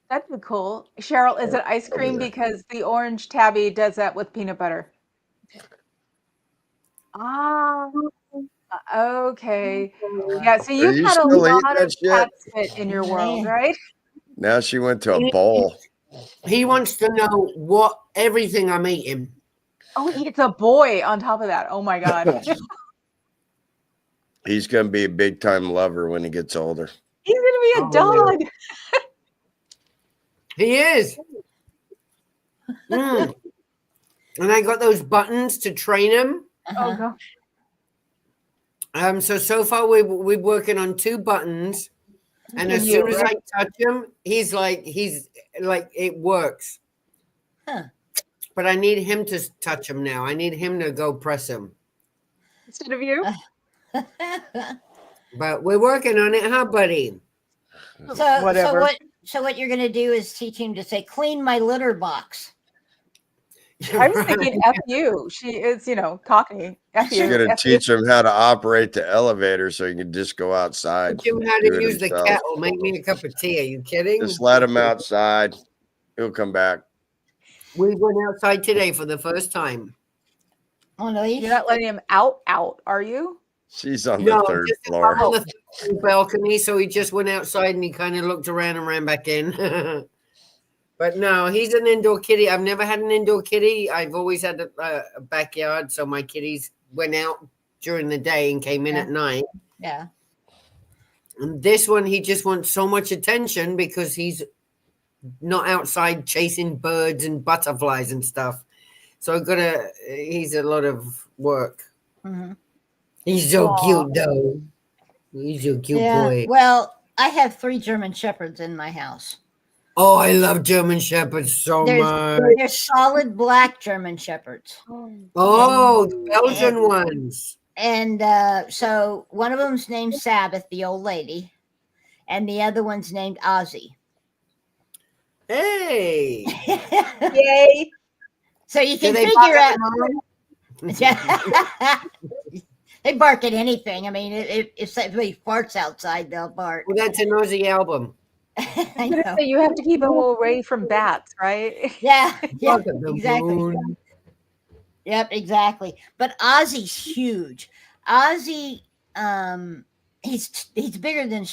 That'd be cool. Cheryl, is it ice cream? Because the orange tabby does that with peanut butter. Okay. Yeah, so Are you've you had a still eating lot that of shit? cat spit in your world, right? Now she went to a bowl. He wants to know what everything I'm eating. Oh, it's a boy on top of that. Oh my God. He's going to be a big time lover when he gets older. He's going to be a dog. He is. And I got those buttons to train him. Oh God. So far we're working on 2 buttons, and as soon as I touch him, he's like it works. Huh. But I need him to touch him now. I need him to go press him instead of you. But we're working on it, huh, buddy? So what you're gonna do is teach him to say, "Clean my litter box." I was thinking F you. She is, Cockney. F you. She's going to teach him how to operate the elevator so he can just go outside. Teach him how to use the kettle. Make me a cup of tea. Are you kidding? Just let him outside. He'll come back. We went outside today for the first time. Oh no, you're not letting him out, are you? She's on the 3rd floor. On the 3rd balcony, so he just went outside and he kind of looked around and ran back in. But no, he's an indoor kitty. I've never had an indoor kitty. I've always had a backyard, so my kitties went out during the day and came in at night. Yeah. And this one, he just wants so much attention because he's not outside chasing birds and butterflies and stuff. So he's a lot of work. Mm-hmm. He's so cute, though. He's a cute boy. Well, I have 3 German Shepherds in my house. Oh, I love German Shepherds so much. They're solid black German Shepherds. Oh, the Belgian ones. And so one of them's named Sabbath, the old lady, and the other one's named Ozzy. Hey. Yay. So you can figure out. They bark at anything. I mean, if somebody farts outside, they'll bark. Well, that's an Ozzy album. I know. You have to keep them away from bats, right? Yeah, exactly. Yep, exactly. But Ozzy's huge. Ozzy, he's bigger than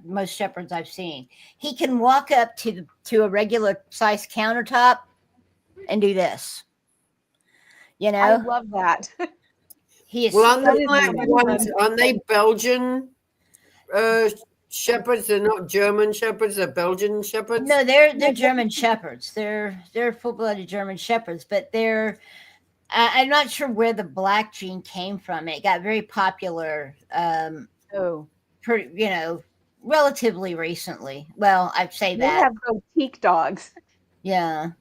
most shepherds I've seen. He can walk up to a regular size countertop and do this. I love that. He is. Well, aren't they Belgian shepherds? They're not German shepherds. They're Belgian shepherds. No, they're German shepherds. They're full-blooded German shepherds, but they're. I'm not sure where the black gene came from. It got very popular. Relatively recently. Well, I'd say that. They have boutique dogs. Yeah.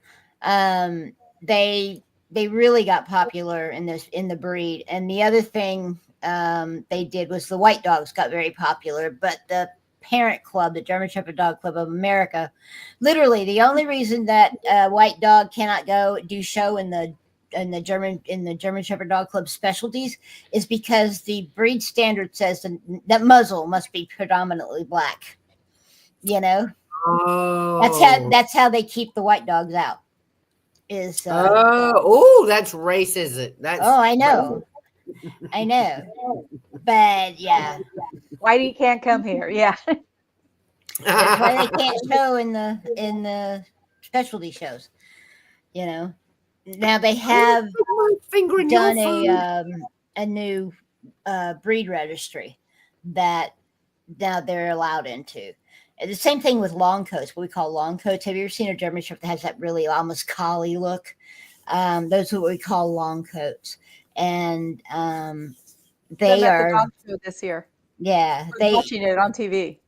They really got popular in the breed. And the other thing they did was the white dogs got very popular, but the parent club, the German Shepherd Dog Club of America, literally the only reason that white dog cannot do show in the German Shepherd Dog Club specialties is because the breed standard says that muzzle must be predominantly black. That's how they keep the white dogs out. That's racist. I know. I know. But yeah. Whitey can't come here. Yeah. That's why they can't show in the specialty shows. Now they have done a new breed registry that now they're allowed into. The same thing with long coats, what we call long coats. Have you ever seen a German Shepherd that has that really almost collie look? Those are what we call long coats. And they are the dog show this year. Yeah. We're watching it on TV.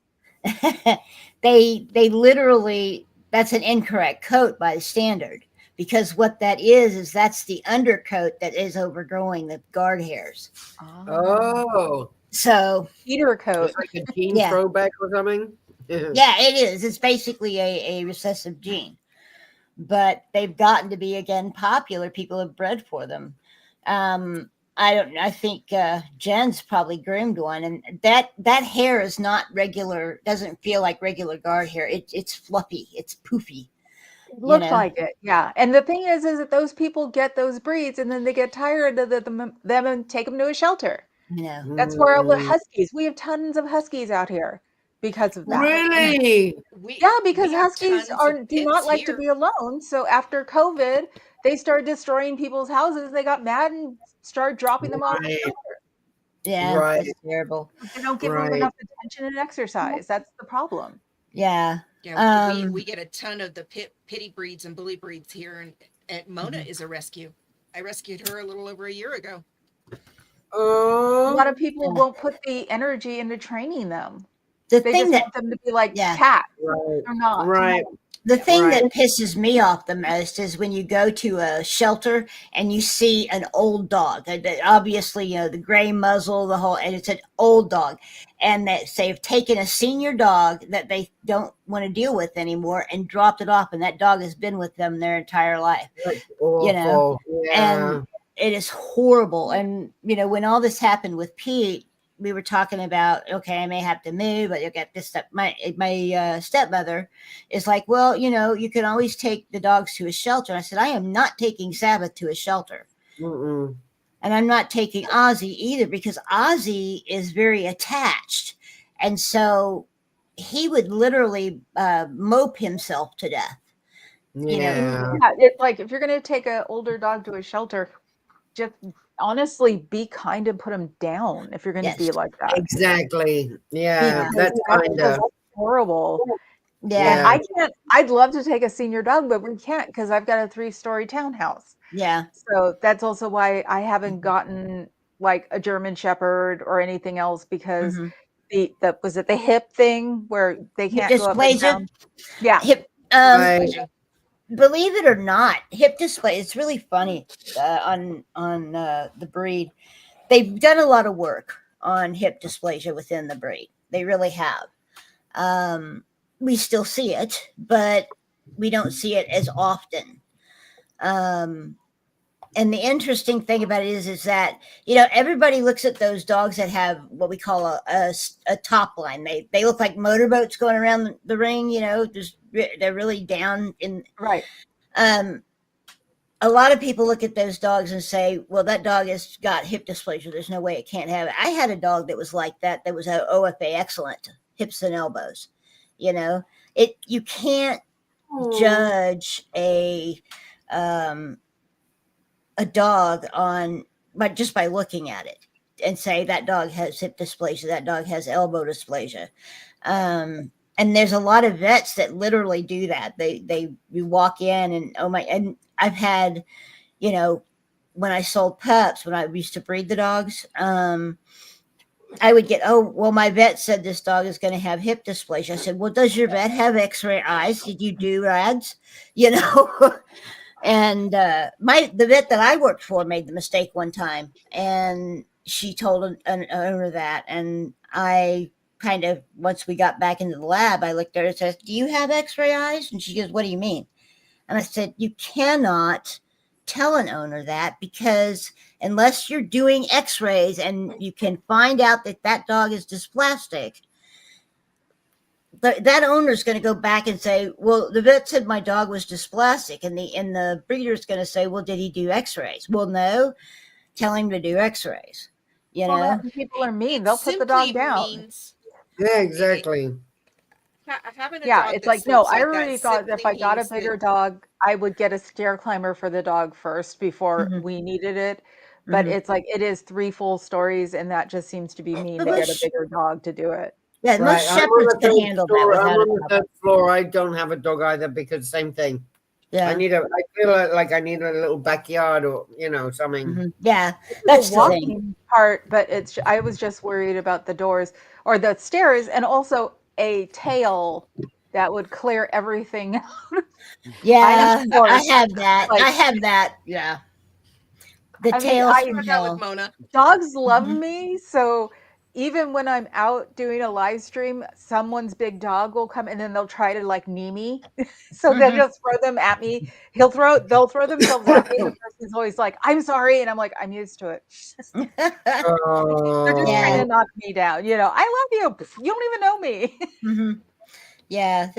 They literally, that's an incorrect coat by the standard, because what that is that's the undercoat that is overgrowing the guard hairs. Oh. So heater coat. It's like a gene throwback or something. Yeah, it is. It's basically a recessive gene, but they've gotten to be again popular. People have bred for them. I think Jen's probably groomed one, and that hair is not regular. Doesn't feel like regular guard hair. It's fluffy. It's poofy. It looks like it, yeah. And the thing is that those people get those breeds, and then they get tired of them and take them to a shelter. You know, That's where all the huskies. We have tons of huskies out here because of that. Really? Yeah, because we have huskies tons of do not pits like to here. be alone. So after COVID, they started destroying people's houses. They got mad and started dropping them off at Right. shelter. yeah, Right. that's terrible. They don't give them Right. enough attention and exercise. That's the problem. Yeah. Yeah, we get a ton of the pity breeds and bully breeds here, and Mona is a rescue. I rescued her a little over a year ago. A lot of Oh, people won't put the energy into training them. The They thing just that, want them to be like yeah, cats. right. They're not. Right. the thing Right. that pisses me off the most is when you go to a shelter and you see an old dog. Obviously, you know, the gray muzzle, the whole, and it's an old dog. And that they've taken a senior dog that they don't want to deal with anymore and dropped it off, and that dog has been with them their entire life. That's You know, awful. Yeah. and it is horrible. And you know, when all this happened with Pete, we were talking about, okay, I may have to move, but you get this stuff. My stepmother is like, well, you know, you can always take the dogs to a shelter. And I said, I am not taking Sabbath to a shelter. Mm-mm. And I'm not taking Ozzy either, because Ozzy is very attached, and so he would literally mope himself to death. You know, Yeah. Yeah, it's like if you're going to take an older dog to a shelter, just honestly be kind and put them down if you're going to yes, be like that. Exactly. Yeah. Because That's kind of. just horrible. And yeah, I'd love to take a senior dog, but we can't because I've got a 3-story townhouse. yeah. So that's also why I haven't gotten like a German Shepherd or anything else, because Mm-hmm. the was it the hip thing where they Hip can't go up and dysplasia. down? Yeah. Hip. Right. Believe it or not, hip dysplasia. It's really funny on the breed. They've done a lot of work on hip dysplasia within the breed. They really have. We still see it, but we don't see it as often. And the interesting thing about it is that, you know, everybody looks at those dogs that have what we call a top line. They look like motorboats going around the ring. You know, they're really down in. Right. A lot of people look at those dogs and say, well, that dog has got hip dysplasia. There's no way it can't have it. I had a dog that was like that. That was an OFA excellent, hips and elbows. You know, you can't judge a dog just by looking at it and say that dog has hip dysplasia, that dog has elbow dysplasia. And there's a lot of vets that literally do that. You walk in and I've had, you know, when I sold pups, when I used to breed the dogs, I would get, oh, well, my vet said this dog is going to have hip dysplasia. I said, well, does your vet have x-ray eyes? Did you do rads? You know? And the vet that I worked for made the mistake one time, and she told an owner that, and I kind of, once we got back into the lab, I looked at her and said, do you have x-ray eyes? And she goes, what do you mean? And I said, you cannot tell an owner that, because unless you're doing x-rays and you can find out that dog is dysplastic, that owner is going to go back and say, well, the vet said my dog was dysplastic, and the breeder is going to say, well, did he do x-rays? Well, no, tell him to do x-rays. You know, people are mean. They'll put the dog down. Yeah, exactly. Having a Yeah, dog it's that like, no, sleeps I like already that thought if simply I got a means that- bigger dog, I would get a stair climber for the dog first before we needed it. But it's like, it is 3 full stories, and that just seems to be mean But to get a most- bigger dog to do it. yeah, most I'm shepherds on the can third handle floor. that I'm without a on the problem. third floor. I don't have a dog either, because same thing. Yeah. I feel like I need a little backyard, or, you know, something. Yeah, That's the walking part, but I was just worried about the doors or the stairs, and also a tail that would clear everything out. Yeah, I have that. Like, I have that. Yeah. The I mean, tail I from hell. dogs love me, so even when I'm out doing a live stream, someone's big dog will come and then they'll try to like knee me. So they'll just throw them at me. They'll throw themselves at me, and the person's always like, I'm sorry. And I'm like, I'm used to it. They're just trying to knock me down. You know, I love you. You don't even know me. Yeah.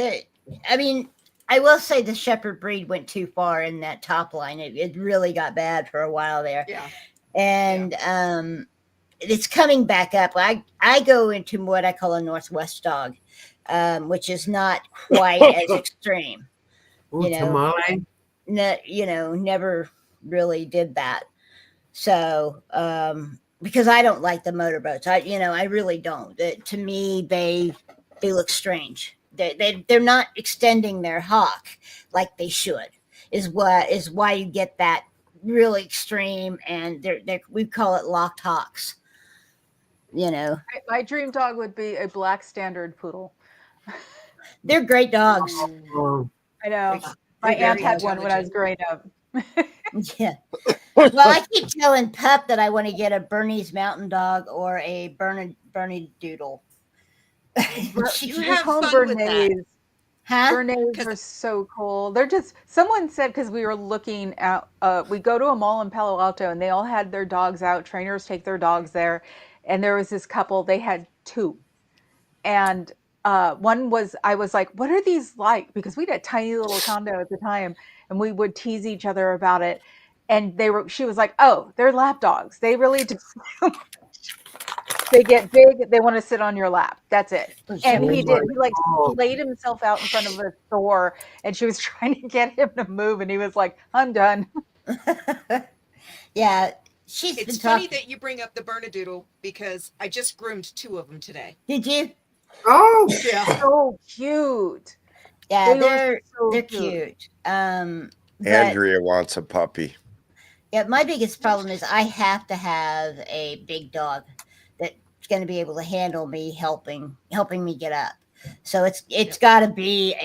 I mean, I will say the shepherd breed went too far in that top line. It really got bad for a while there. Yeah. And it's coming back up. I go into what I call a Northwest dog, which is not quite as extreme. Ooh, tamale. Never really did that. So, because I don't like the motorboats, I really don't. To me, they look strange. They're not extending their hock like they should. Is why you get that really extreme, and we call it locked hocks. My dream dog would be a black standard poodle. They're great dogs. Oh, I know. They're My aunt very had one when I was growing up. Yeah. Well, I keep telling Pup that I want to get a Bernese Mountain Dog or a Bernie Doodle. You have call them fun with that. Bernese. Huh? Bernese are so cool. They're just, someone said, because we were looking at, we go to a mall in Palo Alto and they all had their dogs out. Trainers take their dogs there. And there was this couple, they had two. And one was, I was like, what are these like? Because we had a tiny little condo at the time and we would tease each other about it. And she was like, oh, they're lap dogs. They really do. They get big. They want to sit on your lap. That's it. And he did. He like laid himself out in front of a store, and she was trying to get him to move, and he was like, "I'm done." Yeah, It's funny that you bring up the Bernedoodle because I just groomed 2 of them today. Did you? Oh, Yeah. So cute. Yeah, They're they're cute. Andrea wants a puppy. Yeah, my biggest problem is I have to have a big dog that's going to be able to handle me helping me get up. So it's got to be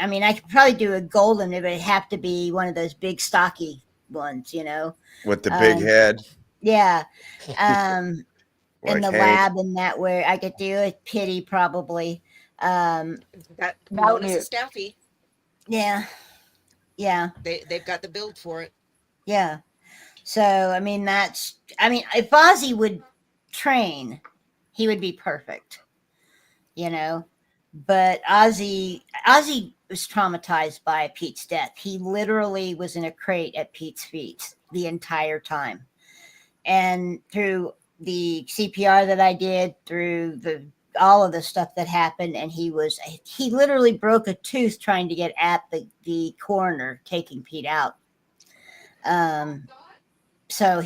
I mean, I could probably do a golden, but it'd have to be one of those big stocky ones, with the big head. Yeah. And Like the Hank. lab and that, where I could do a pitty probably. That known as a staffy. Yeah. Yeah. They've got the build for it. Yeah. So, I mean, if Ozzy would train, he would be perfect, but Ozzy was traumatized by Pete's death. He literally was in a crate at Pete's feet the entire time. And through the CPR that I did, through all of the stuff that happened, and he literally broke a tooth trying to get at the coroner taking Pete out. So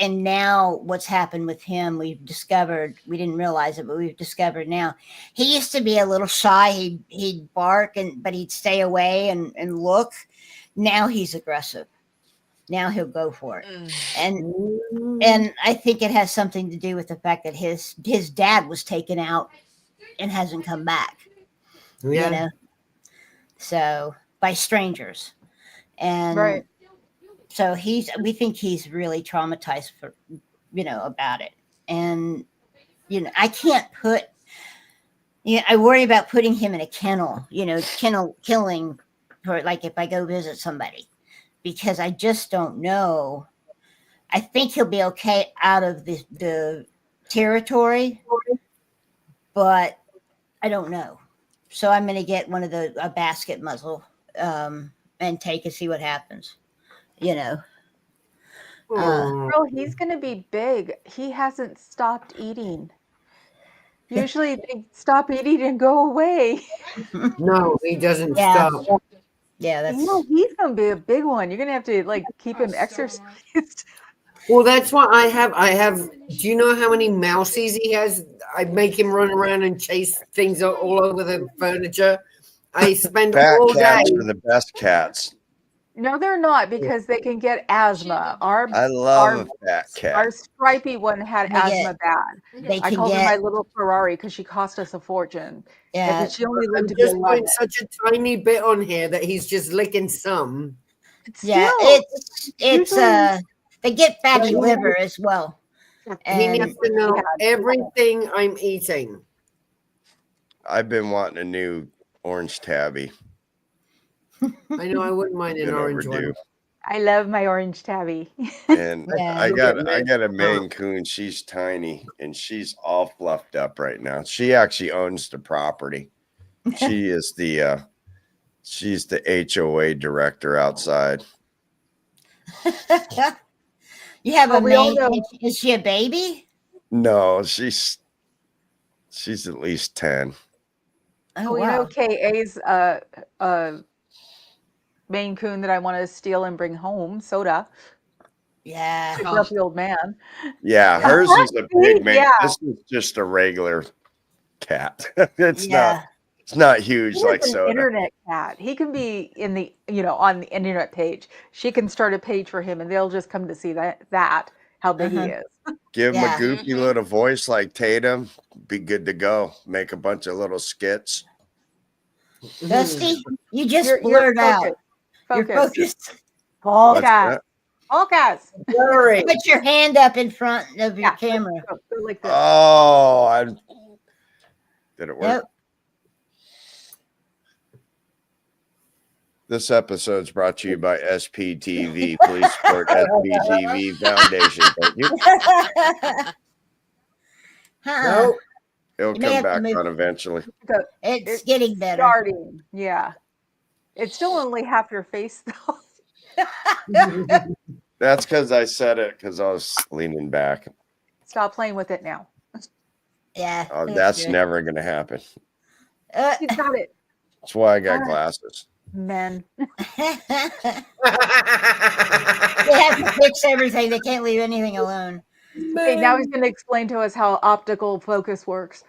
and now what's happened with him, we've discovered, we didn't realize it, but we've discovered now, he used to be a little shy. He'd bark, but he'd stay away and look. Now he's aggressive. Now he'll go for it. And I think it has something to do with the fact that his dad was taken out and hasn't come back, so by strangers. And right. So we think he's really traumatized about it. And, I can't I worry about putting him in a kennel killing for, like, if I go visit somebody, because I just don't know. I think he'll be okay out of the territory, but I don't know. So I'm going to get one of a basket muzzle, and take and see what happens. Girl, he's going to be big. He hasn't stopped eating. Usually they stop eating and go away. No, he doesn't stop. Yeah, that's. He's going to be a big one. You're going to have to keep him exercised. Well, that's what I have. Do you know how many mousies he has? I make him run around and chase things all over the furniture. I spend all day. Fat cats are the best cats. No, they're not, because they can get asthma. I love a fat cat. Our stripy one had asthma bad. I called her my little Ferrari because she cost us a fortune. Yeah, she only lived to just be putting such a tiny bit on here that he's just licking some. Yeah, it's they get fatty liver as well. He needs to know everything I'm eating. I've been wanting a new orange tabby. I know, I wouldn't mind an orange one. I love my orange tabby. And I got a Maine Coon. She's tiny and she's all fluffed up right now. She actually owns the property. She is she's the HOA director outside. You have a Maine. Is she a baby? No, she's at least 10. Oh, you know, KA's Maine Coon that I want to steal and bring home, Soda. Yeah. The grumpy old man. Yeah, hers is a big man. Yeah. This is just a regular cat. It's Yeah. not huge He like is an Soda. internet cat. He can be in the, on the internet page. She can start a page for him and they'll just come to see that how big he is. Give him Yeah. a goofy little voice like Tatum, be good to go. Make a bunch of little skits. Dusty, you just You're blurred out. focused. You're focused. What's Focus. Focus. Put your hand up in front of your camera. Go like this. Oh, did it work? Yep. This episode's brought to you by SPTV. Please support SPTV Foundation. Thank you. Nope. It'll You may come have to back move- on eventually. It's getting better. Starting. Yeah. It's still only half your face though. That's because I said it because I was leaning back. Stop playing with it now. Yeah. Oh, that's never going to happen. He's got it. That's why I got glasses. Men. They have to fix everything. They can't leave anything alone. Okay, now he's going to explain to us how optical focus works.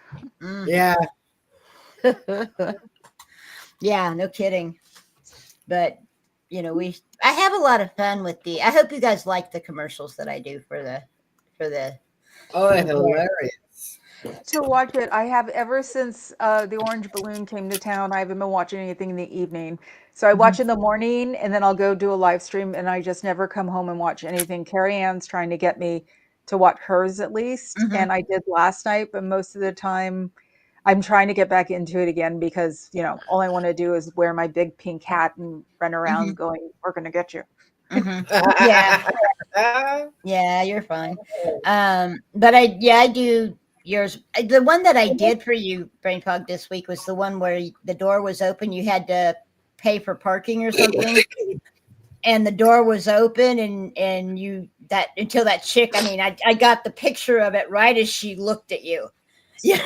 Yeah. Yeah, no kidding. But I have a lot of fun with I hope you guys like the commercials that I do for the Oh, hilarious. To watch it, I have ever since the Orange Balloon came to town. I haven't been watching anything in the evening. So I watch in the morning and then I'll go do a live stream and I just never come home and watch anything. Carrie Ann's trying to get me to watch hers at least. And I did last night, but most of the time I'm trying to get back into it again because, all I want to do is wear my big pink hat and run around going, we're going to get you. Yeah. Yeah, you're fine. But I do yours. The one that I did for you, Brain Fog, this week was the one where the door was open. You had to pay for parking or something. And the door was open and until that chick, I got the picture of it right as she looked at you. Yeah.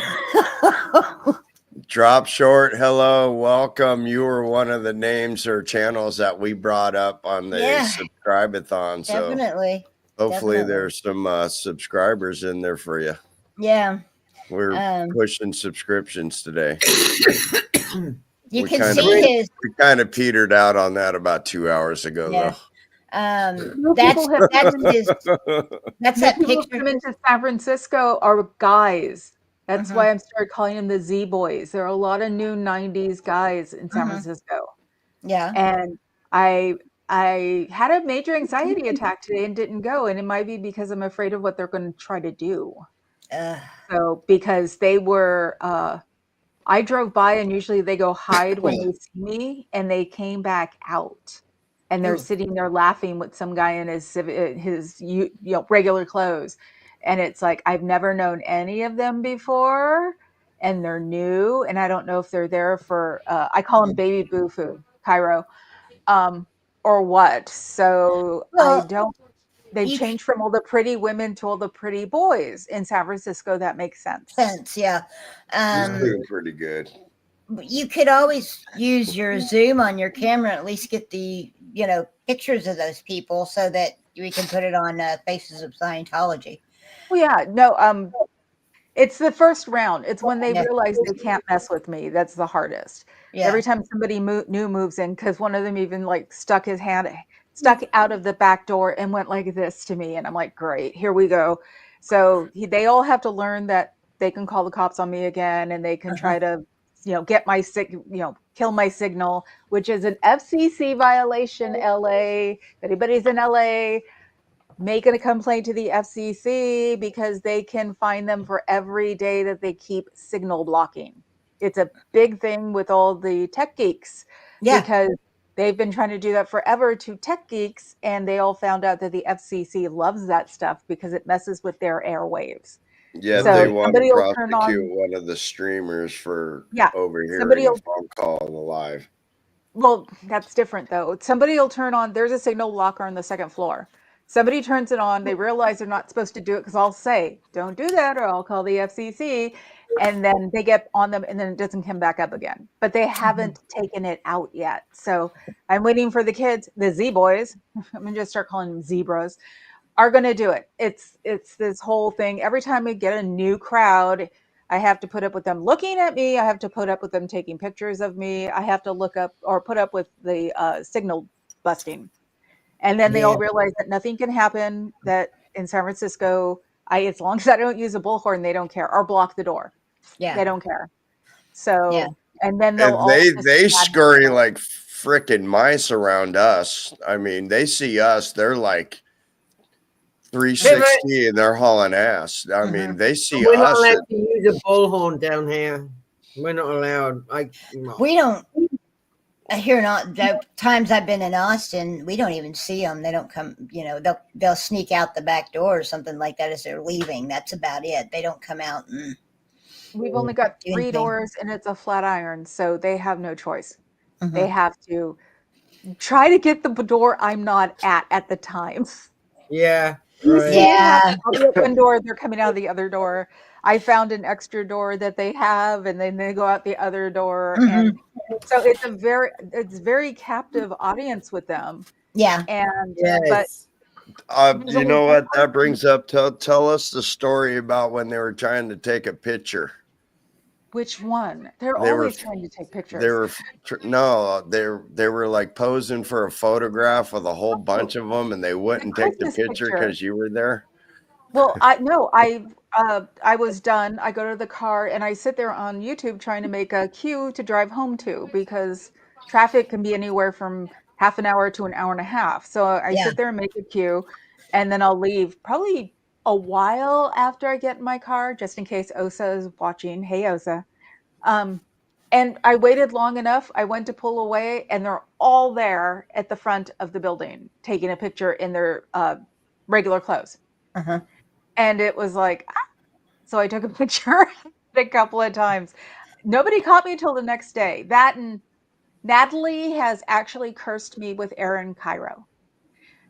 Drop Short, hello, welcome. You were one of the names or channels that we brought up on the subscribe-a-thon. So Definitely. hopefully there's some subscribers in there for you. Yeah. We're pushing subscriptions today. You can see his. We kind of petered out on that about 2 hours ago, though. That's his. That's that people picture. Come into San Francisco are guys. That's why I'm started calling them the Z Boys. There are a lot of new '90s guys in San Francisco. Yeah. And I had a major anxiety attack today and didn't go, and it might be because I'm afraid of what they're going to try to do. So because they were. I drove by and usually they go hide when they see me, and they came back out, and they're sitting there laughing with some guy in his regular clothes, and it's like I've never known any of them before, and they're new, and I don't know if they're there for I call them baby boo food, Cairo, or what. So I don't. They've changed from all the pretty women to all the pretty boys in San Francisco. That makes sense. Yeah. He's doing pretty good. You could always use your zoom on your camera, at least get the pictures of those people so that we can put it on Faces of Scientology. Well, yeah, no, it's the first round. It's when they realize they can't mess with me. That's the hardest. Yeah. Every time somebody new moves in, because one of them even stuck his hand out of the back door and went like this to me, and I'm like, great, here we go. So they all have to learn that they can call the cops on me again, and they can try to, get my kill my signal, which is an FCC violation. LA, if anybody's in LA, making a complaint to the FCC because they can fine them for every day that they keep signal blocking. It's a big thing with all the tech geeks because they've been trying to do that forever to tech geeks, and they all found out that the FCC loves that stuff because it messes with their airwaves. Yeah, so they want to prosecute one of the streamers for overhearing a phone call on the live. Well, that's different though. Somebody will turn on, there's a signal blocker on the second floor. Somebody turns it on. They realize they're not supposed to do it because I'll say, don't do that or I'll call the FCC. And then they get on them and then it doesn't come back up again. But they haven't taken it out yet. So I'm waiting for the kids, the Z boys. I'm going to just start calling them zebras, are going to do it. It's this whole thing. Every time we get a new crowd, I have to put up with them looking at me. I have to put up with them taking pictures of me. I have to look up or put up with the signal busting. And then they all realize that nothing can happen, that in San Francisco, as long as I don't use a bullhorn, they don't care, or block the door. Yeah. They don't care. So, and then they'll all they scurry like freaking mice around us. I mean, they see us, they're like 360 and they're hauling ass. I mean, they see We're not us. allowed to use a bullhorn down here. We're not allowed. We don't. Here, not the times I've been in Austin, we don't even see them. They don't come. You know, they'll sneak out the back door or something like that as they're leaving. That's about it. They don't come out and. We've only got 3 doors and it's a flat iron, so they have no choice. They have to try to get the door I'm not at the time. Yeah. Right. Yeah. I'll be at one door, they're coming out the other door. I found an extra door that they have, and then they go out the other door. And so it's very captive audience with them. Yeah. And but you know what that brings up? Tell us the story about when they were trying to take a picture. Which one? They're always trying to take pictures. They were like posing for a photograph with a whole bunch of them, and they wouldn't take the picture because you were there. Well, I was done. I go to the car and I sit there on YouTube trying to make a queue to drive home to, because traffic can be anywhere from half an hour to an hour and a half. So I sit there and make a queue, and then I'll leave probably a while after I get in my car, just in case Osa is watching. Hey, Osa. And I waited long enough. I went to pull away, and they're all there at the front of the building taking a picture in their regular clothes. And it was like, so I took a picture a couple of times. Nobody caught me till the next day. That, and Natalie has actually cursed me with Aaron Cairo.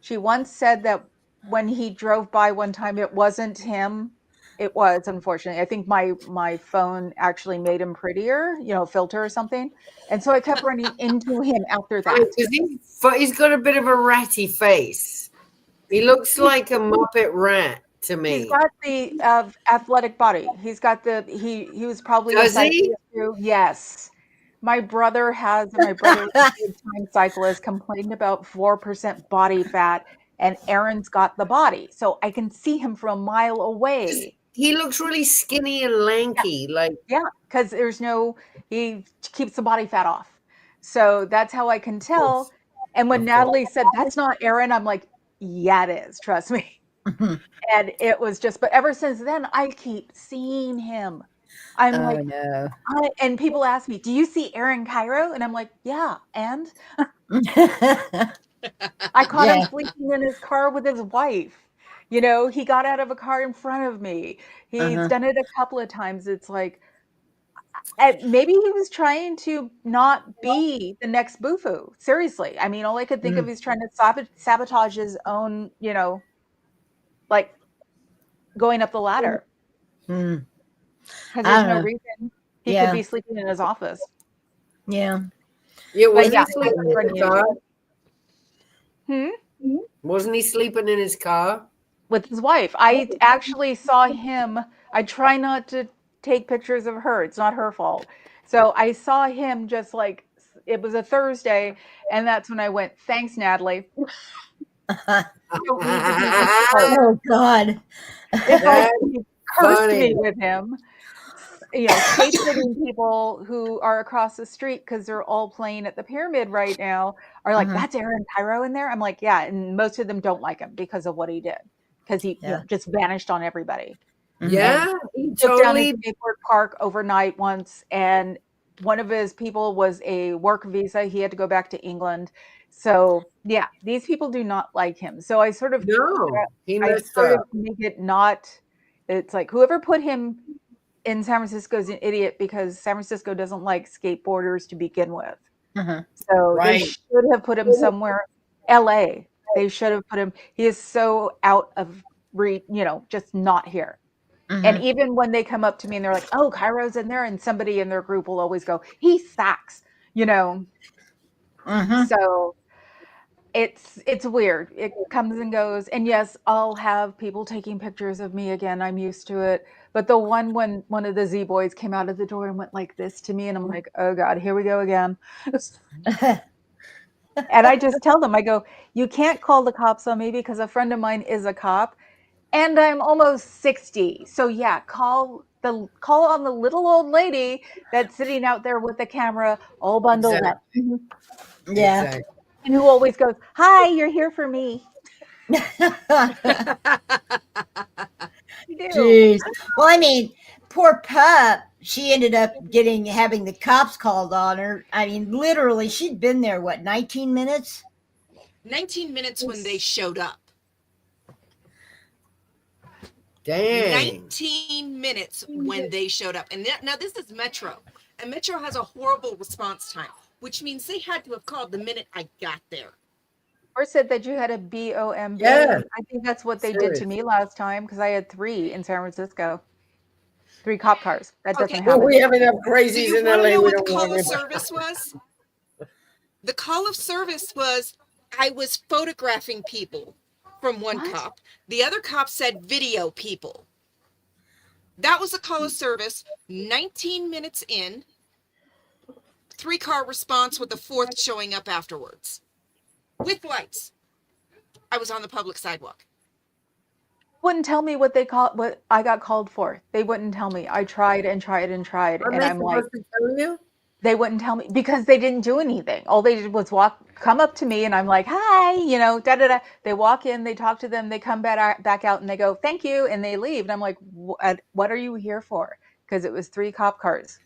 She once said that when he drove by one time, it wasn't him. It was, unfortunately. I think my phone actually made him prettier, filter or something. And so I kept running into him after that. He's got a bit of a ratty face. He looks like a Muppet rat to me. He's got the athletic body. He's got he was probably Does he? Yes. My brother was a big-time cyclist, complained about 4% body fat, and Aaron's got the body. So I can see him from a mile away. He looks really skinny and lanky. Because he keeps the body fat off. So that's how I can tell. And when Natalie said, that's not Aaron, I'm like, yeah, it is. Trust me. And it was but ever since then, I keep seeing him. I'm no. And people ask me, do you see Aaron Cairo? And I'm like, yeah. And I caught him sleeping in his car with his wife. He got out of a car in front of me. He's done it a couple of times. It's like, maybe he was trying to not be the next Bufu. Seriously. I mean, all I could think of is trying to sabotage his own, like going up the ladder. Because there's no reason he could be sleeping in his office. Yeah. Was he sleeping in his car? Hmm? Wasn't he sleeping in his car? With his wife. I actually saw him. I try not to take pictures of her. It's not her fault. So I saw him just like, it was a Thursday, and that's when I went, thanks, Natalie. Oh, God. It's like he cursed me with him. Skateboarding people who are across the street, because they're all playing at the Pyramid right now, are like, that's Aaron Cairo in there? I'm like, yeah. And most of them don't like him because of what he did. Because he just vanished on everybody. Yeah. He took down his skateboard park overnight once, and one of his people was a work visa. He had to go back to England. So yeah, these people do not like him. So I sort of make it not. It's like whoever put him in San Francisco is an idiot, because San Francisco doesn't like skateboarders to begin with. So they should have put him somewhere. LA. They should have put him. He is so out of reach, just not here. And even when they come up to me and they're like, "Oh, Cairo's in there," and somebody in their group will always go, "He sucks," So it's weird. It comes and goes. And yes, I'll have people taking pictures of me again. I'm used to it. But the one when one of the Z boys came out of the door and went like this to me, and I'm like, "Oh God, here we go again." And I just tell them, I go, "You can't call the cops on me because a friend of mine is a cop, and I'm almost 60. So yeah, call on the little old lady that's sitting out there with the camera all bundled up." Yeah. Exactly. And who always goes, "Hi, you're here for me." You do. Jeez. Well, I mean, poor pup. She ended up having the cops called on her. I mean, literally, she'd been there, what, 19 minutes? 19 minutes when they showed up. Dang. 19 minutes when they showed up. And now this is Metro. And Metro has a horrible response time, which means they had to have called the minute I got there. Or said that you had a BOMB. Yeah. I think that's what they did to me last time because I had 3 in San Francisco. 3 cop cars. That doesn't Well, happen. we have enough Do crazies you in want to LA. know We what the don't want call of it. service was? The call of service was I was photographing people from one cop. The other cop said video people. That was the call of service. 19 minutes in, 3-car response with the 4th showing up afterwards with lights. I was on the public sidewalk. Wouldn't tell me what I got called for. They wouldn't tell me. I tried and tried and tried, Aren't and they I'm like, supposed to tell you? they wouldn't tell me because they didn't do anything. All they did was come up to me, and I'm like, "Hi," da da da. They walk in, they talk to them, they come back out, and they go, "Thank you," and they leave. And I'm like, "What are you here for?" Because it was 3 cop cars.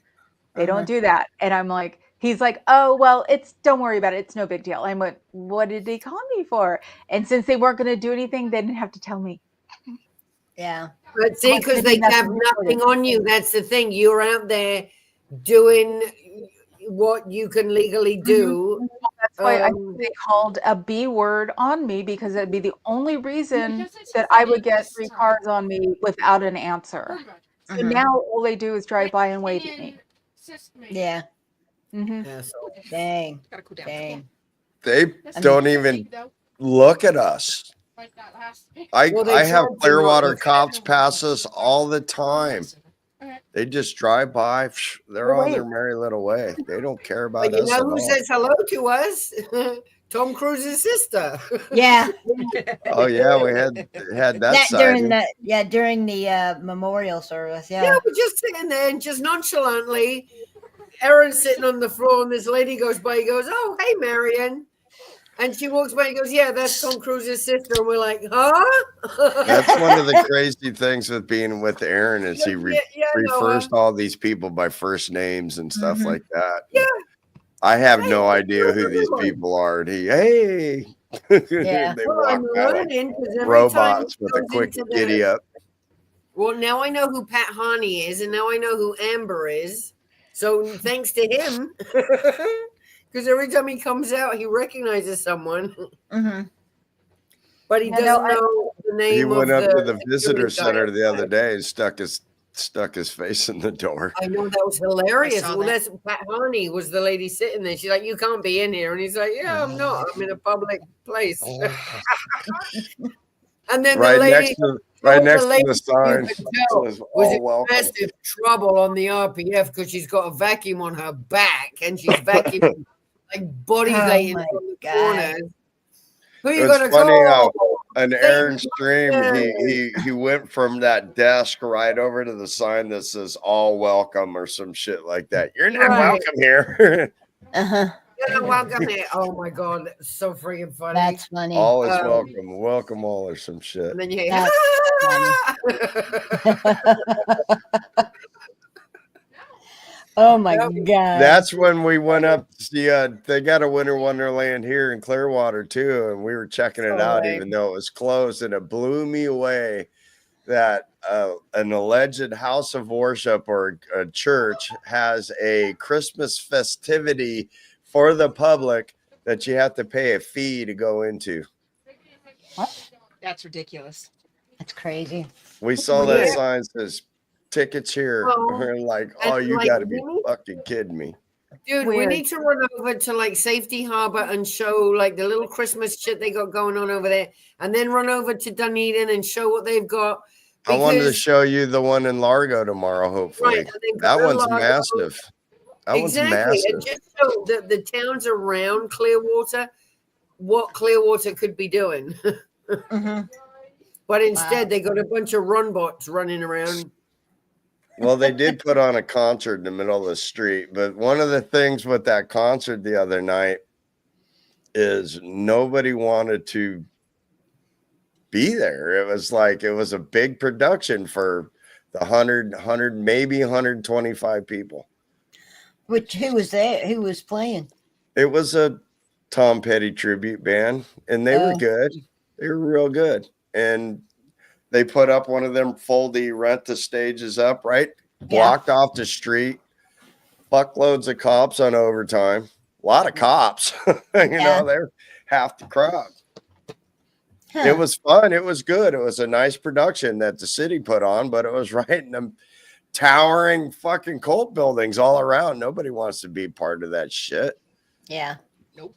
They don't do that. And I'm like, he's like, "Oh, well, don't worry about it. It's no big deal." I went, "What did they call me for?" And since they weren't going to do anything, they didn't have to tell me. Yeah. But see, because they have nothing on you. That's the thing. You're out there doing what you can legally do. Well, that's why I think they called a B word on me because it'd be the only reason that I would get 3 cars on me without an answer. So now all they do is drive by and wave at me. Yeah. Dang. Dang. They don't even look at us. I have Clearwater cops pass us all the time. They just drive by. They're on their merry little way. They don't care about But you us know at who all. says hello to us? Tom Cruise's sister. Yeah. Oh yeah, we had that during sighting. during the memorial service. Yeah. Yeah, we're just sitting there and just nonchalantly, Erin's sitting on the floor and this lady goes by. He goes, "Oh, hey, Marion." And she walks by and goes, "Yeah, that's Tom Cruise's sister." And we're like, "Huh?" That's one of the crazy things with being with Aaron is he refers to all these people by first names and stuff like that. Yeah. I have no idea who these people are. And they walk by like robots with a quick giddy up. Well, now I know who Pat Harney is, and now I know who Amber is. So thanks to him. Because every time he comes out, he recognizes someone. But he doesn't know the name. He went of up to the visitor center the other day and stuck his face in the door. I know, that was hilarious. Well, that's Pat Harney was the lady sitting there. She's like, "You can't be in here," and he's like, "Yeah, I'm not. I'm in a public place." And then right the lady, next to the sign was in trouble on the RPF because she's got a vacuum on her back and she's vacuuming like body laying from the corners. Who you gonna call? An Aaron stream, he went from that desk right over to the sign that says "All welcome" or some shit like that. You're not welcome here. You're not welcome here. Oh my god, that's so freaking funny. That's funny. All is welcome. Welcome all or some shit. And then you Oh my god. That's when we went up to see they got a Winter Wonderland here in Clearwater too, and we were checking it out even though it was closed, and it blew me away that an alleged house of worship or a church has a Christmas festivity for the public that you have to pay a fee to go into. What? That's ridiculous. That's crazy. We saw that Yeah. sign says tickets here. Well, We're like, and, oh, you like, got to we be need- fucking kidding me. Dude, we Weird. need to run over to like Safety Harbor and show like the little Christmas shit they got going on over there, and then run over to Dunedin and show what they've got. I wanted to because- show you the one in Largo tomorrow, hopefully. Right, and then That go to one's Largo. massive. That exactly, one's and massive. just show the towns around Clearwater what Clearwater could be doing. Mm-hmm. But instead, they got a bunch of run bots running around. Well, they did put on a concert in the middle of the street, but one of the things with that concert the other night is nobody wanted to be there. It was like it was a big production for the 100, maybe 125 people. Who was there? Who was playing? It was a Tom Petty tribute band, and they were good. They were real good. And they put up one of them foldy rent the stages up, right? Blocked off the street, buckloads of cops on overtime. A lot of cops, know, they're half the crowd. Huh. It was fun. It was good. It was a nice production that the city put on, but it was right in the towering fucking cult buildings all around. Nobody wants to be part of that shit. Yeah.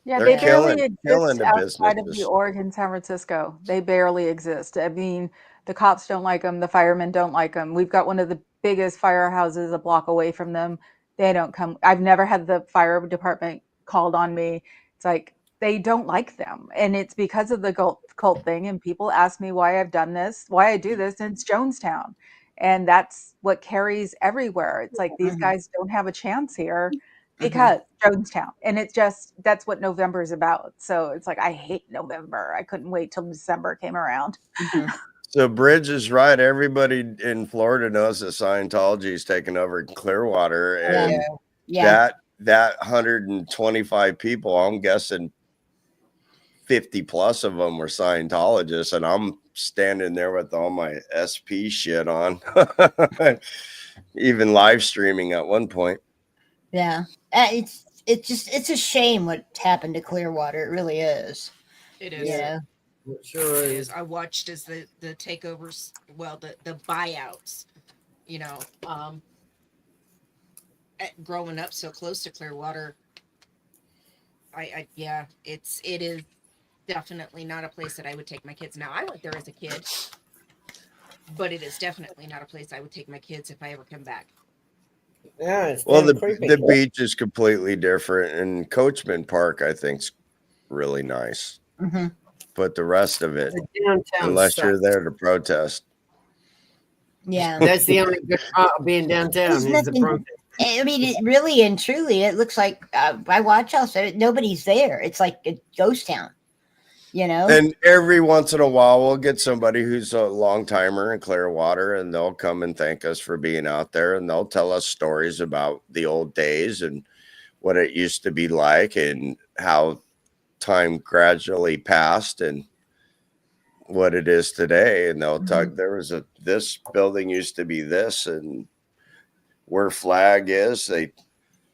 Yeah, They're they barely killing exist the outside of businesses. New York and San Francisco. They barely exist. I mean, the cops don't like them. The firemen don't like them. We've got one of the biggest firehouses a block away from them. They don't come. I've never had the fire department called on me. It's like they don't like them. And it's because of the cult thing. And people ask me why I've done this, why I do this. And it's Jonestown. And that's what carries everywhere. It's like these guys don't have a chance here because Jonestown. And it's just, that's what November is about. So it's like, I hate November. I couldn't wait till December came around. So Bridge is right. Everybody in Florida knows that Scientology is taking over Clearwater, and that 125 people, I'm guessing 50 plus of them were Scientologists, and I'm standing there with all my SP shit on, even live streaming at one point. Yeah, it's a shame what happened to Clearwater. It really is. It is. Yeah. It sure It is. is. I watched as the takeovers, well, the buyouts, growing up so close to Clearwater. It is definitely not a place that I would take my kids. Now, I went there as a kid, but it is definitely not a place I would take my kids if I ever come back. Yeah, it's Well, damn creepy. the beach is completely different, and Coachman Park, I think, is really nice. But the rest of it, The downtown unless you're sucks. there to protest, Yeah. That's the only good part of being downtown There's is the nothing- protest. I mean, it really and truly, it looks like I watch also nobody's there. It's like a ghost town, And every once in a while, we'll get somebody who's a long timer in Clearwater, and they'll come and thank us for being out there, and they'll tell us stories about the old days and what it used to be like, and how time gradually passed, and what it is today. And they'll talk. There was this building used to be this, and where Flag is. They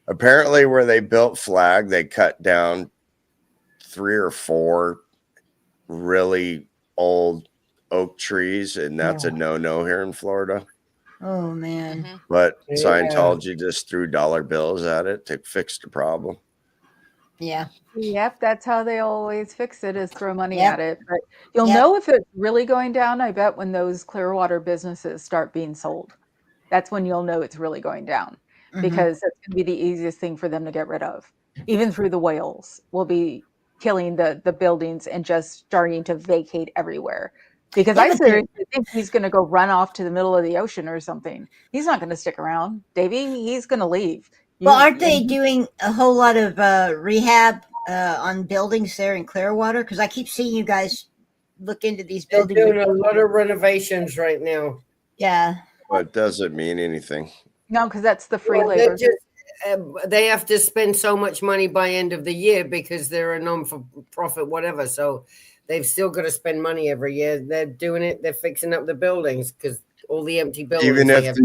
apparently where they built Flag, they cut down 3 or 4 really old oak trees, and that's a no here in Florida. Oh man. But Yeah. Scientology just threw dollar bills at it to fix the problem. Yeah. Yep, that's how they always fix it, is throw money Yep. at it. But you'll Yep. know if it's really going down, I bet, when those Clearwater businesses start being sold. That's when you'll know it's really going down, because that's going to be the easiest thing for them to get rid of. Even through the whales will be killing the buildings and just starting to vacate everywhere. Because Yeah, I but they're- seriously think he's going to go run off to the middle of the ocean or something. He's not going to stick around, Davey. He's going to leave. Well, aren't they doing a whole lot of rehab on buildings there in Clearwater? Because I keep seeing you guys look into these They're buildings. doing a lot of renovations right now. Yeah. But it doesn't mean anything. No, because that's the free Well, labor. they have to spend so much money by end of the year because they're a non-for-profit whatever. So they've still got to spend money every year. They're doing it. They're fixing up the buildings because all the empty buildings.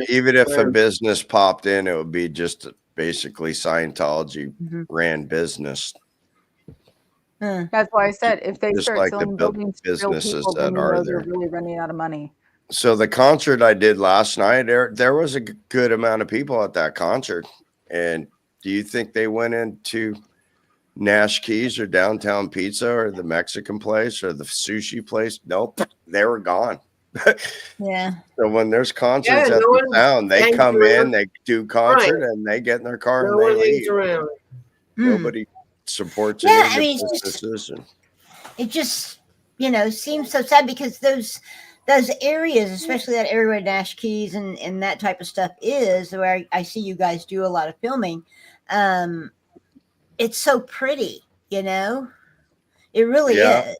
Even if a business popped in, it would be just basically Scientology ran business. That's why I said if they Just start like the selling buildings to real businesses people, then that you are know they're there. really running out of money. So the concert I did last night, there was a good amount of people at that concert. And do you think they went into Nash Keys or Downtown Pizza or the Mexican place or the sushi place? Nope, they were gone. Yeah. So when there's concerts Yeah, at no the one town, they hangs come in, around. they do concert, and they get in their car No and they one hangs leave. around. Nobody supports Yeah, any I of the mean, it's businesses. it just seems so sad because those areas, especially that area where Nash Keys and that type of stuff is, where I see you guys do a lot of filming. It's so pretty, it really Yeah. is.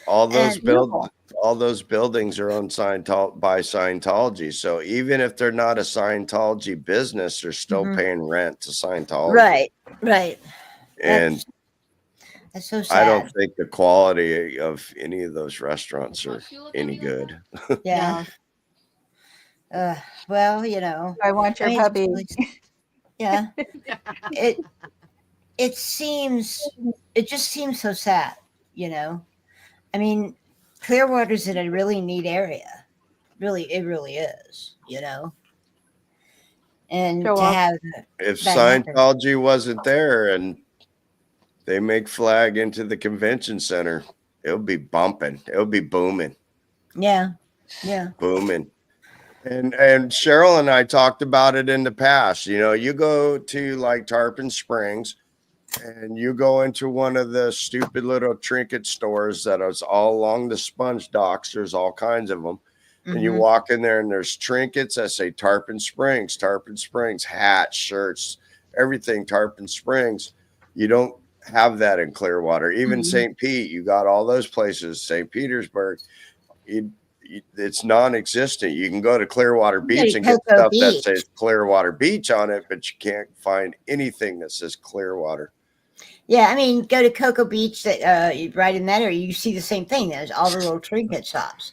All those And all those buildings are owned by Scientology. So even if they're not a Scientology business, they're still paying rent to Scientology. right. And That's so I don't sad. think the quality of any of those restaurants are any good. Yeah. Well, I want your mean, puppy. yeah. It just seems so sad, I mean, Clearwater's in a really neat area. It really is, And Show to off. have If that happen. Scientology wasn't there and they make flag into the convention center, it'll be bumping. It'll be booming. Yeah. Booming. And Cheryl and I talked about it in the past. You go to like Tarpon Springs and you go into one of the stupid little trinket stores that is all along the sponge docks. There's all kinds of them. And you walk in there and there's trinkets that say Tarpon Springs, hats, shirts, everything Tarpon Springs. You don't have that in Clearwater. Even St. Pete, you got all those places, St. Petersburg. It's non-existent. You can go to Clearwater Beach and get Cocoa stuff that Beach. says Clearwater Beach on it, but you can't find anything that says Clearwater. Yeah, I mean, go to Cocoa Beach, that right in that area, you see the same thing. There's all the little trinket shops,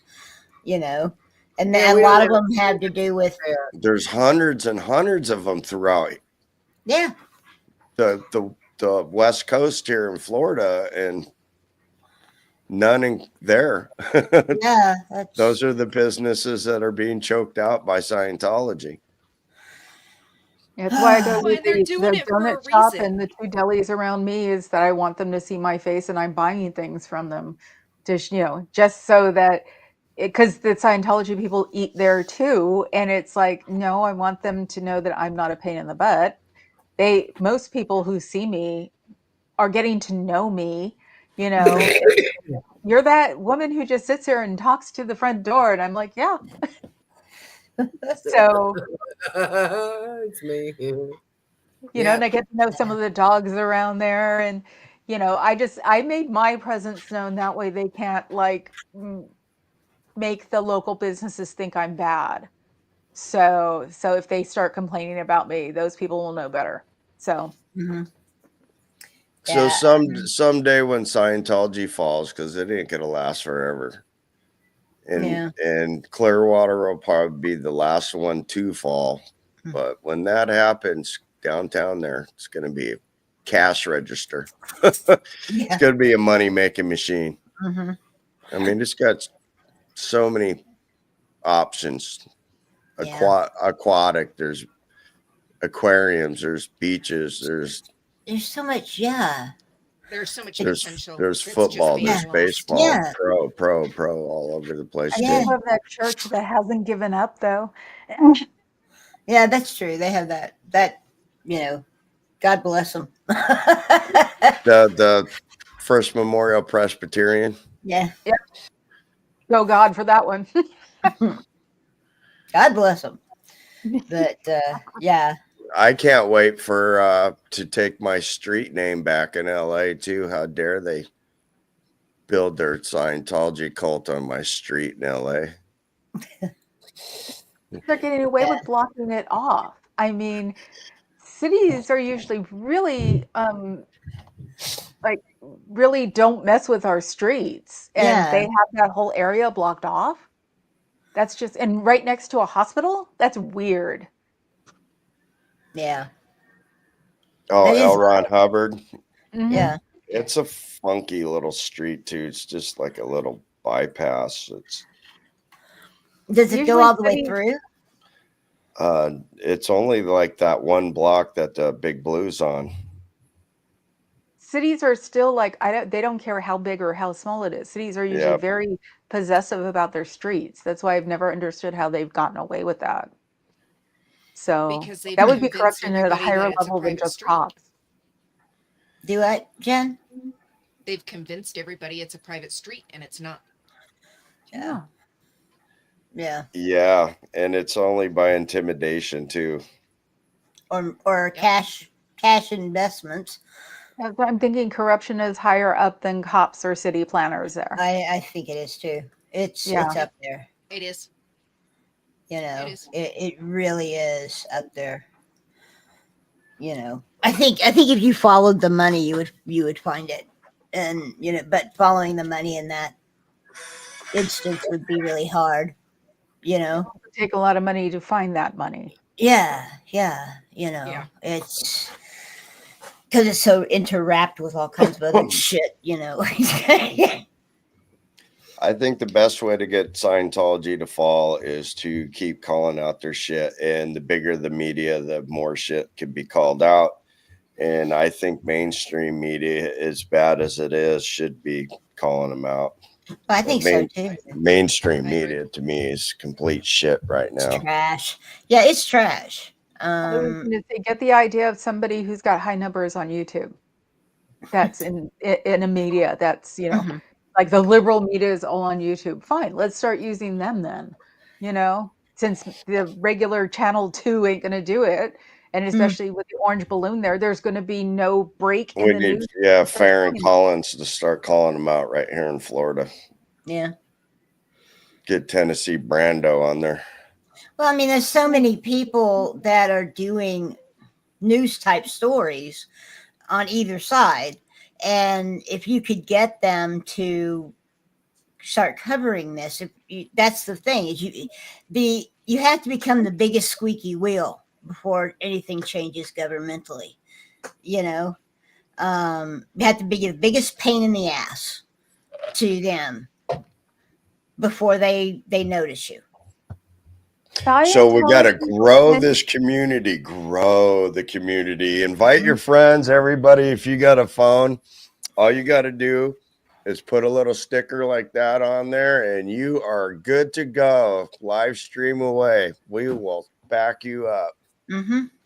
and Yeah, a we lot don't of them have to do with. There's hundreds and hundreds of them throughout Yeah. the West Coast here in Florida, and none in there. Yeah, Those are the businesses that are being choked out by Scientology. That's why I go to Why they're doing the it for donut a shop reason. and the two delis around me is that I want them to see my face and I'm buying things from them just so that because the Scientology people eat there too. And it's like, no, I want them to know that I'm not a pain in the butt. Most people who see me are getting to know me, you're that woman who just sits here and talks to the front door. And I'm like, yeah. So It's me. and I get to know some of the dogs around there. And, I made my presence known that way they can't make the local businesses think I'm bad. So if they start complaining about me, those people will know better. So, So someday when Scientology falls, because it ain't gonna last forever, and Clearwater will probably be the last one to fall. But when that happens, downtown there, it's gonna be a cash register. It's gonna be a money making machine. I mean, it's got so many options. Aquatic, there's aquariums, there's beaches, there's so much. Yeah. There's so much there's potential. there's that's football, just there's being lost. baseball, pro all over the place I too. still love that church that hasn't given up though. Yeah, that's true. They have that, God bless them. The First Memorial Presbyterian. Yeah. Yep. Go God for that one. God bless them. But yeah. I can't wait for to take my street name back in LA too. How dare they build their Scientology cult on my street in LA? They're getting away with blocking it off. I mean, cities are usually really really don't mess with our streets, and they have that whole area blocked off. That's just and right next to a hospital. That's weird. Yeah. Oh, L. Ron Hubbard. Yeah. It's a funky little street too. It's just like a little bypass. Does it go all the way through? It's only like that one block that the Big Blue's on. Cities are still like, they don't care how big or how small it is. Cities are usually very possessive about their streets. That's why I've never understood how they've gotten away with that. So because that would be corruption at a higher level than just cops. Do what, Jen? They've convinced everybody it's a private street, and it's not. Yeah. Yeah. Yeah, and it's only by intimidation too. Or cash investments. I'm thinking corruption is higher up than cops or city planners there. I think it is too. It's up there. It is. You know, it is. It really is up there. You know, I think if you followed the money, you would find it, and you know, but following the money in that instance would be really hard. You know, it would take a lot of money to find that money. Yeah. You know, it's because it's so interwrapped with all kinds of other shit. You know. I think the best way to get Scientology to fall is to keep calling out their shit. And the bigger the media, the more shit can be called out. And I think mainstream media, as bad as it is, should be calling them out. I think so too. Mainstream media to me is complete shit right now. It's trash. Yeah, it's trash. I was gonna say, get the idea of somebody who's got high numbers on YouTube. That's in a media that's, you know, like the liberal media is all on YouTube. Fine, let's start using them then. You know, since the regular channel 2 ain't gonna do it, and especially with the orange balloon there's going to be no break in the news. Yeah, Farron Collins to start calling them out right here in Florida. Yeah. Get Tennessee Brando on there. Well, I mean, there's so many people that are doing news type stories on either side. And if you could get them to start covering this, that's the thing is you have to become the biggest squeaky wheel before anything changes governmentally. You know, you have to be the biggest pain in the ass to them before they notice you. So we got to grow this community, grow the community. Invite your friends, everybody. If you got a phone, all you got to do is put a little sticker like that on there and you are good to go. Live stream away. We will back you up.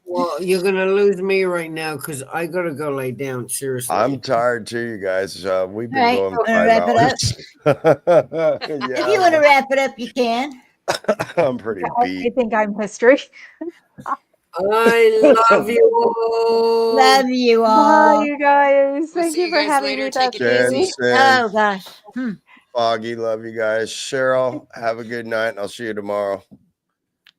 Well, you're going to lose me right now because I got to go lay down. Seriously. I'm tired too, you guys. We've been right, going 5 wrap hours. If you want to wrap it up, you can. I'm pretty beat. I think I'm history. I love you all. Love you all. Bye, you guys. We'll Thank see you you for guys having later. me. Take it That's easy. Oh, gosh. Foggy, love you guys. Cheryl, have a good night, and I'll see you tomorrow.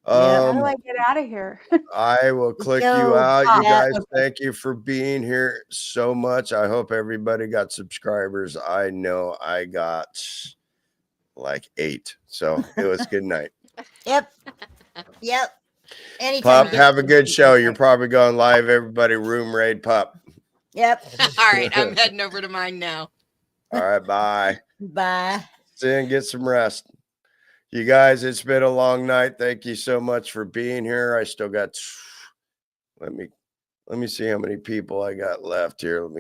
How do I get out of here? I will click you out. You guys, thank you for being here so much. I hope everybody got subscribers. I know I got like 8. So it was good night. Yep. Anytime. Pup, have a good show. You're probably going live, everybody. Room raid, Pup. Yep. All right, I'm heading over to mine now. All right, bye. Bye. See and get some rest. You guys, it's been a long night. Thank you so much for being here. I still got, let me see how many people I got left here. Let me